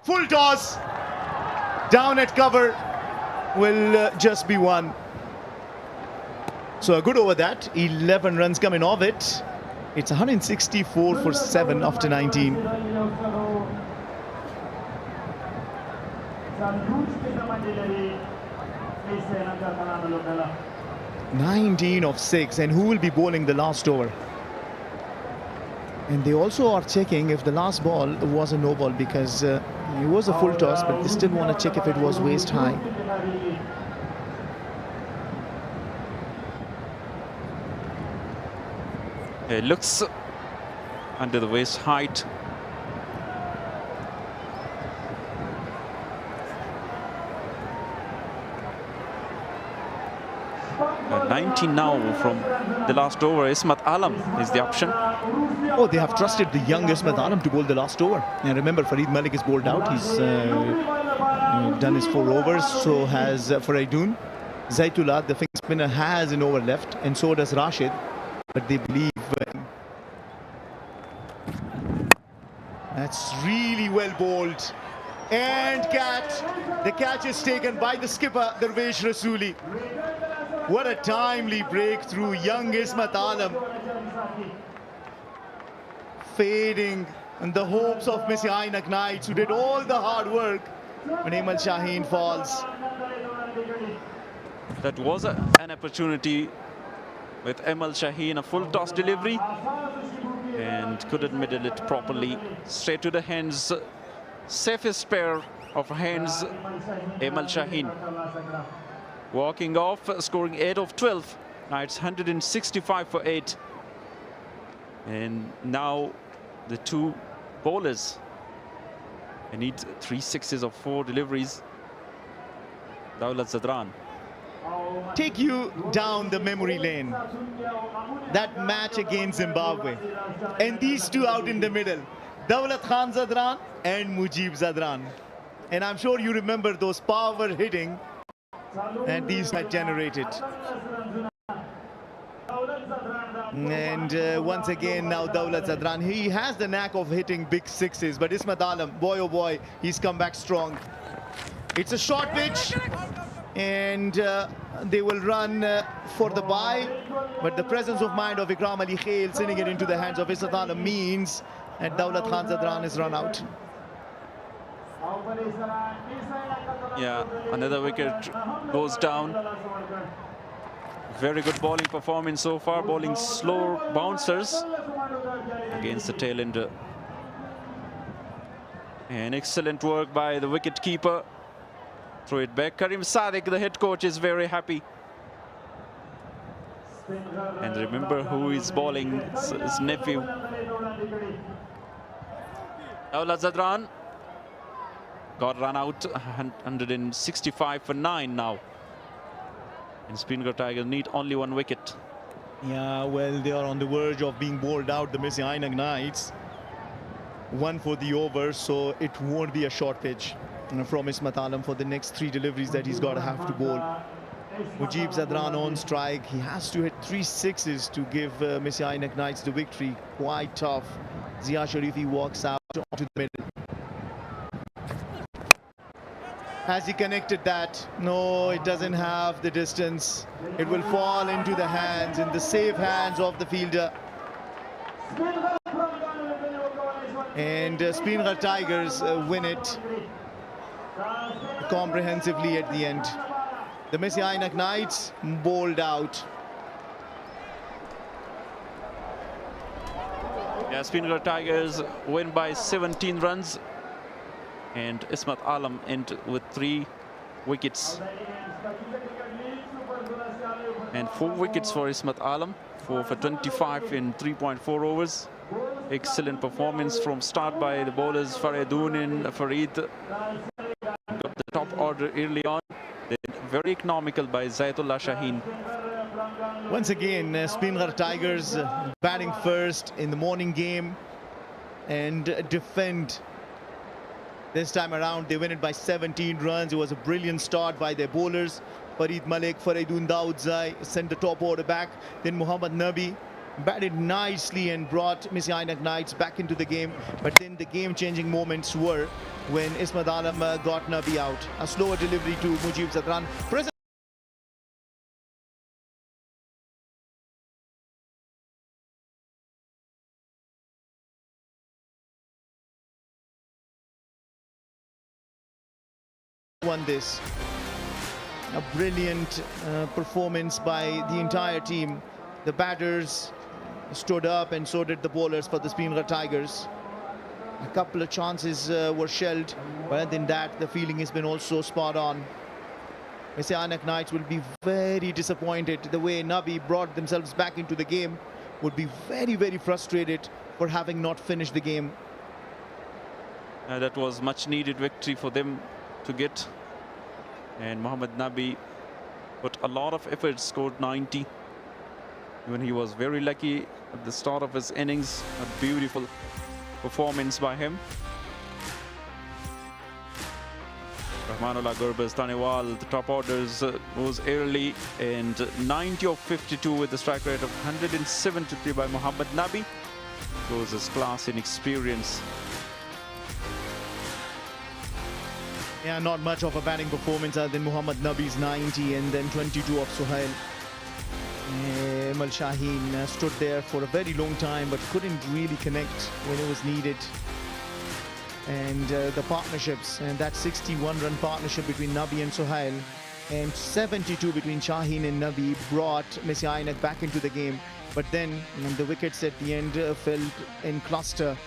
Full toss. Down at cover. Will just be one. So a good over that. 11 runs coming off it. It's 164 for 7 after 19. 19 of 6, and who will be bowling the last over? And they also are checking if the last ball was a no ball, because it was a full toss, but they still want to check if it was waist high. It looks under the waist height. 19 now from the last over. Ismat Alam is the option. Oh, they have trusted the young Ismat Alam to bowl the last over. And remember, Farid Malik is bowled out. He's done his 4 overs. So has Faraidun. Zaitullah, the finger spinner, has an over left, and so does Rashid. But they believe that's really well bowled. And catch. The catch is taken by the skipper, Darvesh Rasooli. What a timely breakthrough, young Ismat Alam. Fading and the hopes of Mis-e-Ainak Knights, who did all the hard work when Emal Shaheen falls. That was an opportunity with Emal Shaheen, a full toss delivery, and couldn't middle it properly. Straight to the hands, safest pair of hands, Emal Shaheen. Walking off, scoring 8 of 12. Now it's 165 for 8. And now the 2 bowlers. They need 3 sixes of 4 deliveries. Daulat Zadran. Take you down the memory lane. That match against Zimbabwe. And these 2 out in the middle. Daulat Khan Zadran and Mujib Zadran. And I'm sure you remember those power hitting and these had generated. And once again now Daulat Zadran, he has the knack of hitting big sixes, but Ismat Alam, boy oh boy, he's come back strong. It's a short pitch, and they will run for the bye, but the presence of mind of Ikram Ali Khail sending it into the hands of Ismat Alam means that Daulat Khan Zadran is run out. Yeah, another wicket goes down. Very good bowling performance so far, bowling slow bouncers against the tail ender. And excellent work by the wicket keeper. Throw it back. Karim Sadiq, the head coach, is very happy. And remember who is bowling, it's his nephew. Daulat Zadran got run out, 165 for 9 now. And Speenghar Tigers need only 1 wicket. Yeah, well, they are on the verge of being bowled out, the Mis-e-Ainak Knights. 1 for the over, so it won't be a short pitch from Ismat Alam for the next 3 deliveries that he's got to have to bowl. Mujib Zadran on strike. He has to hit 3 sixes to give Mis-e-Ainak Knights the victory. Quite tough. Zia Sharifi walks out onto the middle. Has he connected that? No, it doesn't have the distance. It will fall into the hands, in the safe hands of the fielder. And Speenghar Tigers win it comprehensively at the end. The Mis-e-Ainak Knights bowled out. Yeah, Speenghar Tigers win by 17 runs. And Ismat Alam end with 3 wickets. And 4 wickets for Ismat Alam, 4 for 25 in 3.4 overs. Excellent performance from start by the bowlers Faraidun and Farid. Got the top order early on. Then very economical by Zaitullah Shaheen. Once again, Speenghar Tigers batting first in the morning game and defend. This time around, they win it by 17 runs. It was a brilliant start by their bowlers. Farid Malik, Faridun Daudzai sent the top order back. Then Mohammad Nabi batted nicely and brought Mis-e-Ainak Knights back into the game. But then the game-changing moments were when Ismat Alam got Nabi out. A slower delivery to Mujib Zakran. Won this. A brilliant performance by the entire team. The batters stood up and so did the bowlers for the Speenghar Tigers. A couple of chances were shelled, but other than that, the feeling has been also spot on. Mis-e-Ainak Knights will be very disappointed. The way Nabi brought themselves back into the game would be very, very frustrated for having not finished the game. That was much needed victory for them to get. And Mohammad Nabi put a lot of effort, scored 90. Even he was very lucky at the start of his innings. A beautiful performance by him. Rahmanullah Gurbaz, Tanewal, the top orders was early, and 90 of 52 with the strike rate of 173 by Mohammad Nabi. Shows his class and experience. Yeah, not much of a batting performance other than Mohammad Nabi's 90 and then 22 of Suhail. Emal Shaheen stood there for a very long time but couldn't really connect when it was needed. And the partnerships, and that 61-run partnership between Nabi and Suhail and 72 between Shaheen and Nabi brought Mis-e-Ainak back into the game. But then the wickets at the end fell in cluster.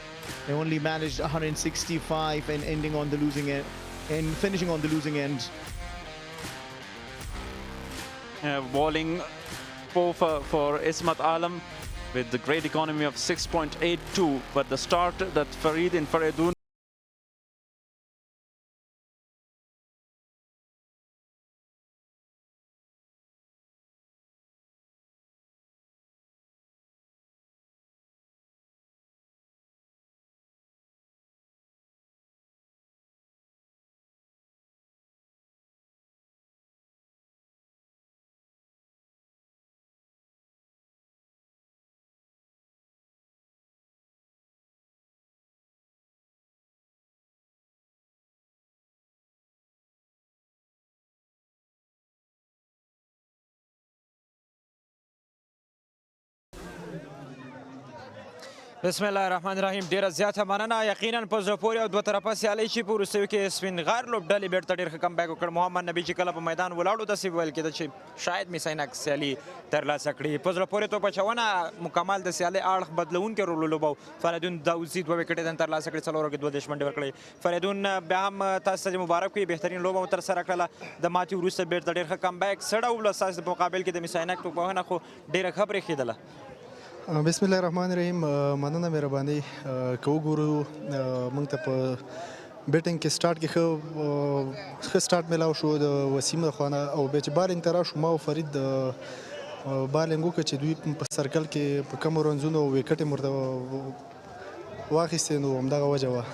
They only managed 165 and ending on the losing end. And finishing on the losing end. Bowling for Ismat Alam with the great economy of 6.82, but the start that Farid and Faridun بسم الله الرحمن الرحیم. ډیره زیاته مننه. یقینا په زړه پورې او دوه طرفه سیالۍ چې په وروستیو کې سپینغار لوبډلې بیرته ډېر ښه کمبیک وکړ. محمد نبي چې کله په میدان ولاړو داسې ویل کېده چې شاید mis-e-Ainak سیالي ترلاسه کړي. په زړه پورې توپ اچونه مکمل د سیالۍ اړخ بدلونکی رول ولوباو. فریدون داوزي دوه وکټې یې ترلاسه کړې، څلورو کې 22 منډې ورکړې. فریدون بیا هم تاسو ته مبارک وي، بهترین لوبه مو ترسره کړله. د ماتې وروسته بیرته ډېر ښه کمبیک سړه وبله. ستاسو په مقابل کې د mis-e-Ainak توپوهنه خو ډېره ښه برېښېدله. بسم الله الرحمن الرحیم. مننه مهرباني. که وګورو موږ ته په بیټینګ کې سټارټ کې ښه سټارټ میلاو شو د وسیم خوا نه، او بیا چې بالینګ ته راشو ما او فرید بالینګ وکړه چې دوی په سرکل کې په کمو رنزونو وکټ یې ورته واخیستې، نو همدغه وجه وه.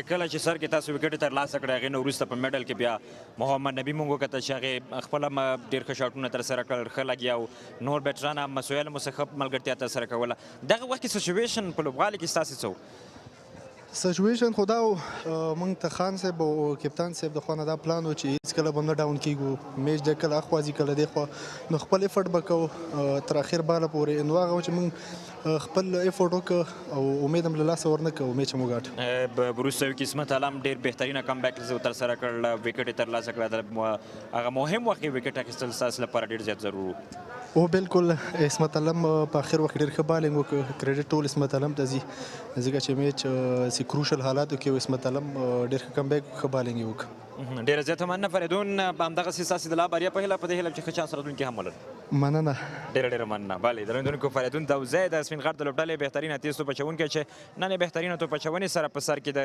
کله چې سر کې تاسو وکټې ترلاسه کړې، هغې نه وروسته په میډل کې بیا محمد نبي مونږ وکتل چې هغې خپله ډېر ښه شاټونه ترسره کړل، ښه لګیا او نور بیټران هم مسویل مو څه ښه ملګرتیا ترسره کوله. دغه وخت کې سچویشن په لوبغالي کې ستاسې څه و؟ سچویشن خو دا و، موږ ته خان صاحب او کپتان صاحب د خوا نه دا پلان و چې هېڅکله به نه ډاون کېږو، میچ دی کله اخوا ځي کله دې خوا، نو خپل افرټ به کوو تر اخر باله پورې. نو هغه و چې موږ خپل افرټ وکړو او امید هم له لاسه ورنه کړو، میچ هم وګاټه. وروستیو کې اسمت علم ډېر بهترینه کمبیک ترسره کړل، وکټ یې ترلاسه کړه. هغه مهم وخت کې وکټ اخیستل ستاسو لپاره ډېر زیات ضرور و. او بالکل اسمت علم په اخر وخت ډېر ښه بالینګ وکړ. کریډټ ټول اسمت علم ته ځي، ځکه چې میچ سي کروشل حالاتو کې اسمت علم ډېر ښه کمبیک ښه بالینګ یې وکړ. ډېره زیاته مننه فریدون. همدغسې ستاسې د لا بریا په هیله په دې هیله چې ښه چانس راتلونکي هم ولرو. مننه، ډېره مننه. بله درنیدونکو، فریدون داوزی د سپینغار د لوبډلې بهترینه تیز توپ اچوونکی چې نن یې بهترینه توپ اچونې سره په سر کې د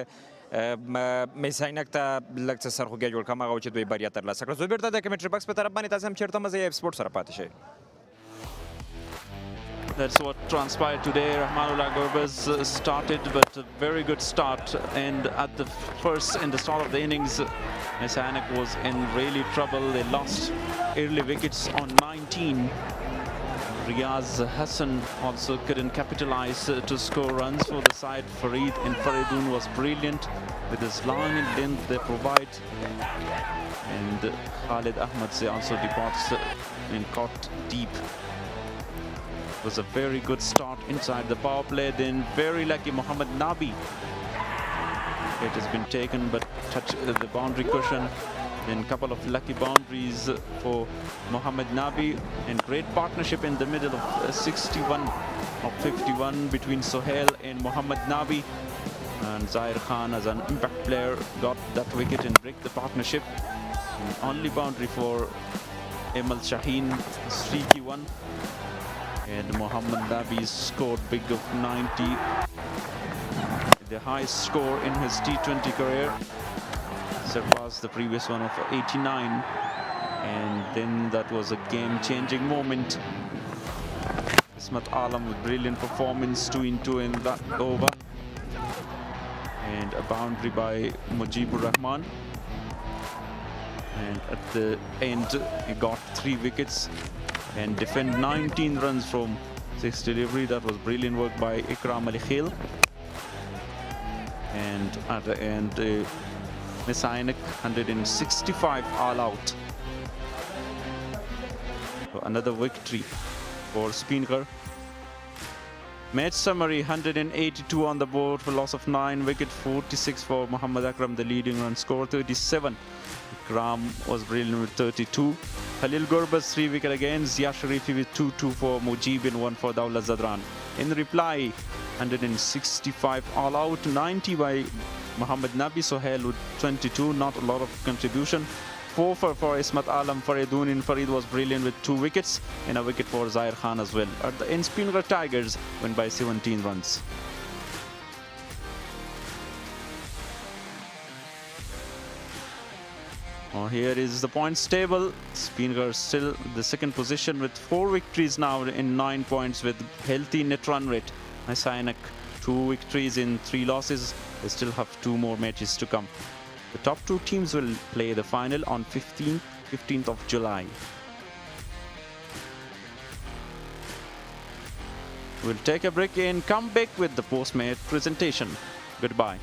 mis-e-Ainak ته لږ څه سرخوږی جوړ کړم، هغه و چې دوی بریا ترلاسه کړه. زه بیرته د کمنټري بکس په طرف باندې تاسو هم چېرته مزه یې سپورټ سره پاتې شئ. That's what transpired today. Rahmanullah Gurbaz started, but a very good start. And at the start of the innings, Mis-e-Ainak was in really trouble. They lost early wickets on 19. Riaz Hassan also couldn't capitalize to score runs for the side. Farid and Faridun was brilliant with his long length they provide. And Khalid Ahmad also departs and caught deep. It was a very good start inside the power play. Then very lucky Mohammad Nabi. It has been taken but touched the boundary cushion. Then a couple of lucky boundaries for Mohammad Nabi, and great partnership in the middle of 61 of 51 between Sohail and Mohammad Nabi. And Zahir Khan, as an impact player, got that wicket and break the partnership. And only boundary for Emal Shaheen, streaky one. And Mohammad Nabi scored big of 90, the highest score in his T20 career. Surpassed the previous one of 89, and then that was a game-changing moment. Ismat Alam with brilliant performance, 2 in 2 in that over, and a boundary by Mujibur Rahman. And at the end, he got 3 wickets and defend 19 runs from 6 delivery. That was brilliant work by Ikram Ali Khail. And at the end, Mis-e-Ainak 165 all out. So another victory for Speenghar. Match summary: 182 on the board for loss of 9, wicket 46 for Muhammad Akram, the leading run score 37. Ikram was brilliant with 32. Khalil Gurbaz 3 wicket again. Zia Sharifi with 2-2 for Mujib and 1 for Dawla Zadran. In reply, 165 all out, 90 by Mohammad Nabi. Sohail with 22, not a lot of contribution. 4 for Ismat Alam. Faridun and Farid was brilliant with 2 wickets and a wicket for Zahir Khan as well. At the end, Speenghar Tigers win by 17 runs. Here is the points table. Speenghar still the second position with 4 victories now in 9 points with healthy net run rate. Mis-e-Ainak 2 victories in 3 losses. They still have 2 more matches to come. The top 2 teams will play the final on 15th of July. We'll take a break and come back with the post-match presentation. Goodbye.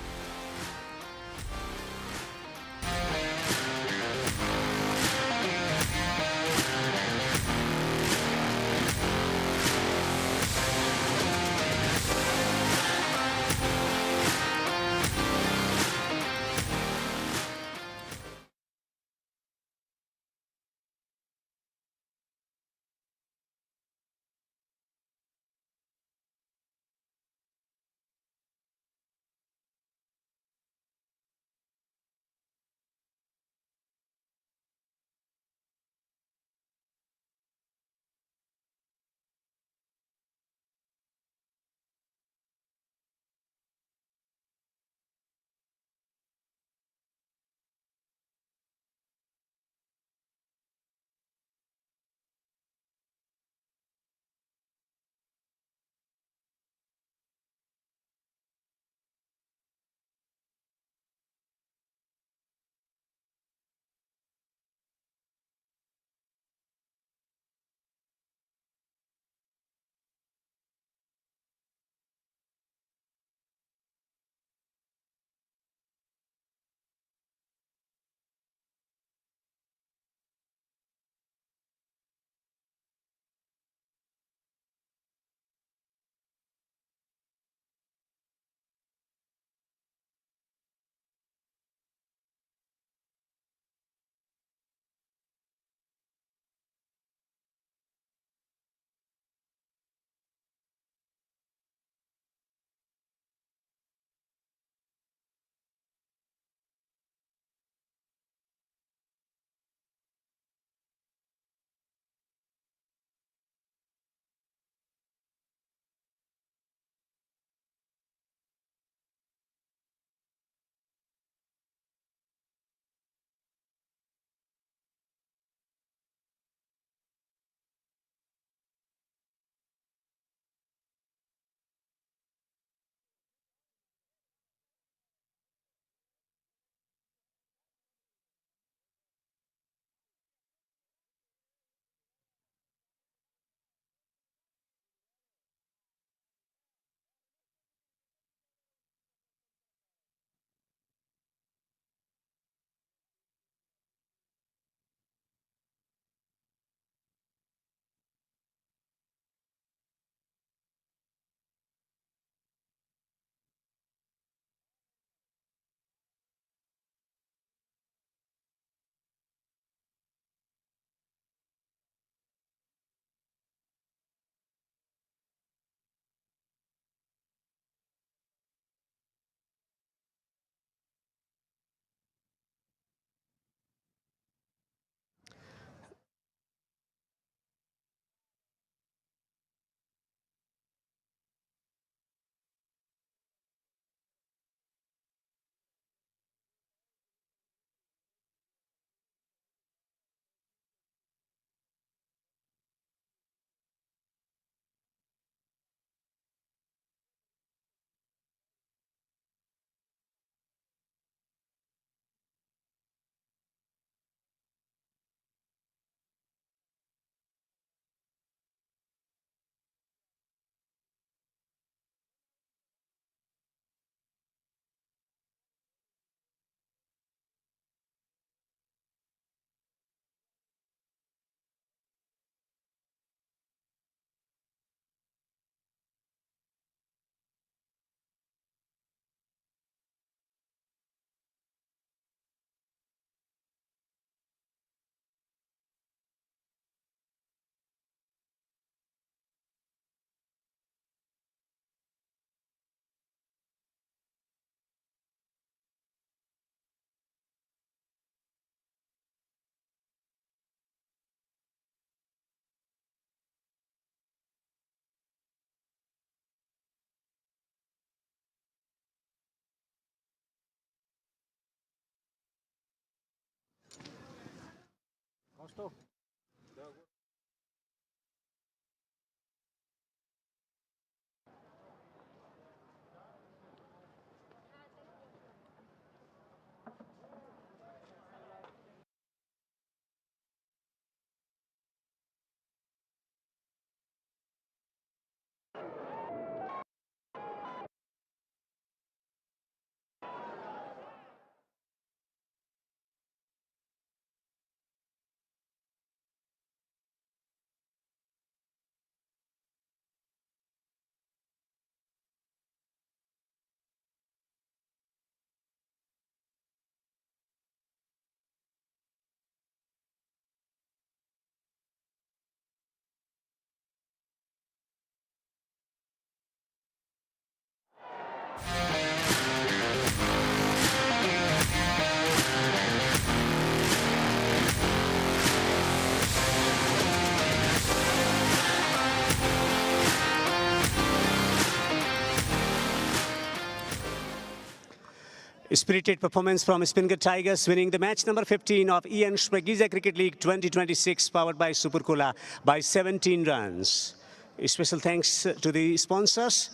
Spirited performance from Speenghar Tigers, winning the match number 15 of Shpageeza Cricket League 2026, powered by Super Cola, by 17 runs. A special thanks to the sponsors,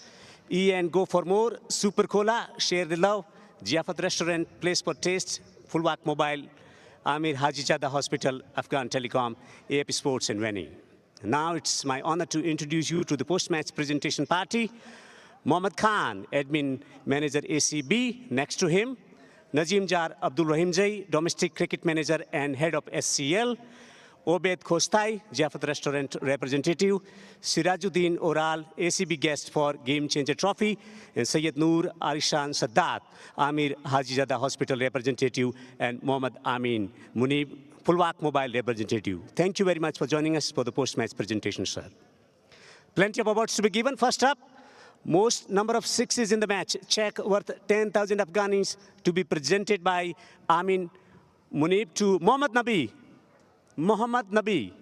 Go for More, Super Cola, Share the Love, Jafat Restaurant, Place for Taste, Fulwak Mobile, Amir Hajijada Hospital, Afghan Telecom, AAP Sports and Venue. Now it's my honor to introduce you to the post-match presentation party. Mohammad Khan, admin manager ACB. Next to him, Nazim Jar Abdul Rahim Jai, domestic cricket manager and head of SCL. Obed Khostai, Jafat Restaurant representative. Sirajuddin Oral, ACB guest for Game Changer Trophy. And Sayyid Noor Arishan Sadat, Amir Hajijada Hospital representative. And Mohammad Amin Munib, Fulwak Mobile representative. Thank you very much for joining us for the post-match presentation, sir. Plenty of awards to be given. First up, most number of sixes in the match, check worth 10,000 Afghanis, to be presented by Amin Munib to Mohammad Nabi. Mohammad Nabi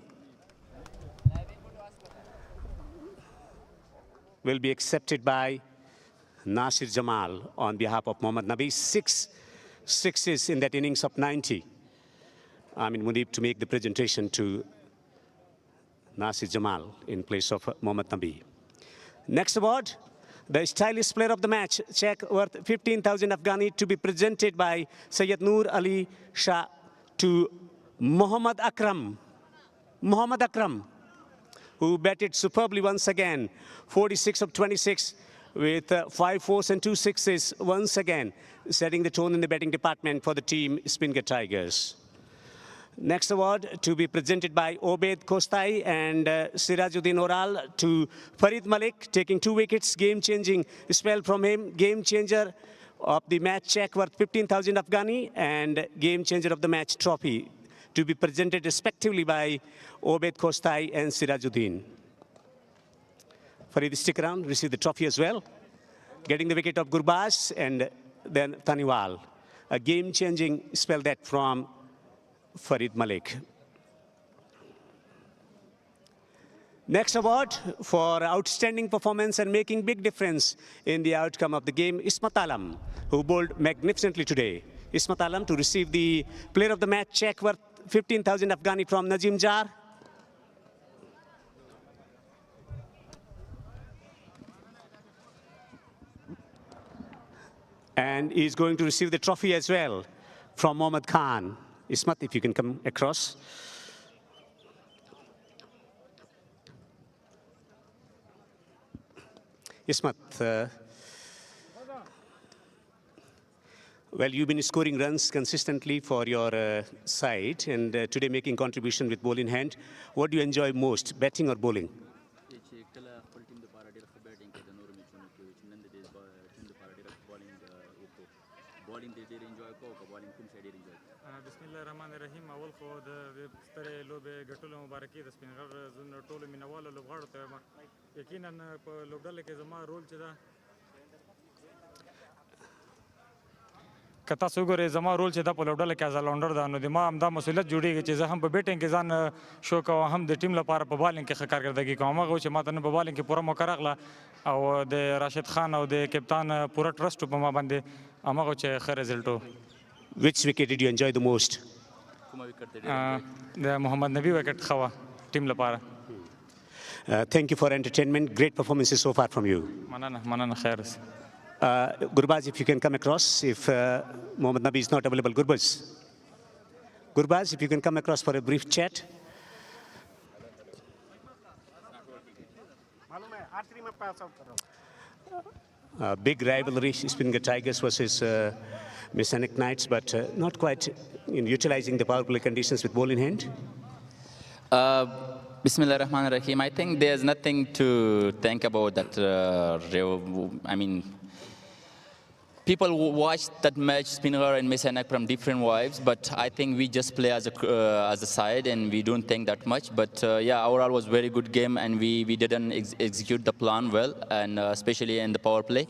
will be accepted by Nasir Jamal on behalf of Mohammad Nabi. 6 sixes in that innings of 90. Amin Munib to make the presentation to Nasir Jamal in place of Mohammad Nabi. Next award, the stylish player of the match, check worth 15,000 Afghani, to be presented by Sayyid Noor Ali Shah to Muhammad Akram. Muhammad Akram, who batted superbly once again, 46 of 26 with 5 fours and 2 sixes, once again setting the tone in the batting department for the team Speenghar Tigers. Next award to be presented by Obed Khostai and Sirajuddin Oral to Farid Malik, taking 2 wickets, game-changing spell from him, game changer of the match, check worth 15,000 Afghani, and game changer of the match trophy to be presented respectively by Obed Khostai and Sirajuddin. Farid, stick around, receive the trophy as well. Getting the wicket of Gurbaz and then Taniwal. A game-changing spell that from Farid Malik. Next award for outstanding performance and making big difference in the outcome of the game, Ismat Alam, who bowled magnificently today. Ismat Alam to receive the player of the match check worth 15,000 Afghani from Nazim Jar. And he's going to receive the trophy as well from Mohammad Khan. Ismat, if you can come across. Ismat, well, you've been scoring runs consistently for your side, and today making contribution with ball in hand. What do you enjoy most, batting or bowling? Bismillahirrahmanirrahim. اول خو د ستړي لوبې ګټلو مبارکي د سپینغر زونه ټولو مینوالو لوبغاړو ته یقینا په لوبډله کې زما رول چې دا که تاسو وګورئ زما رول چې دا په لوبډله کې از الراونډر ده نو د ما همدا مسؤلیت جوړېږي چې زه هم په بیټینګ کې ځان شو کوم هم د ټیم لپاره په بالینګ کې ښه کارکردګي کوم هغه چې ما ته په بالینګ کې پوره موقع راغله او د راشد خان او د کپتان پوره ټرسټ په ما باندې هماغه چې ښه رزلټ و. Which wicket did you enjoy the most? د محمد نبی وکټ خوا ټیم لپاره. Thank you for entertainment. Great performances so far from you. مننه خیر. Gurbaz, if you can come across, if Mohammad Nabi is not available. Gurbaz, if you can come across for a brief chat. Big rivalry, Speenghar Tigers versus Mis-e-Ainak Knights, but not quite utilizing the power play conditions with ball in hand. Bismillah ar-Rahman ar-Rahim. I think there's nothing to think about that. I mean, people watch that match, Speenghar and Mis-e-Ainak, from different vibes, but I think we just play as a side and we don't think that much. But yeah, overall was very good game and we didn't execute the plan well, and especially in the power play.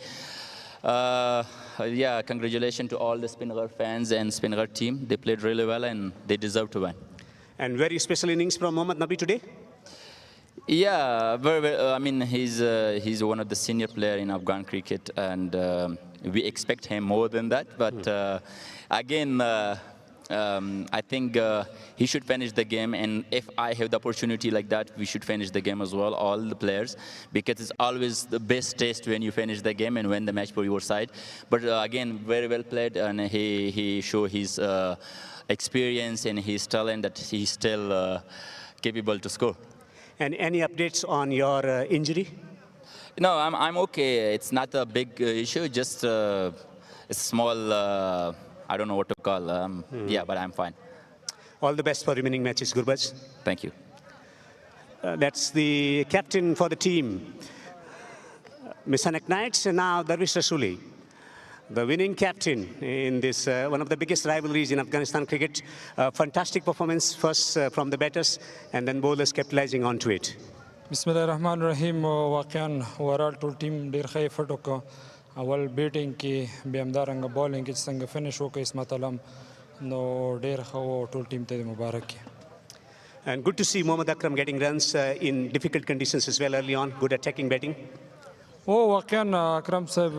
Yeah, congratulations to all the Speenghar fans and Speenghar team. They played really well and they deserve to win. And very special innings from Mohammad Nabi today? Yeah, very I mean, he's one of the senior players in Afghan cricket, and we expect him more than that. But again, I think he should finish the game, and if I have the opportunity like that, we should finish the game as well, all the players, because it's always the best taste when you finish the game and win the match for your side. But again, very well played, and he showed his experience and his talent that he's still capable to score. And any updates on your injury? No, I'm okay. It's not a big issue, just a small, I don't know what to call. Yeah, but I'm fine. All the best for remaining matches, Gurbaz. Thank you. That's the captain for the team, Mis-e-Ainak Knights, and now Darwish Rasuli, the winning captain in this one of the biggest rivalries in Afghanistan cricket. Fantastic performance first from the batters, and then bowlers capitalizing onto it. Bismillah ar-Rahman ar-Rahim. واقعا overall ټول ټیم ډیر ښه ایفرټ وکړ. اول بیټینګ کې بیا همدارنګه بالینګ کې څنګه فینش وکړ اسمت علم، نو ډیر ښه و ټول ټیم ته مبارک. And good to see Mohammad Akram getting runs in difficult conditions as well early on. Good attacking batting. واقعا اکرم صاحب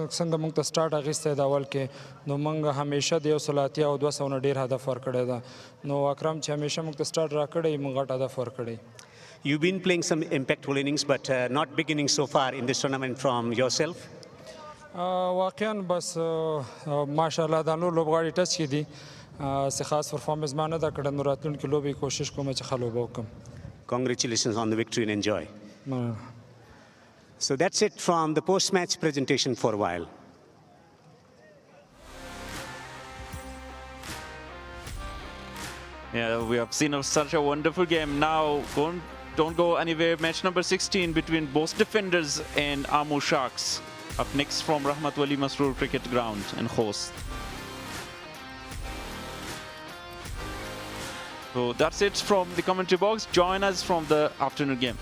څنګه موږ ته سٹارټ اخیستی د اول کې، نو موږ همیشه د 180 او 200 نه ډیر هدف ورکړی ده. نو اکرم چې همیشه موږ ته سٹارټ راکړی، موږ غټ هدف ورکړی. You've been playing some impactful innings, but not big innings so far in this tournament from yourself. واقعا بس ماشاءالله دا نور لوبغاړي ټچ کې دي، څه خاص پرفارمنس ما نه ده کړی، نو راتلونکي لوبې کوشش کوم چې ښه لوبه وکړم. Congratulations on the victory and enjoy. So that's it from the post-match presentation for a while. Yeah, we have seen such a wonderful game. Now, don't go anywhere. Match number 16 between both defenders and Amur Sharks. Up next from Rahmat Wali Masroor Cricket Ground in Khost. So that's it from the commentary box. Join us from the afternoon game.